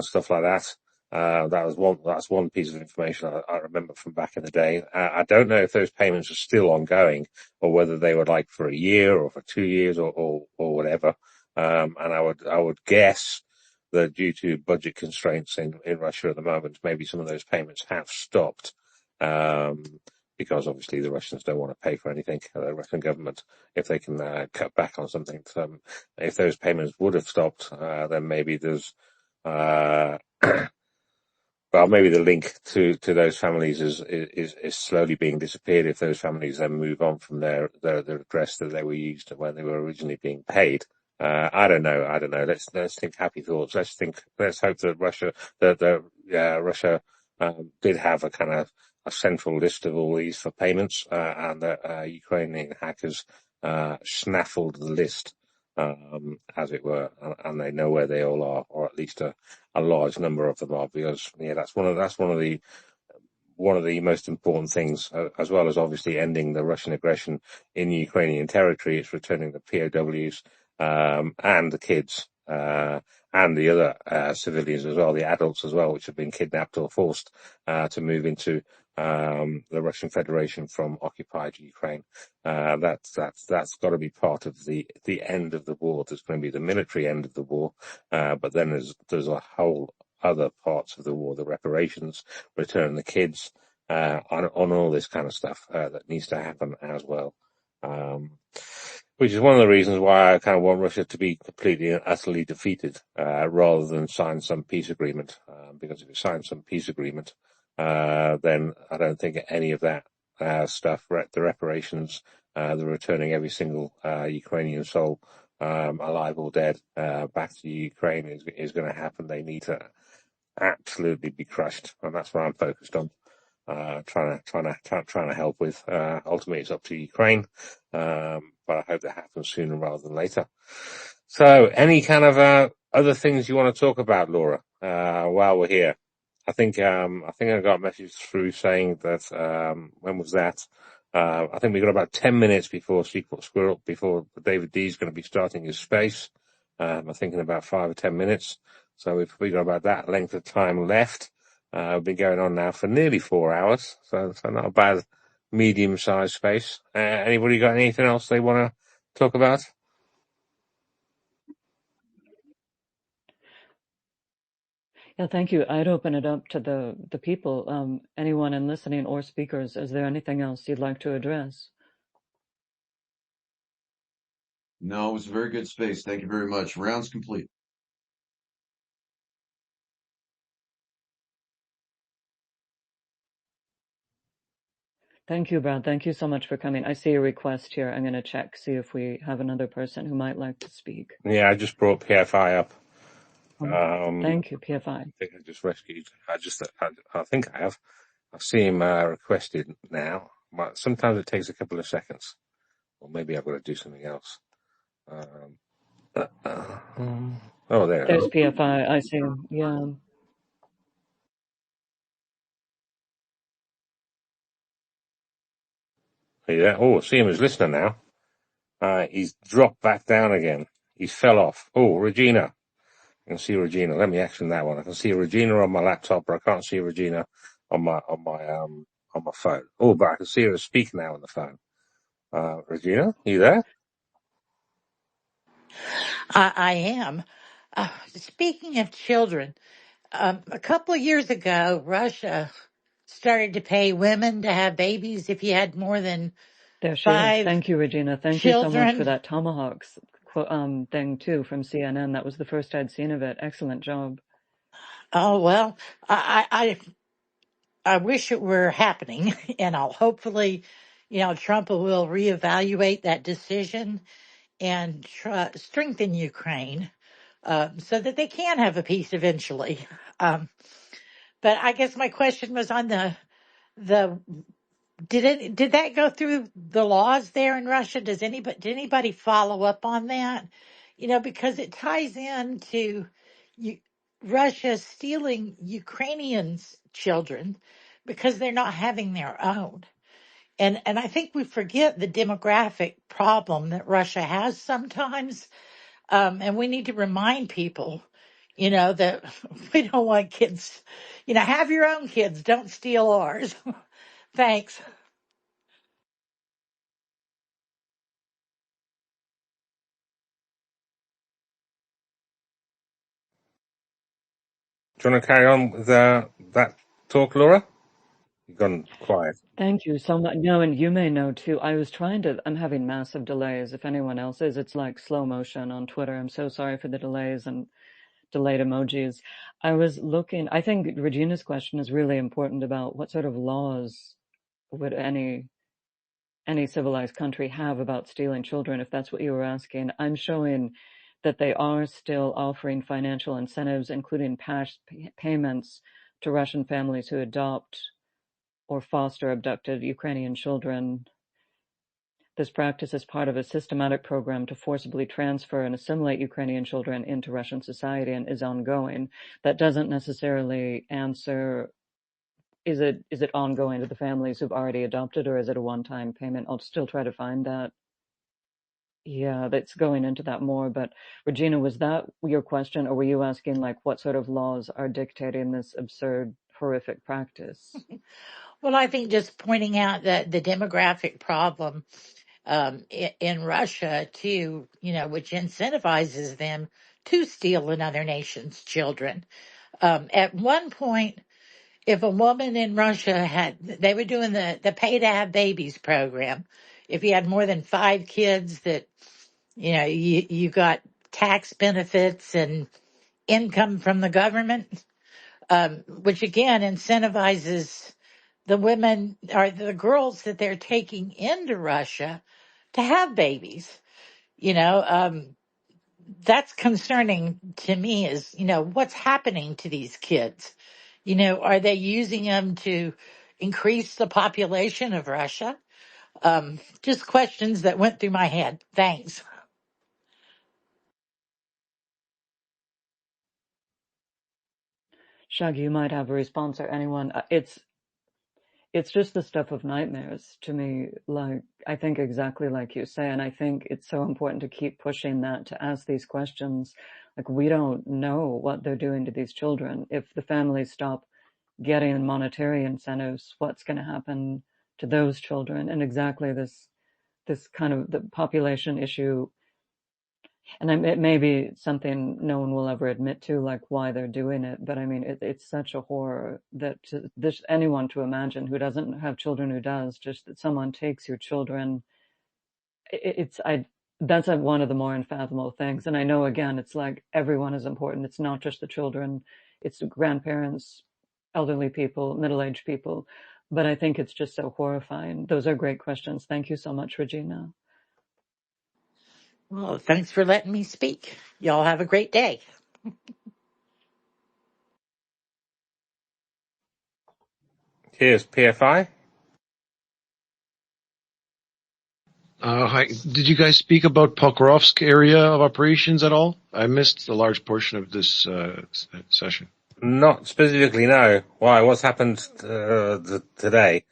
stuff like that. That's one piece of information I remember from back in the day. I don't know if those payments are still ongoing or whether they were like for a year or for 2 years or whatever. And I would guess that due to budget constraints in Russia at the moment, maybe some of those payments have stopped, because obviously the Russians don't want to pay for anything, the Russian government, if they can cut back on something. If those payments would have stopped, then maybe there's, well, maybe the link to those families is slowly being disappeared if those families then move on from their address that they were used when they were originally being paid. I don't know. Let's think happy thoughts. Let's hope that Russia did have a kind of a central list of all these for payments, and that Ukrainian hackers snaffled the list, as it were, and they know where they all are, or at least a large number of them are, because that's one of the most important things, as well as obviously ending the Russian aggression in Ukrainian territory. It's returning the POWs, and the kids, and the other civilians as well, the adults as well, which have been kidnapped or forced to move into the Russian Federation from occupied Ukraine. That's got to be part of the end of the war. There's going to be the military end of the war, but then there's a whole other parts of the war, the reparations, return the kids, on all this kind of stuff that needs to happen as well. Which is one of the reasons why I kind of want Russia to be completely and utterly defeated, rather than sign some peace agreement. Because if you sign some peace agreement, then I don't think any of that stuff, the reparations, the returning every single Ukrainian soul, alive or dead, back to Ukraine is going to happen. They need to absolutely be crushed, and that's what I'm focused on. Trying to help with. Ultimately, it's up to Ukraine, but I hope that happens sooner rather than later. So, any kind of other things you want to talk about, Laura, while we're here? I think I got a message through saying that when was that? I think we got about 10 minutes before before David D is going to be starting his space. I'm thinking about 5 or 10 minutes. So we got about that length of time left. We've been going on now for nearly 4 hours, so not a bad medium-sized space. Anybody got anything else they want to talk about? Yeah, thank you. I'd open it up to the people, anyone in listening or speakers. Is there anything else you'd like to address? No, it was a very good space. Thank you very much. Round's complete. Thank you, Brad. Thank you so much for coming. I see a request here. I'm going to check, see if we have another person who might like to speak. Yeah, I just brought PFI up. Thank you, PFI. I think I just rescued. I think I have. I see him requested now. But sometimes it takes a couple of seconds, or maybe I've got to do something else. Um, oh, there. There's PFI. I see him. Yeah. Yeah. Oh, I see him as listener now. He's dropped back down again. He fell off. Oh, Regina. I can see Regina. Let me action that one. I can see Regina on my laptop, but I can't see Regina on my phone. Oh, but I can see her speak now on the phone. Regina, you there? I am. Speaking of children, a couple of years ago, Russia started to pay women to have babies if you had more than There she is. 5 Thank you, Regina. Thank you so much for children. that tomahawks thing too from CNN. That was the first I'd seen of it. Excellent job. Oh well, I wish it were happening, and I'll hopefully, Trump will reevaluate that decision and strengthen Ukraine so that they can have a peace eventually. Um, but I guess my question was on the did that go through the laws there in Russia? Did anybody follow up on that? Because it ties into you, Russia stealing Ukrainians' children because they're not having their own. And I think we forget the demographic problem that Russia has sometimes. And we need to remind people, that we don't want kids, have your own kids, don't steal ours. Thanks. Do you want to carry on with that talk, Laura? You've gone quiet. Thank you so much. No, and you may know too. I'm having massive delays. If anyone else is, it's like slow motion on Twitter. I'm so sorry for the delays and delayed emojis. I think Regina's question is really important about what sort of laws would any civilized country have about stealing children, if that's what you were asking. I'm showing that they are still offering financial incentives, including past payments to Russian families who adopt or foster abducted Ukrainian children. This practice is part of a systematic program to forcibly transfer and assimilate Ukrainian children into Russian society and is ongoing. That doesn't necessarily answer, is it ongoing to the families who've already adopted, or is it a one-time payment? I'll still try to find that. Yeah, that's going into that more. But Regina, was that your question, or were you asking like what sort of laws are dictating this absurd, horrific practice? Well, I think just pointing out that the demographic problem in Russia too, which incentivizes them to steal another nation's children. At one point, if a woman in Russia they were doing the pay to have babies program. If you had more than 5 kids, that you got tax benefits and income from the government, which again incentivizes the women or the girls that they're taking into Russia to have babies. That's concerning to me is, what's happening to these kids? Are they using them to increase the population of Russia? Just questions that went through my head. Thanks. Shaggy, you might have a response, or anyone. It's just the stuff of nightmares to me. Like, I think exactly like you say, and I think it's so important to keep pushing that, to ask these questions. Like, we don't know what they're doing to these children. If the families stop getting monetary incentives, what's going to happen to those children? And exactly this kind of the population issue. And it may be something no one will ever admit to, like why they're doing it. But I mean, it's such a horror that anyone to imagine who doesn't have children, who does, just that someone takes your children. That's one of the more unfathomable things. And I know, again, it's like everyone is important. It's not just the children, it's the grandparents, elderly people, middle-aged people. But I think it's just so horrifying. Those are great questions. Thank you so much, Regina. Well, thanks for letting me speak. Y'all have a great day. Cheers, PFI. Hi. Did you guys speak about Pokrovsk area of operations at all? I missed a large portion of this session. Not specifically, no. Why? What's happened today?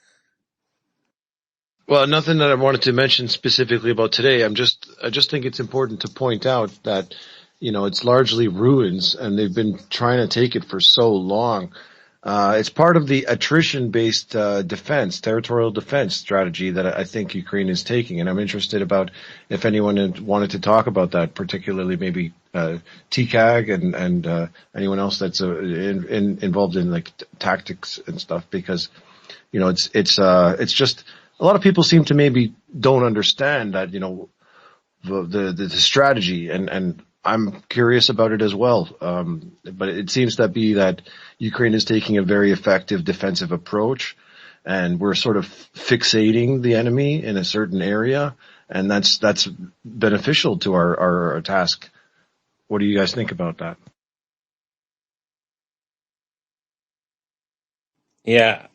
Well, nothing that I wanted to mention specifically about today. I just think it's important to point out that, it's largely ruins and they've been trying to take it for so long. It's part of the attrition-based territorial defense strategy that I think Ukraine is taking, and I'm interested about if anyone wanted to talk about that, particularly maybe TCAG and anyone else that's involved in like tactics and stuff, because it's just a lot of people seem to maybe don't understand that the strategy, and I'm curious about it as well. But it seems to be that Ukraine is taking a very effective defensive approach, and we're sort of fixating the enemy in a certain area, and that's beneficial to our task. What do you guys think about that? Yeah,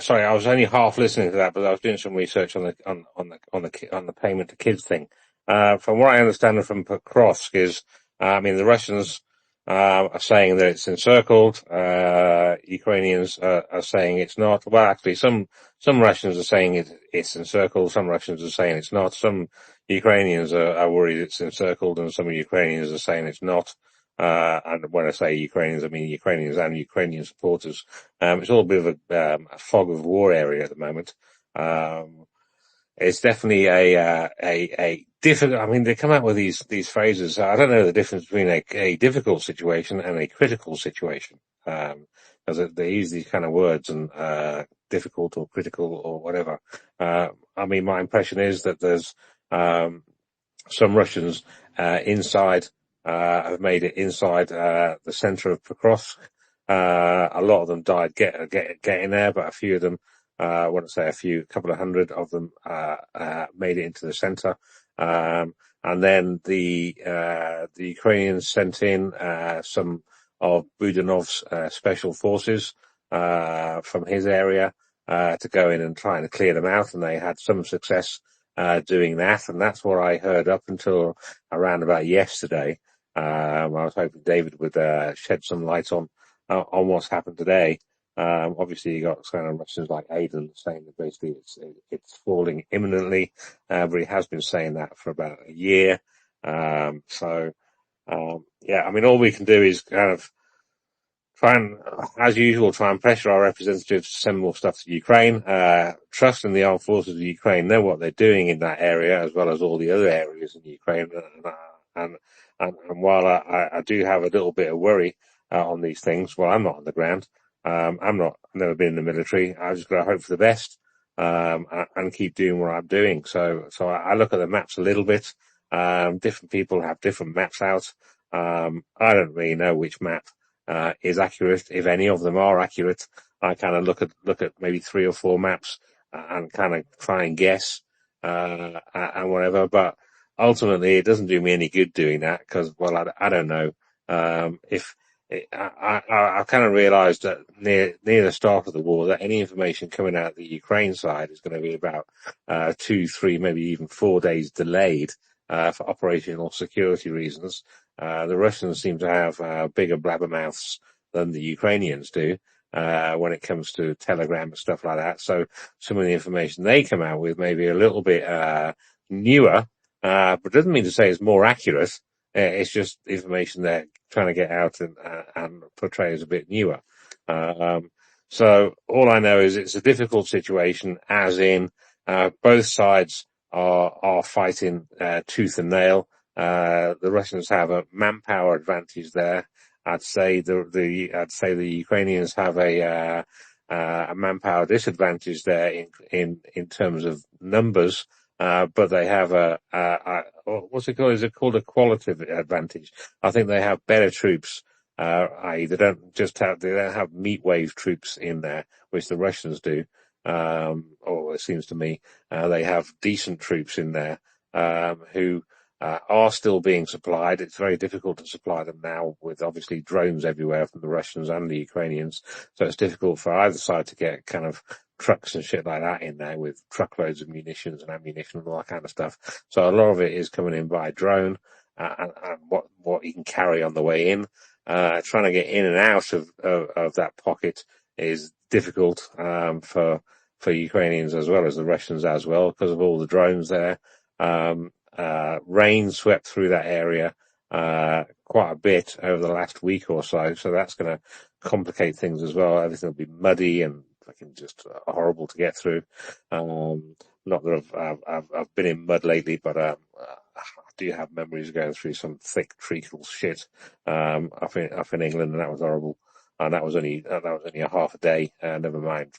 sorry, I was only half listening to that, but I was doing some research on the payment to kids thing. From what I understand from Pokrovsk is, the Russians are saying that it's encircled. Ukrainians are saying it's not. Well, actually, some Russians are saying it's encircled. Some Russians are saying it's not. Some Ukrainians are worried it's encircled, and some Ukrainians are saying it's not. And when I say Ukrainians, I mean Ukrainians and Ukrainian supporters. It's all a bit of a fog of war area at the moment. It's definitely a difficult. I mean, they come out with these phrases. I don't know the difference between a difficult situation and a critical situation, because they use these kind of words and difficult or critical or whatever. My impression is that there's some Russians inside have made it inside the center of Pokrovsk. A lot of them died getting there, but a few of them, I wouldn't say a few, a couple of hundred of them made it into the center. And then the Ukrainians sent in some of Budanov's special forces from his area to go in and try and clear them out, and they had some success doing that, and that's what I heard up until around about yesterday. I was hoping David would shed some light on what's happened today. Obviously, you got kind of Russians like Aiden saying that basically it's falling imminently, but he has been saying that for about a year. All we can do is kind of try and, as usual, try and pressure our representatives to send more stuff to Ukraine. Trust in the armed forces of Ukraine, know what they're doing in that area as well as all the other areas in Ukraine. And while I do have a little bit of worry on these things, well, I'm not on the ground. I've never been in the military. I just got to hope for the best and keep doing what I'm doing. So I look at the maps a little bit. Different people have different maps out. I don't really know which map is accurate, if any of them are accurate. I kind of look at maybe 3 or 4 maps and kind of try and guess and whatever. But ultimately, it doesn't do me any good doing that because, well, I don't know. I've kind of realised that near the start of the war, that any information coming out of the Ukraine side is going to be about 2, 3, maybe even 4 days delayed for operational security reasons. The Russians seem to have bigger blabbermouths than the Ukrainians do when it comes to Telegram and stuff like that. So some of the information they come out with may be a little bit newer, but doesn't mean to say it's more accurate. It's just information they're trying to get out and portray as a bit newer. So all I know is it's a difficult situation, as in both sides are fighting tooth and nail. The Russians have a manpower advantage there. I'd say the Ukrainians have a manpower disadvantage there in terms of numbers. But they have what's it called? Is it called a qualitative advantage? I think they have better troops. I.e., they don't have meat wave troops in there, which the Russians do. Or it seems to me, they have decent troops in there, who are still being supplied. It's very difficult to supply them now with obviously drones everywhere from the Russians and the Ukrainians. So it's difficult for either side to get kind of trucks and shit like that in there with truckloads of munitions and ammunition and all that kind of stuff. So a lot of it is coming in by drone, and what you can carry on the way in. Trying to get in and out of that pocket is difficult, for Ukrainians as well as the Russians as well, because of all the drones there. Rain swept through that area, quite a bit over the last week or so. So that's going to complicate things as well. Everything will be muddy and fucking just horrible to get through. Not that I've been in mud lately, but I do have memories of going through some thick treacle shit up in England, and that was horrible. And that was only a half a day. Never mind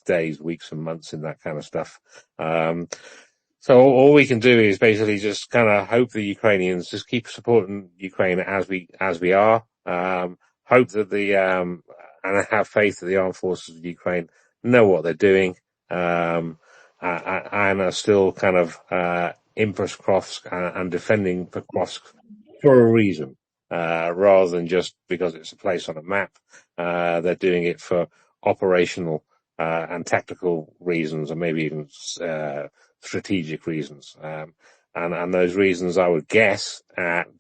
days, weeks, and months in that kind of stuff. So all we can do is basically just kind of hope the Ukrainians just keep supporting Ukraine as we are. Hope that and have faith that the armed forces of Ukraine know what they're doing, and are still kind of in Pokrovsk and defending Pokrovsk for a reason, rather than just because it's a place on a map. They're doing it for operational and tactical reasons, and maybe even strategic reasons. And those reasons, I would guess,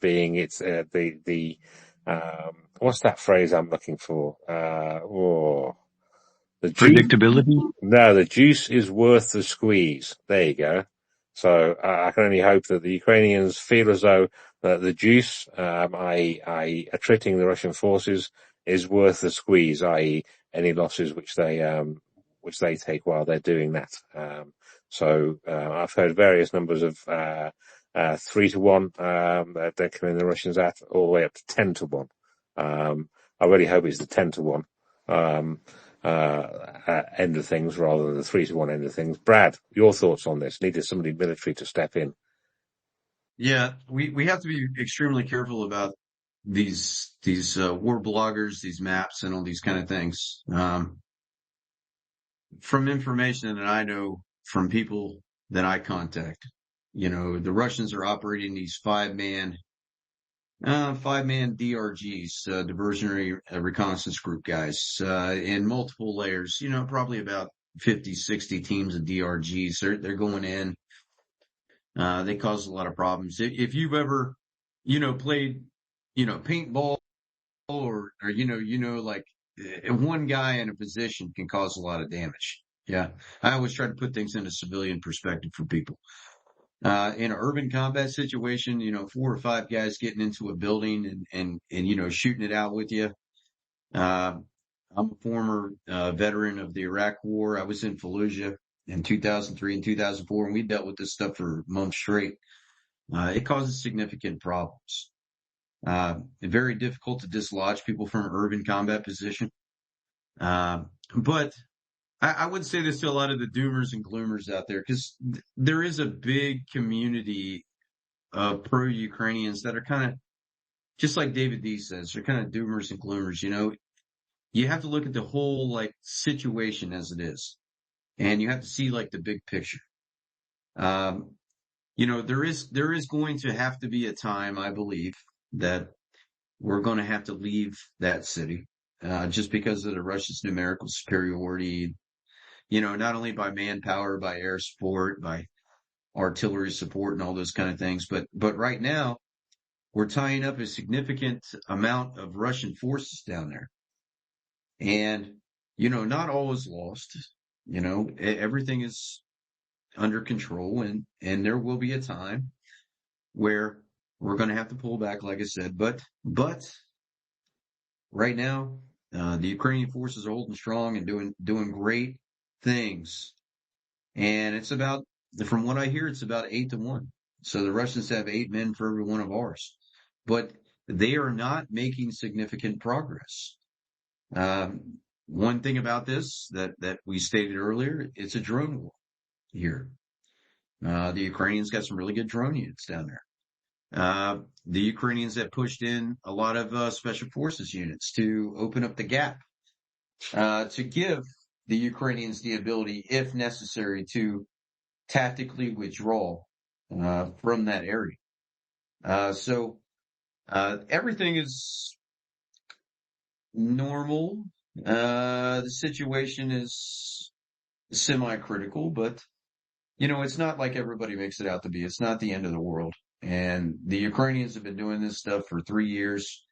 being it's the what's that phrase I'm looking for? The juice. Predictability. No, the juice is worth the squeeze. There you go. So I can only hope that the Ukrainians feel as though the juice, i.e. attriting the Russian forces, is worth the squeeze, i.e. any losses which they take while they're doing that. So I've heard various numbers of 3-1 that they're coming the Russians at, all the way up to 10-1. I really hope it's the 10-1 end of things rather than the 3-1 end of things. Brad, your thoughts on this? Needed somebody military to step in. Yeah, we have to be extremely careful about these war bloggers, these maps, and all these kind of things. From information that I know from people that I contact, the Russians are operating these five-man DRGs, diversionary reconnaissance group guys, in multiple layers, probably about 50, 60 teams of DRGs. They're going in. They cause a lot of problems. If you've ever, played, paintball or like one guy in a position can cause a lot of damage. Yeah. I always try to put things into civilian perspective for people. In an urban combat situation, 4 or 5 guys getting into a building and shooting it out with you. I'm a former veteran of the Iraq War. I was in Fallujah in 2003 and 2004, and we dealt with this stuff for months straight. It causes significant problems. Very difficult to dislodge people from an urban combat position. But I would say this to a lot of the doomers and gloomers out there, because there is a big community of pro-Ukrainians that are kind of, just like David D says, they're kind of doomers and gloomers. You have to look at the whole situation as it is, and you have to see the big picture. There is going to have to be a time, I believe, that we're going to have to leave that city, just because of the Russians' numerical superiority. Not only by manpower, by air support, by artillery support, and all those kind of things, but right now we're tying up a significant amount of Russian forces down there, and not all is lost. Everything is under control, and there will be a time where we're going to have to pull back, like I said. But right now, the Ukrainian forces are holding strong and doing great things. And it's about, from what I hear, it's about 8-1. So the Russians have 8 men for every one of ours, but they are not making significant progress. One thing about this that we stated earlier, it's a drone war here. The Ukrainians got some really good drone units down there. The Ukrainians have pushed in a lot of special forces units to open up the gap, to give the Ukrainians the ability, if necessary, to tactically withdraw from that area. So everything is normal. The situation is semi-critical, but it's not like everybody makes it out to be. It's not the end of the world. And the Ukrainians have been doing this stuff for 3 years.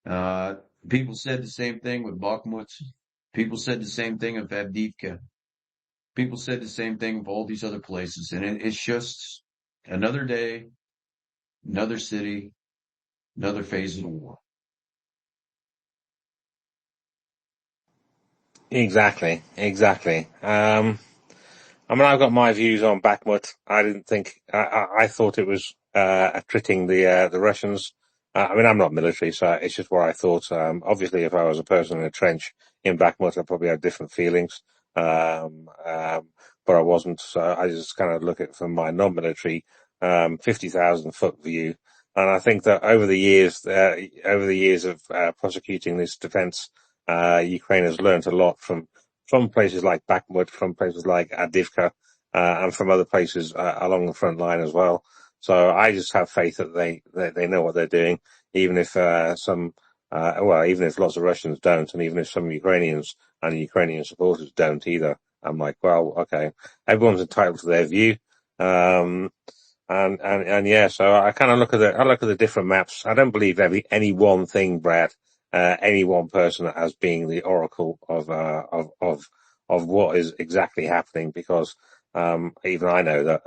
People said the same thing with Bakhmut. People said the same thing of Avdiivka. People said the same thing of all these other places. And it's just another day, another city, another phase of the war. Exactly. I mean, I've got my views on Bakhmut. I didn't think I thought it was attriting the Russians. I mean, I'm not military, so it's just what I thought. Obviously, if I was a person in a trench in Bakhmut, I'd probably have different feelings. But I wasn't. So I just kind of look at it from my non-military 50,000 foot view. And I think that over the years of prosecuting this defense, Ukraine has learned a lot from places like Bakhmut, from places like Avdiivka, and from other places along the front line as well. So I just have faith that they know what they're doing, even if even if lots of Russians don't, and even if some Ukrainians and Ukrainian supporters don't either. I'm like, well, okay, everyone's entitled to their view. Um, and yeah, so I kind of look at the different maps. I don't believe any one thing, Brad, any one person as being the oracle of what is exactly happening, because even I know that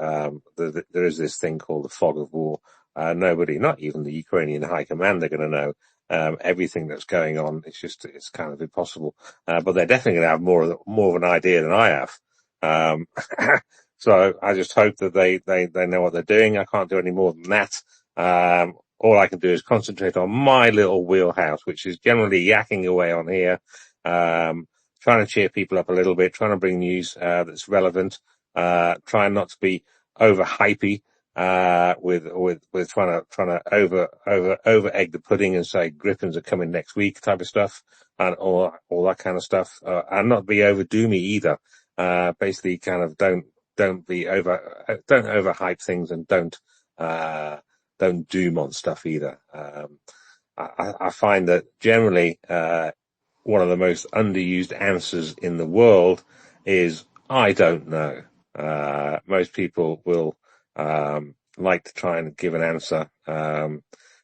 there is this thing called the fog of war. Nobody, not even the Ukrainian high command, are going to know everything that's going on. It's kind of impossible. But they're definitely going to have more of an idea than I have. Um, So I just hope that they know what they're doing. I can't do any more than that. All I can do is concentrate on my little wheelhouse, which is generally yakking away on here, trying to cheer people up a little bit, trying to bring news that's relevant, trying not to be over hypey, with trying to over egg the pudding and say Griffins are coming next week type of stuff, and all that kind of stuff, and not be over doomy either. Basically kind of don't overhype things, and don't doom on stuff either. I find that generally, one of the most underused answers in the world is I don't know. Most people will like to try and give an answer,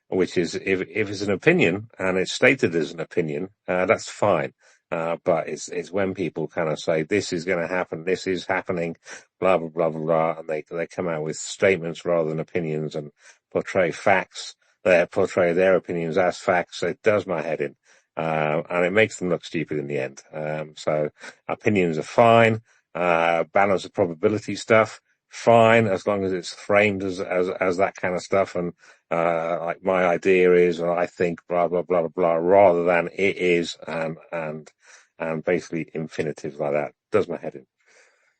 which is if it's an opinion and it's stated as an opinion, that's fine. But it's when people kind of say this is going to happen, this is happening, blah blah blah blah blah, and they come out with statements rather than opinions, and portray facts. They portray their opinions as facts. It does my head in. And it makes them look stupid in the end. So opinions are fine. Balance of probability stuff, fine, as long as it's framed as that kind of stuff. And, like my idea is, or I think, blah, blah, blah, blah, rather than it is, and basically infinitives like that. Does my head in.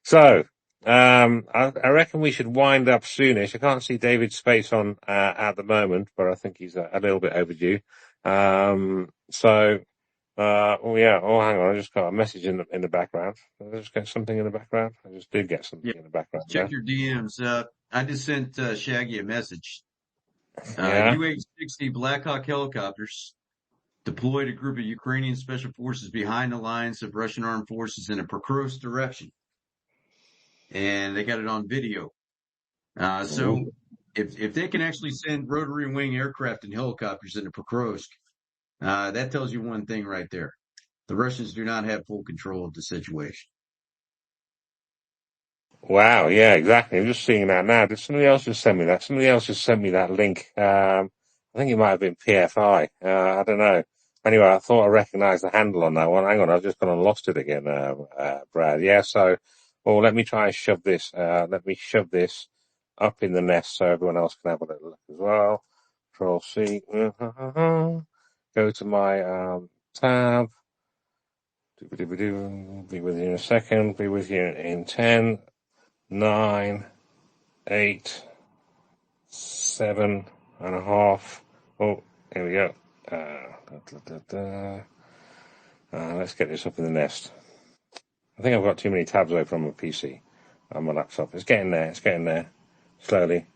So, I reckon we should wind up soonish. I can't see David's face on, at the moment, but I think he's a little bit overdue. Oh yeah. Oh, hang on. I just got a message in the background. Did I just get something in the background? I just did get something Yeah, in the background check there. your DMs. I just sent Shaggy a message. Yeah. UH-60 Black Hawk helicopters deployed a group of Ukrainian special forces behind the lines of Russian armed forces in a Pokrovsk direction, and they got it on video. So Ooh. if they can actually send rotary wing aircraft and helicopters into Pokrovsk, that tells you one thing right there: the Russians do not have full control of the situation. Wow. Yeah. Exactly. I'm just seeing that now. Did somebody else just send me that? Somebody else just sent me that link. I think it might have been PFI. I don't know. Anyway, I thought I recognised the handle on that one. Hang on, I've just gone and lost it again, Brad. Yeah. So, well, let me try and shove this. Let me shove this up in the nest so everyone else can have a little look as well. Control C. Go to my tab. Be with you in a second. Be with you in 10, 9, 8, 7.5. Oh, here we go. Let's get this up in the nest. I think I've got too many tabs open on my PC, on my laptop. It's getting there. Slowly.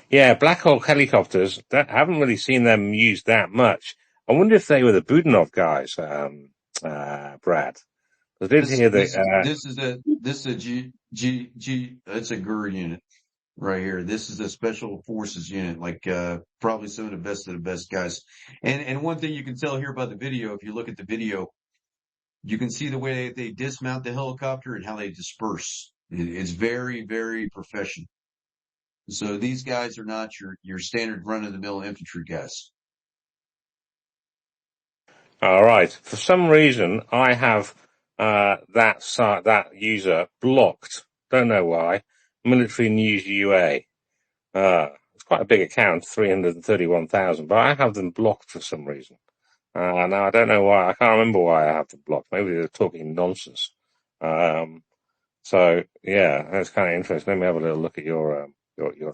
Yeah, Black Hawk helicopters, I haven't really seen them used that much. I wonder if they were the Budanov guys, Brad. I did This hear this is that, this is a this is a G it's a GUR unit right here. This is a special forces unit, like probably some of the best guys. And one thing you can tell here by the video, if you look at the video, you can see the way they dismount the helicopter and how they disperse. It's very, very professional. So these guys are not your standard run of the mill infantry guys. all right. For some reason, I have that user blocked. Don't know why. Military News UA. It's quite a big account, 331,000, but I have them blocked for some reason. Now I don't know why. I can't remember why I have them blocked. Maybe they're talking nonsense. Um, So yeah, that's kind of interesting. Let me have a little look at your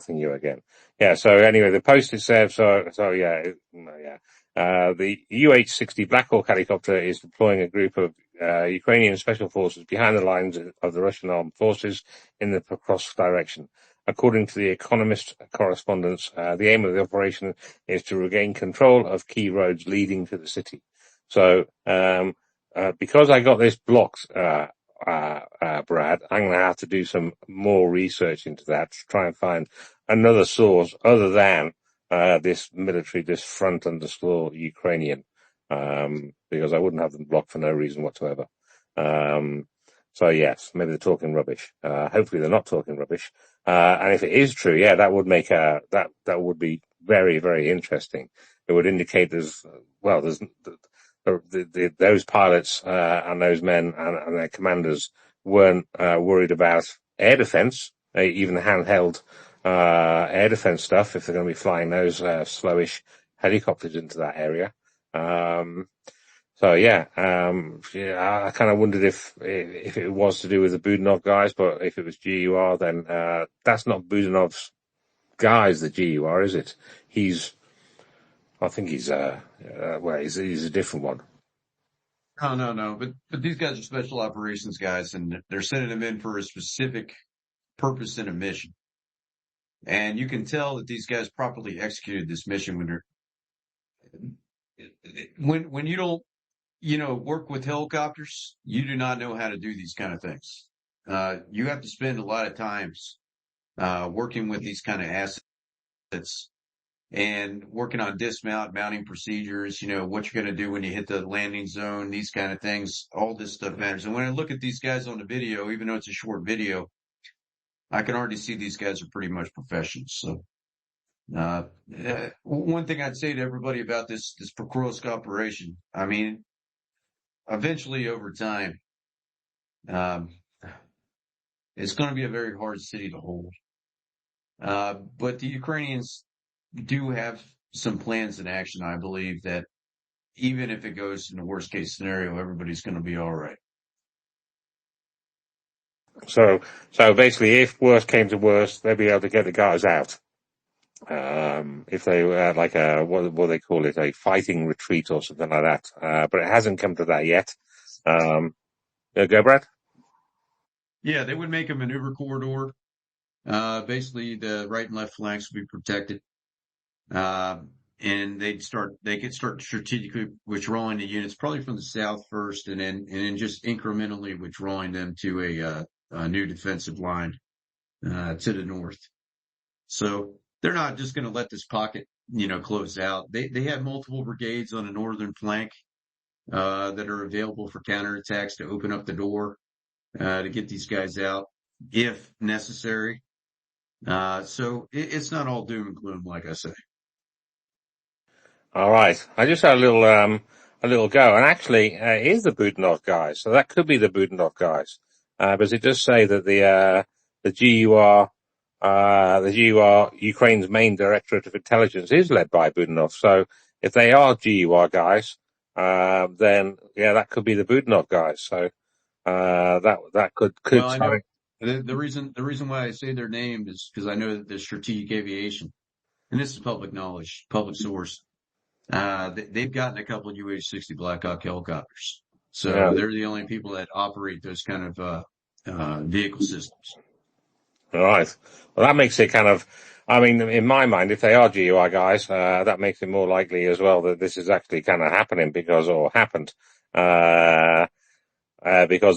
thing again. Yeah. So anyway, the post itself. So yeah, yeah. The UH-60 Black Hawk helicopter is deploying a group of Ukrainian special forces behind the lines of the Russian armed forces in the Pokrovsk direction. According to the Economist correspondence, the aim of the operation is to regain control of key roads leading to the city. So, because I got this blocked, Brad, I'm going to have to do some more research into that to try and find another source other than this military, this front underscore Ukrainian, because I wouldn't have them blocked for no reason whatsoever. So yes, maybe they're talking rubbish. Hopefully they're not talking rubbish. And if it is true, yeah, that would make that would be very, very interesting. It would indicate there's those pilots and those men and their commanders weren't worried about air defense, even handheld air defense stuff, if they're going to be flying those slowish helicopters into that area. So yeah, I kind of wondered if it was to do with the Budanov guys, but if it was GUR, then that's not Budanov's guys, the GUR, is it? I think he's he's a different one. No. But these guys are special operations guys, and they're sending them in for a specific purpose and a mission. And you can tell that these guys properly executed this mission when you don't, work with helicopters, you do not know how to do these kind of things. You have to spend a lot of times working with these kind of assets and working on dismount, mounting procedures, what you're going to do when you hit the landing zone, these kind of things. All this stuff matters. And when I look at these guys on the video, even though it's a short video, I can already see these guys are pretty much professionals. So, one thing I'd say to everybody about this Pokrovsk operation, I mean, eventually over time, um, it's going to be a very hard city to hold. But the Ukrainians do have some plans in action, I believe, that even if it goes in the worst case scenario, everybody's going to be all right. So basically, if worst came to worst, they'd be able to get the guys out. If they were like what they call it, a fighting retreat or something like that. But it hasn't come to that yet. Go, Brad? Yeah, they would make a maneuver corridor. Basically, the right and left flanks would be protected. And they could start strategically withdrawing the units, probably from the south first, and then just incrementally withdrawing them to a new defensive line to the north. So they're not just going to let this pocket, close out. They have multiple brigades on the northern flank that are available for counterattacks to open up the door to get these guys out if necessary. So it's not all doom and gloom, like I say. All right. I just had a little go, and actually, it is the Budanov guys. So that could be the Budanov guys, because it does say that the GUR, Ukraine's main directorate of intelligence, is led by Budanov. So if they are GUR guys, then yeah, that could be the Budanov guys. So that could Well, I know tie. the reason why I say their name is because I know that the strategic aviation, and this is public knowledge, public source. They've gotten a couple of UH-60 Black Hawk helicopters, Yeah. so they're the only people that operate those kind of vehicle systems. All right. Well, that makes it kind of I mean, in my mind, if they are GUI guys, that makes it more likely as well that this is actually kind of happening or happened. Because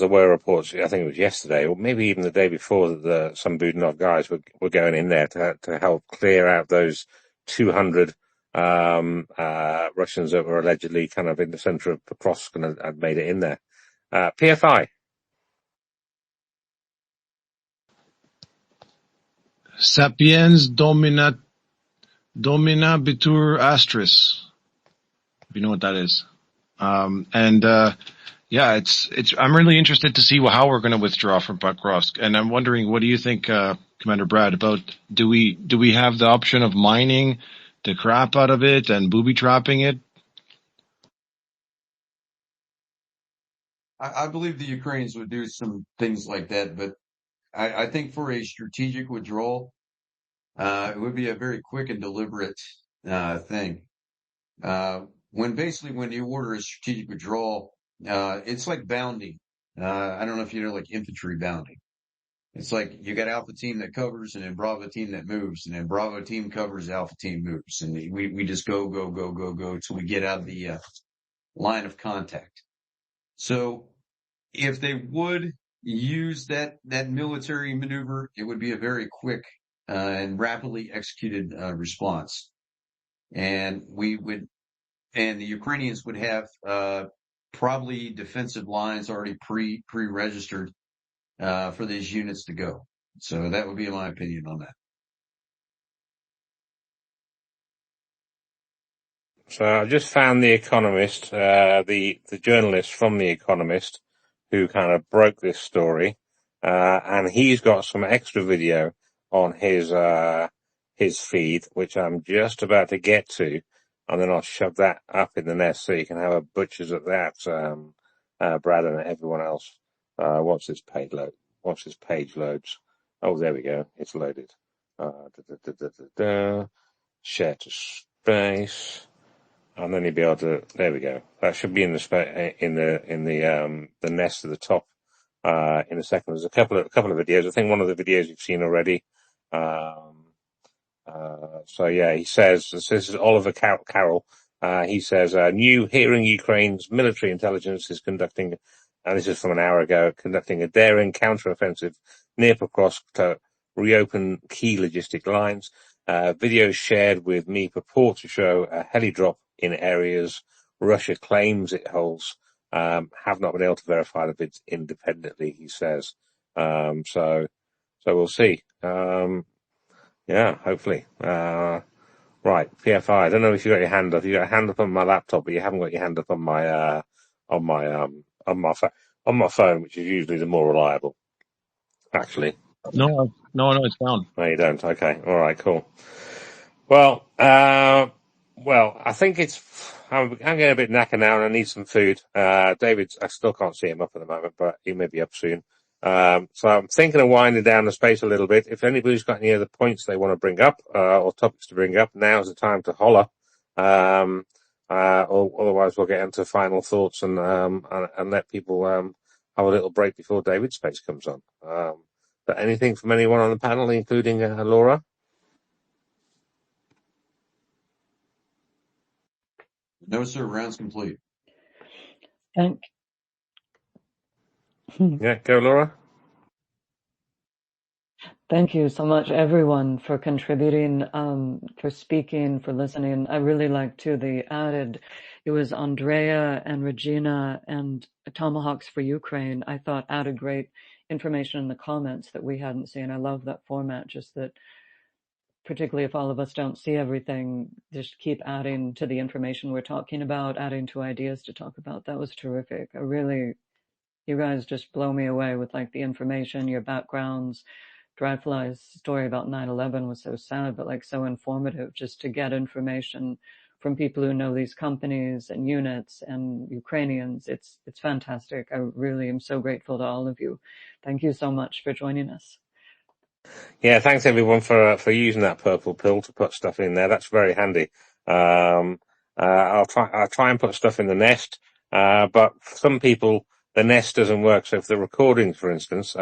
there were reports, I think it was yesterday, or maybe even the day before, that some Budanov guys were going in there to help clear out those 200 Russians that were allegedly kind of in the center of Pokrovsk and had made it in there. PFI. Sapiens domina bitur astris. If you know what that is. Yeah, it's. I'm really interested to see how we're going to withdraw from Pokrovsk, and I'm wondering, what do you think, Commander Brad, about do we have the option of mining the crap out of it and booby trapping it? I believe the Ukrainians would do some things like that, but I think for a strategic withdrawal, it would be a very quick and deliberate thing. When you order a strategic withdrawal, it's like bounding. I don't know if you know, like infantry bounding. It's like you got Alpha team that covers, and then Bravo team that moves, and then Bravo team covers, Alpha team moves, and we just go till we get out of the line of contact. So if they would use that military maneuver, it would be a very quick and rapidly executed response, and the Ukrainians would have probably defensive lines already pre-registered for these units to go. So that would be my opinion on that. So I just found The Economist, the journalist from The Economist who kind of broke this story, and he's got some extra video on his feed, which I'm just about to get to, and then I'll shove that up in the nest so you can have a butcher's at that, Brad and everyone else. Once this page loads. Oh, there we go. It's loaded. Share to space. And then you'll be able to. There we go. That should be in the nest at the top in a second. There's a couple of videos. I think one of the videos you've seen already. So yeah, he says this is Oliver Carroll. He says new hearing Ukraine's military intelligence is conducting, and this is from an hour ago, conducting a daring counteroffensive near Pokrovsk to reopen key logistic lines. Videos shared with me purport to show a heli drop in areas Russia claims it holds. Have not been able to verify the bids independently, he says. So we'll see. Yeah, hopefully. Right, PFI. I don't know if you got your hand up. You got a hand up on my laptop, but you haven't got your hand up on my on my phone, which is usually the more reliable. Actually, No, it's down. no, you don't. Okay, all right, cool. Well, I think I'm getting a bit knackered now, and I need some food. David, I still can't see him up at the moment, but he may be up soon. So I'm thinking of winding down the space a little bit. If anybody's got any other points they want to bring up, or topics to bring up, now's the time to holler. Or otherwise we'll get into final thoughts and let people, have a little break before David's space comes on. But anything from anyone on the panel, including, Laura? No, sir. Rounds complete. Thank Yeah, go Laura. Thank you so much, everyone, for contributing, for speaking, for listening. I really liked too it was Andrea and Regina and Tomahawks for Ukraine. I thought added great information in the comments that we hadn't seen. I love that format, just that particularly if all of us don't see everything, just keep adding to the information we're talking about, adding to ideas to talk about. That was terrific. You guys just blow me away with like the information, your backgrounds. Dryfly's story about 9/11 was so sad, but like so informative, just to get information from people who know these companies and units and Ukrainians. It's fantastic. I really am so grateful to all of you. Thank you so much for joining us. Yeah, thanks everyone for using that purple pill to put stuff in there. That's very handy. I'll try and put stuff in the nest, but for some people the nest doesn't work. So for the recordings, for instance,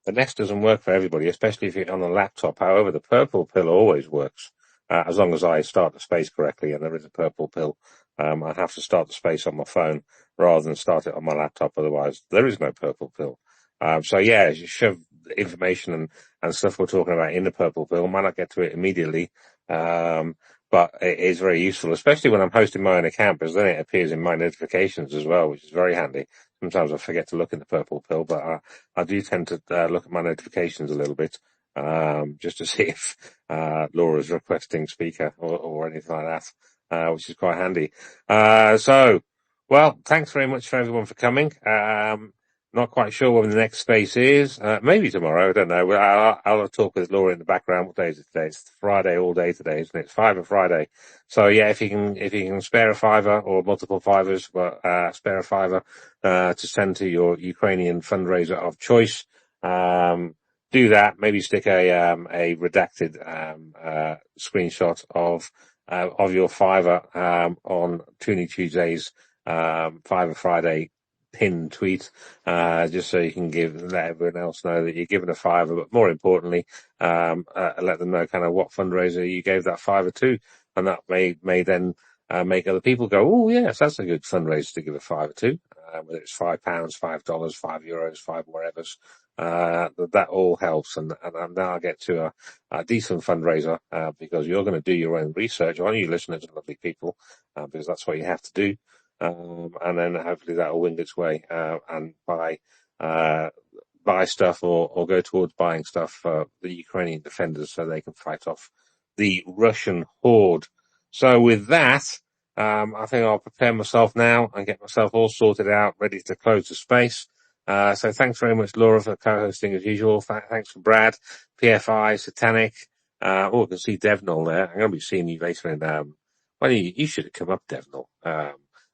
the Nest doesn't work for everybody, especially if you're on a laptop. However, the purple pill always works, as long as I start the space correctly and there is a purple pill. I have to start the space on my phone rather than start it on my laptop. Otherwise, there is no purple pill. So yeah, you shove information and stuff we're talking about in the purple pill. Might not get to it immediately. But it is very useful, especially when I'm hosting my own account, because then it appears in my notifications as well, which is very handy. Sometimes I forget to look in the purple pill, but I do tend to look at my notifications a little bit, just to see if Laura's requesting speaker or anything like that, which is quite handy. Well, thanks very much for everyone for coming. Not quite sure when the next space is. Maybe tomorrow. I don't know. I'll talk with Laura in the background. What day is it today? It's Friday all day today, isn't it? It's Fiver Friday. So yeah, if you can spare a fiver or multiple fivers, well, spare a fiver, to send to your Ukrainian fundraiser of choice, do that. Maybe stick a redacted, screenshot of your fiver, on Toonie Tuesday's, Fiver Friday pinned tweet, just so you can let everyone else know that you're giving a fiver, but more importantly, let them know kind of what fundraiser you gave that fiver to, and that may then make other people go, oh yes, that's a good fundraiser to give a fiver to, whether it's £5, $5, €5, five wherever's. That all helps, and now I get to a decent fundraiser, because you're going to do your own research, aren't you, listeners, lovely people, because that's what you have to do. And then hopefully that will wing its way, and buy stuff or go towards buying stuff for the Ukrainian defenders so they can fight off the Russian horde. So with that, I think I'll prepare myself now and get myself all sorted out, ready to close the space. So thanks very much, Laura, for co-hosting as usual. Thanks for Brad, PFI, Satanic. I can see Devnall there. I'm going to be seeing you later in, well, you should have come up, Devnall.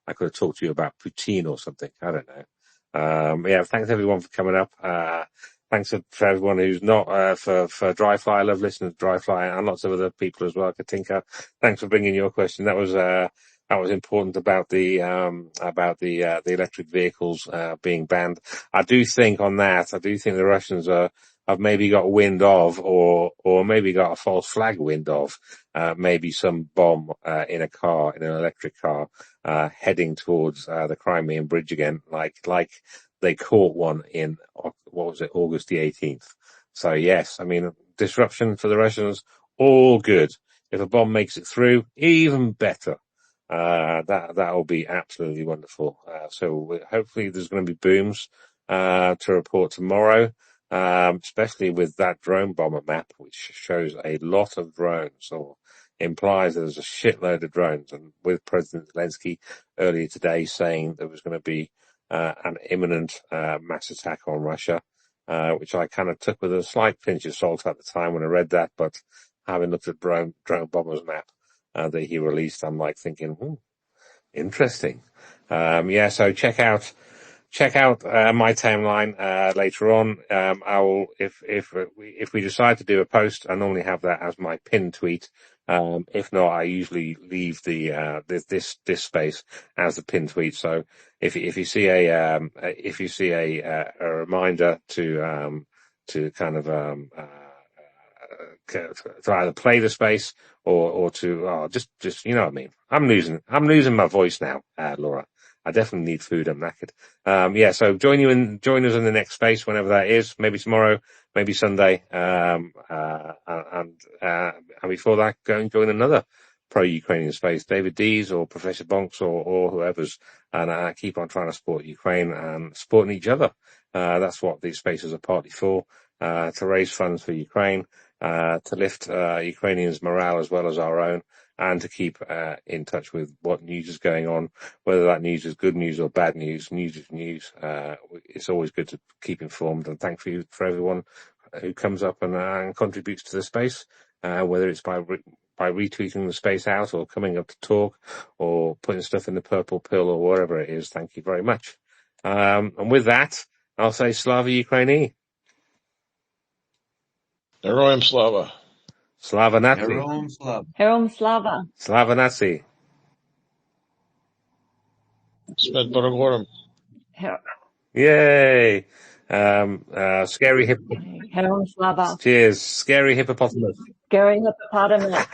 I could have talked to you about poutine or something. I don't know. Yeah, thanks everyone for coming up. Thanks for everyone who's not, for Dryfly. I love listening to Dryfly and lots of other people as well. Katinka, thanks for bringing your question. That was important about the electric vehicles, being banned. I do think the Russians have maybe got wind of, or maybe got a false flag wind of, maybe some bomb, in an electric car, heading towards, the Crimean Bridge again, like they caught one in, what was it, August the 18th. So yes, I mean, disruption for the Russians, all good. If a bomb makes it through, even better. That'll be absolutely wonderful. So hopefully there's going to be booms, to report tomorrow, especially with that drone bomber map, which shows a lot of drones, or implies there's a shitload of drones. And with President Zelensky earlier today saying there was going to be an imminent mass attack on Russia, which I kind of took with a slight pinch of salt at the time when I read that, but having looked at drone bombers map that he released, I'm like thinking, interesting. Yeah, so check out my timeline later on. I will, if we decide to do a post, I normally have that as my pinned tweet. If not, I usually leave this space as the pinned tweet. So if you see a reminder to kind of to either play the space or to just you know what I mean. I'm losing my voice now, Laura. I definitely need food. I'm knackered. Yeah, so join us in the next space whenever that is. Maybe tomorrow, maybe Sunday. And before that, go and join another pro-Ukrainian space, David D's or Professor Bonks or whoever's. And keep on trying to support Ukraine and supporting each other. That's what these spaces are partly for, to raise funds for Ukraine, to lift Ukrainians' morale as well as our own, and to keep in touch with what news is going on, whether that news is good news or bad news. News is news. It's always good to keep informed, and thank you for everyone who comes up and contributes to the space, whether it's by retweeting the space out, or coming up to talk, or putting stuff in the purple pill, or whatever it is. Thank you very much. And with that, I'll say Slava Ukraini. Heroim Slava. Slava Nazi. Heroin Slava. Herom Slava. Slava Nazi. Smed Borogorum. Her- Yay! Scary Okay. Heron Slava. Cheers. Scary hippopotamus. Scary hippopotamus.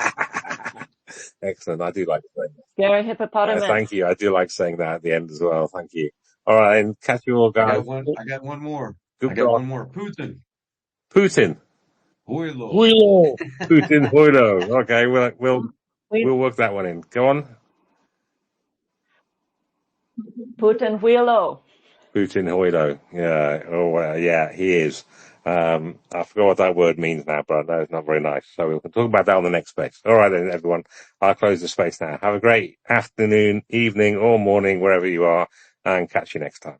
Excellent. I do like saying that. Scary hippopotamus. Thank you. I do like saying that at the end as well. Thank you. All right, and catch you all, I guys. got one more. Good I got God. one more. Putin. Putin. Hoilo. Huilo. Putin Hoilo. Okay, we'll work that one in. Go on. Putin Huilo. Putin Hoilo. Yeah. Oh, yeah, he is. I forgot what that word means now, but no, it's not very nice. So we can talk about that on the next space. All right then, everyone. I'll close the space now. Have a great afternoon, evening, or morning, wherever you are, and catch you next time.